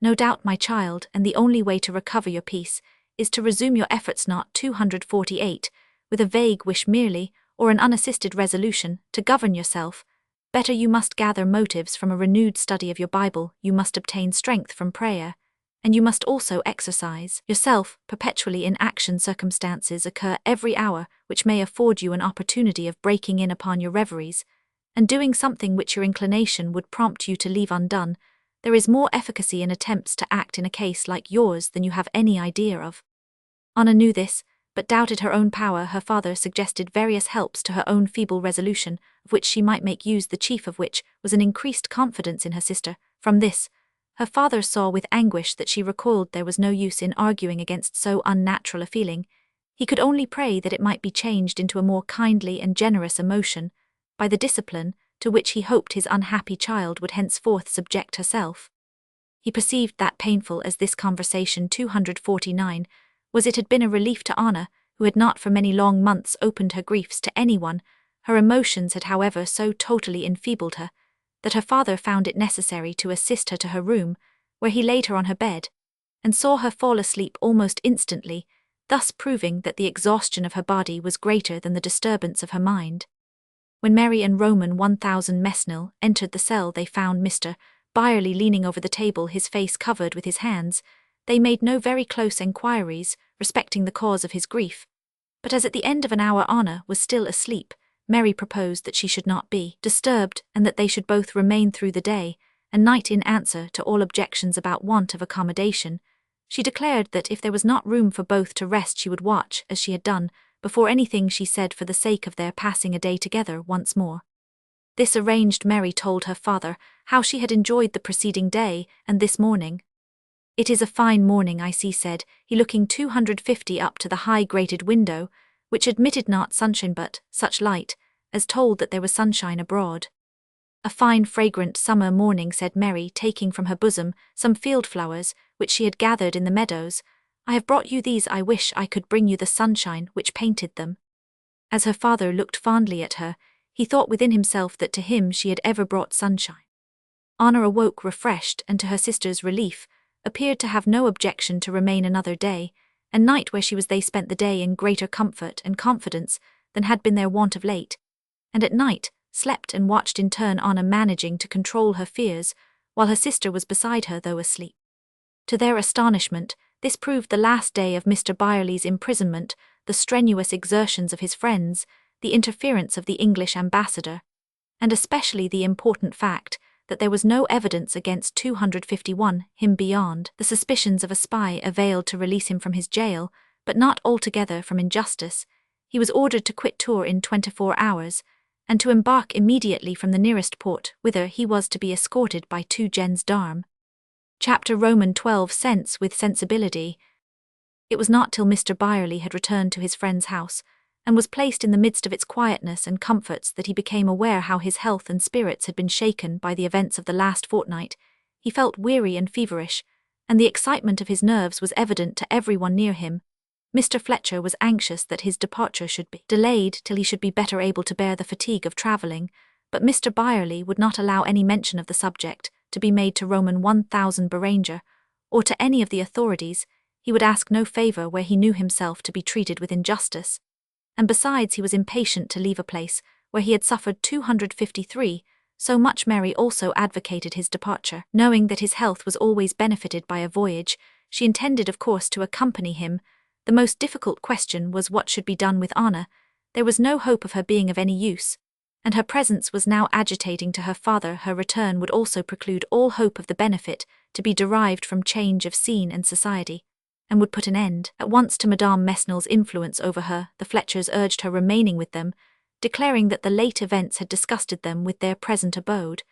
No doubt, my child, and the only way to recover your peace is to resume your efforts. Not 248, with a vague wish merely, or an unassisted resolution, to govern yourself, Better, you must gather motives from a renewed study of your Bible, you must obtain strength from prayer, and you must also exercise yourself perpetually in action. Circumstances occur every hour which may afford you an opportunity of breaking in upon your reveries, and doing something which your inclination would prompt you to leave undone. There is more efficacy in attempts to act in a case like yours than you have any idea of. Anna knew this, but doubted her own power. Her father suggested various helps to her own feeble resolution, of which she might make use, the chief of which was an increased confidence in her sister. From this, her father saw with anguish that she recoiled. There was no use in arguing against so unnatural a feeling. He could only pray that it might be changed into a more kindly and generous emotion, by the discipline to which he hoped his unhappy child would henceforth subject herself. He perceived that, painful as this conversation 249 was, it had been a relief to Anna, who had not for many long months opened her griefs to anyone. Her emotions had, however, so totally enfeebled her, that her father found it necessary to assist her to her room, where he laid her on her bed, and saw her fall asleep almost instantly, thus proving that the exhaustion of her body was greater than the disturbance of her mind. When Mary and Roman 1000 Mesnil entered the cell, they found Mr. Byerley leaning over the table, his face covered with his hands. They made no very close enquiries respecting the cause of his grief, but as at the end of an hour Anna was still asleep, Mary proposed that she should not be disturbed, and that they should both remain through the day and night. In answer to all objections about want of accommodation, she declared that if there was not room for both to rest, she would watch, as she had done before anything, she said, for the sake of their passing a day together once more. This arranged, Mary told her father how she had enjoyed the preceding day and this morning. "It is a fine morning, I see," said he, looking 250 up to the high grated window, which admitted not sunshine but such light as told that there was sunshine abroad. "A fine fragrant summer morning," said Mary, taking from her bosom some field flowers which she had gathered in the meadows. "I have brought you these. I wish I could bring you the sunshine which painted them." As her father looked fondly at her, he thought within himself that to him she had ever brought sunshine. Anna awoke refreshed, and to her sister's relief, appeared to have no objection to remain another day and night where she was. They spent the day in greater comfort and confidence than had been their wont of late, and at night slept and watched in turn, Anna managing to control her fears, while her sister was beside her though asleep. To their astonishment, this proved the last day of Mr. Byerley's imprisonment. The strenuous exertions of his friends, the interference of the English ambassador, and especially the important fact that there was no evidence against 251 him beyond the suspicions of a spy, availed to release him from his jail, but not altogether from injustice. He was ordered to quit Tours in 24 hours, and to embark immediately from the nearest port, whither he was to be escorted by 2 gens d'armes. Chapter Roman 12 Sense with sensibility. It was not till Mr. Byerley had returned to his friend's house, and was placed in the midst of its quietness and comforts, that he became aware how his health and spirits had been shaken by the events of the last fortnight. He felt weary and feverish, and the excitement of his nerves was evident to everyone near him. Mr. Fletcher was anxious that his departure should be delayed till he should be better able to bear the fatigue of travelling, but Mr. Byerley would not allow any mention of the subject to be made to Roman 1000 Beranger, or to any of the authorities. He would ask no favour where he knew himself to be treated with injustice, and besides he was impatient to leave a place where he had suffered 253, so much. Mary also advocated his departure, knowing that his health was always benefited by a voyage. She intended, of course, to accompany him. The most difficult question was what should be done with Anna. There was no hope of her being of any use, and her presence was now agitating to her father. Her return would also preclude all hope of the benefit to be derived from change of scene and society, and would put an end at once to Madame Mesnil's influence over her. The Fletchers urged her remaining with them, declaring that the late events had disgusted them with their present abode,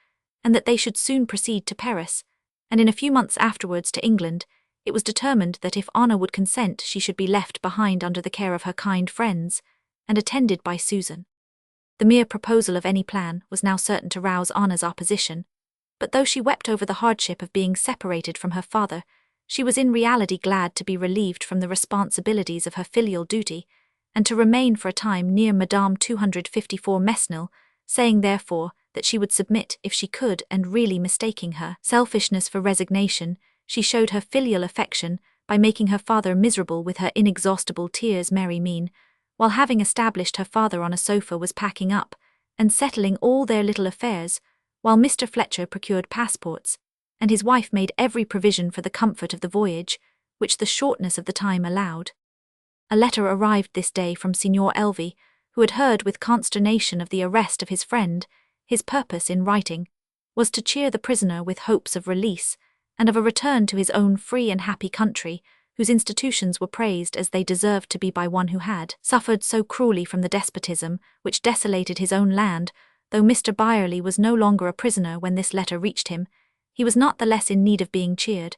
and that they should soon proceed to Paris, and in a few months afterwards to England. It was determined that if Anna would consent, she should be left behind under the care of her kind friends, and attended by Susan. The mere proposal of any plan was now certain to rouse Anna's opposition, but though she wept over the hardship of being separated from her father, she was in reality glad to be relieved from the responsibilities of her filial duty, and to remain for a time near Madame 254 Mesnil, saying therefore that she would submit if she could, and really mistaking her selfishness for resignation, she showed her filial affection by making her father miserable with her inexhaustible tears. Mary, while having established her father on a sofa, was packing up, and settling all their little affairs, while Mr. Fletcher procured passports, and his wife made every provision for the comfort of the voyage, which the shortness of the time allowed. A letter arrived this day from Signor Elvi, who had heard with consternation of the arrest of his friend. His purpose in writing was to cheer the prisoner with hopes of release, and of a return to his own free and happy country, whose institutions were praised as they deserved to be by one who had suffered so cruelly from the despotism which desolated his own land. Though Mr. Byerley was no longer a prisoner when this letter reached him, he was not the less in need of being cheered,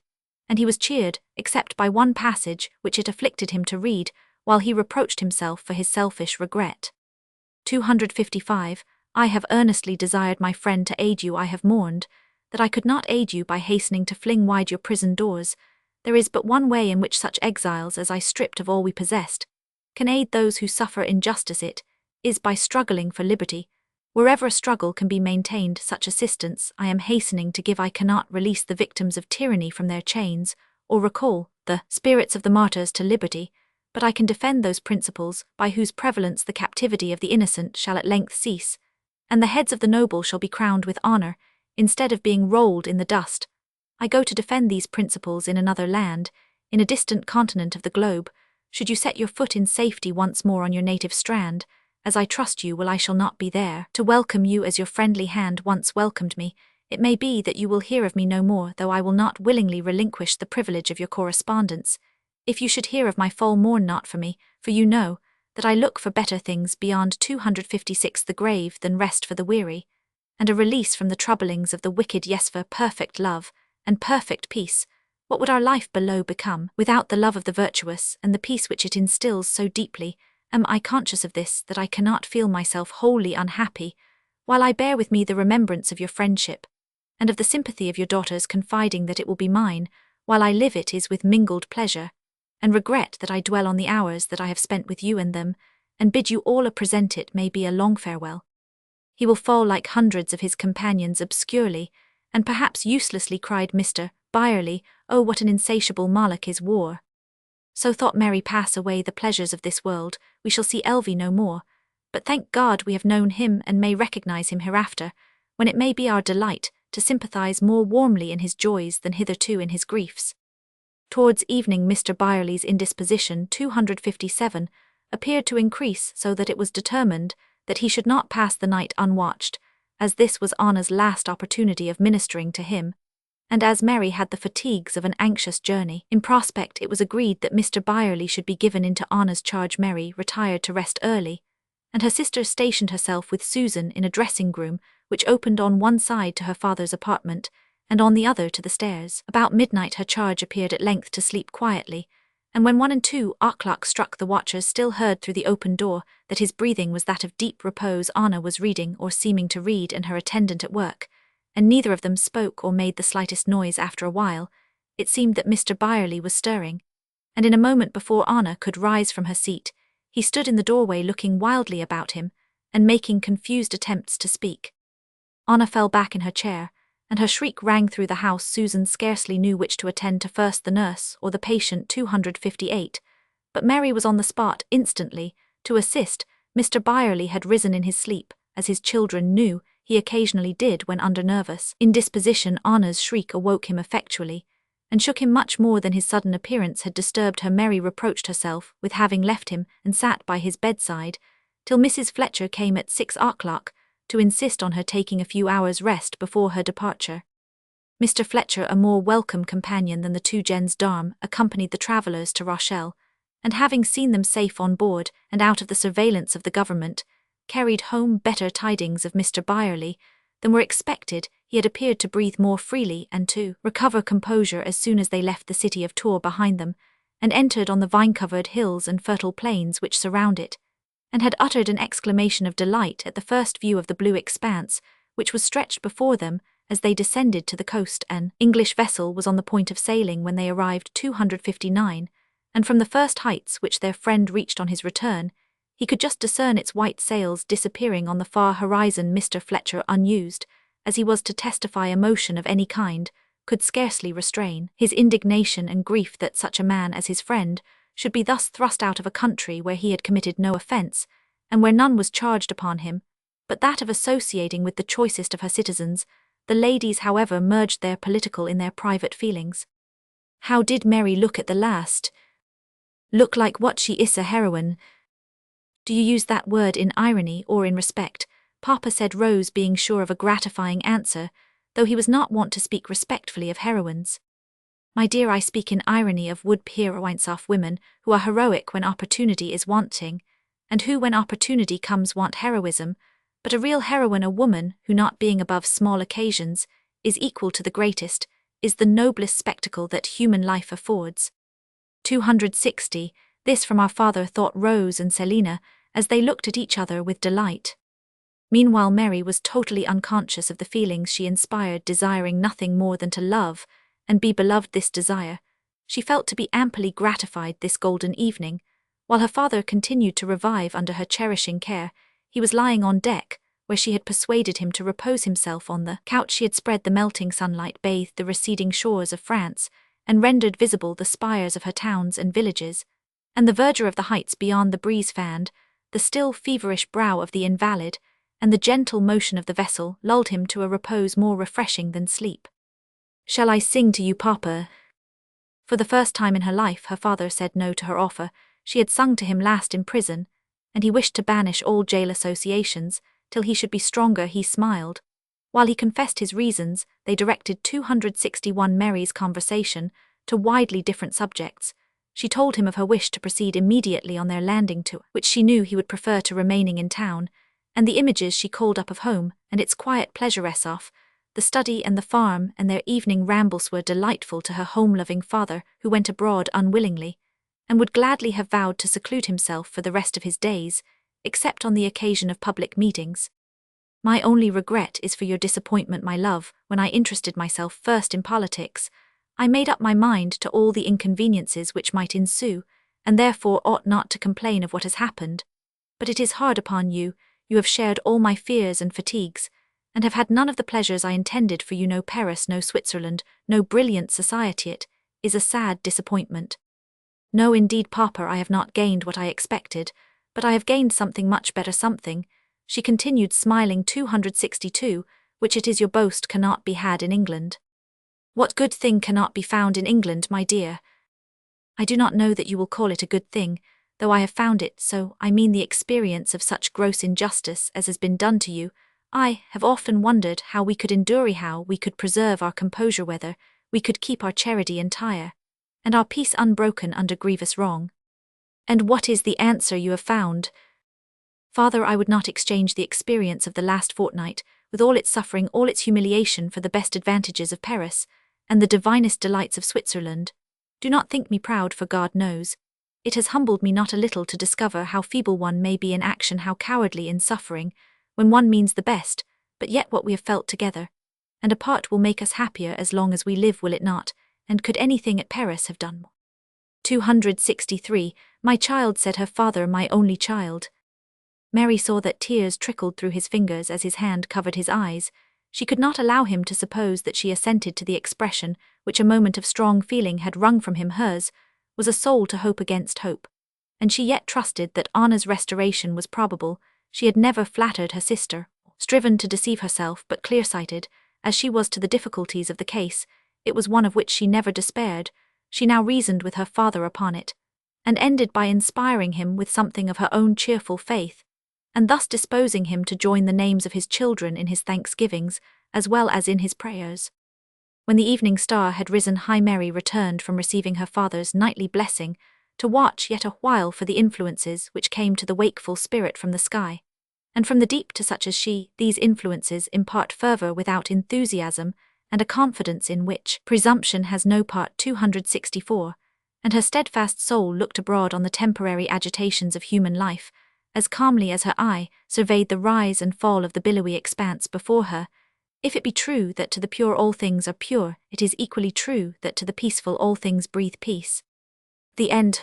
and he was cheered, except by one passage which it afflicted him to read, while he reproached himself for his selfish regret. 255. I have earnestly desired my friend to aid you. I have mourned that I could not aid you by hastening to fling wide your prison doors. There is but one way in which such exiles as I, stripped of all we possessed, can aid those who suffer injustice. It is by struggling for liberty. Wherever a struggle can be maintained, such assistance I am hastening to give. I cannot release the victims of tyranny from their chains, or recall the spirits of the martyrs to liberty, but I can defend those principles by whose prevalence the captivity of the innocent shall at length cease, and the heads of the noble shall be crowned with honor, instead of being rolled in the dust. I go to defend these principles in another land, in a distant continent of the globe. Should you set your foot in safety once more on your native strand, as I trust you will, I shall not be there to welcome you as your friendly hand once welcomed me. It may be that you will hear of me no more, though I will not willingly relinquish the privilege of your correspondence. If you should hear of my fall, mourn not for me, for you know that I look for better things beyond 256 the grave than rest for the weary, and a release from the troublings of the wicked. Yes, for perfect love and perfect peace. What would our life below become without the love of the virtuous and the peace which it instills so deeply? Am I conscious of this, that I cannot feel myself wholly unhappy, while I bear with me the remembrance of your friendship, and of the sympathy of your daughters, confiding that it will be mine, while I live it is with mingled pleasure, and regret that I dwell on the hours that I have spent with you and them, and bid you all a present it may be a long farewell. He will fall like hundreds of his companions obscurely, and perhaps uselessly, cried Mr. Byerley. Oh, what an insatiable Moloch is war! So thought Mary. Pass away the pleasures of this world, we shall see Elvi no more, but thank God we have known him and may recognize him hereafter, when it may be our delight to sympathize more warmly in his joys than hitherto in his griefs. Towards evening Mr. Byerley's indisposition, 257, appeared to increase, so that it was determined that he should not pass the night unwatched, as this was Anna's last opportunity of ministering to him, and as Mary had the fatigues of an anxious journey in prospect, it was agreed that Mr. Byerley should be given into Anna's charge. Mary retired to rest early, and her sister stationed herself with Susan in a dressing-room which opened on one side to her father's apartment, and on the other to the stairs. About midnight her charge appeared at length to sleep quietly, and when 1 and 2 o'clock struck, the watchers still heard through the open door that his breathing was that of deep repose. Anna was reading, or seeming to read, and her attendant at work, and neither of them spoke or made the slightest noise. After a while, it seemed that Mr. Byerley was stirring, and in a moment before Anna could rise from her seat, he stood in the doorway looking wildly about him, and making confused attempts to speak. Anna fell back in her chair, and her shriek rang through the house. Susan scarcely knew which to attend to first, the nurse or the patient. 258, but Mary was on the spot instantly to assist. Mr. Byerley had risen in his sleep, as his children knew he occasionally did when under nervous indisposition. Anna's shriek awoke him effectually, and shook him much more than his sudden appearance had disturbed her. Mary reproached herself with having left him, and sat by his bedside till Mrs. Fletcher came at 6 o'clock to insist on her taking a few hours' rest before her departure. Mr. Fletcher, a more welcome companion than the 2 gens d'armes, accompanied the travellers to Rochelle, and having seen them safe on board and out of the surveillance of the government, carried home better tidings of Mr. Byerley than were expected. He had appeared to breathe more freely and to recover composure as soon as they left the city of Tours behind them, and entered on the vine-covered hills and fertile plains which surround it, and had uttered an exclamation of delight at the first view of the blue expanse which was stretched before them as they descended to the coast. An English vessel was on the point of sailing when they arrived. 259, and from the first heights which their friend reached on his return, he could just discern its white sails disappearing on the far horizon. Mr. Fletcher, unused as he was to testify emotion of any kind, could scarcely restrain his indignation and grief that such a man as his friend should be thus thrust out of a country where he had committed no offence, and where none was charged upon him, but that of associating with the choicest of her citizens. The ladies, however, merged their political in their private feelings. How did Mary look at the last? Look like what she is, a heroine. Do you use that word in irony or in respect? Papa, said Rose, being sure of a gratifying answer, though he was not wont to speak respectfully of heroines. My dear, I speak in irony of would-heroines of women who are heroic when opportunity is wanting, and who, when opportunity comes, want heroism, but a real heroine, a woman who, not being above small occasions, is equal to the greatest, is the noblest spectacle that human life affords. 260. This from our father, thought Rose and Selina, as they looked at each other with delight. Meanwhile Mary was totally unconscious of the feelings she inspired, desiring nothing more than to love, and be beloved. This desire she felt to be amply gratified this golden evening, while her father continued to revive under her cherishing care. He was lying on deck, where she had persuaded him to repose himself. On the couch she had spread, the melting sunlight bathed the receding shores of France, and rendered visible the spires of her towns and villages, and the verdure of the heights beyond. The breeze fanned the still feverish brow of the invalid, and the gentle motion of the vessel lulled him to a repose more refreshing than sleep. Shall I sing to you, Papa? For the first time in her life her father said no to her offer. She had sung to him last in prison, and he wished to banish all jail associations, till he should be stronger. He smiled. While he confessed his reasons, they directed 261 Mary's conversation to widely different subjects. She told him of her wish to proceed immediately on their landing tour, which she knew he would prefer to remaining in town, and the images she called up of home and its quiet pleasures of the study and the farm and their evening rambles were delightful to her home-loving father, who went abroad unwillingly, and would gladly have vowed to seclude himself for the rest of his days, except on the occasion of public meetings. My only regret is for your disappointment, my love. When I interested myself first in politics, I made up my mind to all the inconveniences which might ensue, and therefore ought not to complain of what has happened. But it is hard upon you. You have shared all my fears and fatigues, and have had none of the pleasures I intended for you. No Paris, no Switzerland, no brilliant society. It is a sad disappointment. No, indeed, Papa, I have not gained what I expected, but I have gained something much better, something, she continued, smiling. 262, which it is your boast cannot be had in England. What good thing cannot be found in England, my dear? I do not know that you will call it a good thing, though I have found it so. I mean the experience of such gross injustice as has been done to you. I have often wondered how we could endure, how we could preserve our composure, whether we could keep our charity entire, and our peace unbroken under grievous wrong. And what is the answer you have found? Father, I would not exchange the experience of the last fortnight, with all its suffering, all its humiliation, for the best advantages of Paris, and the divinest delights of Switzerland. Do not think me proud, for God knows, it has humbled me not a little to discover how feeble one may be in action, how cowardly in suffering, when one means the best, but yet what we have felt together and apart will make us happier as long as we live, will it not? And could anything at Paris have done more? 263, my child, said her father, my only child. Mary saw that tears trickled through his fingers as his hand covered his eyes. She could not allow him to suppose that she assented to the expression which a moment of strong feeling had wrung from him. Hers was a soul to hope against hope, and she yet trusted that Anna's restoration was probable. She had never flattered her sister, striven to deceive herself, but clear-sighted as she was to the difficulties of the case, it was one of which she never despaired. She now reasoned with her father upon it, and ended by inspiring him with something of her own cheerful faith, and thus disposing him to join the names of his children in his thanksgivings as well as in his prayers. When the evening star had risen high, Mary returned from receiving her father's nightly blessing to watch yet a while for the influences which came to the wakeful spirit from the sky, and from the deep to such as she. These influences impart fervour without enthusiasm, and a confidence in which presumption has no part. 264, and her steadfast soul looked abroad on the temporary agitations of human life, as calmly as her eye surveyed the rise and fall of the billowy expanse before her. If it be true that to the pure all things are pure, it is equally true that to the peaceful all things breathe peace. The end.